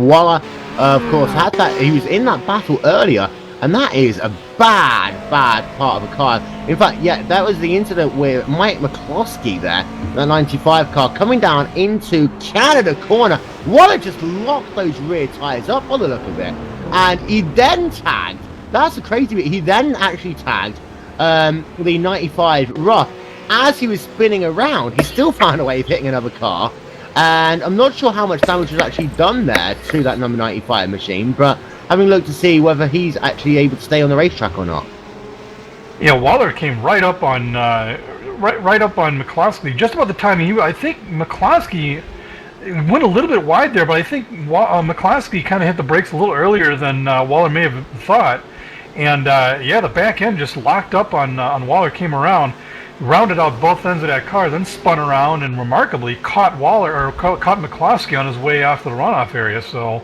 Waller, of course, had that. He was in that battle earlier, and that is a bad part of the car. In fact, yeah, that was the incident with Mike McCloskey there, that 95 car, coming down into Canada corner. Waller just locked those rear tyres up on the look of it, and he then tagged. That's the crazy bit. He then actually tagged the 95 Rough. As he was spinning around, he still found a way of hitting another car. And I'm not sure how much damage was actually done there to that number 95 machine, but having looked to see whether he's actually able to stay on the racetrack or not. Yeah, Waller came right up on right up on McCloskey just about the time I think McCloskey went a little bit wide there, but I think McCloskey kind of hit the brakes a little earlier than Waller may have thought. And yeah, the back end just locked up on Waller, came around, rounded out both ends of that car, then spun around and remarkably caught caught McCloskey on his way off the runoff area. So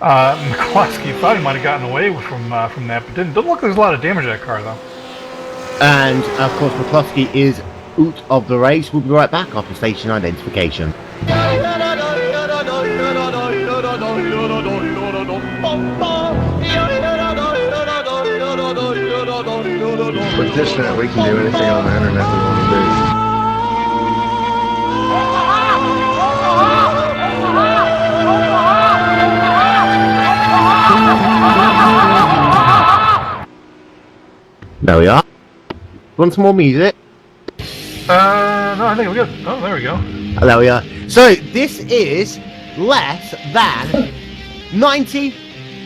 McCloskey thought he might have gotten away from that, but didn't. Doesn't look like there's a lot of damage to that car though. And of course, McCloskey is out of the race. We'll be right back after station identification. With this net, we can do anything on the internet we want to do. There we are. Want some more music? No, I think we're good. Oh, there we go. There we are. So this is less than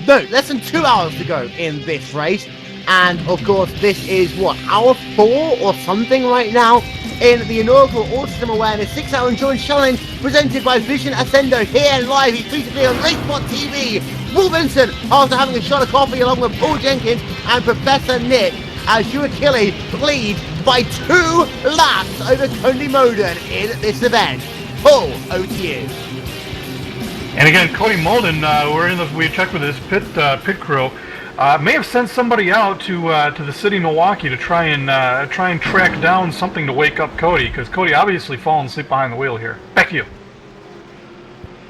less than 2 hours to go in this race. And of course, this is what, hour 4 or something right now in the inaugural Autism Awareness 6-Hour Endurance Challenge presented by Vision Accendo here live exclusively on RaceSpotTV. Will Vincent, after having a shot of coffee along with Paul Jenkins and Professor Nick, as Achilles leads by 2 laps over Tony Moden in this event. Paul, over to you. And again, Cody Molden, we checked with his pit crew. May have sent somebody out to the city of Milwaukee to try and track down something to wake up Cody, because Cody obviously fallen asleep behind the wheel here. Back to you.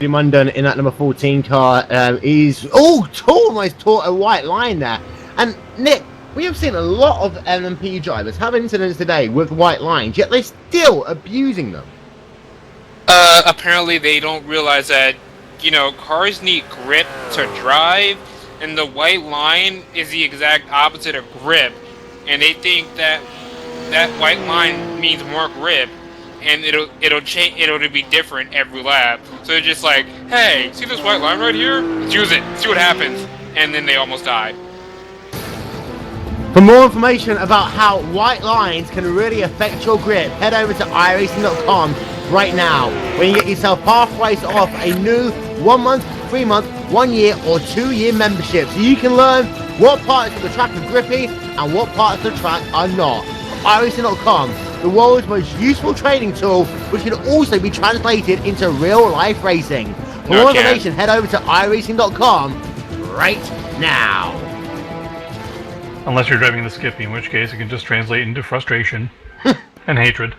Mundan in that number 14 car is almost taught a white line there. And Nick, we have seen a lot of LMP drivers have incidents today with white lines, yet they're still abusing them. Apparently they don't realize that, you know, cars need grip to drive, and the white line is the exact opposite of grip, and they think that that white line means more grip, and it'll change, it'll be different every lap. So they're just like, hey, see this white line right here? Let's use it, see what happens, and then they almost die. For more information about how white lines can really affect your grip, head over to iRacing.com right now, where you can get yourself half price off a new 1 month, 3 month, 1 year or 2 year membership, so you can learn what parts of the track are grippy and what parts of the track are not. iRacing.com, the world's most useful trading tool, which can also be translated into real life racing. For more information, head over to iRacing.com right now. Unless you're driving the Skippy, in which case it can just translate into frustration and hatred.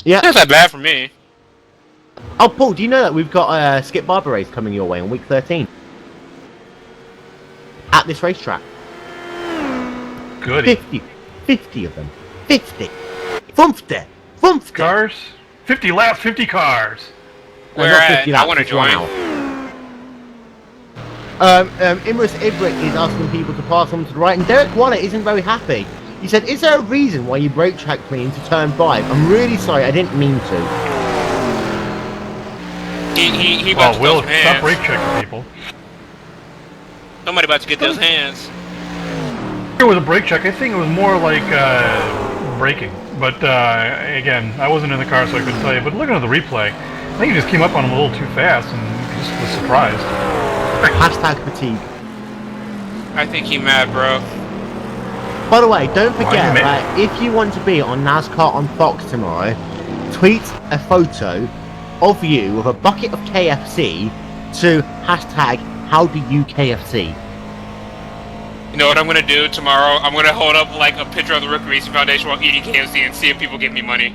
Yeah. That's not bad for me. Oh, Paul, do you know that we've got a Skip Barber race coming your way on week 13? At this racetrack. Goody. 50 of them. 50. 50 cars? 50 laps, 50 cars. Where at? I want to join. Imrus Ibrik is asking people to pass on to the right, and Derek Waller isn't very happy. He said, is there a reason why you brake tracked me into turn 5? I'm really sorry, I didn't mean to. He about to Will, get those stop hands. brake checking people. Somebody about to get those hands. It was a brake check. I think it was more like braking. But again, I wasn't in the car, so I couldn't tell you. But looking at the replay, I think he just came up on him a little too fast and just was surprised. Hashtag fatigue. I think he mad, bro. By the way, don't forget that if you want to be on NASCAR on Fox tomorrow, tweet a photo of you with a bucket of KFC to hashtag HowDoYouKFC. You know what I'm gonna do tomorrow? I'm gonna hold up like a picture of the Rookie Racing Foundation while eating KFC and see if people give me money.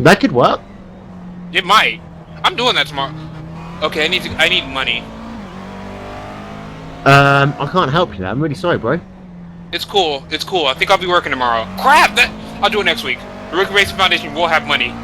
That could work. It might. I'm doing that tomorrow. Okay, I need money. I can't help you there. I'm really sorry, bro. It's cool. It's cool. I think I'll be working tomorrow. Crap! I'll do it next week. The Rookie Racing Foundation will have money.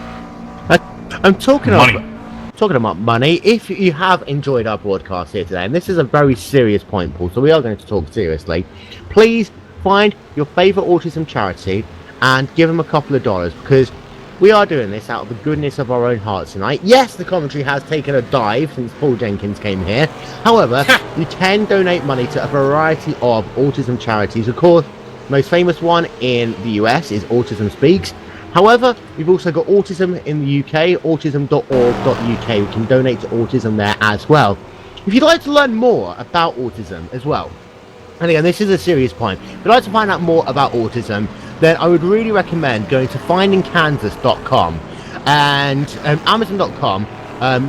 I'm talking about money. If you have enjoyed our broadcast here today, and this is a very serious point, Paul, so we are going to talk seriously, please find your favourite autism charity and give them a couple of dollars, because we are doing this out of the goodness of our own hearts tonight. Yes, the commentary has taken a dive since Paul Jenkins came here. However, you can donate money to a variety of autism charities. Of course, the most famous one in the US is Autism Speaks. However, we've also got Autism in the UK, autism.org.uk. We can donate to autism there as well. If you'd like to learn more about autism as well, and again, this is a serious point, if you'd like to find out more about autism, then I would really recommend going to findingkansas.com and amazon.com,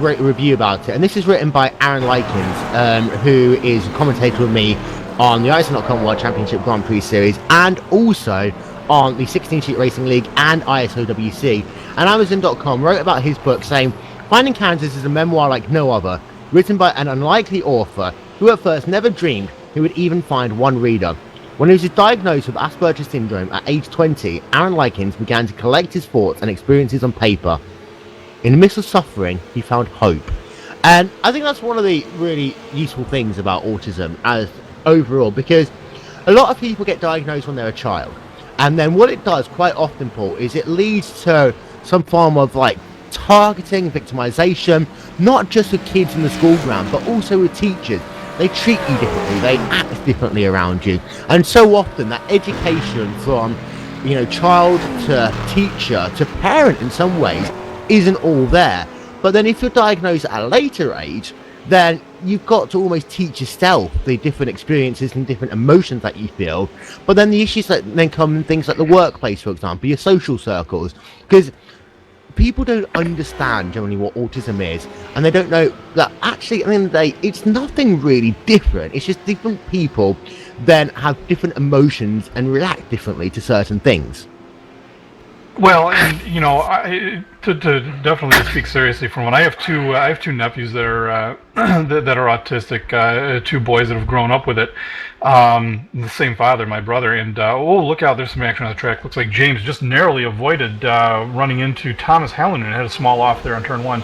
wrote a review about it. And this is written by Aaron Likens, who is a commentator with me on the ISO.com World Championship Grand Prix Series, and also on the 16 Sheet Racing League and ISOWC. And Amazon.com wrote about his book saying, Finding Kansas is a memoir like no other, written by an unlikely author who at first never dreamed he would even find one reader. When he was diagnosed with Asperger's syndrome at age 20, Aaron Likens began to collect his thoughts and experiences on paper. In the midst of suffering, he found hope. And I think that's one of the really useful things about autism as overall, because a lot of people get diagnosed when they're a child. And then what it does quite often, Paul, is it leads to some form of like targeting, victimization, not just with kids in the school ground, but also with teachers. They treat you differently, they act differently around you. And so often that education from, you know, child to teacher to parent in some ways isn't all there. But then if you're diagnosed at a later age, then you've got to almost teach yourself the different experiences and different emotions that you feel. But then the issues that then come in things like the workplace, for example, your social circles, because people don't understand generally what autism is, and they don't know that actually at the end of the day it's nothing really different. It's just different people then have different emotions and react differently to certain things. Well, and you know, to definitely speak seriously for one, I have two nephews that are that are autistic, two boys that have grown up with it. The same father, my brother, and oh, look out! There's some action on the track. Looks like James just narrowly avoided running into Thomas Hallinan and had a small off there on turn one.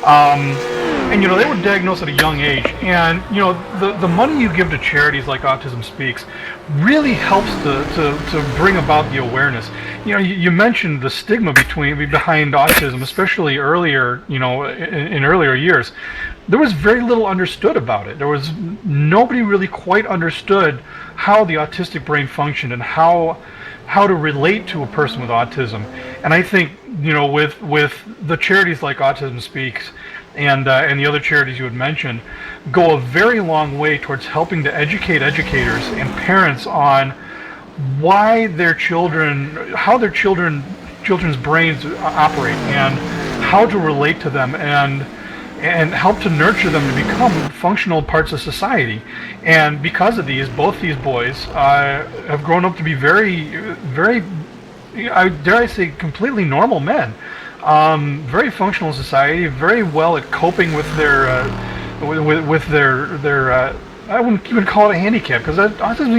And you know, they were diagnosed at a young age, and you know, the money you give to charities like Autism Speaks really helps to bring about the awareness. You know, you mentioned the stigma behind autism, especially earlier, you know, in earlier years. There was very little understood about it. There was nobody really quite understood how the autistic brain functioned and how to relate to a person with autism. And I think, you know, with the charities like Autism Speaks and the other charities you had mentioned, go a very long way towards helping to educate educators and parents on why how their children's brains operate and how to relate to them and help to nurture them to become functional parts of society. And because of both these boys have grown up to be very, dare I say, completely normal men. Very functional in society, very well at coping with their I wouldn't even call it a handicap, because autism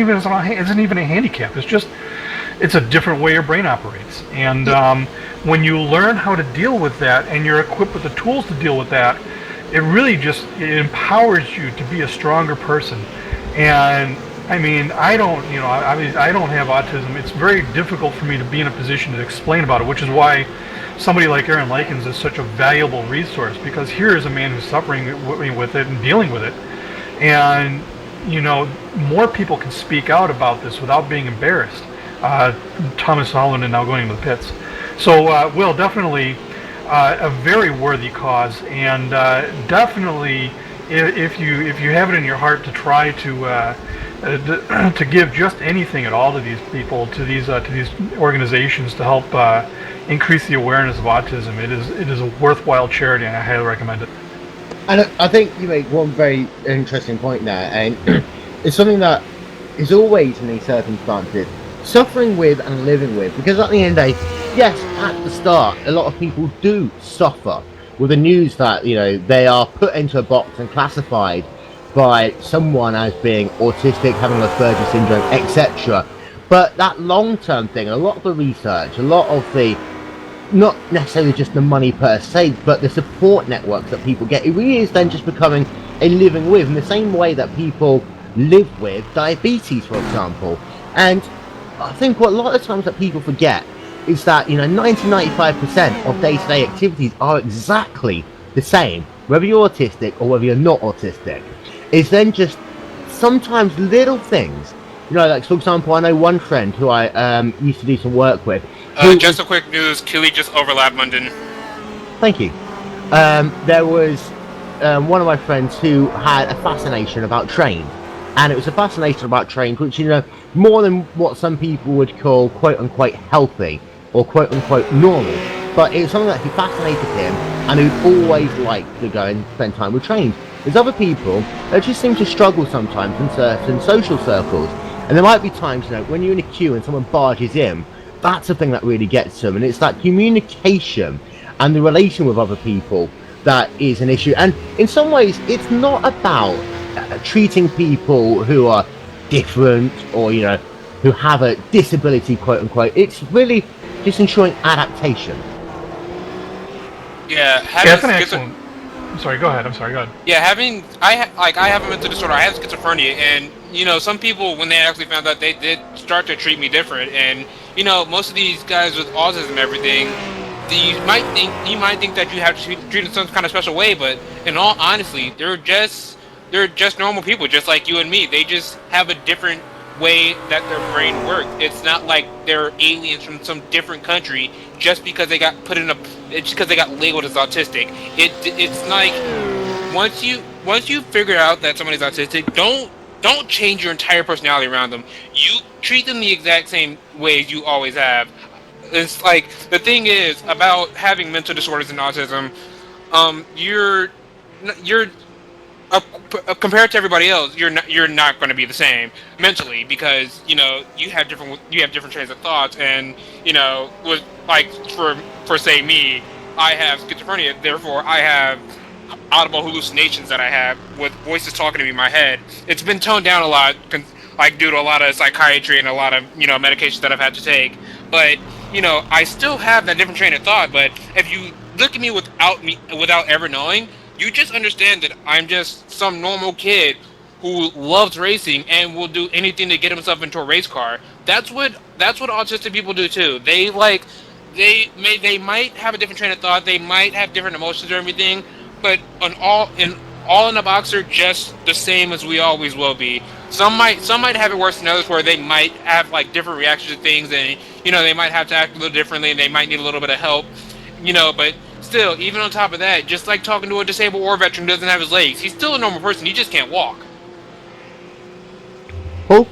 isn't even a handicap. It's a different way your brain operates. And when you learn how to deal with that, and you're equipped with the tools to deal with that, it really it empowers you to be a stronger person. And I mean, I don't have autism. It's very difficult for me to be in a position to explain about it, which is why somebody like Aaron Likens is such a valuable resource, because here is a man who's suffering with it and dealing with it. And, you know, more people can speak out about this without being embarrassed. Thomas Hallinan now going into the pits. So, Will, definitely a very worthy cause, and definitely if you have it in your heart to try to give just anything at all to these people, to these organizations to help increase the awareness of autism, it is a worthwhile charity, and I highly recommend it. And I think you make one very interesting point there, and it's something that is always in these circumstances suffering with and living with, because at the end of the day, yes, at the start, a lot of people do suffer with the news that, you know, they are put into a box and classified by someone as being autistic, having Asperger's syndrome, etc. But that long-term thing, a lot of the research, a lot of the, not necessarily just the money per se, but the support networks that people get, it really is then just becoming a living with, in the same way that people live with diabetes, for example. And I think what a lot of times that people forget is that, you know, 90-95% of day-to-day activities are exactly the same, whether you're autistic or whether you're not autistic. It's then just sometimes little things, you know, like, for example, I know one friend who I used to do some work with. Just a quick news, Keely just overlapped London. Thank you. There was one of my friends who had a fascination about trains, and it was a fascination about trains which, you know, more than what some people would call quote-unquote healthy or quote-unquote normal, but it was something that fascinated him, and he'd always liked to go and spend time with trains. There's other people that just seem to struggle sometimes in certain social circles, and there might be times, you know, when you're in a queue and someone barges in, that's the thing that really gets them, and it's that communication and the relation with other people that is an issue. And in some ways, it's not about treating people who are different or, you know, who have a disability, quote unquote. It's really just ensuring adaptation. Yeah, that's an excellent. I'm sorry, go ahead. Yeah, I have a mental disorder. I have schizophrenia, and you know, some people, when they actually found out, they did start to treat me different. And you know, most of these guys with autism and everything, you might think that you have to treat them some kind of special way, but in all honesty, they're just normal people, just like you and me. They just have a different way that their brain works. It's not like they're aliens from some different country just because they got labeled as autistic. It's like once you figure out that somebody's autistic, don't change your entire personality around them. You treat them the exact same way you always have. It's like, the thing is about having mental disorders and autism, compared to everybody else, you're not going to be the same mentally because you have different trains of thoughts, and with like for say me, I have schizophrenia, therefore I have audible hallucinations that I have with voices talking to me in my head. It's been toned down a lot, like due to a lot of psychiatry and a lot of medications that I've had to take. But I still have that different train of thought. But if you look at me without ever knowing, you just understand that I'm just some normal kid who loves racing and will do anything to get himself into a race car. That's what autistic people do too. They might have a different train of thought. They might have different emotions or everything, but all in a box are just the same as we always will be. Some might have it worse than others, where they might have like different reactions to things, and they might have to act a little differently, and they might need a little bit of help. But still, even on top of that, just like talking to a disabled war veteran who doesn't have his legs, he's still a normal person. He just can't walk. Paul?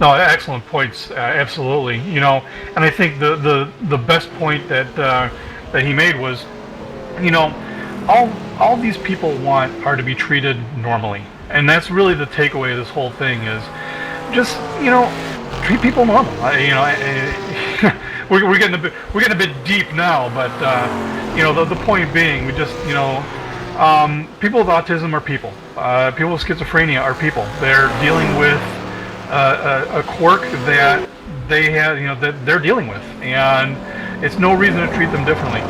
No, excellent points. Absolutely. And I think the best point that he made was, all these people want are to be treated normally, and that's really the takeaway of this whole thing is just treat people normal. We're getting a bit deep now, but the point being, we just people with autism are people. People with schizophrenia are people. They're dealing with a quirk that they have, that they're dealing with, and it's no reason to treat them differently.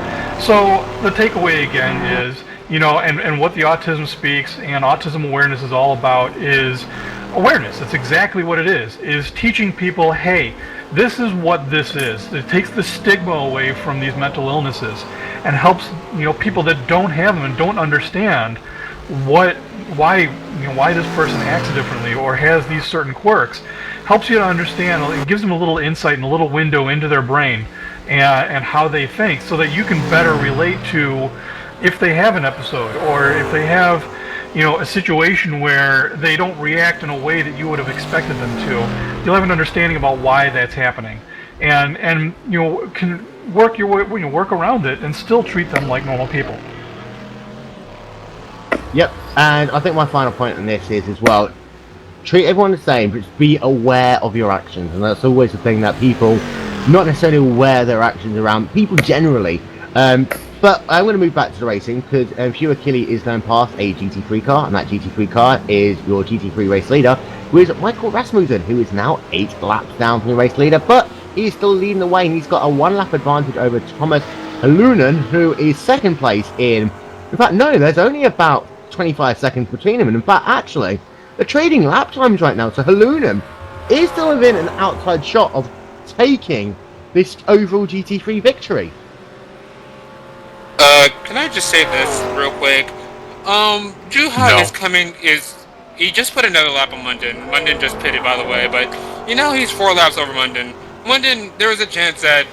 So the takeaway again is, and what the autism speaks and autism awareness is all about is awareness. It's exactly what it is teaching people, hey, this is what this is. It takes the stigma away from these mental illnesses and helps people that don't have them and don't understand why this person acts differently or has these certain quirks. Helps you to understand. It gives them a little insight and a little window into their brain and how they think, so that you can better relate to if they have an episode or if they have a situation where they don't react in a way that you would have expected them to. You'll have an understanding about why that's happening, and can work your way, work around it, and still treat them like normal people. Yep, and I think my final point on this is as well, treat everyone the same, but just be aware of your actions, and that's always the thing that people not necessarily aware of their actions around people generally. But I'm going to move back to the racing because Hugh Achille is going past a GT3 car, and that GT3 car is your GT3 race leader, who is Michael Rasmussen, who is now 8 laps down from the race leader, but he's still leading the way, and he's got a 1 lap advantage over Thomas Halunen, who is second place in fact, no, there's only about 25 seconds between him, and in fact, actually, they're trading lap times right now, so Halunen is still within an outside shot of taking this overall GT3 victory. Can I just say this real quick? Drew Hahn he just put another lap on Munden. Munden just pitted, by the way, but he's 4 laps over Munden. Munden, there was a chance that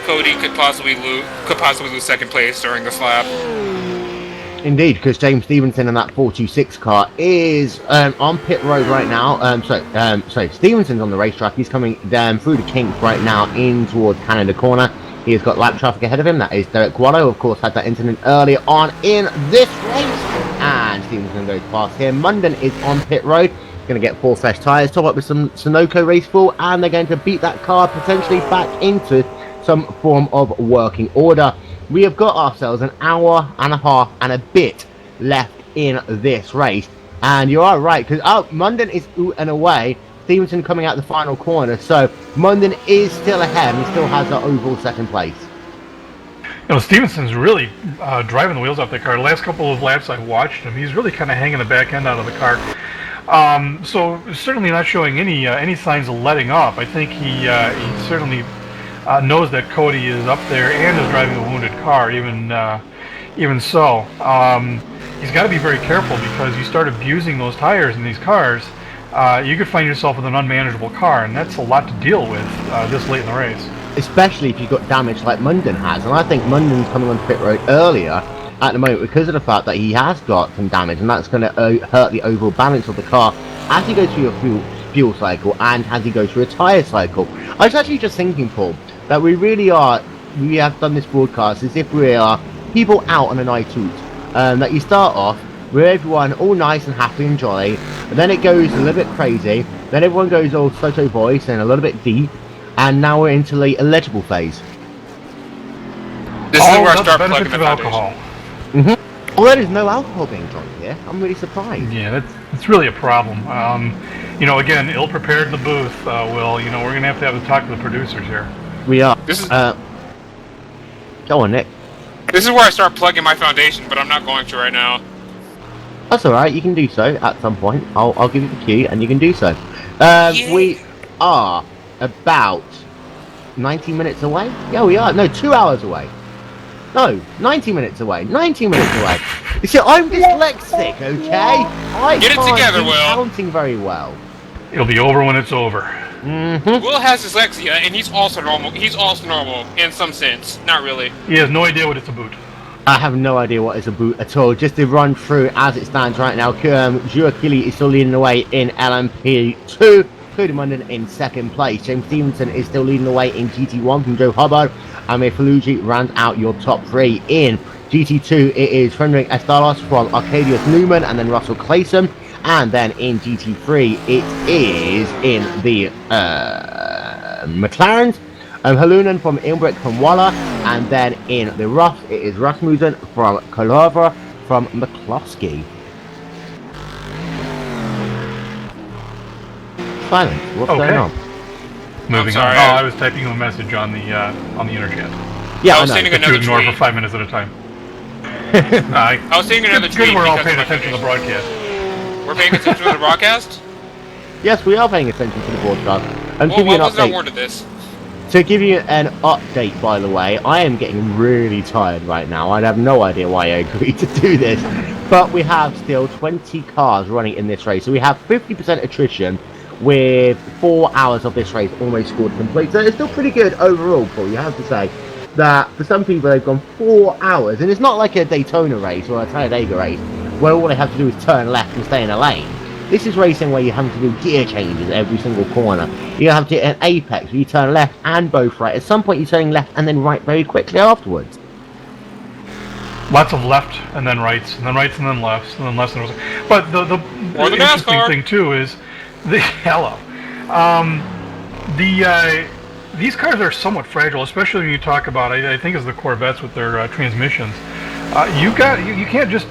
Cody could possibly lose second place during this lap. Indeed, because James Stevenson in that 426 car is on pit road right now. So Stevenson's on the racetrack. He's coming down through the kinks right now in towards Canada Corner. He has got lap traffic ahead of him. That is Derek Guado, of course, had that incident earlier on in this race. And Stevenson goes past here. Munden is on pit road. Going to get 4 fresh tyres, top up with some Sunoco race fuel, and they're going to beat that car potentially back into some form of working order. We have got ourselves an hour and a half and a bit left in this race. And you are right, because Munden is out and away. Stevenson coming out the final corner, so Munden is still ahead and still has that overall second place. Stevenson's really driving the wheels off the car. The last couple of laps I've watched him, he's really kind of hanging the back end out of the car. So certainly not showing any signs of letting up. I think he certainly knows that Cody is up there and is driving a wounded car. Even so, he's got to be very careful, because you start abusing those tires in these cars, you could find yourself with an unmanageable car, and that's a lot to deal with this late in the race. Especially if you've got damage like Munden has, and I think Munden's coming on pit road earlier at the moment because of the fact that he has got some damage, and that's going to hurt the overall balance of the car as he goes through a fuel cycle and as he goes through a tyre cycle. I was actually just thinking, Paul, that we have done this broadcast as if we are people out on a night out. That you start off with everyone all nice and happy and jolly, and then it goes a little bit crazy, then everyone goes all Soto voice and a little bit deep, and now we're into the illegible phase. This is where I start plugging the alcohol. Well, there is no alcohol being drunk here. I'm really surprised. Yeah, that's really a problem. You know, again, ill-prepared in the booth, Will. You know, we're going to have to talk to the producers here. We are. This is... Go on, Nick. This is where I start plugging my foundation, but I'm not going to right now. That's alright, you can do so at some point. I'll give you the cue, and you can do so. We are about 90 minutes away? Yeah, we are. No, 2 hours away. No, 90 minutes away. 90 minutes away. You see, I'm dyslexic, okay? I Get it can't together, do Will. counting very well. It'll be over when it's over. Will has dyslexia, and he's also normal. He's also normal in some sense. Not really. He has no idea what it's a boot. I have no idea what is a boot at all. Just to run through as it stands right now, Juakili is still leading the way in LMP2. Cody Munden in second place. James Stevenson is still leading the way in GT1 from Joe Hubbard. Amir Faluji rounds out your top three. In GT2, it is Frederick Estalos from Arcadius Newman and then Russell Clayson. And then in GT3, it is in the McLarens. Halunen from Ilbrick from Waller. And then in the rough, it is Rasmussen from Kalova from McCloskey. Silence. What's going on? Moving on. Oh, I was typing a message on the internet. Yeah, I was sending another ignore tweet. for 5 minutes at a time. I was sending another tweet. Good, we're all paying attention to the broadcast. We're paying attention to the broadcast? Yes, we are paying attention to the broadcast. Well, why wasn't I warned of this? To give you an update, by the way, I am getting really tired right now. I have no idea why I agreed to do this. But we have still 20 cars running in this race. So we have 50% attrition with 4 hours of this race almost scored complete. So it's still pretty good overall, Paul. You have to say that for some people they've gone 4 hours. And it's not like a Daytona race or a Talladega race where all they have to do is turn left and stay in a lane. This is racing where you have to do gear changes every single corner. You have to hit an apex where you turn left and both right. At some point you're turning left and then right very quickly afterwards. Lots of left and then rights, and then rights and then lefts, and then lefts and rights. But the interesting thing too is these cars are somewhat fragile, especially when you talk about I think it's the Corvettes with their transmissions. You can't just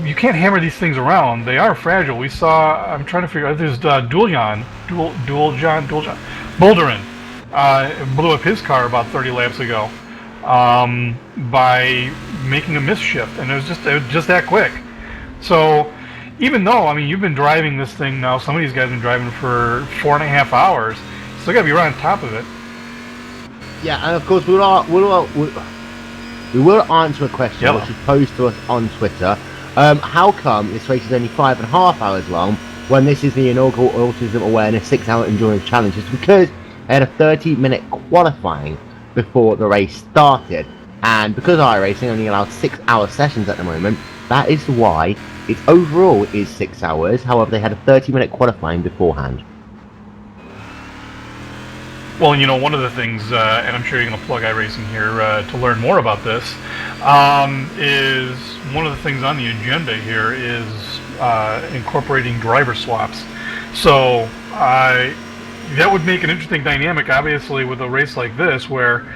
you can't hammer these things around. They are fragile. We saw, I'm trying to figure out, there's Boulderin blew up his car about 30 laps ago by making a misshift, and it was just that quick. So even though, I mean, you've been driving this thing now, some of these guys have been driving for 4.5 hours, still got to be right on top of it. Yeah, and of course we will answer a question which was posed to us on Twitter. How come this race is only 5.5 hours long when this is the inaugural Autism Awareness 6-hour endurance challenge? It's because they had a 30-minute qualifying before the race started, and because iRacing only allows 6-hour sessions at the moment, that is why its overall is 6 hours. However, they had a 30-minute qualifying beforehand. Well, you know, one of the things, and I'm sure you're going to plug iRacing here to learn more about this, is one of the things on the agenda here is incorporating driver swaps. So that would make an interesting dynamic, obviously, with a race like this, where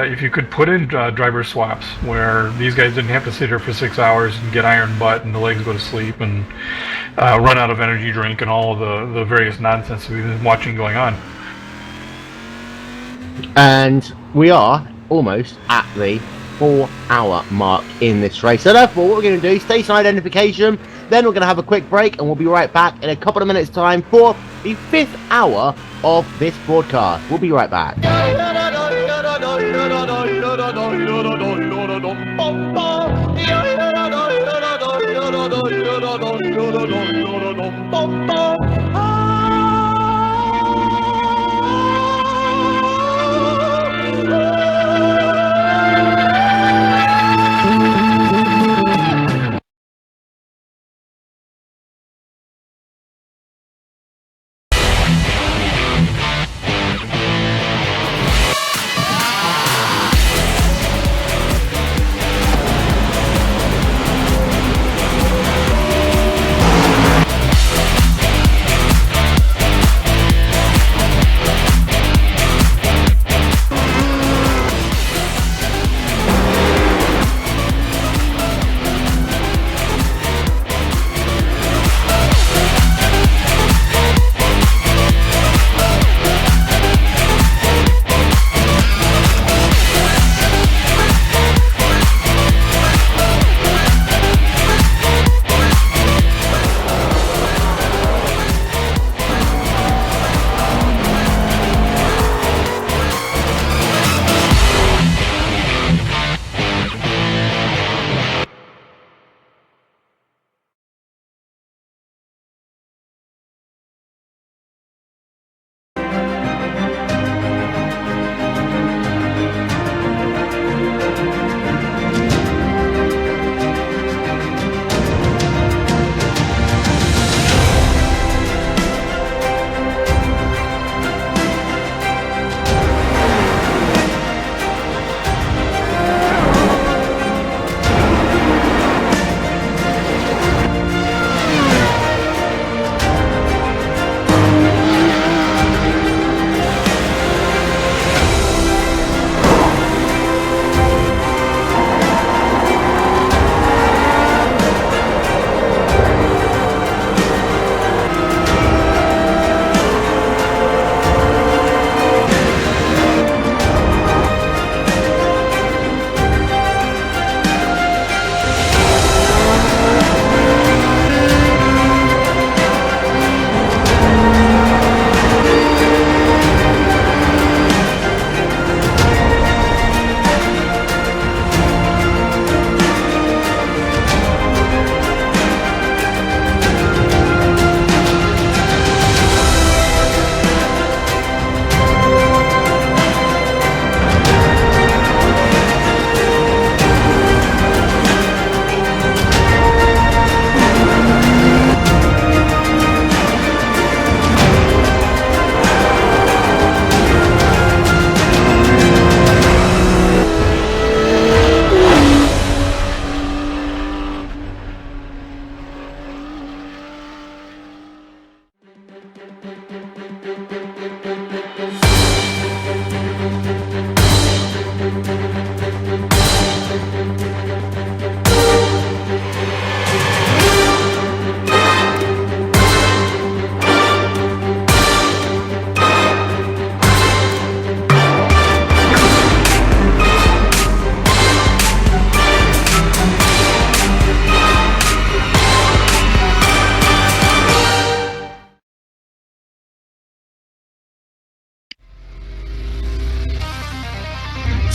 if you could put in driver swaps, where these guys didn't have to sit here for 6 hours and get iron butt and the legs go to sleep and run out of energy drink and all of the various nonsense we've been watching going on. And we are almost at the 4-hour mark in this race. So therefore, what we're going to do, station identification, then we're going to have a quick break, and we'll be right back in a couple of minutes' time for the 5th hour of this broadcast. We'll be right back.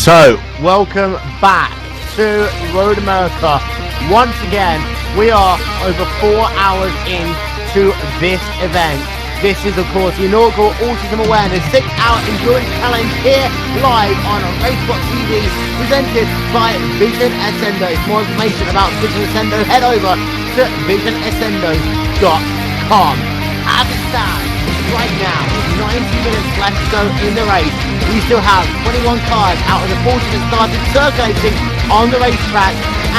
So, welcome back to Road America. Once again, we are over 4 hours into this event. This is, of course, the inaugural Autism Awareness 6-hour endurance challenge here live on RaceSpotTV, presented by Vision Accendo. For more information about Vision Accendo, head over to visionaccendo.com. As it stands right now, 90 minutes left to go in the race. We still have 21 cars out of the 40 that started circulating on the racetrack,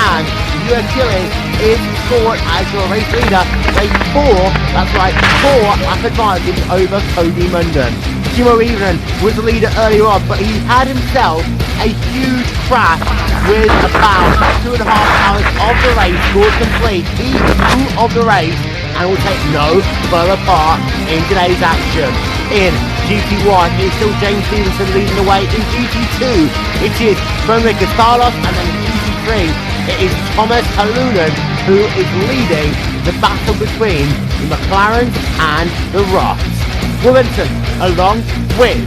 and US Gillis is scored as your race leader. Race 4, that's right, 4 lap advantage over Cody Munden. Timo Evening was the leader earlier on, but he had himself a huge crash with about 2.5 hours of the race scored complete. He through of the race and will take no further part in today's action. In GT1, it's still James Stevenson leading the way. In GT2, it is Romeo Castalos, and then in GT3, it is Thomas Halunen who is leading the battle between the McLarens and the Roths. Williamson, along with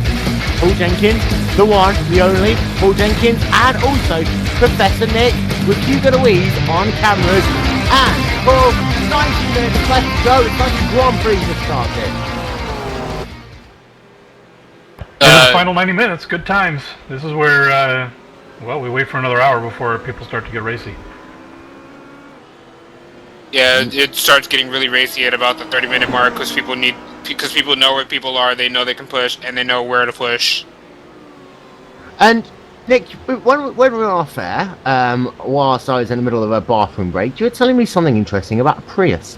Paul Jenkins, the one, the only Paul Jenkins, and also Professor Nick with Hugo Louise on cameras. And for 90 minutes left to go, it's like a Grand Prix just started. The final 90 minutes, good times. This is where, well, we wait for another hour before people start to get racy. Yeah, it starts getting really racy at about the 30-minute mark because people know where people are, they know they can push, and they know where to push. And Nick, when we were off air, whilst I was in the middle of a bathroom break, you were telling me something interesting about a Prius.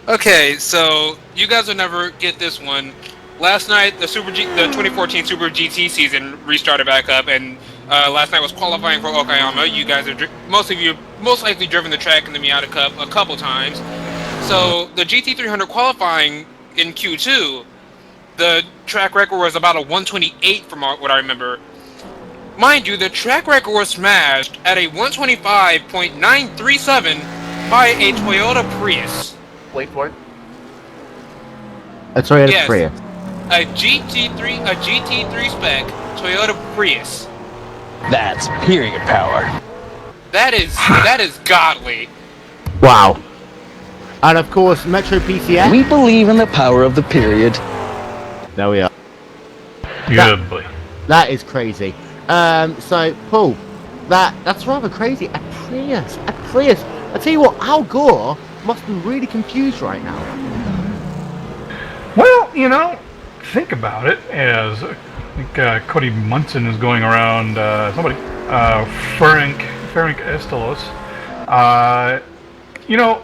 Okay, so you guys will never get this one. Last night, the 2014 Super GT season restarted back up, and last night was qualifying for Okayama. You guys are most likely driven the track in the Miata Cup a couple times. So the GT300 qualifying in Q2, the track record was about a 128 from what I remember. Mind you, the track record was smashed at a 125.937 by a Toyota Prius. Wait for it. A Toyota Prius. A GT3 spec Toyota Prius. That's period power. That is godly. Wow. And of course, Metro PCS. We believe in the power of the period. There we are. Good boy. That is crazy. So Paul, that's rather crazy. A Prius. I tell you what, Al Gore must be really confused right now. Well, you know, think about it as I think Cody Munson is going around Ferenc Estelos. You know,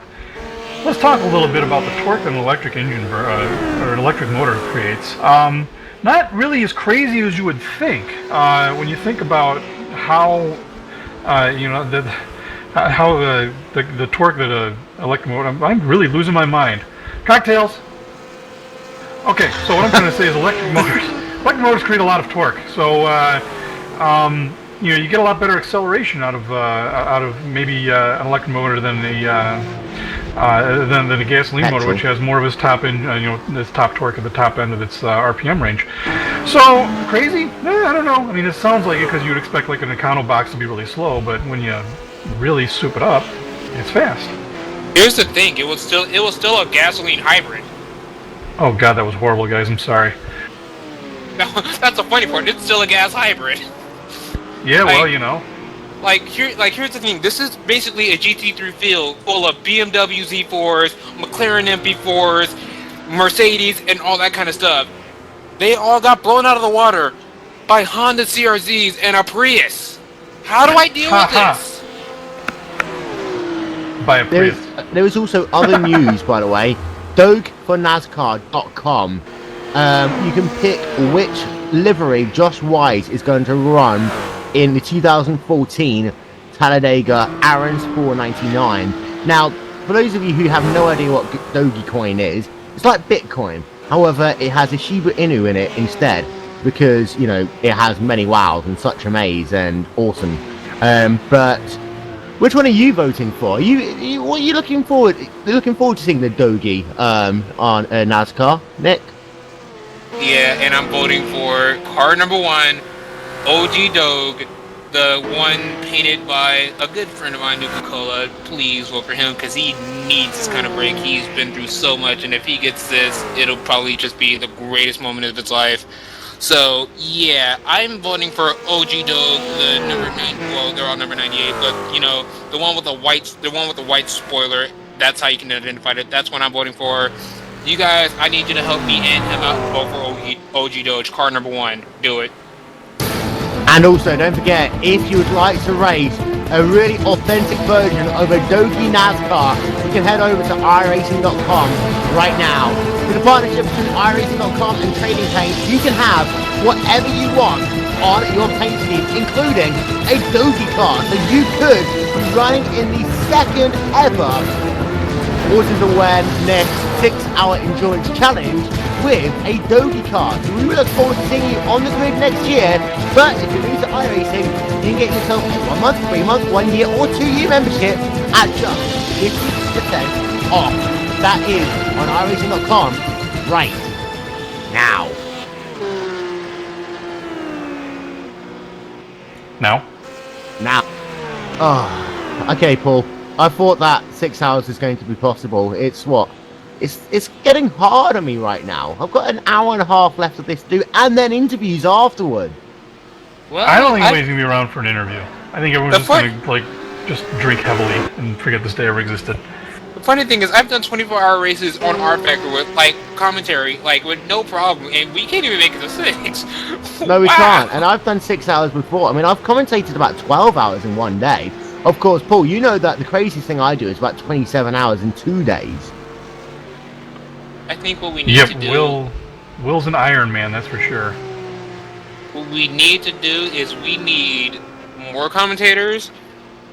let's talk a little bit about the torque that an electric engine or an electric motor creates. Not really as crazy as you would think when you think about how you know the torque that an electric motor. I'm really losing my mind. Cocktails. Okay, so what I'm trying to say is electric motors create a lot of torque. So you know, you get a lot better acceleration out of maybe an electric motor than a gasoline motor, which has more of its top end, you know, its top torque at the top end of its RPM range. So crazy? I don't know. I mean, it sounds like it because you would expect like an Econo box to be really slow, but when you really soup it up, it's fast. Here's the thing: it was still a gasoline hybrid. Oh god, that was horrible, guys. I'm sorry. No, that's the funny part. It's still a gas hybrid. Yeah, well, you know. Here's the thing. This is basically a GT3 field full of BMW Z4s, McLaren MP4s, Mercedes, and all that kind of stuff. They all got blown out of the water by Honda CRZs and a Prius. How do I deal with this? By a Prius. There was also other news, by the way. DogeForNASCAR.com. You can pick which livery Josh Wise is going to run in the 2014 Talladega, Aaron's 499. Now, for those of you who have no idea what Dogecoin is, it's like Bitcoin. However, it has a Shiba Inu in it instead, because, you know, it has many wows and such a maze and awesome. But which one are you voting for? What are you looking forward? You're looking forward to seeing the Doge on NASCAR, Nick? Yeah, and I'm voting for car number 1, OG Doge, the one painted by a good friend of mine, Nuka-Cola. Please vote for him, because he needs this kind of break. He's been through so much, and if he gets this, it'll probably just be the greatest moment of his life. So, yeah, I'm voting for OG Doge, the number 9, well, they're all number 98, but, you know, the one with the white spoiler, that's how you can identify it. That's what I'm voting for. You guys, I need you to help me and him out. Vote for OG Doge, car number 1. Do it. And also, don't forget, if you would like to race a really authentic version of a Doge NASCAR, you can head over to iRacing.com right now. With a partnership between iRacing.com and Trading Paint, you can have whatever you want on your paint scheme, including a Doge car. So you could be running in the second ever Autism Awareness 6-hour endurance challenge with a Doge car. So we look forward to seeing you on the grid next year. But if you're new to iRacing, you can get yourself a 1 month, 3 month, 1 year or 2 year membership at just 50% off. That is on iRacing.com right now. Now. Oh, okay, Paul. I thought that 6 hours is going to be possible. It's what? It's getting hard on me right now. I've got an hour and a half left of this to do, and then interviews afterward. Well, I don't think anybody's gonna be around for an interview. I think everyone's just gonna just drink heavily and forget this day ever existed. The funny thing is, I've done 24-hour races on R Factor with commentary, with no problem, and we can't even make it to 6. No, we can't. And I've done 6 hours before. I mean, I've commentated about 12 hours in 1 day. Of course, Paul, you know that the craziest thing I do is about 27 hours in 2 days. I think what we need to do... Will's an Iron Man, that's for sure. What we need to do is we need more commentators,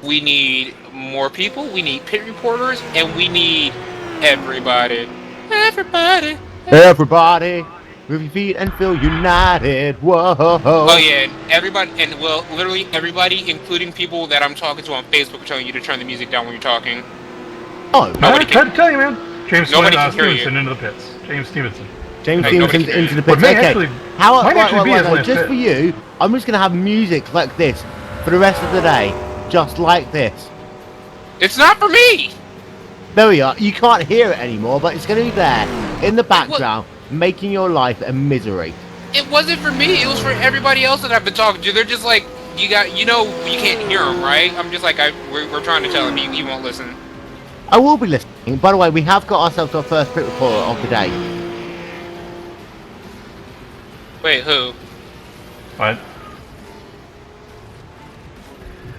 we need more people, we need pit reporters, and we need everybody. Everybody! Move your feet and feel united. Whoa. Oh yeah, and everybody, and well, literally everybody, including people that I'm talking to on Facebook, telling you to turn the music down when you're talking. Oh, nobody can tell you, man. Nobody can hear Stevenson you. into the pits. James Stevenson. Stevenson's into the pits. Okay. Just for you, I'm just gonna have music like this for the rest of the day, just like this. It's not for me. There we are. You can't hear it anymore, but it's gonna be there in the background, making your life a misery. It wasn't for me. It was for everybody else that I've been talking to. They're just like, you can't hear him, right? I'm just like, we're trying to tell him. He won't listen. I will be listening. By the way, we have got ourselves our first pit reporter of the day. Wait, who? What?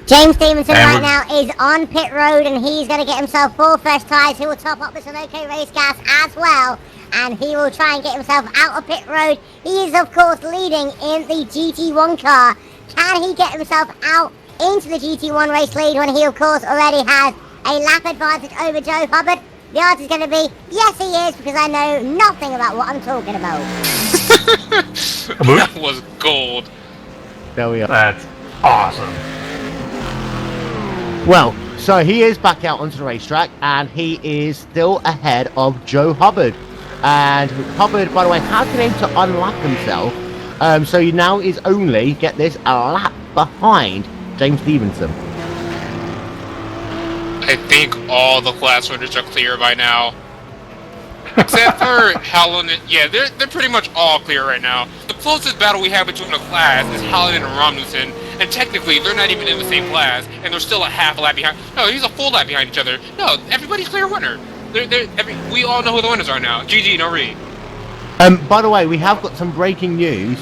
James Stevenson right now is on pit road, and he's going to get himself 4 fresh tyres. He will top up with some OK race gas as well, and he will try and get himself out of pit road. He is, of course, leading in the GT1 car. Can he get himself out into the GT1 race lead when he, of course, already has a lap advantage over Joe Hubbard? The answer is going to be, yes, he is, because I know nothing about what I'm talking about. That was gold. There we are. That's awesome. Well, so he is back out onto the racetrack, and he is still ahead of Joe Hubbard. And Hubbard, by the way, has been able to unlap himself. So he now is only, get this, a lap behind James Stevenson. I think all the class winners are clear by now. Except for Howland. Yeah, they're pretty much all clear right now. The closest battle we have between the class is Howland and Romneyson, and technically they're not even in the same class, and they're still a half lap behind. No, he's a full lap behind each other. No, everybody's clear winner. We all know who the winners are now. GG, no re. By the way, we have got some breaking news.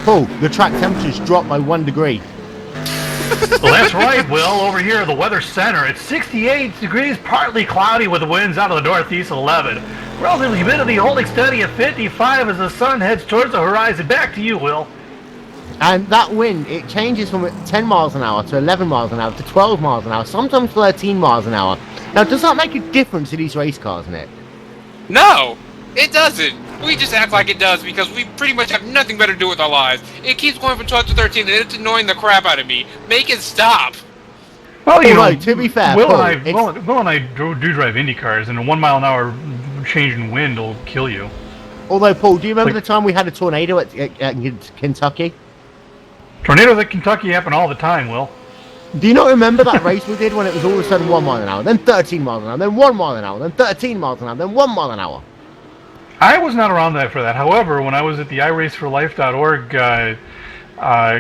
Paul, the track temperature's dropped by 1 degree. Well, that's right, Will. Over here at the weather center, it's 68 degrees, partly cloudy with the winds out of the northeast 11. Relative humidity holding steady at 55 as the sun heads towards the horizon. Back to you, Will. And that wind, it changes from 10 miles an hour to 11 miles an hour to 12 miles an hour, sometimes 13 miles an hour. Now, does that make a difference to these race cars, Nick? No, it doesn't. We just act like it does because we pretty much have nothing better to do with our lives. It keeps going from 12 to 13 and it's annoying the crap out of me. Make it stop. Well, you know, to be fair, Will and I do drive Indy cars, and a 1 mile an hour change in wind will kill you. Although, Paul, do you remember the time we had a tornado at Kentucky? Tornadoes at Kentucky happen all the time, Will. Do you not remember that race we did when it was all of a sudden 1 mile an hour, then 13 miles an hour, then 1 mile an hour, then 13 miles an hour, then 1 mile an hour? I was not around for that. However, when I was at the iRaceForLife.org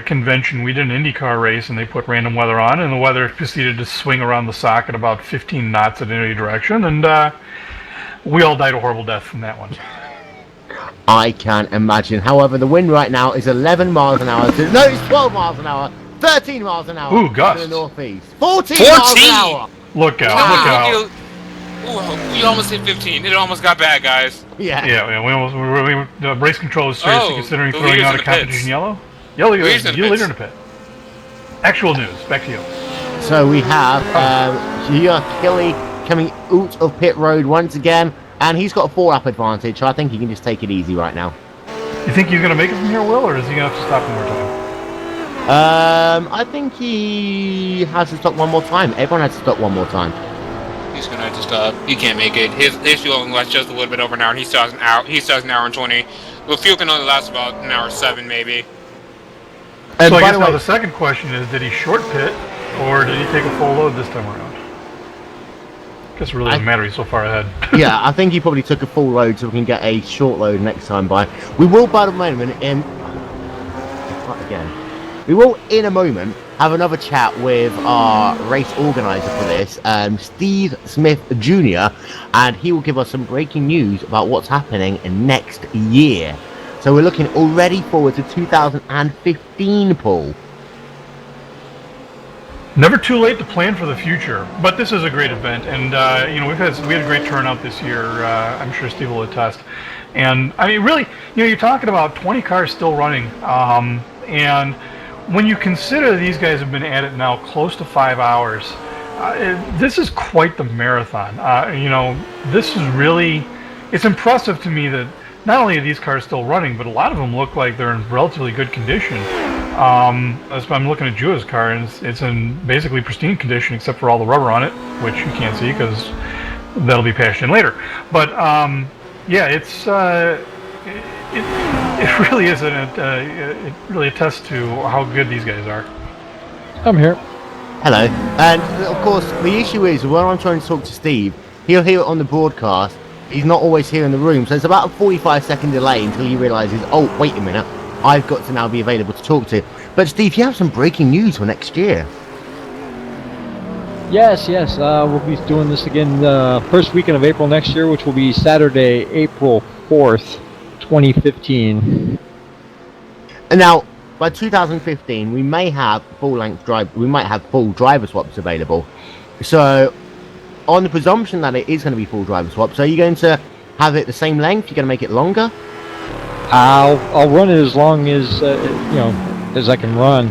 convention, we did an IndyCar race, and they put random weather on, and the weather proceeded to swing around the socket about 15 knots in any direction, and we all died a horrible death from that one. I can't imagine. However, the wind right now is 11 miles an hour. No, it's 12 miles an hour, 13 miles an hour. Ooh, gusts. To the northeast. 14 miles an hour. Look out, look out. Ooh, we almost hit 15. It almost got bad, guys. Yeah. Yeah, the race control is seriously considering throwing out a competition yellow. You leader in the pit. Actual news, back to you. So we have Kelly coming out of pit road once again, and he's got a 4-lap advantage, so I think he can just take it easy right now. You think he's going to make it from here, Will, or is he going to have to stop one more time? I think he has to stop one more time. Everyone has to stop one more time. He's going to have to stop. He can't make it. His fuel only lasts just a little bit over an hour, and he starts an hour and 20. The fuel can only last about an hour 7, maybe. And so I guess now the second question is, did he short pit, or did he take a full load this time around? I guess it really doesn't matter, he's so far ahead. Yeah, I think he probably took a full load so we can get a short load next time by. We will, by the moment, we will, in a moment, have another chat with our race organizer for this, Steve Smith Jr., and he will give us some breaking news about what's happening next year. So we're looking already forward to 2015, Paul. Never too late to plan for the future, but this is a great event, and you know, we had a great turnout this year. I'm sure Steve will attest. And I mean, really, you know, you're talking about 20 cars still running, and when you consider these guys have been at it now close to 5 hours, this is quite the marathon. You know, this is really, it's impressive to me that not only are these cars still running, but a lot of them look like they're in relatively good condition. I'm looking at Jua's car, and it's in basically pristine condition except for all the rubber on it, which you can't see because that'll be patched in later. But yeah, it really is, it really attests to how good these guys are. I'm here. Hello. And of course, the issue is when I'm trying to talk to Steve, he'll hear it on the broadcast. He's not always here in the room, so it's about a 45-second delay until he realizes, oh, wait a minute, I've got to now be available to talk to. But Steve, you have some breaking news for next year. Yes, we'll be doing this again first weekend of April next year, which will be Saturday, April 4th, 2015. And now, by 2015, we may have full driver swaps available. So, on the presumption that it is going to be full driver swaps, are you going to have it the same length? You're going to make it longer? I'll run it as long as as I can run.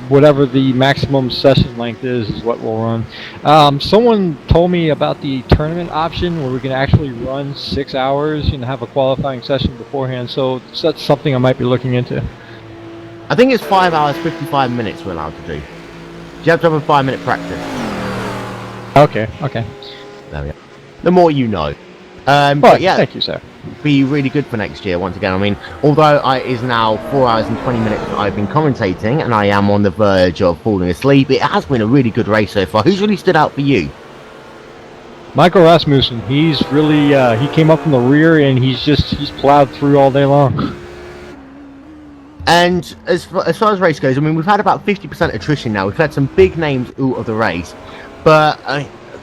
Whatever the maximum session length is what we'll run. Someone told me about the tournament option where we can actually run 6 hours and have a qualifying session beforehand. So that's something I might be looking into. I think it's 5 hours 55 minutes we're allowed to do. You have to have a 5-minute practice. Okay. There we go. The more you know. But yeah, thank you, sir. Be really good for next year once again. I mean, although it is now 4 hours and 20 minutes that I've been commentating and I am on the verge of falling asleep, it has been a really good race so far. Who's really stood out for you? Michael Rasmussen. He's really he came up from the rear and he's plowed through all day long. And as far as race goes, I mean, we've had about 50% attrition now. We've had some big names out of the race, but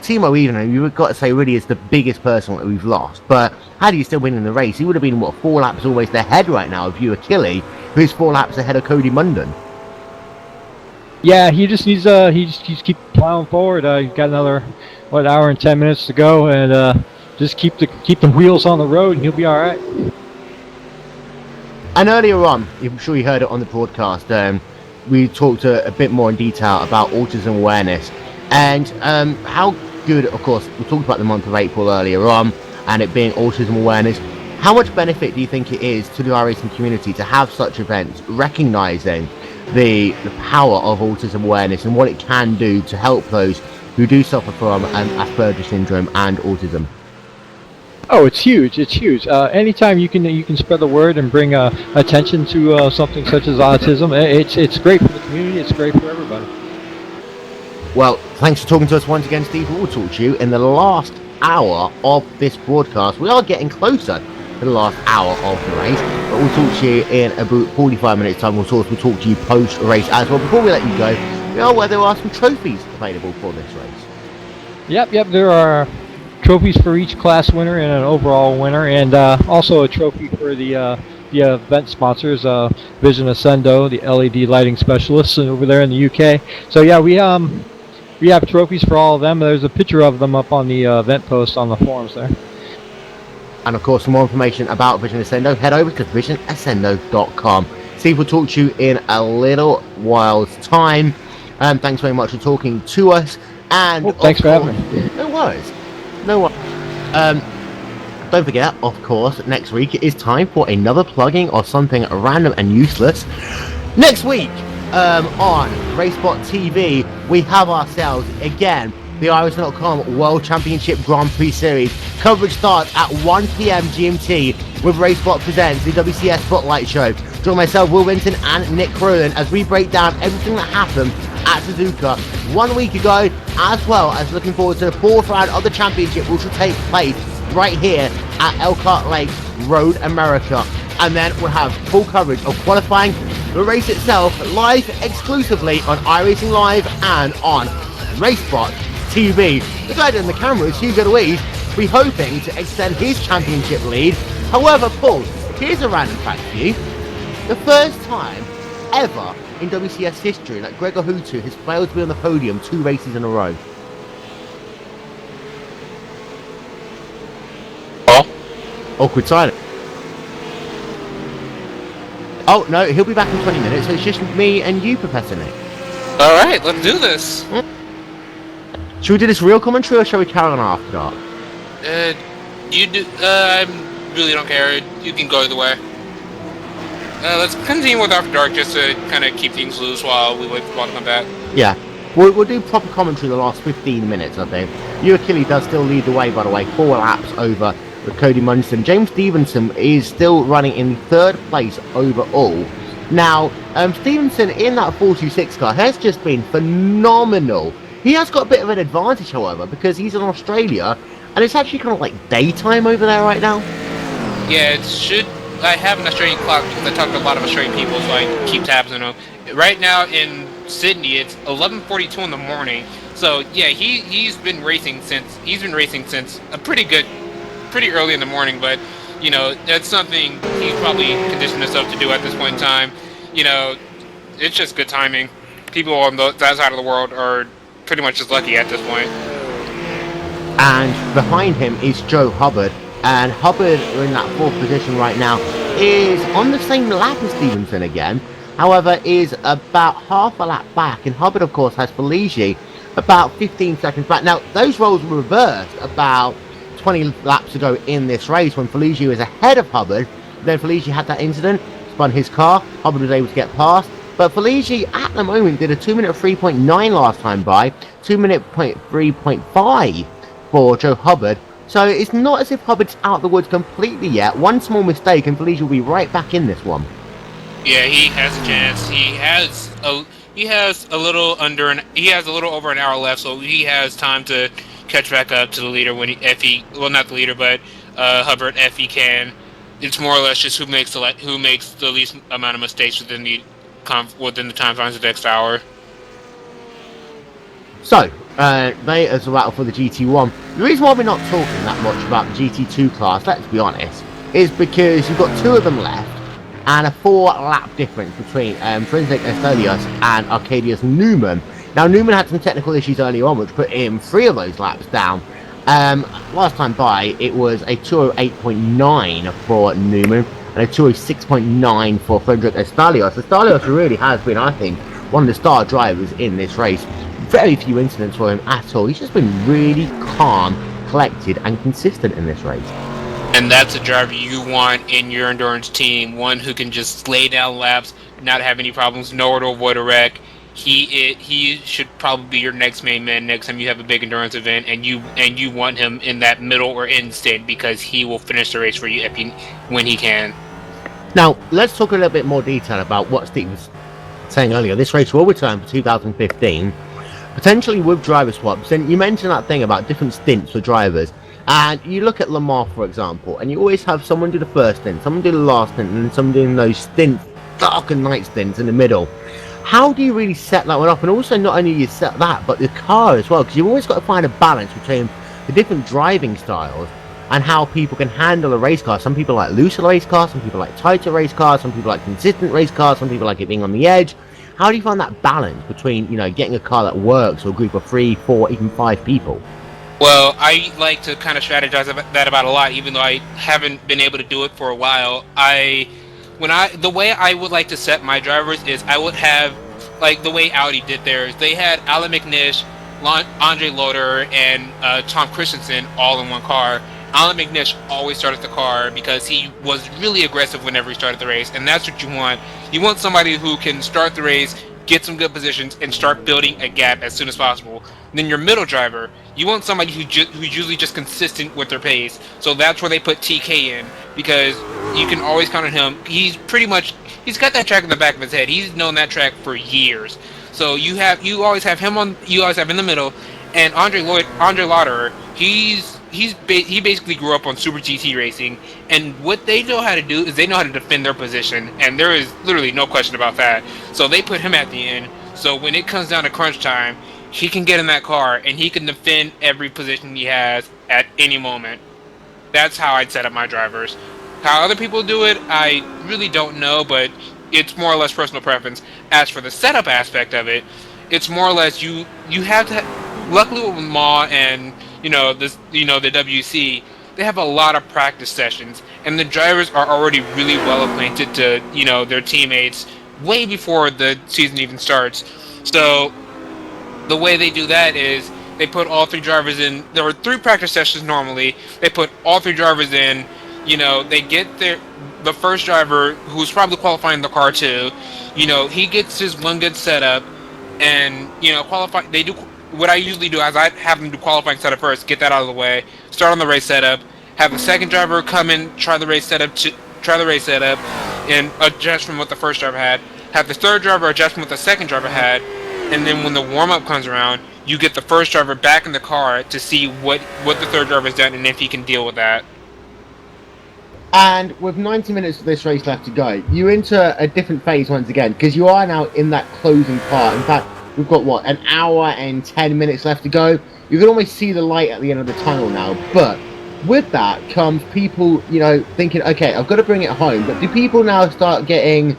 Timo Eden, you've got to say, really is the biggest person that we've lost. But had he still been in the race, he would have been 4 laps always ahead right now if you were Killy, who's 4 laps ahead of Cody Munden. Yeah, he just needs keep plowing forward. He's got another hour and 10 minutes to go, and just keep the wheels on the road, and he'll be all right. And earlier on, I'm sure you heard it on the broadcast, we talked a bit more in detail about autism awareness and how good, of course, we talked about the month of April earlier on and it being autism awareness. How much benefit do you think it is to the iRacing community to have such events, recognizing the power of autism awareness and what it can do to help those who do suffer from Asperger's syndrome and autism? Oh, it's huge. It's huge. Anytime you can spread the word and bring attention to something such as autism, it's great for the community. It's great for everybody. Well, thanks for talking to us once again, Steve. We'll talk to you in the last hour of this broadcast. We are getting closer to the last hour of the race, but we'll talk to you in about 45 minutes time. We'll talk to you post-race as well. Before we let you go, we are aware there are some trophies available for this race. Yep. There are trophies for each class winner and an overall winner, and also a trophy for the event sponsors, Vision Accendo, the LED lighting specialists over there in the UK. So yeah, we have trophies for all of them. There's a picture of them up on the event post on the forums there. And of course, for more information about Vision Accendo, head over to visionaccendo.com. Steve will talk to you in a little while's time. Thanks very much for talking to us. And thanks for having me. No worries. Don't forget, of course, next week it is time for another plugging of something random and useless. Next week on RaceSpotTV, we have ourselves again the iRacing.com World Championship Grand Prix Series. Coverage starts at 1 PM GMT with RaceSpot presents the WCS Spotlight Show. Join myself, Will Winton, and Nick Crowlin as we break down everything that happened at Suzuka 1 week ago, as well as looking forward to the fourth round of the championship, which will take place right here at Elkhart Lake, Road America. And then we'll have full coverage of qualifying, the race itself, live exclusively on iRacing Live and on RaceSpot TV. The guy doing the camera is Hugo Louise. We're hoping to extend his championship lead. However, Paul, here's a random fact for you. The first time ever in WCS history that Gregor Hutu has failed to be on the podium 2 races in a row. Oh? Awkward silence. Oh, no, he'll be back in 20 minutes, so it's just me and you, Professor Nick. Alright, let's do this. Should we do this real commentary or shall we carry on after dark? You do, I really don't care. You can go either way. Let's continue with After Dark just to kind of keep things loose while we wait for Paul to come back. Yeah. We'll do proper commentary the last 15 minutes, I think. Achille does still lead the way, by the way, 4 laps over with Cody Munson. James Stevenson is still running in 3rd place overall. Now, Stevenson in that 426 car has just been phenomenal. He has got a bit of an advantage, however, because he's in Australia, and it's actually kind of like daytime over there right now. Yeah, it should. I have an Australian clock because I talk to a lot of Australian people, so I keep tabs on them. Right now in Sydney, it's 11:42 in the morning. So yeah, he's been racing since pretty early in the morning. But you know, that's something he's probably conditioned himself to do at this point in time. You know, it's just good timing. People on that side of the world are pretty much just lucky at this point. And behind him is Joe Hubbard. And Hubbard, in that 4th position right now, is on the same lap as Stevenson again. However, is about half a lap back. And Hubbard, of course, has Felici about 15 seconds back. Now, those roles were reversed about 20 laps ago in this race when Felici was ahead of Hubbard. Then Felici had that incident, spun his car. Hubbard was able to get past. But Felici, at the moment, did a 2-minute 3.9 last time by, 2-minute 3.5 for Joe Hubbard. So it's not as if Hubbard's out of the woods completely yet. One small mistake and Felicia will be right back in this one. Yeah, he has a chance. He has a little over an hour left, so he has time to catch back up to the leader not the leader, but Hubbard if he can. It's more or less just who makes the least amount of mistakes within the confines of the next hour. So, they as a battle for the GT1. The reason why we're not talking that much about the GT2 class, let's be honest, is because you've got 2 of them left and a 4-lap difference between Trinzic Estelios and Arcadius Newman. Now, Newman had some technical issues earlier on, which put him 3 of those laps down. Last time by, it was a 208.9 for Newman. and a 206.9 for Frederick Estalios. Estalios really has been, I think, one of the star drivers in this race. Very few incidents for him at all. He's just been really calm, collected, and consistent in this race. And that's a driver you want in your endurance team. One who can just lay down laps, not have any problems, nowhere to avoid a wreck. He should probably be your next main man next time you have a big endurance event, and you want him in that middle or end stint because he will finish the race for you when he can. Now, let's talk a little bit more detail about what Steve was saying earlier. This race will return for 2015, potentially with driver swaps. And you mentioned that thing about different stints for drivers. And you look at Le Mans, for example, and you always have someone do the first stint, someone do the last stint, and then someone doing those stints, dark and night stints in the middle. How do you really set that one up? And also, not only you set that, but the car as well, because you've always got to find a balance between the different driving styles and how people can handle a race car. Some people like looser race cars, some people like tighter race cars, some people like consistent race cars, some people like it being on the edge. How do you find that balance between, you know, getting a car that works for a group of 3, 4, even 5 people? Well, I like to kind of strategize about a lot, even though I haven't been able to do it for a while. The way I would like to set my drivers is I would have, like the way Audi did theirs. They had Alan McNish, Andre Lauder, and Tom Christensen all in one car. Alan McNish always started the car because he was really aggressive whenever he started the race, and that's what you want. You want somebody who can start the race, get some good positions, and start building a gap as soon as possible. And then your middle driver, you want somebody who's usually just consistent with their pace. So that's where they put TK in, because you can always count on him. He's got that track in the back of his head. He's known that track for years. So you always have him in the middle, and Andre Lauder, he basically grew up on Super GT racing, and what they know how to do is they know how to defend their position, and there is literally no question about that. So they put him at the end, so when it comes down to crunch time, he can get in that car and he can defend every position he has at any moment. That's how I'd set up my drivers. How other people do it, I really don't know, but it's more or less personal preference. As for the setup aspect of it, it's more or less you have to. Luckily with Ma and the WC, they have a lot of practice sessions, and the drivers are already really well acquainted to their teammates way before the season even starts. So the way they do that is they put all 3 drivers in. There were 3 practice sessions normally. They put all 3 drivers in. They get the first driver, who's probably qualifying the car too. He gets his one good setup, and qualify. They do what I usually do is I have them do qualifying setup first, get that out of the way, start on the race setup, have the second driver come in, try the race setup, and adjust from what the first driver had. Have the third driver adjust from what the second driver had, and then when the warm-up comes around, you get the first driver back in the car to see what the third driver has done and if he can deal with that. And with 90 minutes of this race left to go, you enter a different phase once again, because you are now in that closing part. In fact, we've got, what, an hour and 10 minutes left to go. You can almost see the light at the end of the tunnel now. But with that comes people, thinking, okay, I've got to bring it home. But do people now start getting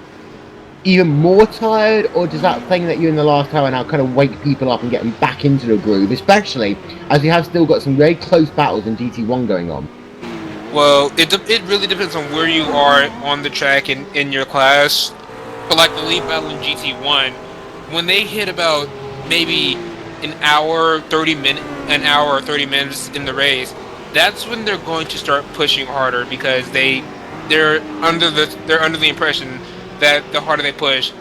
even more tired? Or does that thing that you in the last hour now kind of wake people up and get them back into the groove? Especially as you have still got some very close battles in GT1 going on. Well, it really depends on where you are on the track in your class. But like the lead battle in GT1, when they hit about maybe an hour or 30 minutes in the race, that's when they're going to start pushing harder, because they're under the impression that the harder they push,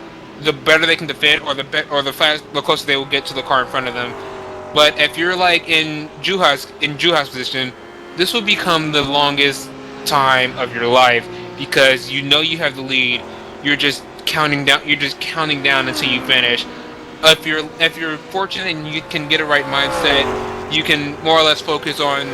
the better they can defend, or the closer they will get to the car in front of them. But if you're like in Juha's position, this will become the longest time of your life, because you have the lead. You're just counting down until you finish. If you're fortunate and you can get a right mindset, you can more or less focus on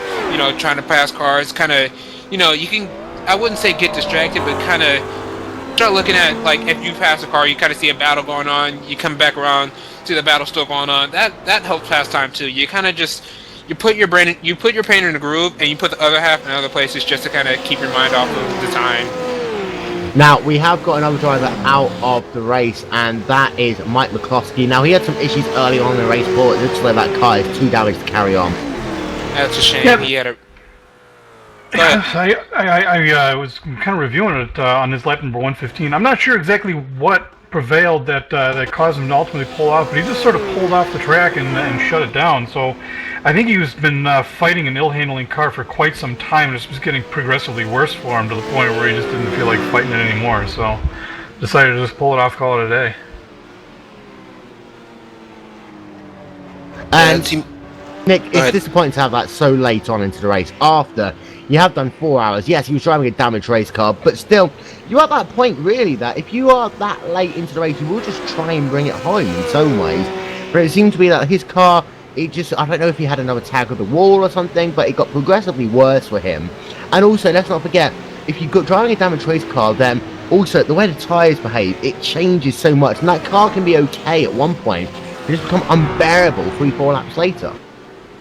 trying to pass cars. Kind of you can, I wouldn't say get distracted, but kind of start looking at, like, if you pass a car, you kind of see a battle going on. You come back around, see the battle still going on. That helps pass time too. You kind of just you put your brain in a groove, and you put the other half in other places just to kind of keep your mind off of the time. Now, we have got another driver out of the race, and that is Mike McCloskey. Now, he had some issues early on in the race, but it looks like that car is too damaged to carry on. That's a shame. Yep. He had a... I was kind of reviewing it on his lap number 115. I'm not sure exactly what prevailed that caused him to ultimately pull off, but he just sort of pulled off the track and shut it down. So I think he's been fighting an ill-handling car for quite some time. It was getting progressively worse for him to the point where he just didn't feel like fighting it anymore. So decided to just pull it off, call it a day. And Nick, it's disappointing to have that so late on into the race after you have done 4 hours. Yes, he was driving a damaged race car, but still, you're at that point really that if you are that late into the race, you will just try and bring it home in some ways. But it seemed to be that his car, it just, I don't know if he had another tag of the wall or something, but it got progressively worse for him. And also, let's not forget, if you're driving a damaged race car, then also the way the tyres behave, it changes so much, and that car can be okay at one point, but just become unbearable 3-4 laps later.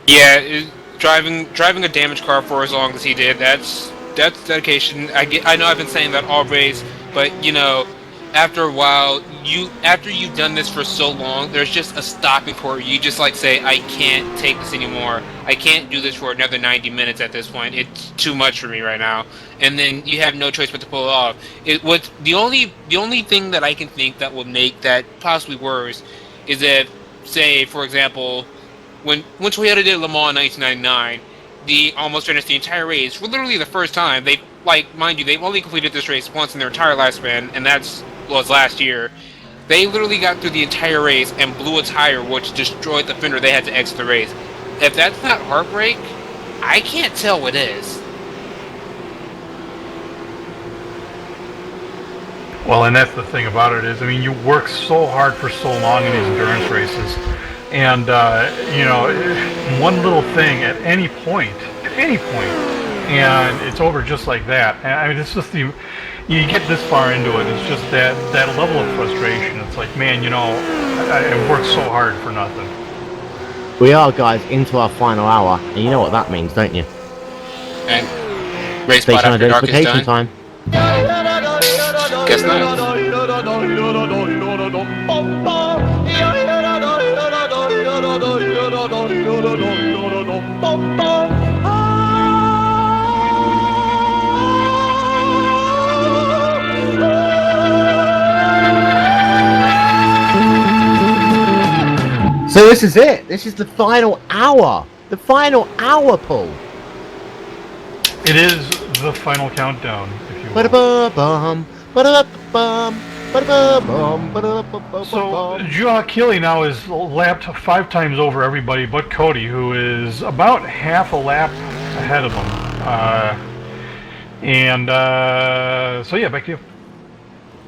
Yeah, driving a damaged car for as long as he did, that's dedication. I know I've been saying that all race, but you know, after a while, after you've done this for so long, there's just a stopping point. You just like say, I can't take this anymore. I can't do this for another 90 minutes at this point. It's too much for me right now. And then you have no choice but to pull it off. The only thing that I can think that would make that possibly worse is if, say, for example, when Toyota did Le Mans in 1999, they almost finished the entire race for literally the first time. They, like, mind you, they've only completed this race once in their entire lifespan, and that was last year. They literally got through the entire race and blew a tire, which destroyed the fender. They had to exit the race. If that's not heartbreak, I can't tell what is. Well, and that's the thing about it is, I mean, you work so hard for so long in these endurance races, and you know, one little thing at any point, and it's over just like that. And, I mean, it's just you get this far into it, it's just that level of frustration. It's like, man, you know, I worked so hard for nothing. We are, guys, into our final hour, and you know what that means, don't you? And RaceSpot After Dark is done. Time. Guess not. So this is it. This is the final hour. The final hour, Paul. It is the final countdown, if you will. So, Joe Keeley now is lapped 5 times over everybody but Cody, who is about half a lap ahead of him. So yeah, back to you.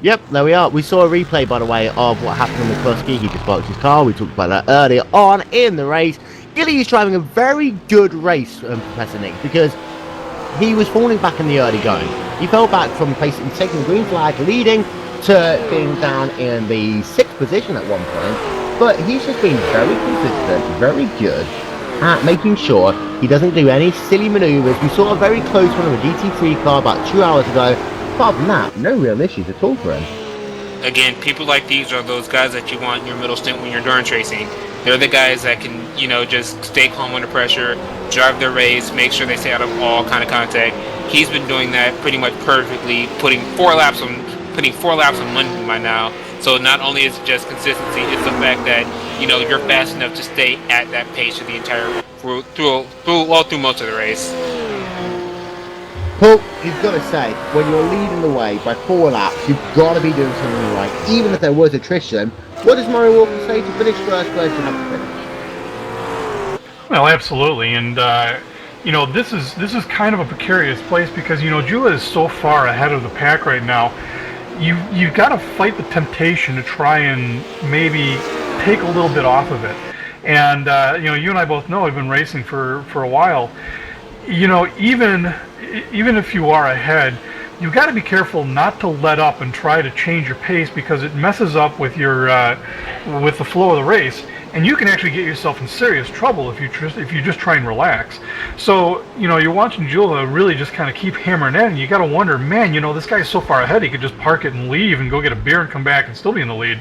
Yep, there we are. We saw a replay, by the way, of what happened on McCluskey. He just blocked his car. We talked about that earlier on in the race. Gilly is driving a very good race, Professor Nick, because he was falling back in the early going. He fell back from taking the green flag, leading to being down in the 6th position at one point. But he's just been very consistent, very good at making sure he doesn't do any silly manoeuvres. We saw a very close one of a GT3 car about 2 hours ago. Apart from that, no real issues at all for him. Again, people like these are those guys that you want in your middle stint when you're endurance racing. They're the guys that can, you know, just stay calm under pressure, drive their race, make sure they stay out of all kind of contact. He's been doing that pretty much perfectly, putting 4 laps on Monday by now. So not only is it just consistency, it's the fact that, you know, you're fast enough to stay at that pace for the entire through most of the race. Paul, you've got to say, when you're leading the way by 4 laps, you've got to be doing something right. Even if there was attrition, what does Murray Walker say? To finish first, where do you have to finish? Well, absolutely, and you know, this is kind of a precarious place because, you know, Jula is so far ahead of the pack right now. You've got to fight the temptation to try and maybe take a little bit off of it. And you know, you and I both know I've been racing for a while. You know, even if you are ahead, you've got to be careful not to let up and try to change your pace because it messes up with your with the flow of the race, and you can actually get yourself in serious trouble if you just try and relax. So, you know, you're watching Jula really just kind of keep hammering in, and you got to wonder, man, you know, this guy's so far ahead he could just park it and leave and go get a beer and come back and still be in the lead.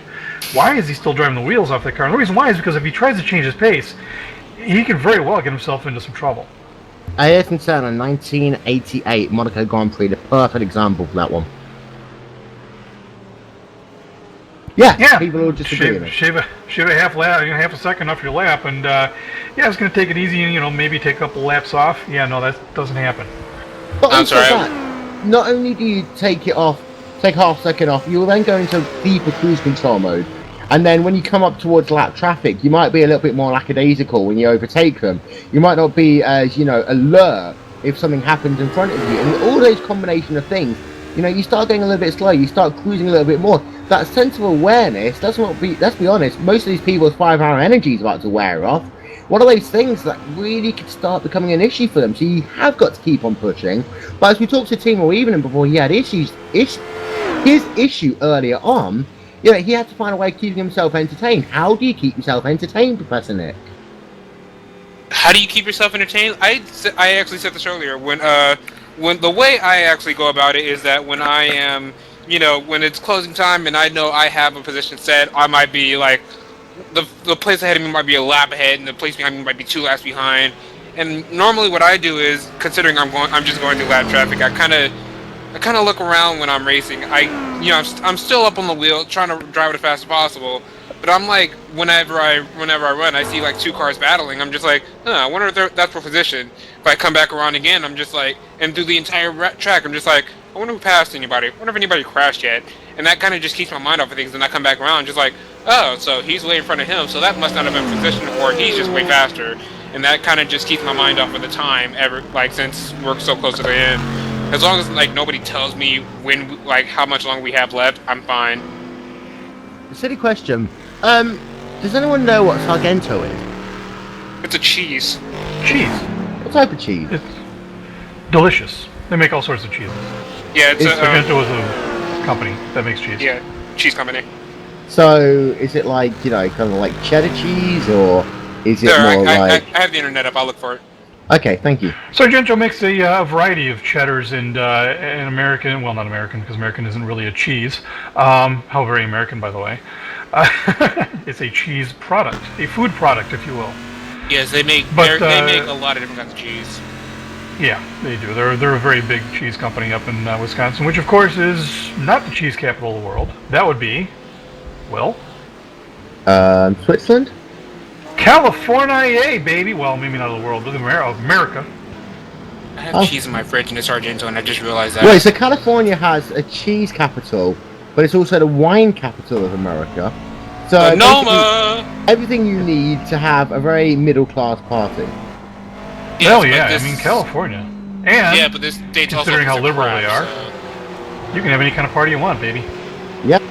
Why is he still driving the wheels off that car? And the reason why is because if he tries to change his pace, he can very well get himself into some trouble. Ayrton Senna, 1988 Monaco Grand Prix, the perfect example for that one. Yeah, people will just agree with it. Shave a half a second off your lap, and yeah, it's going to take it easy, and maybe take a couple laps off. Yeah, no, that doesn't happen. But I'm sorry. Not only do you take half a second off, you will then go into deeper cruise control mode. And then when you come up towards lap traffic, you might be a little bit more lackadaisical when you overtake them. You might not be as, alert if something happens in front of you. And all those combination of things, you start going a little bit slow, you start cruising a little bit more. That sense of awareness, let's be honest, most of these people's 5-hour energy is about to wear off. One of those things that really could start becoming an issue for them. So you have got to keep on pushing. But as we talked to Timo Evening before, he had his issue earlier on, he had to find a way of keeping himself entertained. How do you keep yourself entertained, Professor Nick? How do you keep yourself entertained? I actually said this earlier. When the way I actually go about it is that when I am, when it's closing time and I know I have a position set, I might be like, the place ahead of me might be a lap ahead, and the place behind me might be 2 laps behind. And normally, what I do is, considering I'm just going through lap traffic, I kind of look around when I'm racing. I'm still up on the wheel, trying to drive it as fast as possible. But I'm like, whenever I run, I see like 2 cars battling. I'm just like, I wonder if that's for position. If I come back around again, I'm just like, and through the entire track, I'm just like, I wonder who passed anybody. I wonder if anybody crashed yet. And that kind of just keeps my mind off of things. And I come back around, just like, oh, so he's way in front of him, so that must not have been position, or he's just way faster. And that kind of just keeps my mind off of the time, since we're so close to the end. As long as nobody tells me how much longer we have left, I'm fine. Silly question. Does anyone know what Sargento is? It's a cheese. Cheese? What type of cheese? It's delicious. They make all sorts of cheeses. Yeah, Sargento is a company that makes cheese. Yeah, cheese company. So, is it kind of like cheddar cheese, or is it more like... I have the internet up, I'll look for it. Okay, thank you. Sargento makes a variety of cheddars and American, well, not American, because American isn't really a cheese. How very American, by the way. It's a cheese product, a food product, if you will. Yes, they make a lot of different kinds of cheese. Yeah, they do. They're a very big cheese company up in Wisconsin, which of course is not the cheese capital of the world. That would be, well, Switzerland? California, baby. Well, maybe not of the world, but of America. I have cheese in my fridge in the Sargento, and I just realized that. Wait, so California has a cheese capital, but it's also the wine capital of America. So everything you need to have a very middle-class party. Hell yeah, I mean California. And yeah, but this state's considering how liberal they are, you can have any kind of party you want, baby. Yep.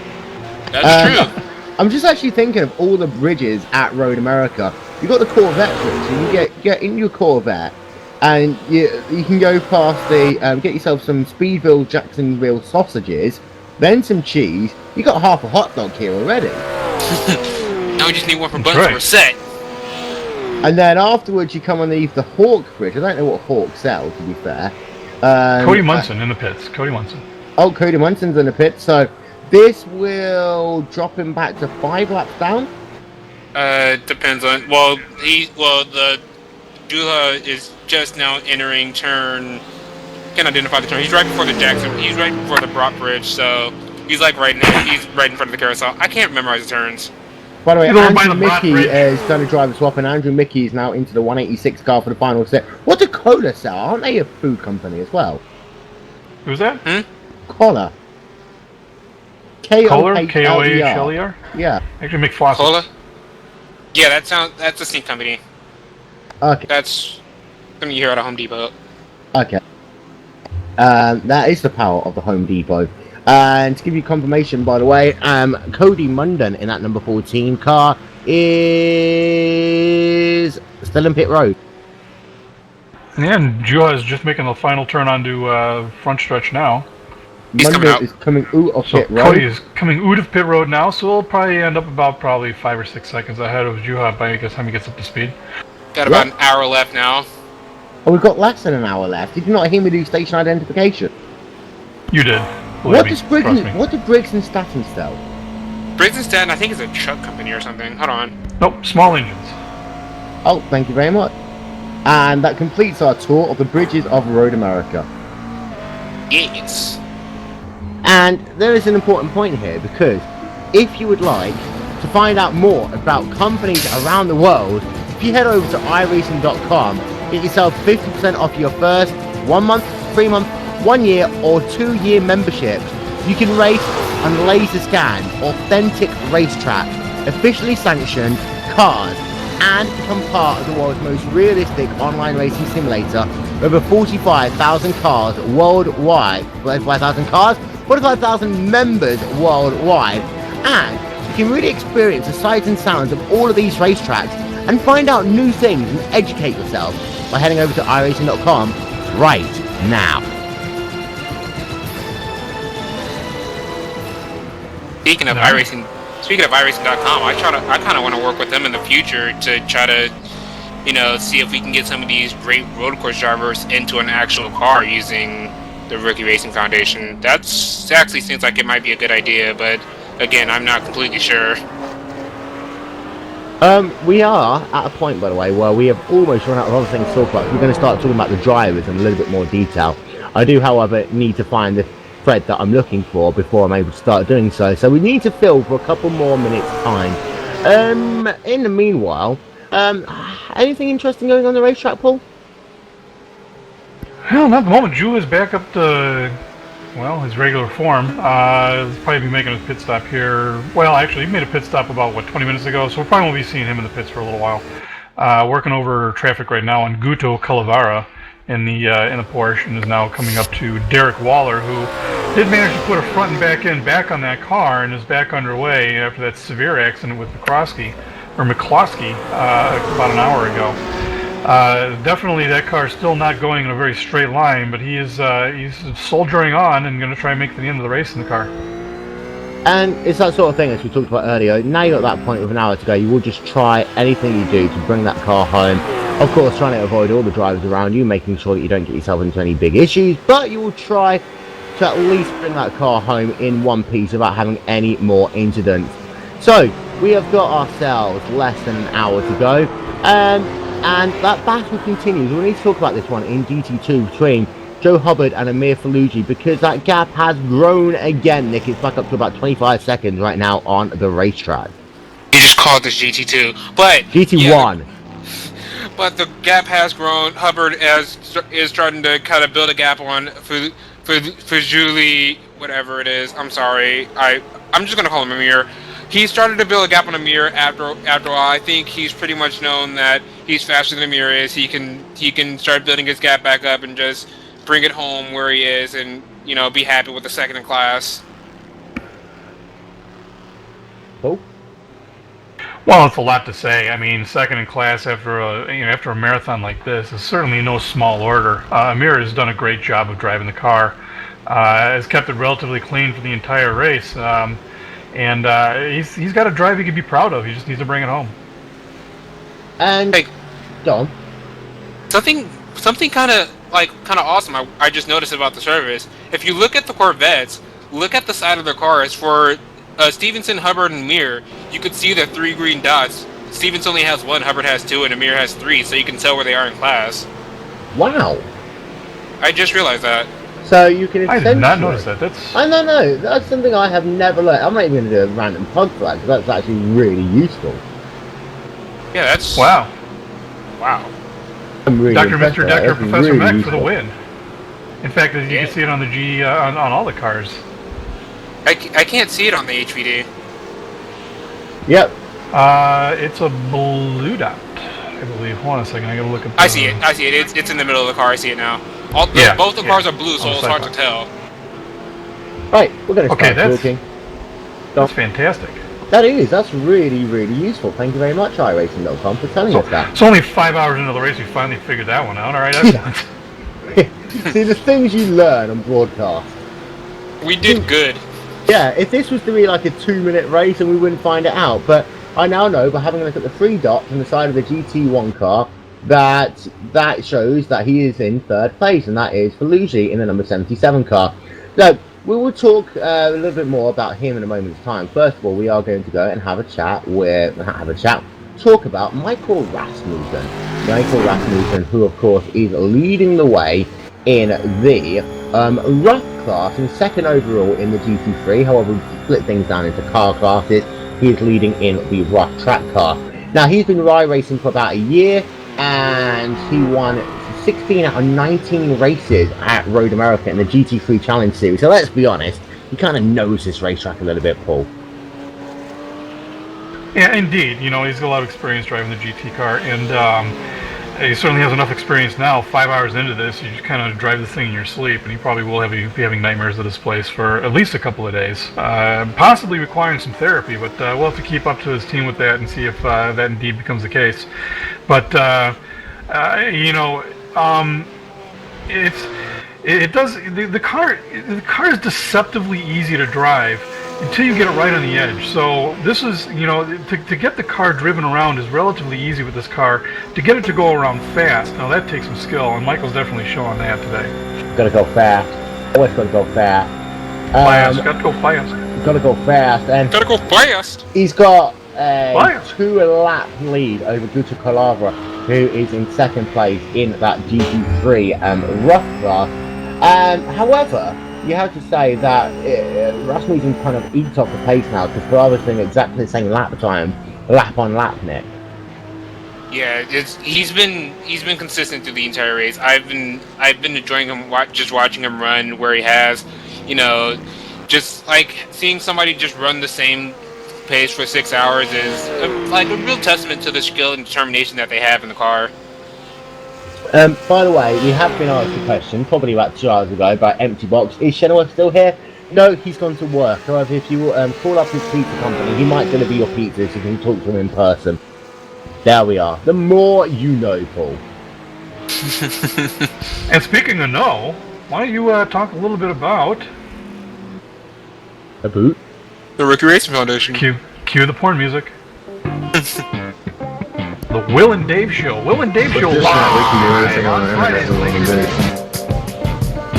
That's true. I'm just actually thinking of all the bridges at Road America. You got the Corvette bridge, so you get in your Corvette, and you can go past the get yourself some Speedville Jacksonville sausages, then some cheese. You got half a hot dog here already. Now we just need one for buns. We're set. And then afterwards, you come underneath the Hawk Bridge. I don't know what Hawk sells, to be fair. Cody Munson in the pits. Cody Munson. Oh, Cody Munson's in the pits. So this will drop him back to 5 laps down. Depends on. The Dula is just now entering turn. Can't identify the turn. He's right before the Jackson. He's right before the Brock Bridge. So he's like right now. He's right in front of the carousel. I can't memorize the turns. By the way, Andrew Mickey is done a driver swap, and Andrew Mickey is now into the 186 car for the final set. What do Cola sell? Aren't they a food company as well? Who's that? Cola. K-O-H-L-E-R? Yeah. Actually, McFlosses. Cola? Yeah, that's a sneak company. Okay. That's something you hear at a Home Depot. Okay. That is the power of the Home Depot. And to give you confirmation, by the way, Cody Munden in that number 14 car is still in pit road. Yeah, and Jua is just making the final turn onto front stretch now. Munden is coming out of pit road. Cody is coming out of pit road now, so he'll probably end up about 5 or 6 seconds ahead of Juha by the time he gets up to speed. Got about an hour left now. Oh, we've got less than an hour left. Did you not hear me do station identification? You did. What do Briggs and Stratton sell? Briggs and Stratton, I think, is a truck company or something. Hold on. Nope, small engines. Oh, thank you very much. And that completes our tour of the bridges of Road America. Yes. And there is an important point here, because if you would like to find out more about companies around the world, if you head over to iRacing.com, get yourself 50% off your first 1 month, 3 month, 1 year or 2 year memberships. You can race on laser scanned, authentic racetracks, officially sanctioned cars, and become part of the world's most realistic online racing simulator. Over 45,000 cars worldwide, 45,000 cars, 45,000 members worldwide, and you can really experience the sights and sounds of all of these racetracks and find out new things and educate yourself by heading over to iRacing.com right now. Speaking of iRacing.com, I kind of want to work with them in the future to try to, see if we can get some of these great road course drivers into an actual car using the Rookie Racing Foundation. That actually seems like it might be a good idea, but again, I'm not completely sure. We are at a point, by the way, where we have almost run out of other things to talk about. We're going to start talking about the drivers in a little bit more detail. I do, however, need to find the thread that I'm looking for before I'm able to start doing so. So we need to fill for a couple more minutes time. In the meanwhile, anything interesting going on the racetrack, Paul? Well, not at the moment. Drew is back up to, his regular form. He'll probably be making a pit stop here. Well, actually, he made a pit stop about, 20 minutes ago, so we probably won't be seeing him in the pits for a little while. Working over traffic right now on Guto Calavara in the Porsche, and is now coming up to Derek Waller, who did manage to put a front and back end back on that car and is back underway after that severe accident with McCloskey about an hour ago. Definitely that car is still not going in a very straight line, but he's soldiering on and going to try and make the end of the race in the car. And it's that sort of thing, as we talked about earlier. Now you're at that point with an hour to go, you will just try anything you do to bring that car home. Of course, trying to avoid all the drivers around you, making sure that you don't get yourself into any big issues, but you will try to at least bring that car home in one piece without having any more incidents. So, we have got ourselves less than an hour to go, and that battle continues. We need to talk about this one in GT2 between Joe Hubbard and Amir Faluji, because that gap has grown again, Nick. It's back up to about 25 seconds right now on the racetrack. You just called this GT2, but GT1. But the gap has grown. Hubbard is starting to kind of build a gap on for Julie, whatever it is. I'm sorry. I'm just gonna call him Amir. He started to build a gap on Amir after a while. I think he's pretty much known that he's faster than Amir is. He can start building his gap back up and just bring it home where he is, and be happy with the second in class. Oh. Well, it's a lot to say. I mean, second in class after a marathon like this is certainly no small order. Amir has done a great job of driving the car. Has kept it relatively clean for the entire race, and he's got a drive he can be proud of. He just needs to bring it home. And hey, Dom, something kind of awesome. I just noticed about the service. If you look at the Corvettes, look at the side of their cars for Stevenson, Hubbard, and Amir. You could see the 3 green dots. Stevenson only has 1, Hubbard has 2, and Amir has 3, so you can tell where they are in class. Wow. I just realized that. So you can I did not notice that. That's something I have never learned. I'm not even going to do a random plug for that, because that's actually really useful. Yeah, that's... Wow. I'm really Dr. Mr. Dr. Professor really Mac useful. for the win. In fact, as you can see it on the G on all the cars. I can't see it on the HVD. Yep. It's a blue dot, I believe. Hold on a second, I gotta look at I see it. It's in the middle of the car. I see it now. Both the cars are blue, so it's hard to tell. Right, we're going to start that's talking. That's fantastic. That's really, really useful. Thank you very much, iRacing.com, for telling us that. It's only 5 hours into the race we finally figured that one out. Alright, excellent. See, the things you learn on broadcast. We did good. Yeah, if this was to be like a 2-minute race, and we wouldn't find it out. But I now know, by having a look at the 3 dots on the side of the GT1 car, that shows that he is in 3rd place, and that is Faluji in the number 77 car. So, we will talk a little bit more about him in a moment's time. First of all, we are going to go and have a chat talk about Michael Rasmussen. Michael Rasmussen, who of course is leading the way in the rough class and second overall in the GT3. However, we split things down into car classes. He is leading in the rough track car. Now, he's been racing for about a year, and he won 16 out of 19 races at Road America in the GT3 Challenge Series. So let's be honest, he kind of knows this racetrack a little bit, Paul. Yeah, indeed. You know, he's got a lot of experience driving the GT car, and he certainly has enough experience now. 5 hours into this, you just kind of drive the thing in your sleep, and he probably will be having nightmares at this place for at least a couple of days, possibly requiring some therapy. But we'll have to keep up to his team with that and see if that indeed becomes the case. But you know, the car is deceptively easy to drive until you get it right on the edge. So this is, you know, to get the car driven around is relatively easy with this car. To get it to go around fast, now that takes some skill, and Michael's definitely showing that today. Gotta go fast. Always gotta go fast. Gotta go fast. Gotta go fast. And gotta go fast. He's got a 2-lap lead over Guto Calavra, who is in second place in that GT3 rough class. However, you have to say that Rasmussen kind of eats off the pace now, because Calabra's doing exactly the same lap time, lap on lap, Nick. Yeah, he's been consistent through the entire race. I've been enjoying him just watching him run where he has, you know, just like seeing somebody just run the same pace for 6 hours is like a real testament to the skill and determination that they have in the car. By the way, we have been asked a question, probably about 2 hours ago, by Empty Box. Is Shenoweth still here? No, he's gone to work. However, if you call up his pizza company, he might deliver your pizza so you can talk to him in person. There we are. The more you know, Paul. And speaking of no, why don't you talk a little bit about... A boot? The Rookie Racing Foundation. Cue the porn music. The Will and Dave Show. Will and Dave Show live on Friday.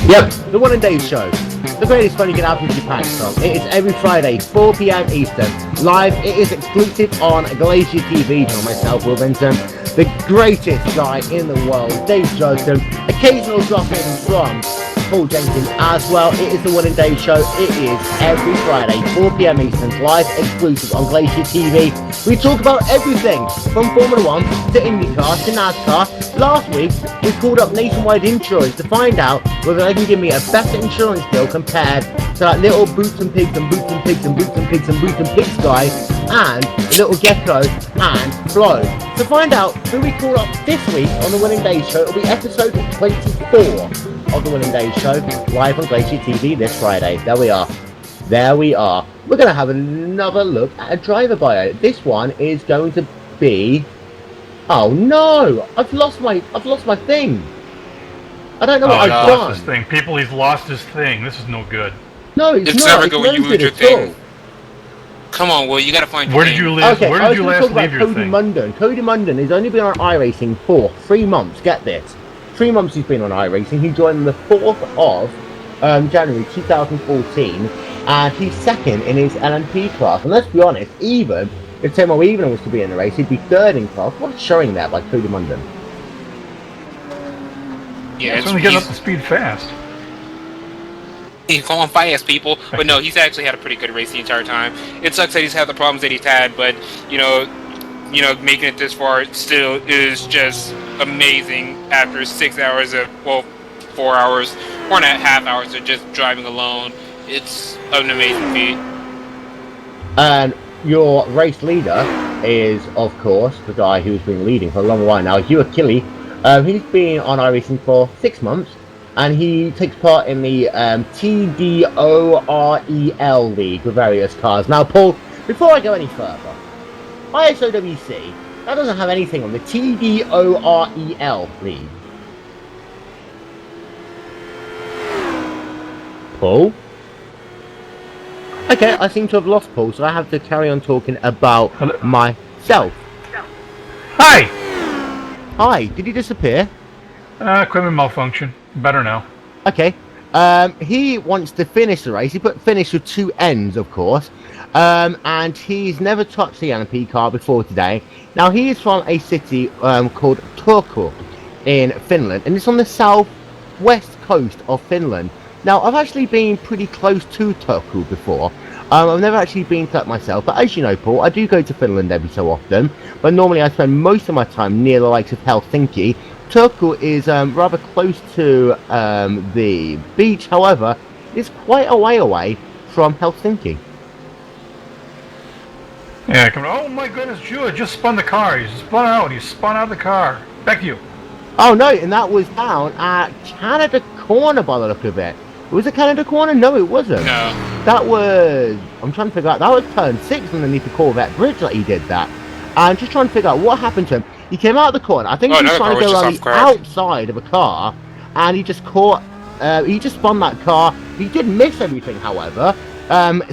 Yep, the Will and Dave Show. The greatest fun you can have with your pants from. It is every Friday, 4 PM Eastern. Live, it is exclusive on Glacier TV. For myself, Will Vincent, the greatest guy in the world, Dave Johnson. Occasional drop-in from Paul Jenkins as well. It is the Will and Dave Show. It is every Friday, 4 PM Eastern, live exclusive on Glacier TV. We talk about everything from Formula 1 to IndyCar to NASCAR. Last week, we called up Nationwide Insurance to find out whether they can give me a better insurance deal compared to that little Boots and Pigs and Boots and Pigs and Boots and Pigs and Boots and Pigs guy and Little Gecko and Flo. To find out who we call up this week on the Will and Dave Show, it'll be episode 24 of the Will and Dave Show, live on Glacier TV this Friday. There we are. There we are. We're going to have another look at a driver bio. This one is going to be... Oh no! I've lost my thing. I don't know what I've done. Lost his thing. People, he's lost his thing. This is no good. No, it's not. Never good when you lose your thing. Come on, Will, you gotta find your thing. Where did you live? Okay, where did you last leave your thing? Cody Munden has only been on iRacing for 3 months. Get this. 3 months he's been on iRacing. He joined the 4th of January 2014, and he's second in his LMP class. And let's be honest, even if Timo Even was to be in the race, he'd be 3rd in class. What a showing there by Cody Munden. Yeah, it's only getting up to speed fast. He's going fast, people. But no, he's actually had a pretty good race the entire time. It sucks that he's had the problems that he's had, but you know, making it this far still is just amazing after 6 hours of, well, 4 hours, 4.5 hours of just driving alone. It's an amazing feat. And your race leader is, of course, the guy who's been leading for a long while now, Hugh Achille. He's been on iRacing for 6 months, and he takes part in the TDOREL League with various cars. Now, Paul, before I go any further, ISOWC, that doesn't have anything on the TDOREL League. Paul? Okay, I seem to have lost Paul, so I have to carry on talking about myself. Hi! Hi, did he disappear? Equipment malfunction. Better now. Okay. He wants to finish the race. He put finish with 2 N's, of course. And he's never touched the LMP car before today. Now, he is from a city called Turku in Finland, and it's on the southwest coast of Finland. Now, I've actually been pretty close to Turku before. I've never actually been to that myself, but as you know, Paul, I do go to Finland every so often, but normally I spend most of my time near the likes of Helsinki. Turku is rather close to the beach, however, it's quite a way away from Helsinki. Yeah, come on. Oh my goodness, Julia just spun the car. He spun out. He spun out of the car. Back to you. Oh no, and that was down at Canada Corner by the look of it. Was it Canada Corner? No, it wasn't. No. That was... I'm trying to figure out... That was turn 6 underneath the Corvette bridge that he did that. I'm just trying to figure out what happened to him. He came out of the corner. I think he was trying to go around the outside of a car. And he just caught... he just spun that car. He did miss everything, however.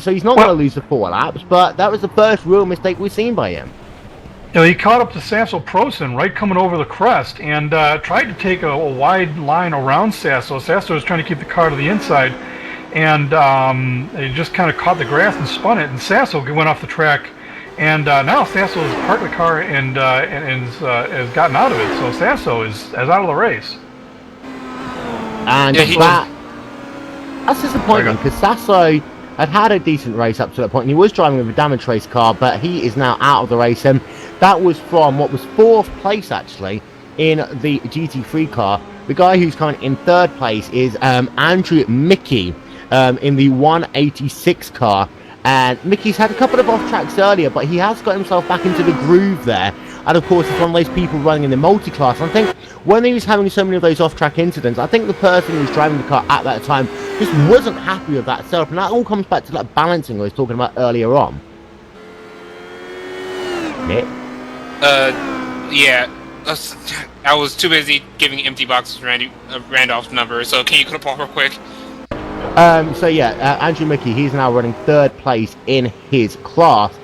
So he's not going to lose the 4 laps. But that was the first real mistake we've seen by him. You know, he caught up to Sasso Prosen right coming over the crest and tried to take a wide line around Sasso. Sasso was trying to keep the car to the inside, and he just kind of caught the grass and spun it, and Sasso went off the track. And now Sasso has parked the car and has gotten out of it. So Sasso is out of the race. And that's disappointing because Sasso had a decent race up to that point, and he was driving with a damaged race car, but he is now out of the race. And that was from what was 4th place actually in the GT3 car. The guy who's coming in 3rd place is Andrew Mickey in the 186 car. And Mickey's had a couple of off tracks earlier, but he has got himself back into the groove there. And of course, he's one of those people running in the multi-class. I think when he was having so many of those off-track incidents, I think the person who was driving the car at that time just wasn't happy with that setup. And that all comes back to that balancing I was talking about earlier on. Nick? Yeah. I was too busy giving empty boxes Randolph's number, so can you clip off real quick? So yeah, Andrew Mickey, he's now running 3rd place in his class.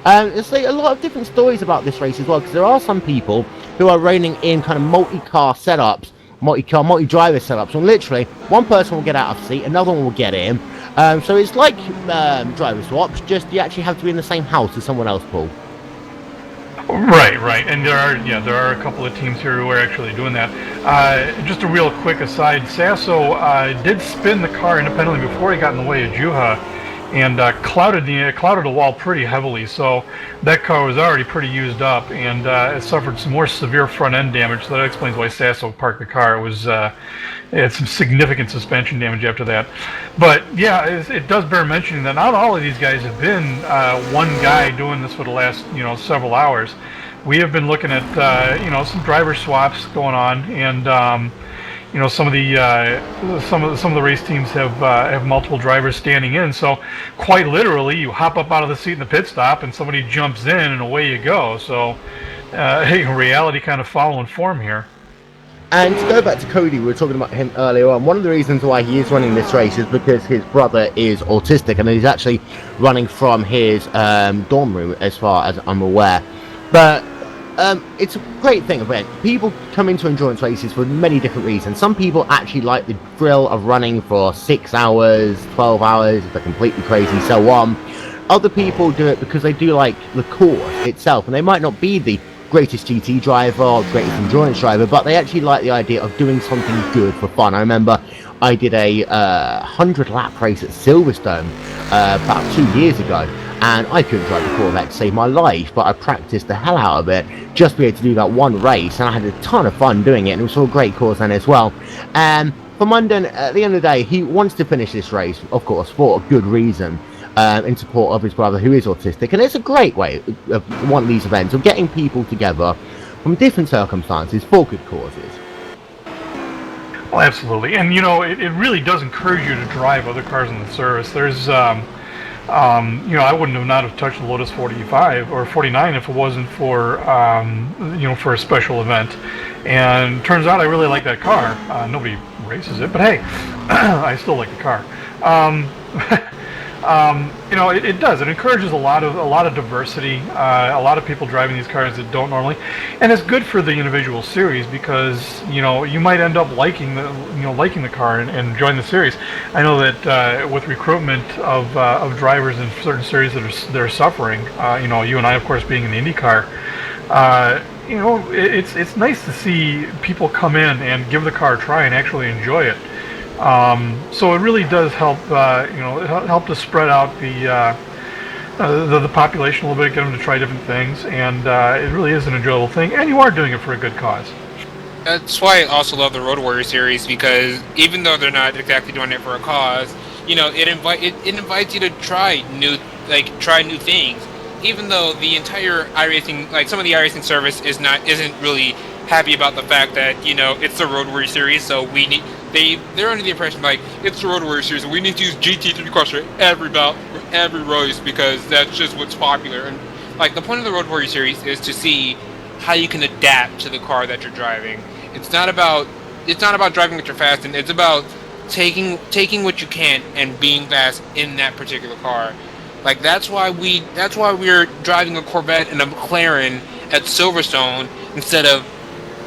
There's a lot of different stories about this race as well, because there are some people who are running in kind of multi-car setups, multi-driver setups, and literally one person will get out of seat, another one will get in. So it's like driver swaps, just you actually have to be in the same house as someone else, Paul. Right, and there are a couple of teams here who are actually doing that. Just a real quick aside, Sasso did spin the car independently before he got in the way of Juha, and clouded the wall pretty heavily. So that car was already pretty used up, and it suffered some more severe front end damage. So that explains why Sasso parked the car. It had some significant suspension damage after that. But yeah, it does bear mentioning that not all of these guys have been one guy doing this for the last several hours. We have been looking at some driver swaps going on, and some of the race teams have multiple drivers standing in. So quite literally, you hop up out of the seat in the pit stop, and somebody jumps in, and away you go. So reality kind of following form here. And to go back to Cody, we were talking about him earlier on. One of the reasons why he is running this race is because his brother is autistic, and he's actually running from his dorm room, as far as I'm aware. But it's a great thing about people come into endurance races for many different reasons. Some people actually like the thrill of running for 6 hours, 12 hours, if they're completely crazy, so on. Other people do it because they do like the course itself, and they might not be the greatest GT driver or greatest endurance driver, but they actually like the idea of doing something good for fun. I remember I did a 100 lap race at Silverstone about 2 years ago, and I couldn't drive the Corvette to save my life, but I practiced the hell out of it just to be able to do that one race, and I had a ton of fun doing it, and it was a great course then as well. And for Munden, at the end of the day, he wants to finish this race, of course, for a good reason. In support of his brother who is autistic, and it's a great way of one of these events of getting people together from different circumstances for good causes. Well, absolutely, and it really does encourage you to drive other cars in the service. There's I wouldn't have touched the Lotus 45 or 49 if it wasn't for for a special event. And turns out I really like that car. Nobody races it, but hey, I still like the car. You know, it does. It encourages a lot of diversity, a lot of people driving these cars that don't normally, and it's good for the individual series because you know you might end up liking the car and enjoying the series. I know that with recruitment of drivers in certain series that are suffering, you know, you and I of course being in the IndyCar. You know, it's nice to see people come in and give the car a try and actually enjoy it. So it really does help, you know, help to spread out the population a little bit, get them to try different things, and it really is an enjoyable thing. And you are doing it for a good cause. That's why I also love the Road Warrior series, because even though they're not exactly doing it for a cause, you know, it invites you to try new things. Even though the entire iRacing, like some of the iRacing service isn't really happy about the fact that, you know, it's the Road Warrior series, so they're under the impression like it's the Road Warrior series and we need to use GT3 cars for every race because that's just what's popular. And like the point of the Road Warrior series is to see how you can adapt to the car that you're driving. It's not about driving ultra fast, and it's about taking what you can and being fast in that particular car. Like that's why we're driving a Corvette and a McLaren at Silverstone instead of,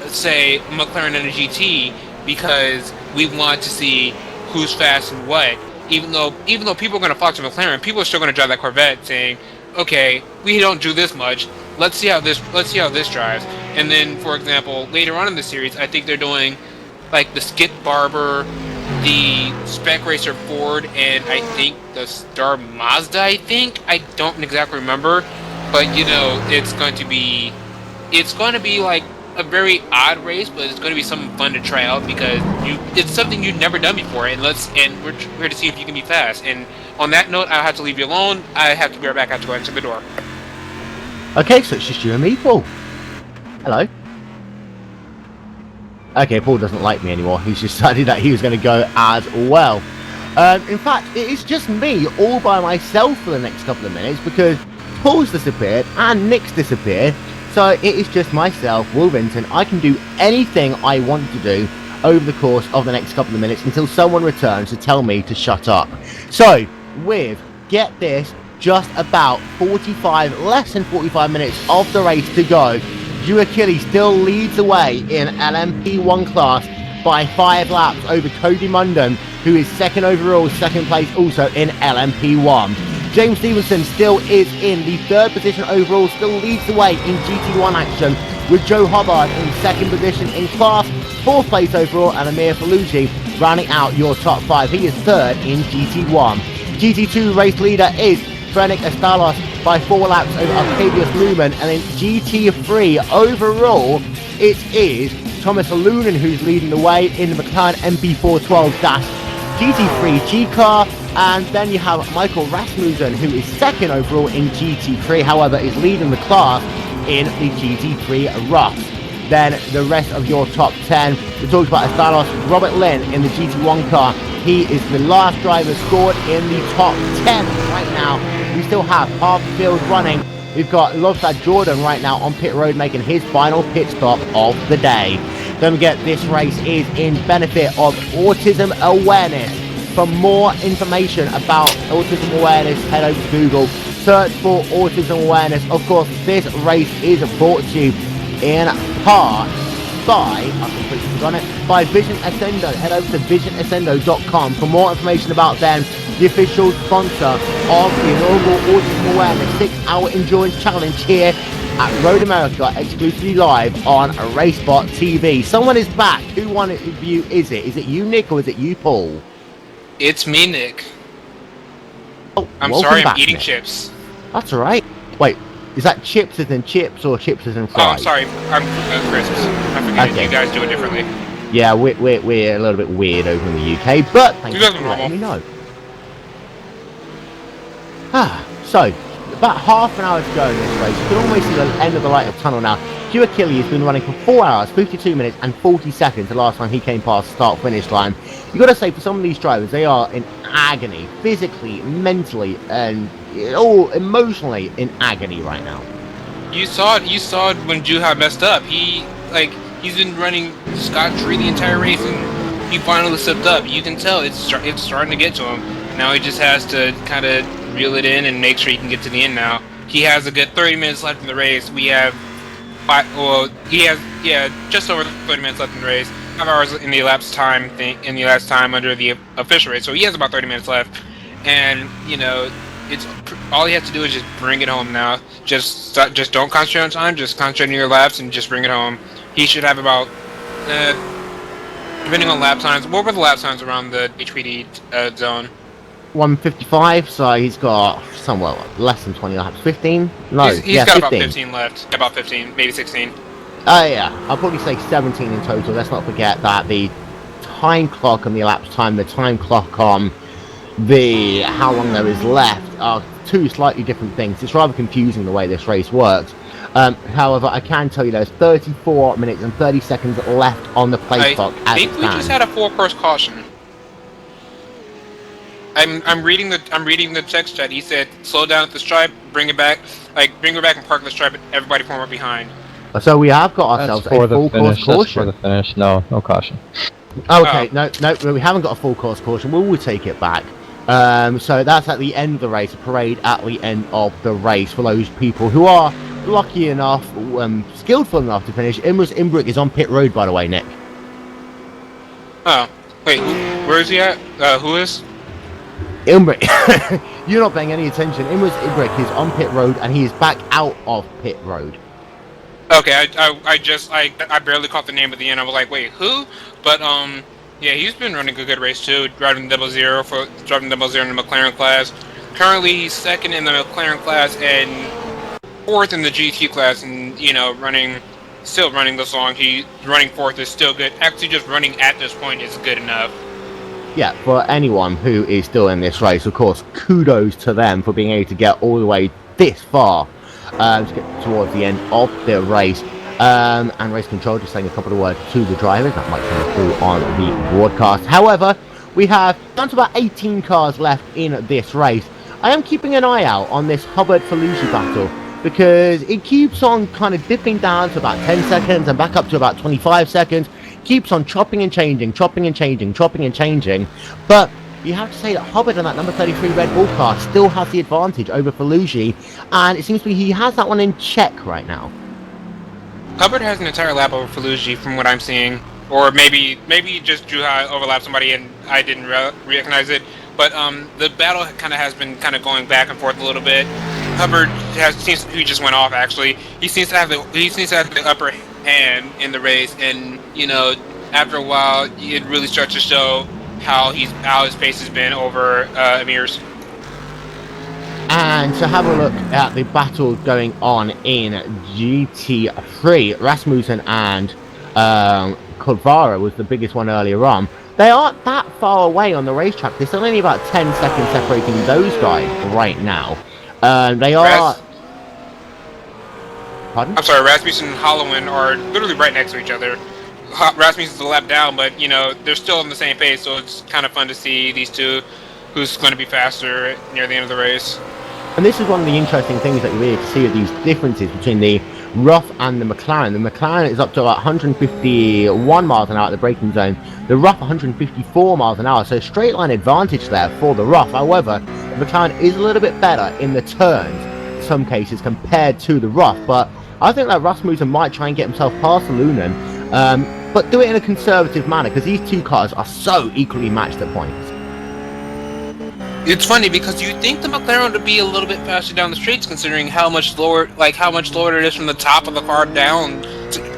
say, a McLaren and a GT, because we want to see who's fast and what. Even though people are going to flock to McLaren, people are still going to drive that Corvette, saying, "Okay, we don't do this much. Let's see how this drives." And then, for example, later on in the series, I think they're doing like the Skip Barber, the Spec Racer Ford, and I think the Star Mazda. I don't exactly remember, but you know, it's going to be like a very odd race, but it's going to be something fun to try out because it's something you've never done before, and we're here to see if you can be fast. And on that note, I'll have to leave you alone. I have to be right back. I have to go answer the door. Okay, so it's just you and me, Paul. Hello. Okay, Paul doesn't like me anymore. He's decided that he was going to go as well. In fact, it is just me all by myself for the next couple of minutes because Paul's disappeared and Nick's disappeared. So it is just myself, Will Vinton. I can do anything I want to do over the course of the next couple of minutes until someone returns to tell me to shut up. So, with, get this, just about less than 45 minutes of the race to go, Drew Achilles still leads the way in LMP1 class by 5 laps over Cody Munden, who is second overall, second place also in LMP1. James Stevenson still is in the third position overall, still leads the way in GT1 action, with Joe Hubbard in second position in class, fourth place overall, and Amir Falucci rounding out your top 5. He is third in GT1. GT2 race leader is Frenik Estalos by 4 laps over Arcadius Newman, and in GT3 overall, it is Thomas Lunan who's leading the way in the McLaren MP412-GT3 G-Car. And then you have Michael Rasmussen, who is second overall in GT3, however, is leading the class in the GT3 Roughs. Then the rest of your top 10, we talked about Estalos, Robert Lynn in the GT1 car. He is the last driver scored in the top 10 right now. We still have half the field running. We've got Lobstad Jordan right now on pit road making his final pit stop of the day. Don't forget, this race is in benefit of autism awareness. For more information about autism awareness, head over to Google, search for autism awareness. Of course, this race is brought to you in part by Vision Accendo. Head over to visionaccendo.com for more information about them, the official sponsor of the inaugural Autism Awareness 6-hour endurance challenge here at Road America, exclusively live on RaceSpotTV. Someone is back. Who one of you is it? Is it you, Nick, or is it you, Paul? It's me, Nick. Oh, I'm sorry, I'm back, eating Nick. chips. That's alright. Wait, is that chips as in chips or chips as in fries? Oh, I'm sorry, I'm crisps. I forget you guys do it differently. Yeah, we're a little bit weird over in the UK, but thank you for letting me know. So, about half an hour to go in this race. You can almost see the end of the light of tunnel now. Drew Achilles has been running for 4 hours, 52 minutes and 40 seconds the last time he came past the start-finish line. You got to say, for some of these drivers, they are in agony, physically, mentally, and all emotionally in agony right now. You saw it when Juha messed up. He's been running scot-free the entire race, and he finally slipped up. You can tell it's starting to get to him. Now he just has to kind of reel it in and make sure he can get to the end now. He has a good 30 minutes left in the race. We have he has just over 30 minutes left in the race. 5 hours in the elapsed time under the official race. So he has about 30 minutes left, and you know, it's all he has to do is just bring it home now. Just don't concentrate on time. Just concentrate on your laps and just bring it home. He should have about depending on lap times. What were the lap times around the HPD zone? 155, so he's got somewhat less than 20 laps. 15? No, he's got 15. About 15 left. About 15, maybe 16. Oh yeah, I'll probably say 17 in total. Let's not forget that the time clock on the elapsed time, the time clock on the how long there is left are two slightly different things. It's rather confusing the way this race works. However, I can tell you there's 34 minutes and 30 seconds left on the play clock. I think we just had a full course caution. I'm reading the text chat. He said, "Slow down at the stripe, bring it back, bring her back and park the stripe, and everybody form up behind." So we have got ourselves a full course caution. That's for the finish. No caution. Okay, no, we haven't got a full course caution. We'll take it back. So that's at the end of the race, a parade at the end of the race for those people who are lucky enough, skillful enough to finish. Imbrick is on pit road, by the way, Nick. Oh, wait, where is he at? Who is? Imbrick. You're not paying any attention. Imbrick is on pit road, and he is back out of pit road. Okay, I barely caught the name at the end. I was like, wait, who? But yeah, he's been running a good race too, driving 00 in the McLaren class. Currently, he's second in the McLaren class and fourth in the GT class, and you know, still running this long. He running fourth is still good. Actually, just running at this point is good enough. Yeah, for anyone who is still in this race, of course, kudos to them for being able to get all the way this far to get towards the end of the race. And race control just saying a couple of words to the drivers that might come through on the broadcast. However, we have down to about 18 cars left in this race. I am keeping an eye out on this Hubbard-Falusi battle because it keeps on kind of dipping down to about 10 seconds and back up to about 25 seconds. Keeps on chopping and changing, but you have to say that Hubbard on that number 33 Red Bull car still has the advantage over Falusi, and it seems to be he has that one in check right now. Hubbard has an entire lap over Falusi from what I'm seeing, or maybe just Juha overlapped somebody and I didn't recognize it. But the battle has been going back and forth a little bit. Hubbard he just went off actually. He seems to have the upper hand in the race, and you know, after a while it really starts to show how his pace has been over Amir's. And to have a look at the battle going on in GT3, Rasmussen and Colvara was the biggest one earlier on. They aren't that far away on the racetrack. There's only about 10 seconds separating those guys right now. They are... Pardon? I'm sorry, Rasmussen and Hollowan are literally right next to each other. Rasmussen's a lap down, but you know, they're still on the same pace, so it's kind of fun to see these two, who's going to be faster near the end of the race. And this is one of the interesting things that you're able to see of these differences between the Rough and the McLaren. The McLaren is up to about 151 miles an hour at the braking zone. The Rough 154 miles an hour, so straight line advantage there for the Rough. However, the McLaren is a little bit better in the turns in some cases compared to the Rough, but I think that Rasmussen might try and get himself past the Lunan, but do it in a conservative manner because these two cars are so equally matched at points. It's funny because you think the McLaren would be a little bit faster down the straights, considering how much lower it is from the top of the car down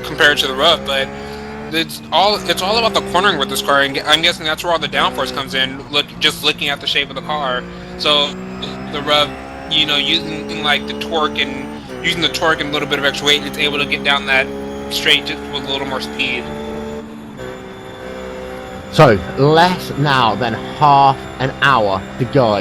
compared to the Rough. But it's all about the cornering with this car, and I'm guessing that's where all the downforce comes in. Just looking at the shape of the car. So the Rough, you know, using the torque and a little bit of extra weight, it's able to get down that straight just with a little more speed. So, less now than half an hour to go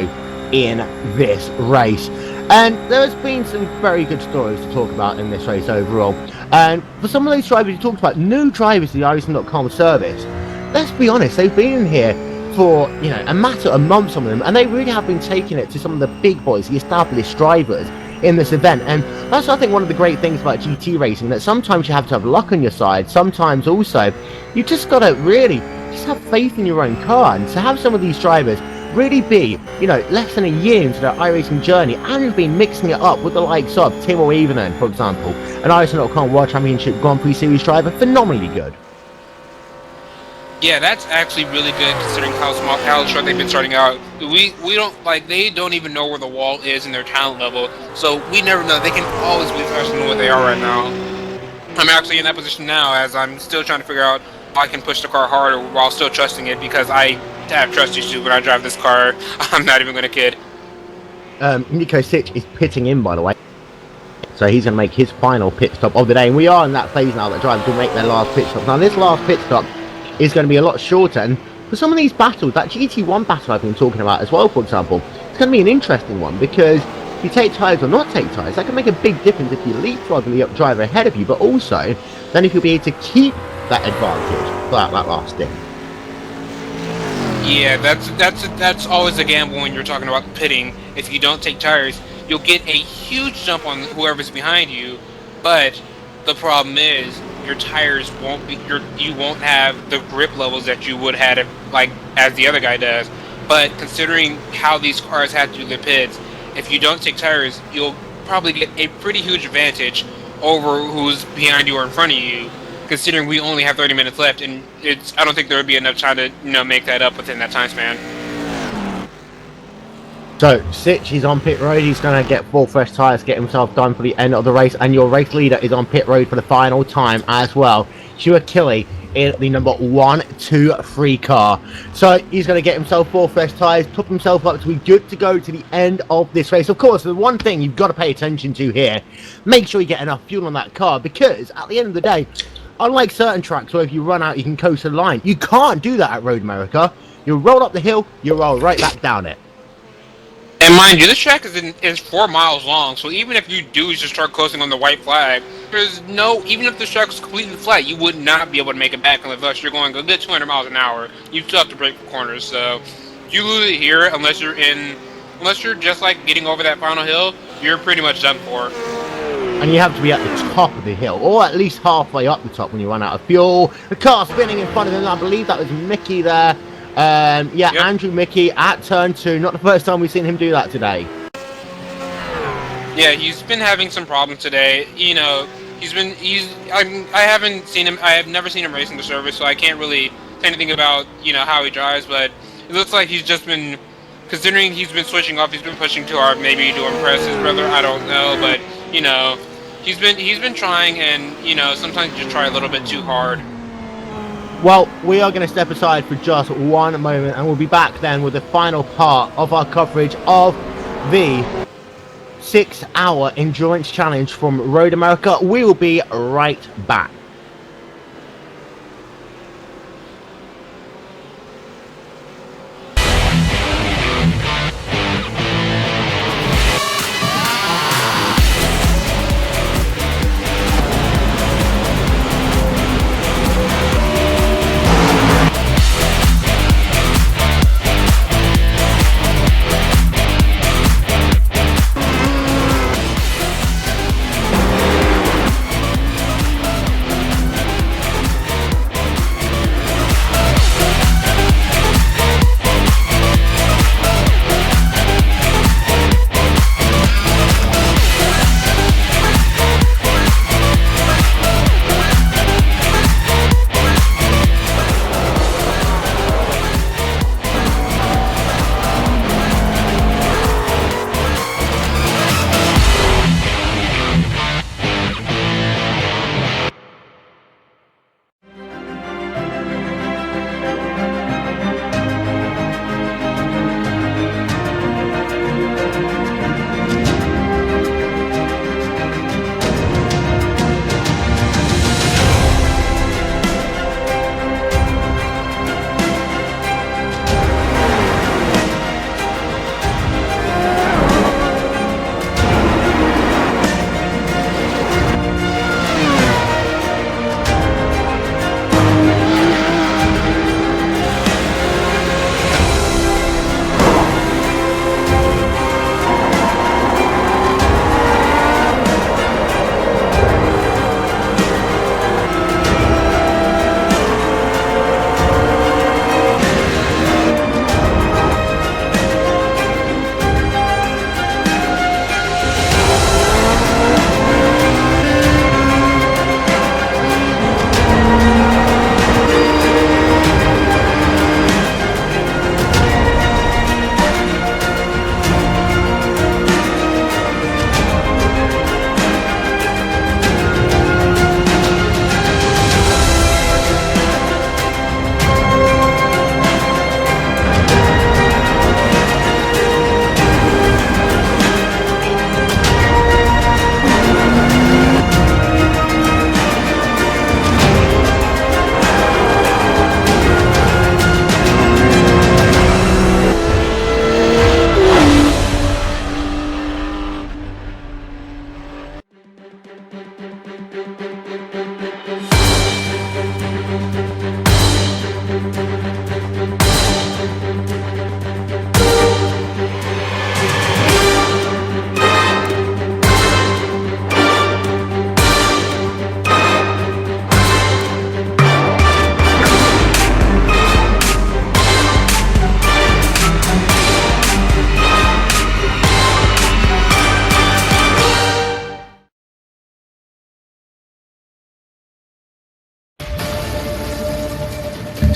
in this race. And there's been some very good stories to talk about in this race overall. And for some of those drivers you talked about, new drivers to the Autism.com service, let's be honest, they've been in here for, you know, a matter of months, some of them, and they really have been taking it to some of the big boys, the established drivers in this event. And that's, I think, one of the great things about GT racing, that sometimes you have to have luck on your side, sometimes also you just got to really just have faith in your own car. And to have some of these drivers really be, you know, less than a year into their iRacing journey, and have been mixing it up with the likes of Timo Evenen, for example, an iRacing.com World Championship Grand Prix Series driver, phenomenally good. Yeah, that's actually really good considering how short they've been starting out. We don't like they don't even know where the wall is in their talent level, so we never know. They can always be faster than what they are right now. I'm actually in that position now as I'm still trying to figure out how I can push the car harder while still trusting it because I have trust issues when I drive this car. I'm not even gonna kid. Nico Sitch is pitting in, by the way. So he's going to make his final pit stop of the day, and we are in that phase now that drivers will make their last pit stop. Now this last pit stop is going to be a lot shorter, and for some of these battles, that GT1 battle I've been talking about as well, for example, it's going to be an interesting one, because if you take tyres or not take tyres, that can make a big difference if you leapfrog the driver ahead of you, but also then if you'll be able to keep that advantage throughout that last stint. Yeah, that's always a gamble when you're talking about pitting. If you don't take tires, you'll get a huge jump on whoever's behind you, but the problem is your tires won't be you won't have the grip levels that you would have as the other guy does. But considering how these cars have to do their pits, if you don't take tires, you'll probably get a pretty huge advantage over who's behind you or in front of you. Considering we only have 30 minutes left, and I don't think there would be enough time to make that up within that time span. So, Sitch is on pit road, he's going to get 4 fresh tyres, get himself done for the end of the race, and your race leader is on pit road for the final time as well. Stuart Killy in the number 1, 2, 3 car. So, he's going to get himself 4 fresh tyres, top himself up to be good to go to the end of this race. Of course, the one thing you've got to pay attention to here, make sure you get enough fuel on that car, because at the end of the day, unlike certain tracks where if you run out you can coast the line, you can't do that at Road America. You roll up the hill, you roll right back down it. And mind you, this track is 4 miles long, so even if you do just start coasting on the white flag, there's no, even if the track was completely flat, you would not be able to make it back unless you're going a good 200 miles an hour. You still have to brake for corners, so you lose it here unless you're just like getting over that final hill, you're pretty much done for. And you have to be at the top of the hill, or at least halfway up the top when you run out of fuel. The car spinning in front of him, I believe that was Mickey there. Yep. Andrew Mickey at turn 2. Not the first time we've seen him do that today. Yeah, he's been having some problems today. You know, I haven't seen him. I have never seen him racing the service, so I can't really say anything about how he drives. But it looks like he's just been, considering he's been switching off, he's been pushing too hard, maybe to impress his brother. I don't know, but he's been trying, and sometimes you just try a little bit too hard. Well, we are going to step aside for just one moment, and we'll be back then with the final part of our coverage of the 6-hour endurance challenge from Road America. We will be right back.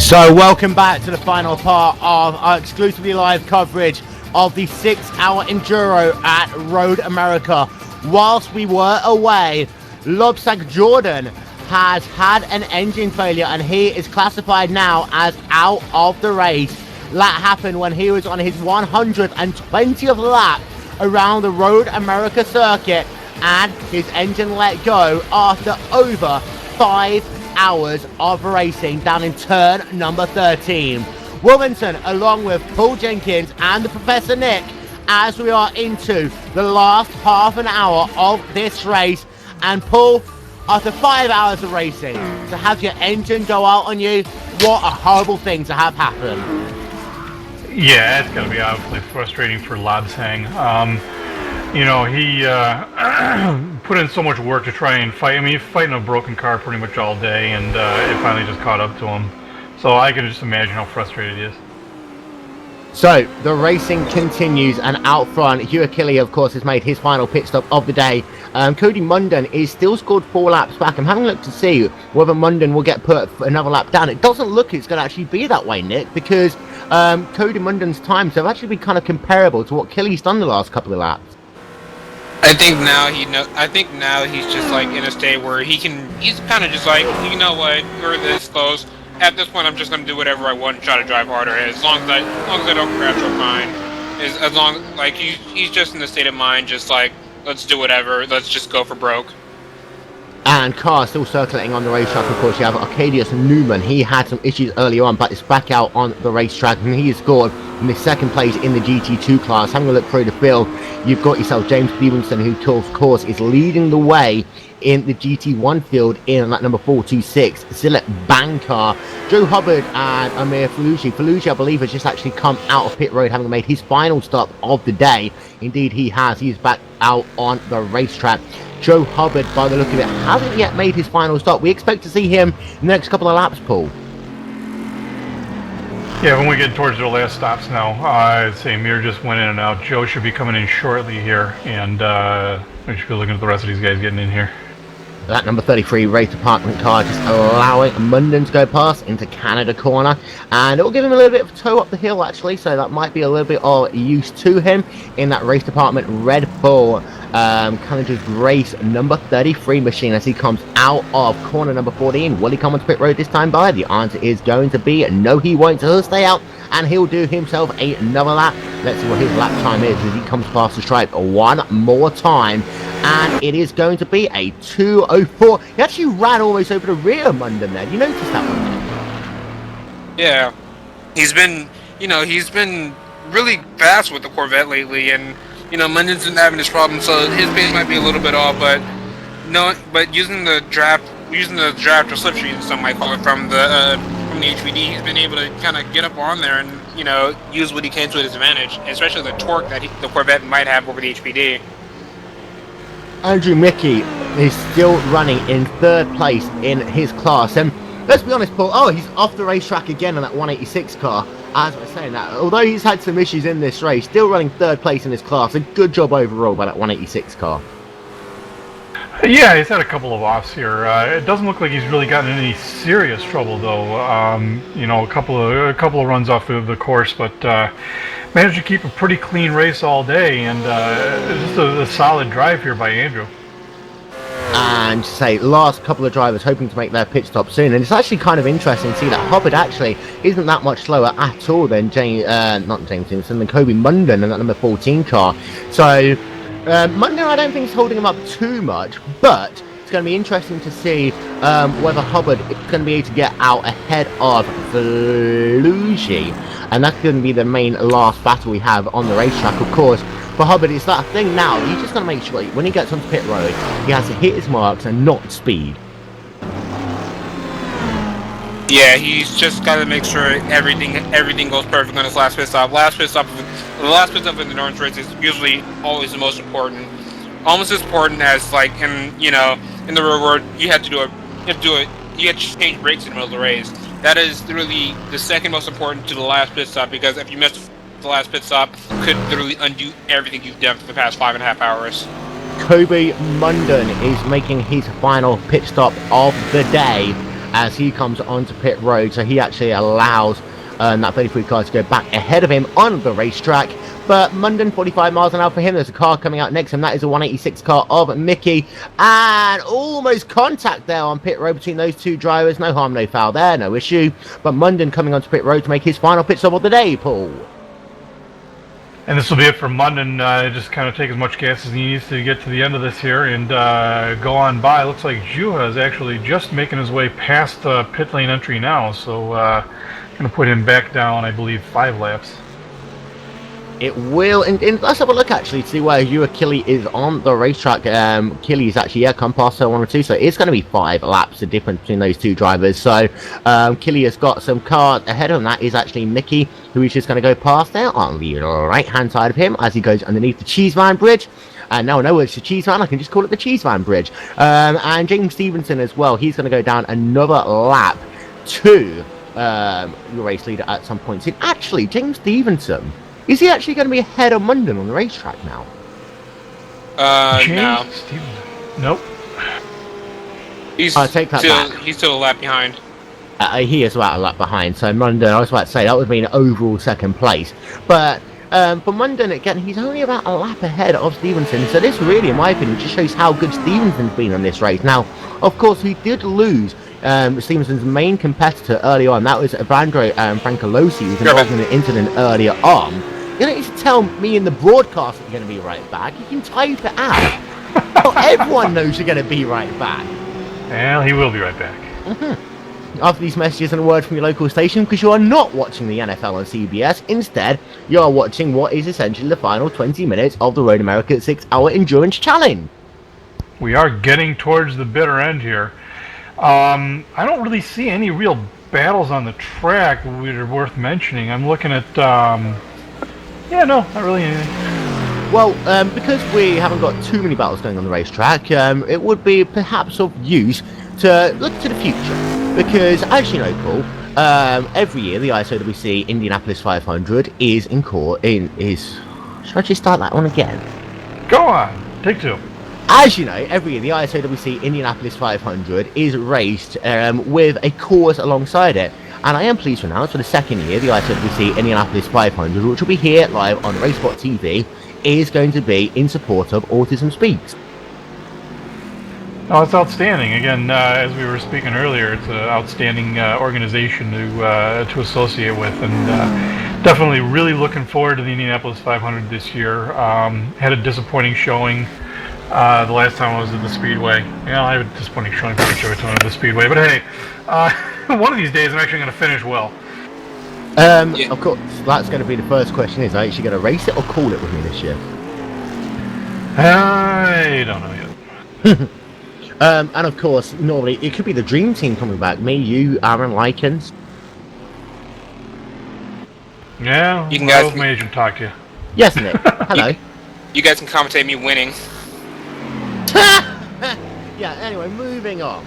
So welcome back to the final part of our exclusively live coverage of the 6-hour Enduro at Road America. Whilst we were away, Lobsang Jordan has had an engine failure and he is classified now as out of the race. That happened when he was on his 120th lap around the Road America circuit and his engine let go after over 5 hours of racing down in turn number 13. Wilmington, along with Paul Jenkins and the Professor Nick, as we are into the last half an hour of this race. And Paul, after 5 hours of racing, to have your engine go out on you, what a horrible thing to have happen. Yeah, it's going to be obviously frustrating for Lobsang. You know, he put in so much work to try and fight. I mean, he's fighting a broken car pretty much all day, and it finally just caught up to him. So I can just imagine how frustrated he is. So, the racing continues, and out front, Hugh Achille, of course, has made his final pit stop of the day. Cody Munden is still scored 4 laps back. I'm having a look to see whether Munden will get put another lap down. It doesn't look it's going to actually be that way, Nick, because Cody Munden's times have actually been kind of comparable to what Achille's done the last couple of laps. I think now he's just like in a state where he's kind of just like, you know what, we're this close. At this point, I'm just gonna do whatever I want and try to drive harder. As long as I don't crash, I'm fine. He's just in the state of mind, just like, let's do whatever. Let's just go for broke. And cars still circulating on the racetrack. Of course, you have Arcadius Newman. He had some issues earlier on, but is back out on the racetrack, and he has scored in the second place in the GT2 class. Having a look through the field, you've got yourself James Stevenson, who of course is leading the way in the GT1 field in that number 426 Zillet Bankar. Joe Hubbard and Amir Faluji. Faluji, I believe, has just actually come out of pit road, having made his final stop of the day. Indeed, he has. He's back out on the racetrack. Joe Hubbard, by the look of it, hasn't yet made his final stop. We expect to see him in the next couple of laps, Paul. Yeah, when we get towards their last stops now, I'd say Amir just went in and out. Joe should be coming in shortly here, and we should be looking at the rest of these guys getting in here. That number 33 race department car just allowing Munden to go past into Canada corner, and it will give him a little bit of a tow up the hill actually, so that might be a little bit of use to him in that race department Red Bull Canada's race number 33 machine as he comes out of corner number 14. Will he come onto pit road this time by? The answer is going to be no, he won't. So he'll stay out and he'll do himself another lap. Let's see what his lap time is as he comes past the stripe one more time. And it is going to be a 2:04. He actually ran almost over the rear of Munden there. You noticed that one? Yeah, he's been really fast with the Corvette lately, and Munden's been having this problem, so his pace might be a little bit off, but using the draft or slipstream, some might call it, from the HPD, he's been able to kind of get up on there and use what he can to his advantage, especially the torque that the Corvette might have over the HPD. Andrew Mickey is still running in third place in his class, and let's be honest, Paul, he's off the racetrack again on that 186 car. As I was saying that, although he's had some issues in this race, still running third place in his class. A good job overall by that 186 car. Yeah, he's had a couple of offs here. It doesn't look like he's really gotten in any serious trouble, though. A couple of runs off the course, but managed to keep a pretty clean race all day, and just a solid drive here by Andrew. And say last couple of drivers hoping to make their pit stop soon, and it's actually kind of interesting to see that Hubbard actually isn't that much slower at all than not James Simpson, than Kobe Munden in that number 14 car. So Munden, I don't think is holding him up too much, but it's going to be interesting to see whether Hubbard is going to be able to get out ahead of Faluji, and that's going to be the main last battle we have on the racetrack. Of course, for Hubbard, it's that thing now. He's just got to make sure when he gets onto pit road, he has to hit his marks and not speed. Yeah, he's just got to make sure everything goes perfect on his last pit stop. The last pit stop of an endurance race is usually always the most important. Almost as important as in the real world, you have to change brakes in the middle of the race. That is really the second most important to the last pit stop, because if you miss the last pit stop, could literally undo everything you've done for the past 5.5 hours. Kobe Munden is making his final pit stop of the day, as he comes onto pit road, so he actually allows that 33 car to go back ahead of him on the racetrack. But Munden, 45 miles an hour for him. There's a car coming out next to him. That is a 186 car of Mickey. And almost contact there on pit road between those two drivers. No harm, no foul there. No issue. But Munden coming onto pit road to make his final pit stop of the day, Paul. And this will be it for Munden. Just kind of take as much gas as he needs to get to the end of this here and go on by. Looks like Juha is actually just making his way past the pit lane entry now. So going to put him back down, I believe, 5 laps. It will, and let's have a look actually to see where Ewa Killy is on the racetrack. Killy is actually come past her 1 or 2, so it's going to be 5 laps the difference between those two drivers. So Killy has got some cars ahead of him. That is actually Mickey, who is just going to go past there on the right hand side of him as he goes underneath the Cheese Van Bridge. And now I know it's the Cheese Van, I can just call it the Cheese Van Bridge. And James Stevenson as well, he's going to go down another lap to the race leader at some point soon. Actually, James Stevenson, is he actually going to be ahead of Munden on the racetrack now? No. Nope. I'll take that back. He's still a lap behind. He is about a lap behind, so Munden, I was about to say, that would mean overall second place. But for Munden, again, he's only about a lap ahead of Stevenson, so this really, in my opinion, just shows how good Stevenson's been on this race. Now, of course, he did lose Stevenson's main competitor early on. That was Evandro Francolosi, who was involved in an incident earlier on. You don't need to tell me in the broadcast that you're going to be right back. You can type it out. Well, everyone knows you're going to be right back. Well, he will be right back. After these messages and a word from your local station, because you are not watching the NFL on CBS. Instead, you are watching what is essentially the final 20 minutes of the Road America 6-hour Endurance Challenge. We are getting towards the bitter end here. I don't really see any real battles on the track that are worth mentioning. I'm looking at, yeah, no, not really anything. Well, because we haven't got too many battles going on the racetrack, it would be perhaps of use to look to the future. Because, as you know, Paul, every year the ISOWC Indianapolis 500 is in court. Should I just start that one again? Go on, take 2. As you know, every year the ISOWC Indianapolis 500 is raced with a course alongside it. And I am pleased to announce for the second year, the ISOWC Indianapolis 500, which will be here live on RaceSpotTV, is going to be in support of Autism Speaks. Oh, it's outstanding. Again, as we were speaking earlier, it's an outstanding organization to associate with, and definitely really looking forward to the Indianapolis 500 this year. Had a disappointing showing the last time I was at the Speedway. Yeah, I had a disappointing showing pretty much every time at the Speedway, but hey, one of these days I'm actually going to finish well. Of course, that's going to be the first question, is I actually going to race it or call it with me this year? I don't know yet. And of course, normally it could be the Dream Team coming back. Me, you, Aaron, Likens. Yeah, you can guys my agent talk to you. Yes, Nick. Hello. You guys can commentate me winning. Yeah, anyway, moving on.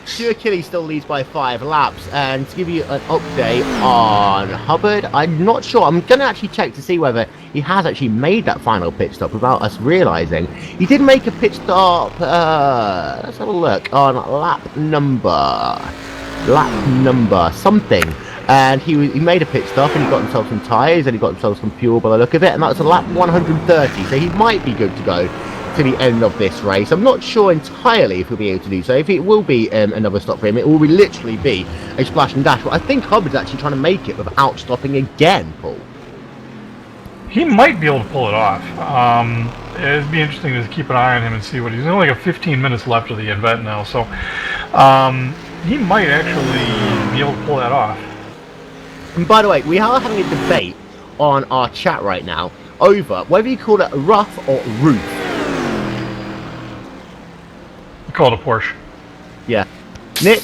Stuart Killy still leads by 5 laps, and to give you an update on Hubbard, I'm not sure. I'm going to actually check to see whether he has actually made that final pit stop without us realising. He did make a pit stop, let's have a look, on lap number something. And he made a pit stop and he got himself some tyres and he got himself some fuel by the look of it, and that was a lap 130, so he might be good to go to the end of this race. I'm not sure entirely if he'll be able to do so. If it will be another stop for him, it will literally be a splash and dash, but I think Hubbard's actually trying to make it without stopping again, Paul. He might be able to pull it off. It'd be interesting to keep an eye on him and see what he's only got 15 minutes left of the event now, so he might actually be able to pull that off. And by the way, we are having a debate on our chat right now over whether you call it rough or roof. I call it a Porsche. Yeah. Nick?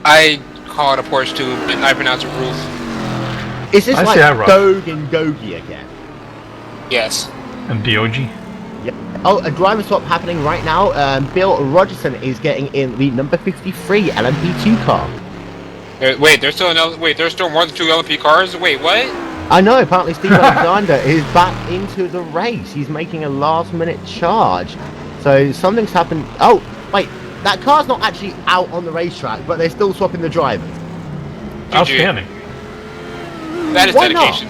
I call it a Porsche too, but I pronounce it roof. Is this like Doge and Gogi again? Yes. And DOG? Yeah. Oh, a driver swap happening right now. Bill Rogerson is getting in the number 53 LMP2 car. Wait, there's still more than 2 LMP cars? Wait, what? I know, apparently Steve Alexander is back into the race. He's making a last minute charge. So something's happened. Oh, wait, that car's not actually out on the racetrack, but they're still swapping the drivers. Outstanding. That is dedication.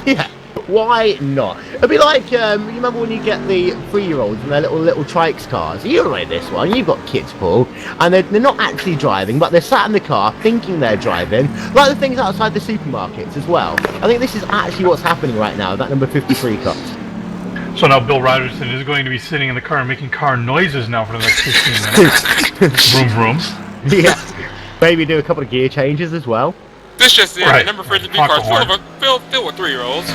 Yeah, why not? It'd be like, you remember when you get the 3-year-olds and their little trikes cars? You like this one, you've got kids, Paul, and they're not actually driving, but they're sat in the car thinking they're driving, like the things outside the supermarkets as well. I think this is actually what's happening right now, that number 53 car. So now Bill Rogerson is going to be sitting in the car and making car noises now for the next 15 minutes. Vroom vroom. Yeah. Maybe do a couple of gear changes as well. This just in, right. the number 53 car filled with 3-year-olds.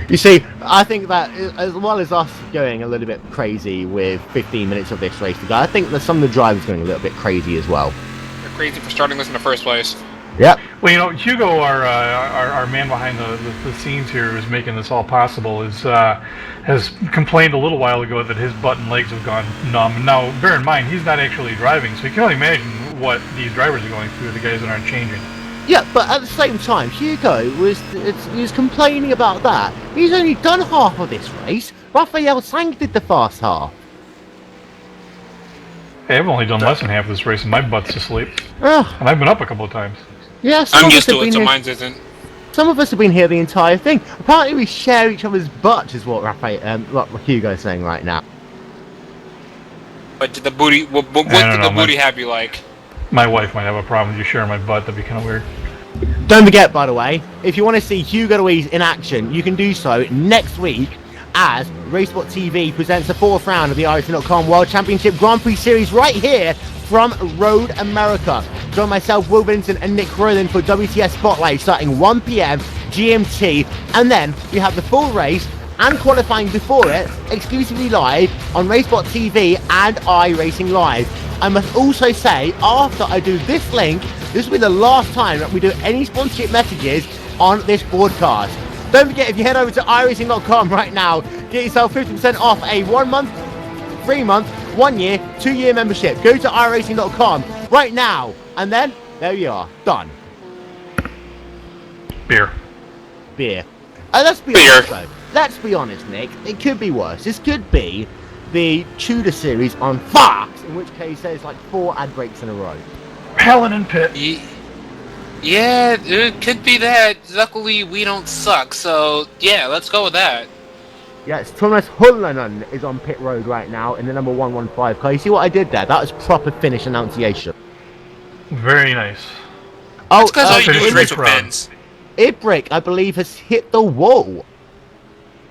You see, I think that as well as us going a little bit crazy with 15 minutes of this race to go, I think that some of the drivers going a little bit crazy as well. They're crazy for starting this in the first place. Yep. Well, you know, Hugo, our man behind the scenes here, who's making this all possible, has complained a little while ago that his butt and legs have gone numb. Now, bear in mind, he's not actually driving, so you can only imagine what these drivers are going through, the guys that aren't changing. Yeah, but at the same time, Hugo was complaining about that. He's only done half of this race. Raphael Sang did the fast half. Hey, I've only done less than half of this race, and my butt's asleep. Oh. And I've been up a couple of times. Yeah, I'm used to it, so mine isn't. Some of us have been here the entire thing. Apparently, we share each other's butts, is what what Hugo's saying right now. But did the booty? What did the booty have you like? My wife might have a problem with you sharing my butt. That'd be kind of weird. Don't forget, by the way, if you want to see Hugo Louise in action, you can do so next week as RaceSpotTV presents the 4th round of the RaceSpot.com World Championship Grand Prix Series right here from Road America. Join myself, Will Vincent and Nick Rowland for WTS Spotlight starting 1 PM GMT, and then we have the full race and qualifying before it exclusively live on RaceSpotTV and iRacing Live. I must also say, after I do this link, this will be the last time that we do any sponsorship messages on this broadcast. Don't forget, if you head over to iRacing.com right now, get yourself 50% off a 1 month, 3 month, 1 year, 2 year membership. Go to iRacing.com right now, and then there you are, done. Beer. Let's be honest though. Let's be honest, Nick. It could be worse. This could be the Tudor series on Fox, in which case there's like 4 ad breaks in a row. Helen and Pitt. Yeah, it could be that. Luckily, we don't suck, so yeah, let's go with that. Yes, Thomas Hullanen is on pit road right now in the number 115 car. You see what I did there? That was proper Finnish enunciation. Very nice. Oh, it's because all you do is race with Benz. Ibrick, I believe, has hit the wall.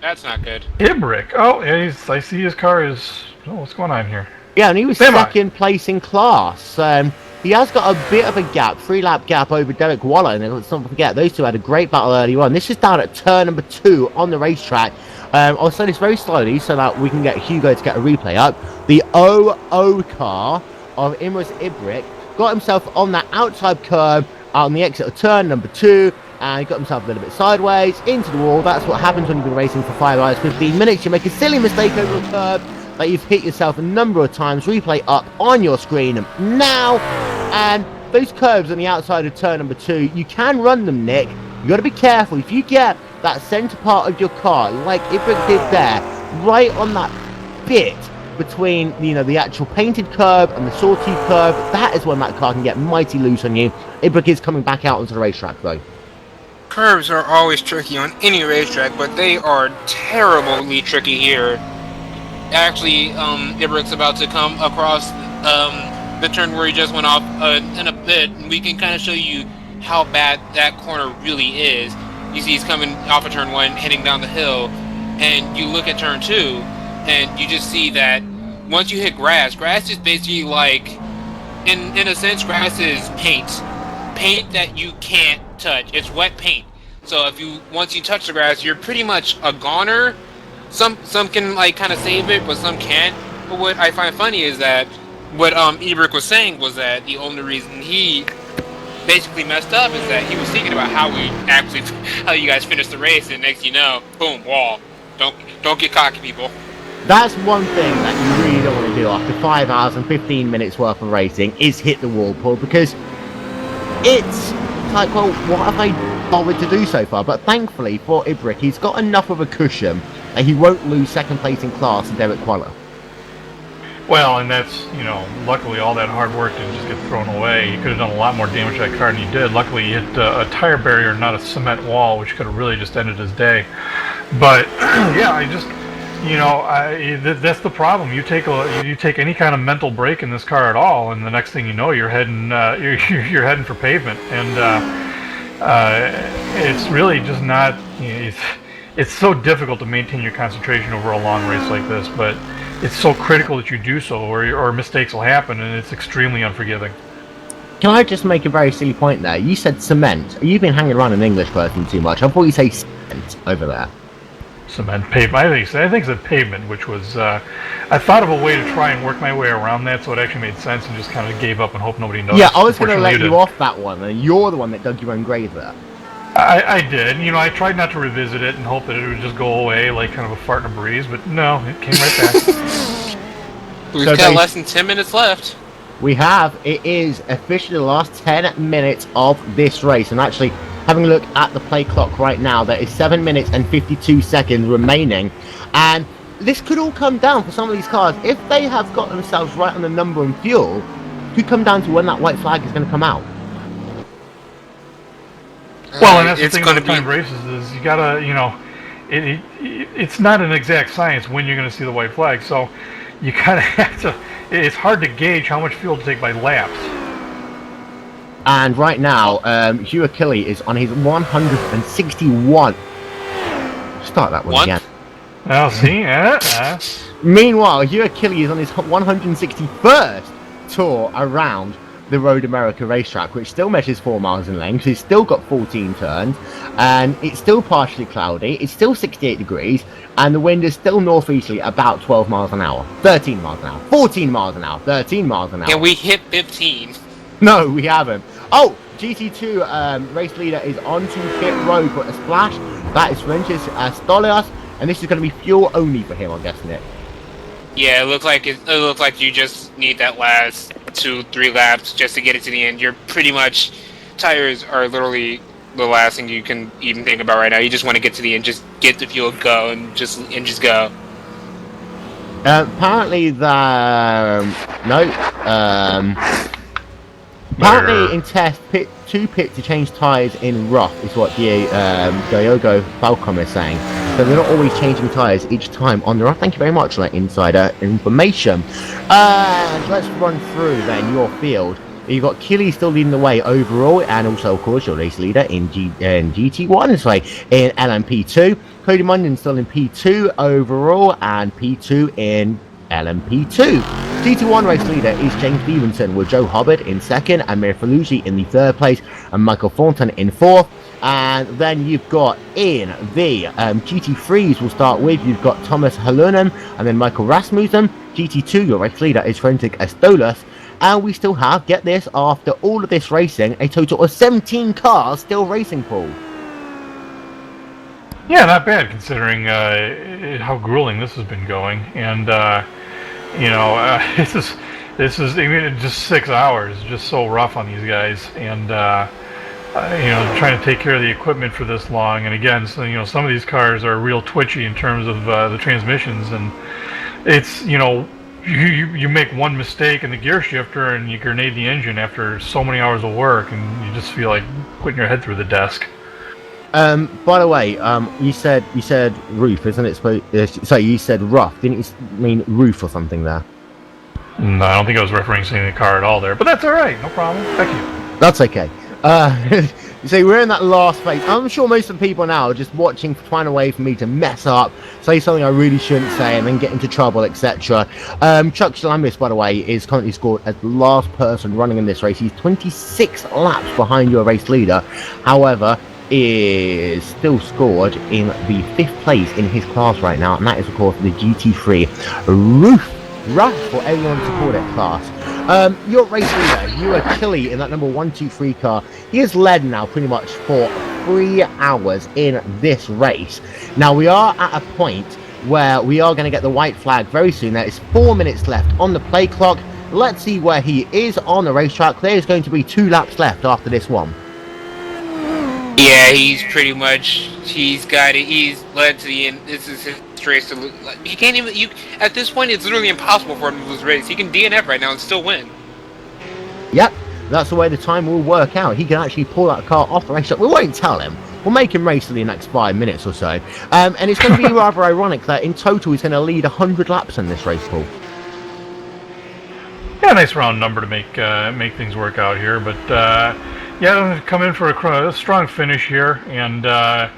That's not good. Ibrick. Oh, yeah, I see his car is... Oh, what's going on here? Yeah, and he was second place in class. He has got a bit of a gap, 3-lap gap over Derek Waller, and let's not forget, those two had a great battle earlier on. This is down at turn number 2 on the racetrack. I'll say this very slowly so that we can get Hugo to get a replay up. The 00 car of Imrus Ibrick got himself on that outside curb on the exit of turn number 2, and he got himself a little bit sideways into the wall. That's what happens when you've been racing for 5 hours, 15 minutes. You make a silly mistake over a curb that you've hit yourself a number of times. Replay up on your screen now. And those curves on the outside of turn number 2, you can run them, Nick. You got to be careful. If you get that center part of your car, like Ibrick did there, right on that bit between, you know, the actual painted curb and the sawtooth curb, that is when that car can get mighty loose on you. Ibrick is coming back out onto the racetrack, though. Curves are always tricky on any racetrack, but they are terribly tricky here. Actually, Ibrick's about to come across the turn where he just went off in a bit, and we can kind of show you how bad that corner really is. You see he's coming off of turn 1, heading down the hill, and you look at turn 2, and you just see that once you hit grass is basically like, in a sense, grass is paint that you can't touch. It's wet paint. So once you touch the grass, you're pretty much a goner. Some can like kind of save it, but some can't. But what I find funny is that what Ibrick was saying was that the only reason he basically messed up is that he was thinking about how you guys finished the race, and next you know, boom, wall. Don't get cocky, people. That's one thing that you really don't want to do after 5 hours and 15 minutes worth of racing, is hit the wall, Paul, because it's like, well, what have I bothered to do so far? But thankfully for Ibrick, he's got enough of a cushion that he won't lose second place in class to Derek Waller. Well, and that's, you know, luckily all that hard work didn't just get thrown away. You could have done a lot more damage to that car than you did. Luckily, you hit a tire barrier, not a cement wall, which could have really just ended his day. But yeah, I just, you know, that's the problem. You take any kind of mental break in this car at all, and the next thing you know, you're heading you're heading for pavement, and it's really just not. You know, it's so difficult to maintain your concentration over a long race like this, but it's so critical that you do so, or mistakes will happen, and it's extremely unforgiving. Can I just make a very silly point there? You said cement. You've been hanging around an English person too much. I thought you say cement over there. Cement, pavement. I think it's pavement, which was. I thought of a way to try and work my way around that, so it actually made sense, and just kind of gave up and hoped nobody noticed. Yeah, I was going to let you off that one, and you're the one that dug your own grave there. I did. You know, I tried not to revisit it and hope that it would just go away like kind of a fart in a breeze, but no, it came right back. We've got less than 10 minutes left. We have. It is officially the last 10 minutes of this race, and actually, having a look at the play clock right now, there is 7 minutes and 52 seconds remaining, and this could all come down for some of these cars. If they have got themselves right on the number and fuel, could come down to when that white flag is going to come out. Well, and that's the thing about timed races is you gotta, you know, it's not an exact science when you're going to see the white flag, so you kind of have to. It's hard to gauge how much fuel to take by laps. And right now, Hugh Achille is on his 161. Start that one again. I'll see. Meanwhile, Hugh Achille is on his 161st tour around the Road America racetrack, which still measures 4 miles in length. It's still got 14 turns, and it's still partially cloudy. It's still 68 degrees, and the wind is still northeasterly about 12 miles an hour, 13 miles an hour, 14 miles an hour, 13 miles an hour. And we hit 15. No, we haven't. Oh, GT2 race leader is onto pit road for a splash. That is Francis Stolias, and this is going to be fuel only for him, I'm guessing it. Yeah, it looks like you just need that last 2-3 laps just to get it to the end. You're pretty much, tires are literally the last thing you can even think about right now. You just want to get to the end, just get the fuel, go, and just go. Apparently apparently in test, pit to change tyres in rough is what the Diogo Falcom is saying. So they're not always changing tyres each time on the rough. Thank you very much for that insider information. Let's run through then your field. You've got Killy still leading the way overall, and also of course your race leader in GT1, sorry, in LMP2. Cody Munden still in P2 overall, and P2 in LMP2. GT1 race leader is James Stevenson, with Joe Hubbard in second, Amir Falusi in the third place, and Michael Thornton in fourth. And then you've got in the GT3s, we'll start with, you've got Thomas Halunen and then Michael Rasmussen. GT2, your race leader is Frentic Estolas. And we still have, get this, after all of this racing, a total of 17 cars still racing, Paul. Yeah, not bad considering how grueling this has been going. And, you know, this is I mean, just 6 hours, just so rough on these guys. And, you know, trying to take care of the equipment for this long. And again, so, you know, some of these cars are real twitchy in terms of the transmissions. And it's, you know, you make one mistake in the gear shifter and you grenade the engine after so many hours of work, and you just feel like putting your head through the desk. By the way, you said roof, isn't it? Sorry, you said rough. Didn't you mean roof or something there? No, I don't think I was referencing the car at all there, but that's all right. No problem. Thank you. That's okay. So we're in that last phase. I'm sure most of the people now are just watching, trying to wait for me to mess up, say something I really shouldn't say, and then get into trouble, etc. Chuck Schlambis, by the way, is currently scored as the last person running in this race. He's 26 laps behind your race leader. However, is still scored in the 5th place in his class right now, and that is, of course, the GT3 Rough for everyone to call it class. Your race leader, Hugh Achille, in that number 123 car, he has led now pretty much for 3 hours in this race. Now we are at a point where we are going to get the white flag very soon. There is 4 minutes left on the play clock. Let's see where he is on the racetrack. There is going to be 2 laps left after this one. Yeah, he's pretty much, he's got it, he's led to the end. This is his this race to lose. Like, he can't even. At this point, it's literally impossible for him to lose a race. He can DNF right now and still win. Yep, that's the way the time will work out. He can actually pull that car off the racetrack. We won't tell him. We'll make him race for the next 5 minutes or so. And it's going to be rather ironic that in total he's going to lead 100 laps in this race, Paul. Yeah, nice round number to make things work out here. But yeah, come in for a strong finish here, and I'm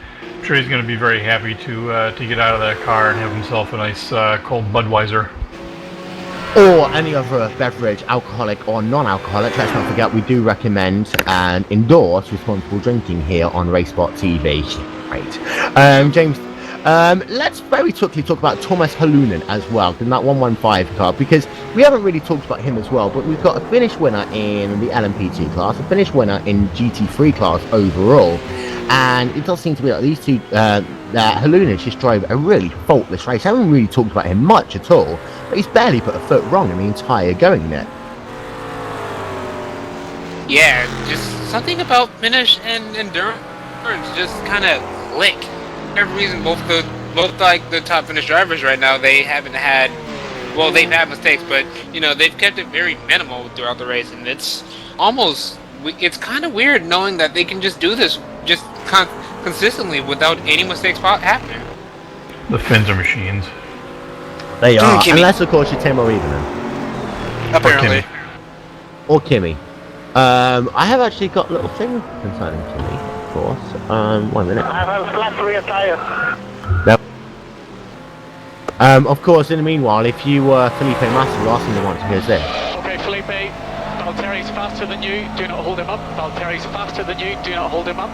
sure he's going to be very happy to get out of that car and have himself a nice cold Budweiser. Or any other beverage, alcoholic or non-alcoholic. Let's not forget we do recommend and endorse responsible drinking here on RaceSpotTV. Great. James, let's very quickly talk about Thomas Halunen as well in that 115 car, because we haven't really talked about him as well, but we've got a finished winner in the LMP2 class, a finished winner in GT3 class overall, and it does seem to be like these two, Halunen just drove a really faultless race. I haven't really talked about him much at all, but he's barely put a foot wrong in the entire going there. Yeah, just something about finish and endurance just kind of click. For every reason, both like the top finish drivers right now, they haven't had. Well, they've had mistakes, but you know they've kept it very minimal throughout the race, and it's kind of weird knowing that they can just do this just consistently without any mistakes happening. The Finns are machines. They are, unless of course you're Tim or Evelyn. Apparently. Or Kimmy. I have actually got a little thing concerning Kimmy, of course. 1 minute. I have a flat rear tire. No. Of course, in the meanwhile, if you were Felipe Massa, the last thing they want to hear is this. Okay, Felipe, Valtteri's faster than you, do not hold him up. Valtteri's faster than you, do not hold him up.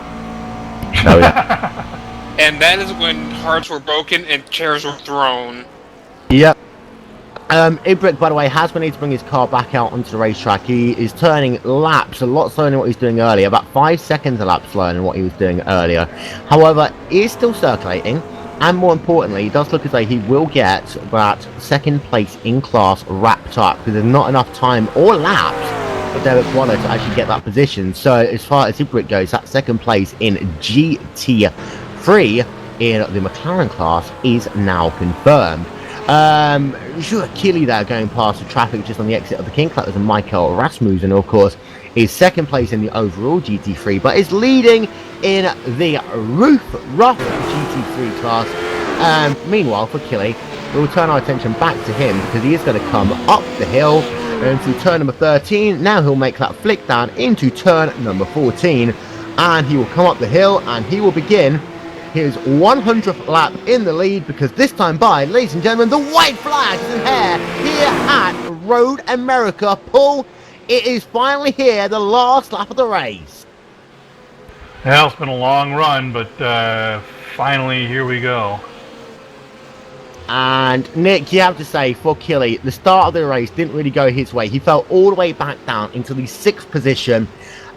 Oh, yeah. And that is when hearts were broken and chairs were thrown. Yep. Ibrick, by the way, has been able to bring his car back out onto the racetrack. He is turning laps a lot slower than what he was doing earlier, about 5 seconds a lap slower than what he was doing earlier. However, he is still circulating, and more importantly, it does look as though he will get that second place in class wrapped up, because there's not enough time or laps for Derek Waller to actually get that position. So as far as Ibrick goes, that second place in GT3 in the McLaren class is now confirmed. Jules Killy there going past the traffic just on the exit of the King Club, and Michael Rasmussen, of course, is second place in the overall GT3, but is leading in the rough GT3 class. Meanwhile, for Killy, we'll turn our attention back to him because he is going to come up the hill into turn number 13. Now he'll make that flick down into turn number 14, and he will come up the hill and he will begin his 100th lap in the lead, because this time by, ladies and gentlemen, the white flag is in here at Road America. Paul, it is finally here, the last lap of the race. Well, it's been a long run, but finally here we go. And Nick, you have to say, for Killy, the start of the race didn't really go his way. He fell all the way back down into the 6th position,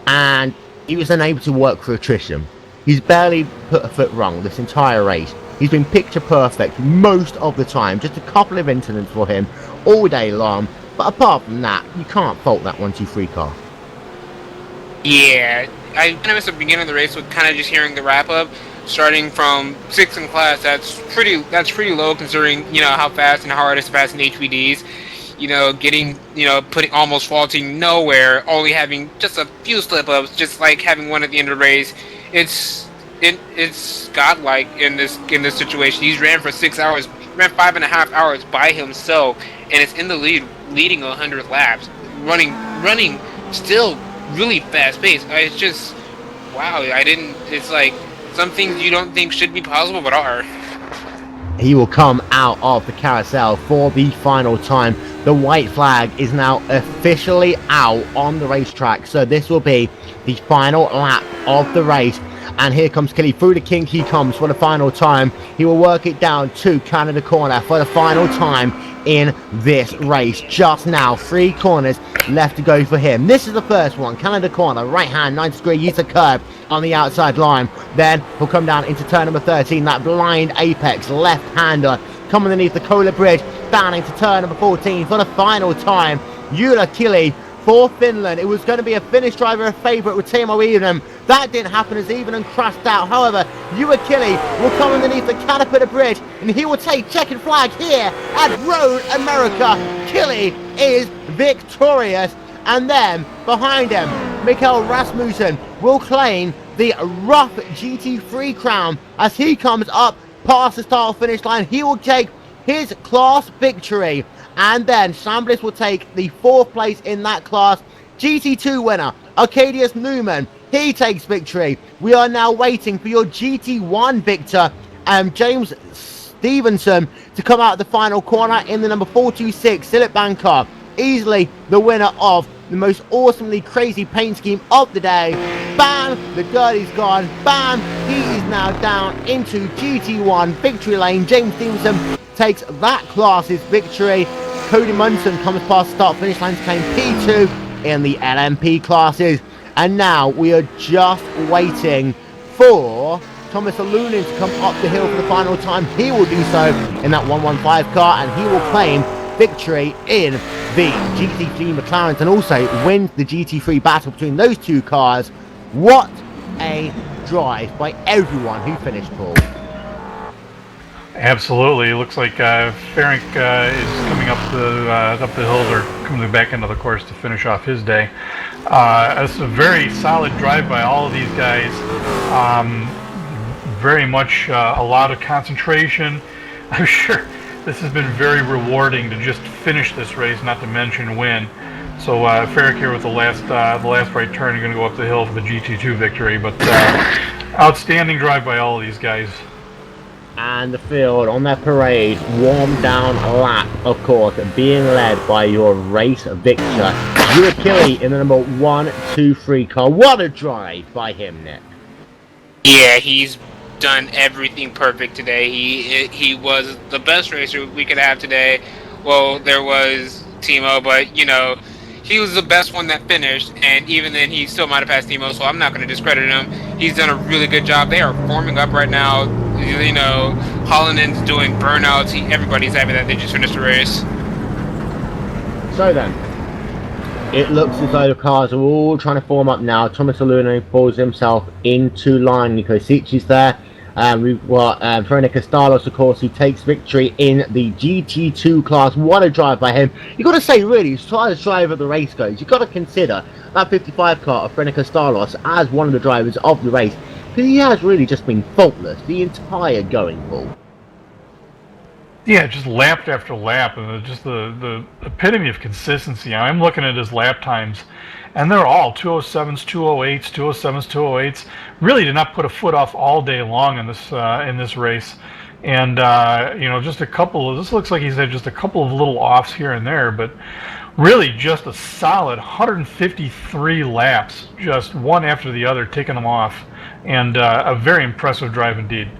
and he was unable to work for attrition. He's barely put a foot wrong this entire race. He's been picture perfect most of the time. Just a couple of incidents for him all day long. But apart from that, you can't fault that 1-2-3 car. Yeah, I kind of missed the beginning of the race with kind of just hearing the wrap up. Starting from 6th in class, that's pretty low considering, you know, how fast and how hard it is to pass in HPDs. You know, almost faulting nowhere, only having just a few slip-ups, just like having one at the end of the race. It's godlike in this situation. He's ran for 6 hours, ran 5.5 hours by himself, and it's in the lead, leading 100 laps, running still really fast pace. It's just wow. It's like some things you don't think should be possible, but are. He will come out of the carousel for the final time. The white flag is now officially out on the racetrack, so this will be the final lap of the race. And here comes Killy through the kink. He comes for the final time. He will work it down to Canada corner for the final time in this race. Just now, 3 corners left to go for him. This is the first one. Canada corner, right hand, 90-degree user curve on the outside line. Then he'll come down into turn number 13. That blind apex left-hander. Come underneath the Cola Bridge, down into turn number 14 for the final time. Jules Killy for Finland. It was going to be a Finnish driver, a favourite with Timo Eden. That didn't happen as Eden crashed out. However, Uakili will come underneath the Caterpillar Bridge and he will take checkered flag here at Road America. Kili is victorious. And then, behind him, Mikael Rasmussen will claim the rough GT3 crown as he comes up past the start finish line. He will take his class victory. And then Shambliss will take the 4th place in that class. GT2 winner, Arcadius Newman, he takes victory. We are now waiting for your GT1 victor, James Stevenson, to come out of the final corner in the number 426, Silip Bankar. Easily the winner of the most awesomely crazy paint scheme of the day. Bam, the dirty's gone. Bam, he is now down into GT1 victory lane. James Stevenson takes that class's victory. Cody Munson comes past start finish line to claim P2 in the LMP classes. And now we are just waiting for Thomas Alunin to come up the hill for the final time. He will do so in that 115 car and he will claim victory in the GT3 McLarens and also wins the GT3 battle between those two cars. What a drive by everyone who finished, Paul. Absolutely. It looks like Ferenc is coming up the hills or coming back into the course to finish off his day. It's a very solid drive by all of these guys. Very much a lot of concentration. I'm sure this has been very rewarding to just finish this race, not to mention win. So Ferenc here with the last right turn, you're going to go up the hill for the GT2 victory. But outstanding drive by all of these guys. And the field on their parade, warm down lap, of course, being led by your race victor, Uakili in the number 1, 2, 3 car. What a drive by him, Nick. Yeah, he's done everything perfect today. He was the best racer we could have today. Well, there was Timo, but you know, he was the best one that finished, and even then he still might have passed Timo, so I'm not going to discredit him. He's done a really good job. They are forming up right now. You know, Holland's doing burnouts. Everybody's happy that they just finished the race. So then, it looks as though the cars are all trying to form up now. Thomas Aluno falls himself into line. Nico Sicci is there. We've got Veronica Stalos, of course, who takes victory in the GT2 class. What a drive by him. You've got to say, really, as far as driver of the race goes, you've got to consider that 55 car of Veronica Stalos as one of the drivers of the race. Because he has really just been faultless the entire going ball. Yeah, just lap after lap, and just the epitome of consistency. I'm looking at his lap times, and they're all 207s, 208s, 207s, 208s. Really did not put a foot off all day long in this race. And you know, just a couple of, this looks like he's had just a couple of little offs here and there, but really just a solid 153 laps, just one after the other, taking them off, and a very impressive drive indeed.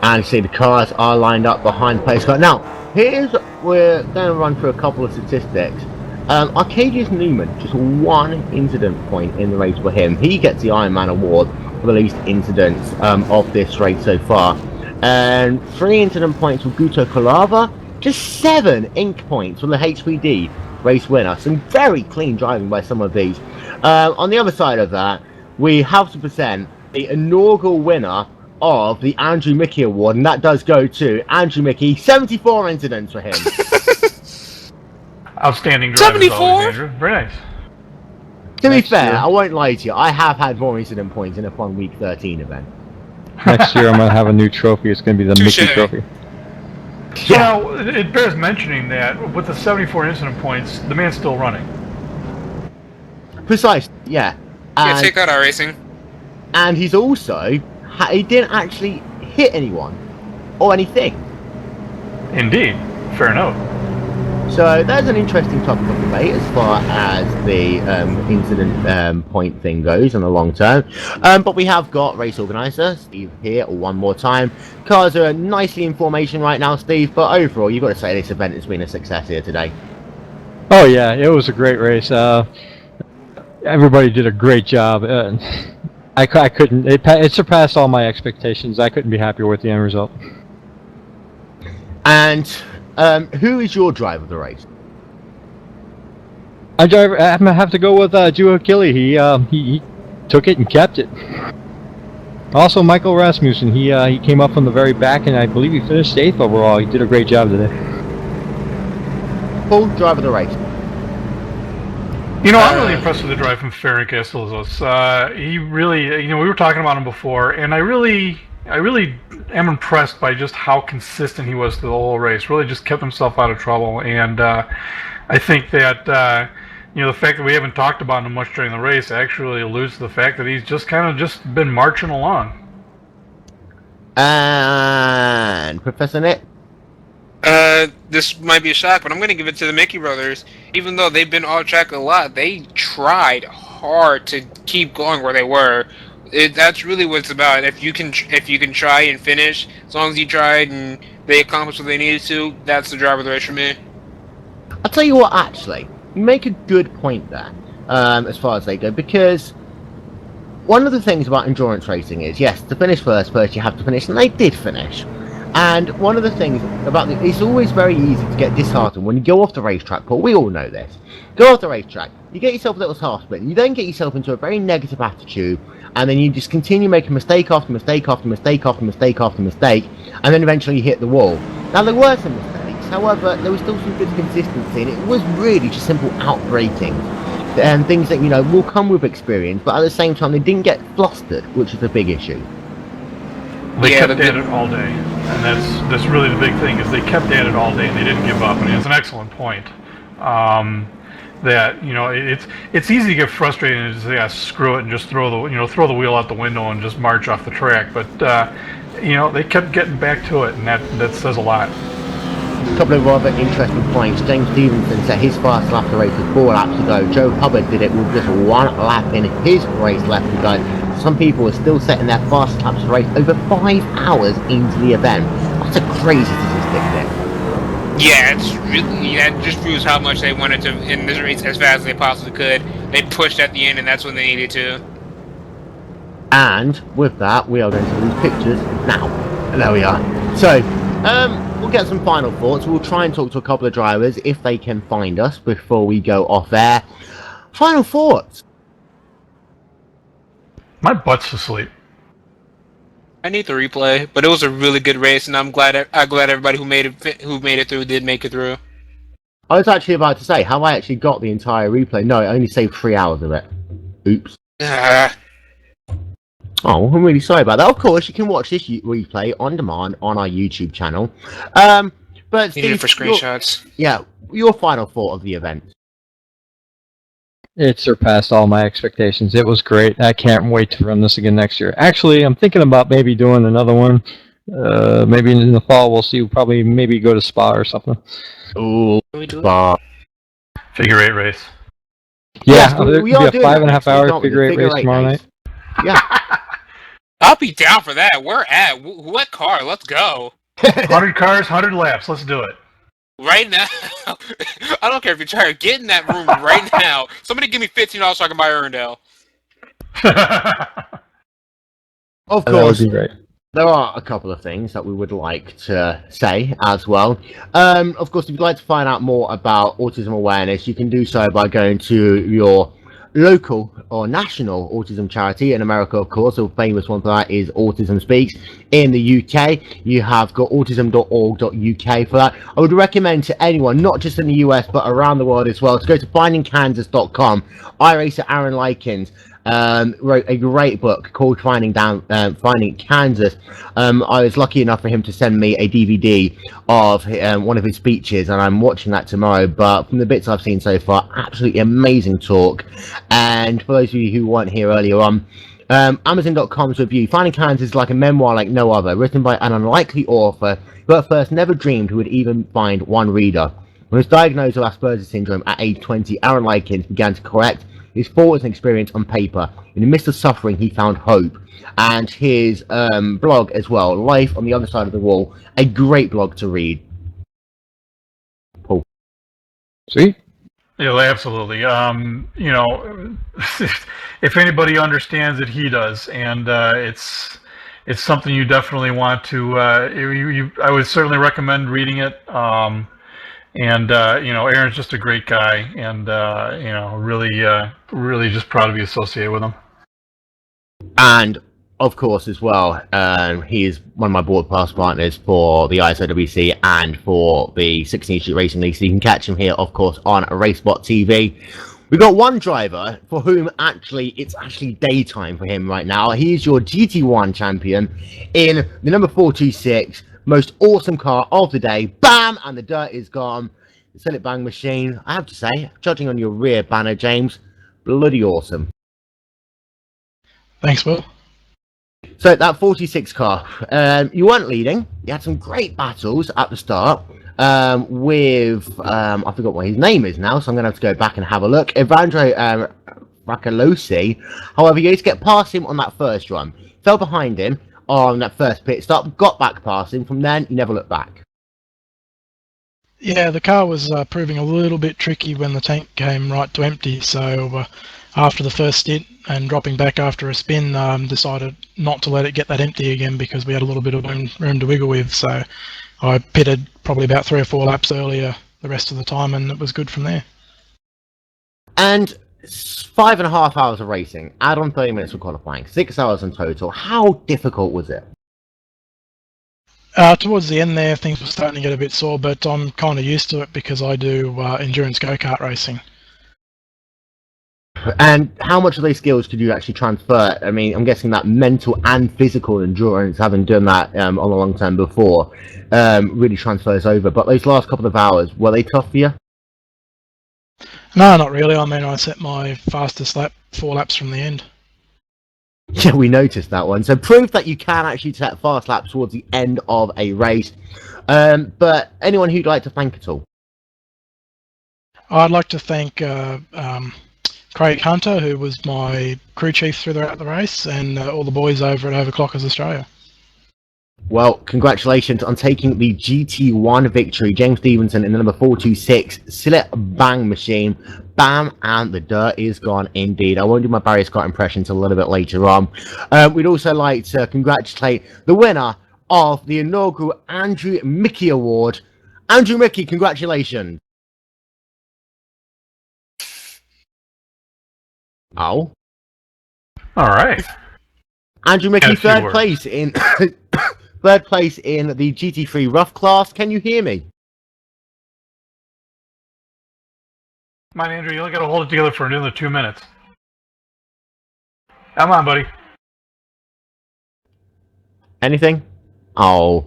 And see, the cars are lined up behind pace car. Now, we're going to run through a couple of statistics. Arcadius Newman, just one incident point in the race for him. He gets the Ironman award for the least incidents of this race so far. And 3 incident points for Guto Kolava, just 7 ink points for the HPD race winner. Some very clean driving by some of these. On the other side of that, we have to present the inaugural winner of the Andrew Mickey Award, and that does go to Andrew Mickey. 74 incidents for him. Outstanding drive. 74? Andrew. Very nice. To be fair, I won't lie to you, I have had more incident points in a fun Week 13 event. Next year I'm going to have a new trophy. It's going to be the Mickey Trophy. So now, it bears mentioning that with the 74 incident points, the man's still running. Precise, yeah. Yeah, check out our racing. And he's also, he didn't actually hit anyone or anything. Indeed, fair enough. So there's an interesting topic of debate as far as the incident point thing goes in the long term. But we have got race organizer Steve here one more time. Cars are nicely in formation right now, Steve, but overall you've got to say this event has been a success here today. Oh yeah, it was a great race. Everybody did a great job. I couldn't, it surpassed all my expectations. I couldn't be happier with the end result. And who is your driver of the race? I'm gonna have to go with Drew Achille. He took it and kept it. Also, Michael Rasmussen. He came up from the very back, and I believe he finished 8th overall. He did a great job today. Paul, driver of the race. You know, I'm really impressed with the drive from Ferry Castellos. He really, we were talking about him before, and I really am impressed by just how consistent he was through the whole race. Really just kept himself out of trouble, and I think that, the fact that we haven't talked about him much during the race actually alludes to the fact that he's just kind of just been marching along. And Professor Nick? This might be a shock, but I'm going to give it to the Mickey brothers. Even though they've been off track a lot, they tried hard to keep going where they were. That's really what it's about. If you can try and finish, as long as you tried and they accomplished what they needed to, that's the driver of the race for me. I'll tell you what, actually, you make a good point there, as far as they go, because one of the things about endurance racing is, yes, to finish first you have to finish, and they did finish. And one of the things about it's always very easy to get disheartened when you go off the racetrack, Paul, we all know this. Go off the racetrack, you get yourself a little half split, you then get yourself into a very negative attitude, and then you just continue making mistake after mistake after mistake after mistake after mistake, and then eventually you hit the wall. Now, there were some mistakes, however, there was still some good consistency, and it was really just simple outbraking. And things that, will come with experience, but at the same time, they didn't get flustered, which is a big issue. They kept at it all day, and that's really the big thing, is they kept at it all day and they didn't give up, and it's an excellent point. That it's easy to get frustrated and just say, yeah, screw it, and just throw the wheel out the window and just march off the track. But they kept getting back to it, and that says a lot. A couple of other interesting points. James Stevenson said his fast lap to race was 4 laps to go. Joe Hubbard did it with just 1 lap in his race left to go. Some people are still setting their fast laps to race over 5 hours into the event. That's a crazy statistic there. Yeah, that just proves how much they wanted to end this race as fast as they possibly could. They pushed at the end, and that's when they needed to. And with that, we are going to lose pictures now. And there we are. So, we'll get some final thoughts. We'll try and talk to a couple of drivers if they can find us before we go off air. Final thoughts. My butt's asleep. I need the replay, but it was a really good race, and I'm glad everybody who made it through did make it through. I was actually about to say, have I actually got the entire replay? No, I only saved 3 hours of it. Oops. Oh, I'm really sorry about that. Of course, you can watch this replay on demand on our YouTube channel. But you need it for screenshots. Your final thought of the event. It surpassed all my expectations. It was great. I can't wait to run this again next year. Actually, I'm thinking about maybe doing another one. Maybe in the fall, we'll see. We'll probably maybe go to Spa or something. Ooh, Spa. Figure 8 race. Yeah, we are doing a 5.5 hour figure 8 race tomorrow night. Yeah. I'll be down for that. Where at? What car? Let's go. 100 cars, 100 laps. Let's do it. Right now. I don't care if you're tired. Get in that room right now. Somebody give me $15 so I can buy Erndale. Of course, there are a couple of things that we would like to say as well. Of course, if you'd like to find out more about autism awareness, you can do so by going to your local or national autism charity. In America, of course, a famous one for that is Autism Speaks. In the UK, you have got autism.org.uk for that. I would recommend to anyone, not just in the US, but around the world as well, to go to findingkansas.com. iRacer Aaron Likens wrote a great book called Finding Kansas. I was lucky enough for him to send me a DVD of one of his speeches, and I'm watching that tomorrow. But from the bits I've seen so far, absolutely amazing talk. And for those of you who weren't here earlier on, Amazon.com's review, Finding Kansas is like a memoir like no other, written by an unlikely author who at first never dreamed he would even find one reader. When he was diagnosed with Asperger's syndrome at age 20, Aaron Likens began to correct his thoughts and experience on paper. In the midst of suffering, he found hope. And his blog as well, Life on the Other Side of the Wall, a great blog to read. Paul. Sweet. Yeah, absolutely. If anybody understands it, he does, and it's something you definitely want to. I would certainly recommend reading it. And you know, Aaron's just a great guy, and you know, really just proud to be associated with him. And of course, as well, he is one of my board pass partners for the ISOWC and for the 16th Street Racing League. So you can catch him here, of course, on RaceSpotTV. We've got one driver for whom it's actually daytime for him right now. He's your GT1 champion in the number 426, most awesome car of the day. Bam! And the dirt is gone. The Sillet Bang machine, I have to say, judging on your rear banner, James, bloody awesome. Thanks, Will. So that 46 car, you weren't leading. You had some great battles at the start with, I forgot what his name is now, so I'm going to have to go back and have a look. Evandro Racalosi. However, you had to get past him on that first run. Fell behind him on that first pit stop, got back past him. From then, you never looked back. Yeah, the car was proving a little bit tricky when the tank came right to empty, so after the first stint and dropping back after a spin, decided not to let it get that empty again because we had a little bit of room to wiggle with, so I pitted probably about 3 or 4 laps earlier the rest of the time, and it was good from there. And 5.5 hours of racing, add on 30 minutes of qualifying, 6 hours in total. How difficult was it? Towards the end there, things were starting to get a bit sore, but I'm kind of used to it because I do endurance go-kart racing. And how much of those skills could you actually transfer? I mean, I'm guessing that mental and physical endurance, having done that on the long term before, really transfers over. But those last couple of hours, were they tough for you? No, not really. I mean, I set my fastest lap 4 laps from the end. Yeah, we noticed that one. So proof that you can actually set fast laps towards the end of a race. But anyone who'd like to thank at all? I'd like to thank Craig Hunter, who was my crew chief throughout the race, and all the boys over at Overclockers Australia. Well, congratulations on taking the GT1 victory. James Stevenson in the number 426 Sillet Bang machine. Bam, and the dirt is gone indeed. I won't do my Barry Scott impression until a little bit later on. We'd also like to congratulate the winner of the inaugural Andrew Mickey Award. Andrew Mickey, congratulations. Oh. All right. Andrew Mickey, Yes, third place in third place in the GT3 rough class. Can you hear me? Come on, Andrew, you only got to hold it together for another 2 minutes. Come on, buddy. Anything? Oh.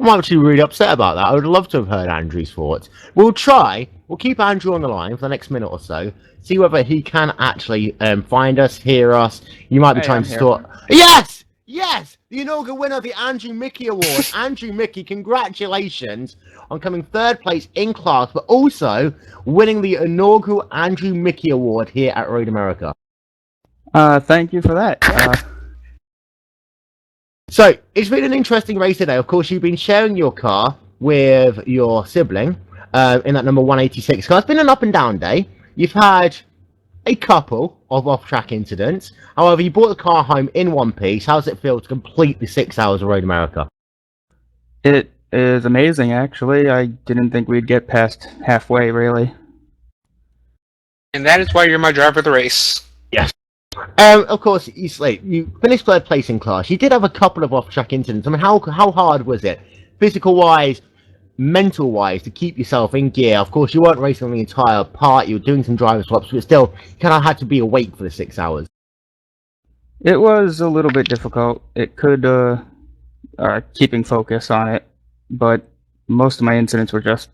I'm actually really upset about that. I would love to have heard Andrew's thoughts. We'll keep Andrew on the line for the next minute or so, see whether he can actually find us, hear us. You might be trying to sort... Yes! Yes! The inaugural winner of the Andrew Mickey Award. Andrew Mickey, congratulations on coming third place in class, but also winning the inaugural Andrew Mickey Award here at Road America. Thank you for that. So, it's been an interesting race today. Of course, you've been sharing your car with your sibling in that number 186 car. It's been an up and down day. You've had a couple of off-track incidents. However, you brought the car home in one piece. How does it feel to complete the 6 hours of Road America? It is amazing, actually. I didn't think we'd get past halfway, really. And that is why you're my driver of the race. Yes. Of course, you finished third place in class. You did have a couple of off-track incidents. I mean, how hard was it, physical-wise, mental-wise, to keep yourself in gear? Of course, you weren't racing the entire part. You were doing some driver swaps, but still, you kind of had to be awake for the 6 hours. It was a little bit difficult. It could, keeping focus on it, but most of my incidents were just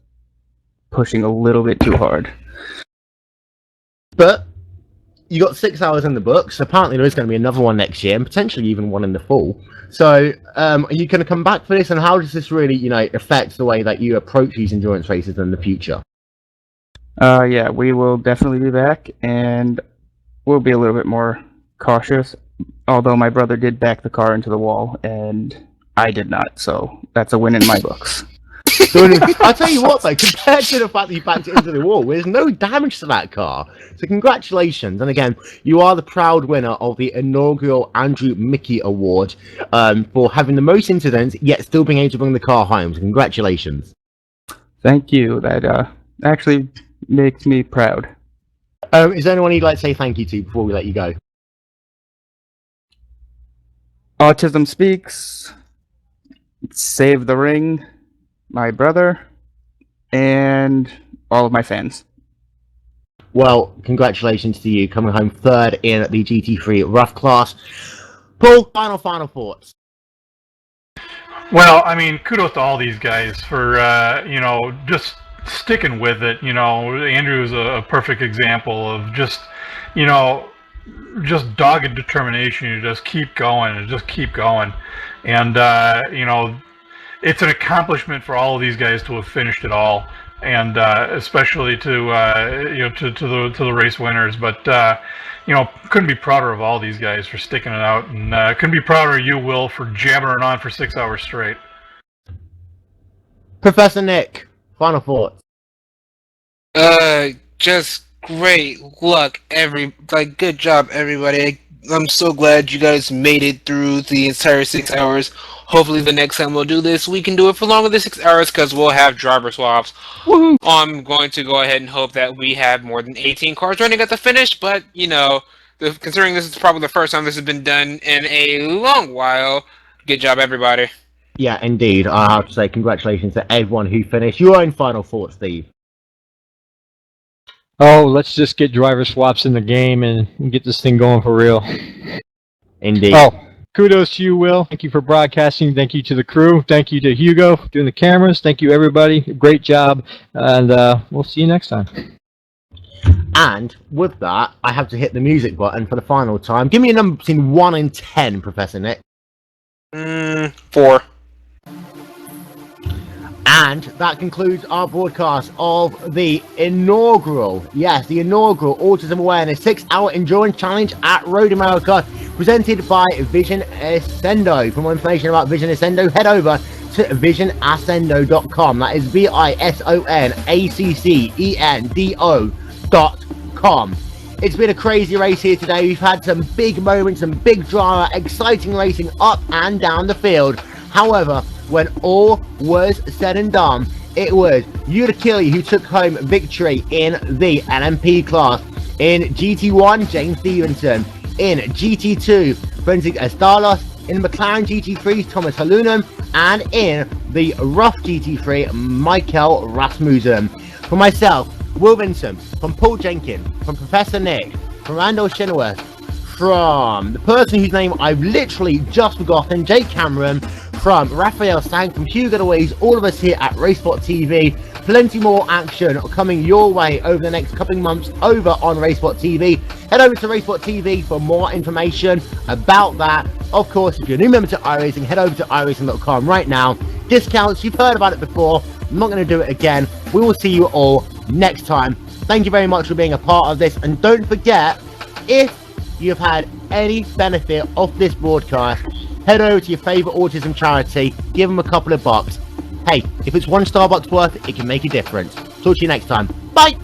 pushing a little bit too hard. But you got 6 hours in the books. Apparently there is going to be another one next year, and potentially even one in the fall. So, are you going to come back for this, and how does this really, affect the way that you approach these endurance races in the future? Yeah, we will definitely be back, and we'll be a little bit more cautious. Although my brother did back the car into the wall, and I did not, so that's a win in my books. I'll tell you what, though, compared to the fact that you backed it into the wall, there's no damage to that car. So congratulations. And again, you are the proud winner of the inaugural Andrew Mickey Award for having the most incidents, yet still being able to bring the car home. So congratulations. Thank you. That actually makes me proud. Is there anyone you'd like to say thank you to before we let you go? Autism Speaks, Save the Ring, my brother, and all of my fans. Well, congratulations to you coming home third in the GT3 rough class. Paul, final thoughts. Well, I mean, kudos to all these guys for, you know, just sticking with it. You know, Andrew's a perfect example of just, you know, just dogged determination. You just keep going and just keep going. And, you know, it's an accomplishment for all of these guys to have finished it all. And especially to, you know, to the race winners. But, you know, couldn't be prouder of all these guys for sticking it out. And couldn't be prouder of you, Will, for jabbering on for 6 hours straight. Professor Nick, final thoughts. Just great luck, good job, everybody. I'm so glad you guys made it through the entire 6 hours. Hopefully the next time we'll do this, we can do it for longer than 6 hours because we'll have driver swaps. Woohoo! I'm going to go ahead and hope that we have more than 18 cars running at the finish, but, you know, considering this is probably the first time this has been done in a long while, good job, everybody. Yeah, indeed. I have to say congratulations to everyone who finished. Your own final thoughts, Steve. Oh, let's just get driver swaps in the game and get this thing going for real. Indeed. Oh, kudos to you, Will. Thank you for broadcasting. Thank you to the crew. Thank you to Hugo for doing the cameras. Thank you, everybody. Great job. And we'll see you next time. And with that, I have to hit the music button for the final time. Give me a number between 1 and 10, Professor Nick. 4. And that concludes our broadcast of the inaugural, yes, the inaugural Autism Awareness 6-hour Endurance Challenge at Road America, presented by Vision Accendo. For more information about Vision Accendo, head over to visionaccendo.com. That is VISONACCENDO.com. It's been a crazy race here today. We've had some big moments, some big drama, exciting racing up and down the field. However, when all was said and done, it was Utakili who took home victory in the LMP class. In GT1, James Stevenson. In GT2, Forensic Estalos. In McLaren GT3, Thomas Halunen. And in the Rough GT3, Michael Rasmussen. For myself, Will Vincent, from Paul Jenkins, from Professor Nick, from Randall Chenoweth, from the person whose name I've literally just forgotten, Jake Cameron, from Raphael Sang, from Hugo Louise, all of us here at RaceSpotTV. Plenty more action coming your way over the next couple of months over on RaceSpotTV. Head over to RaceSpotTV for more information about that. Of course, if you're a new member to iRacing, head over to iRacing.com right now. Discounts, you've heard about it before. I'm not going to do it again. We will see you all next time. Thank you very much for being a part of this. And don't forget, if you've had any benefit of this broadcast, head over to your favourite autism charity, give them a couple of bucks. Hey, if it's $1 Starbucks worth, it can make a difference. Talk to you next time. Bye!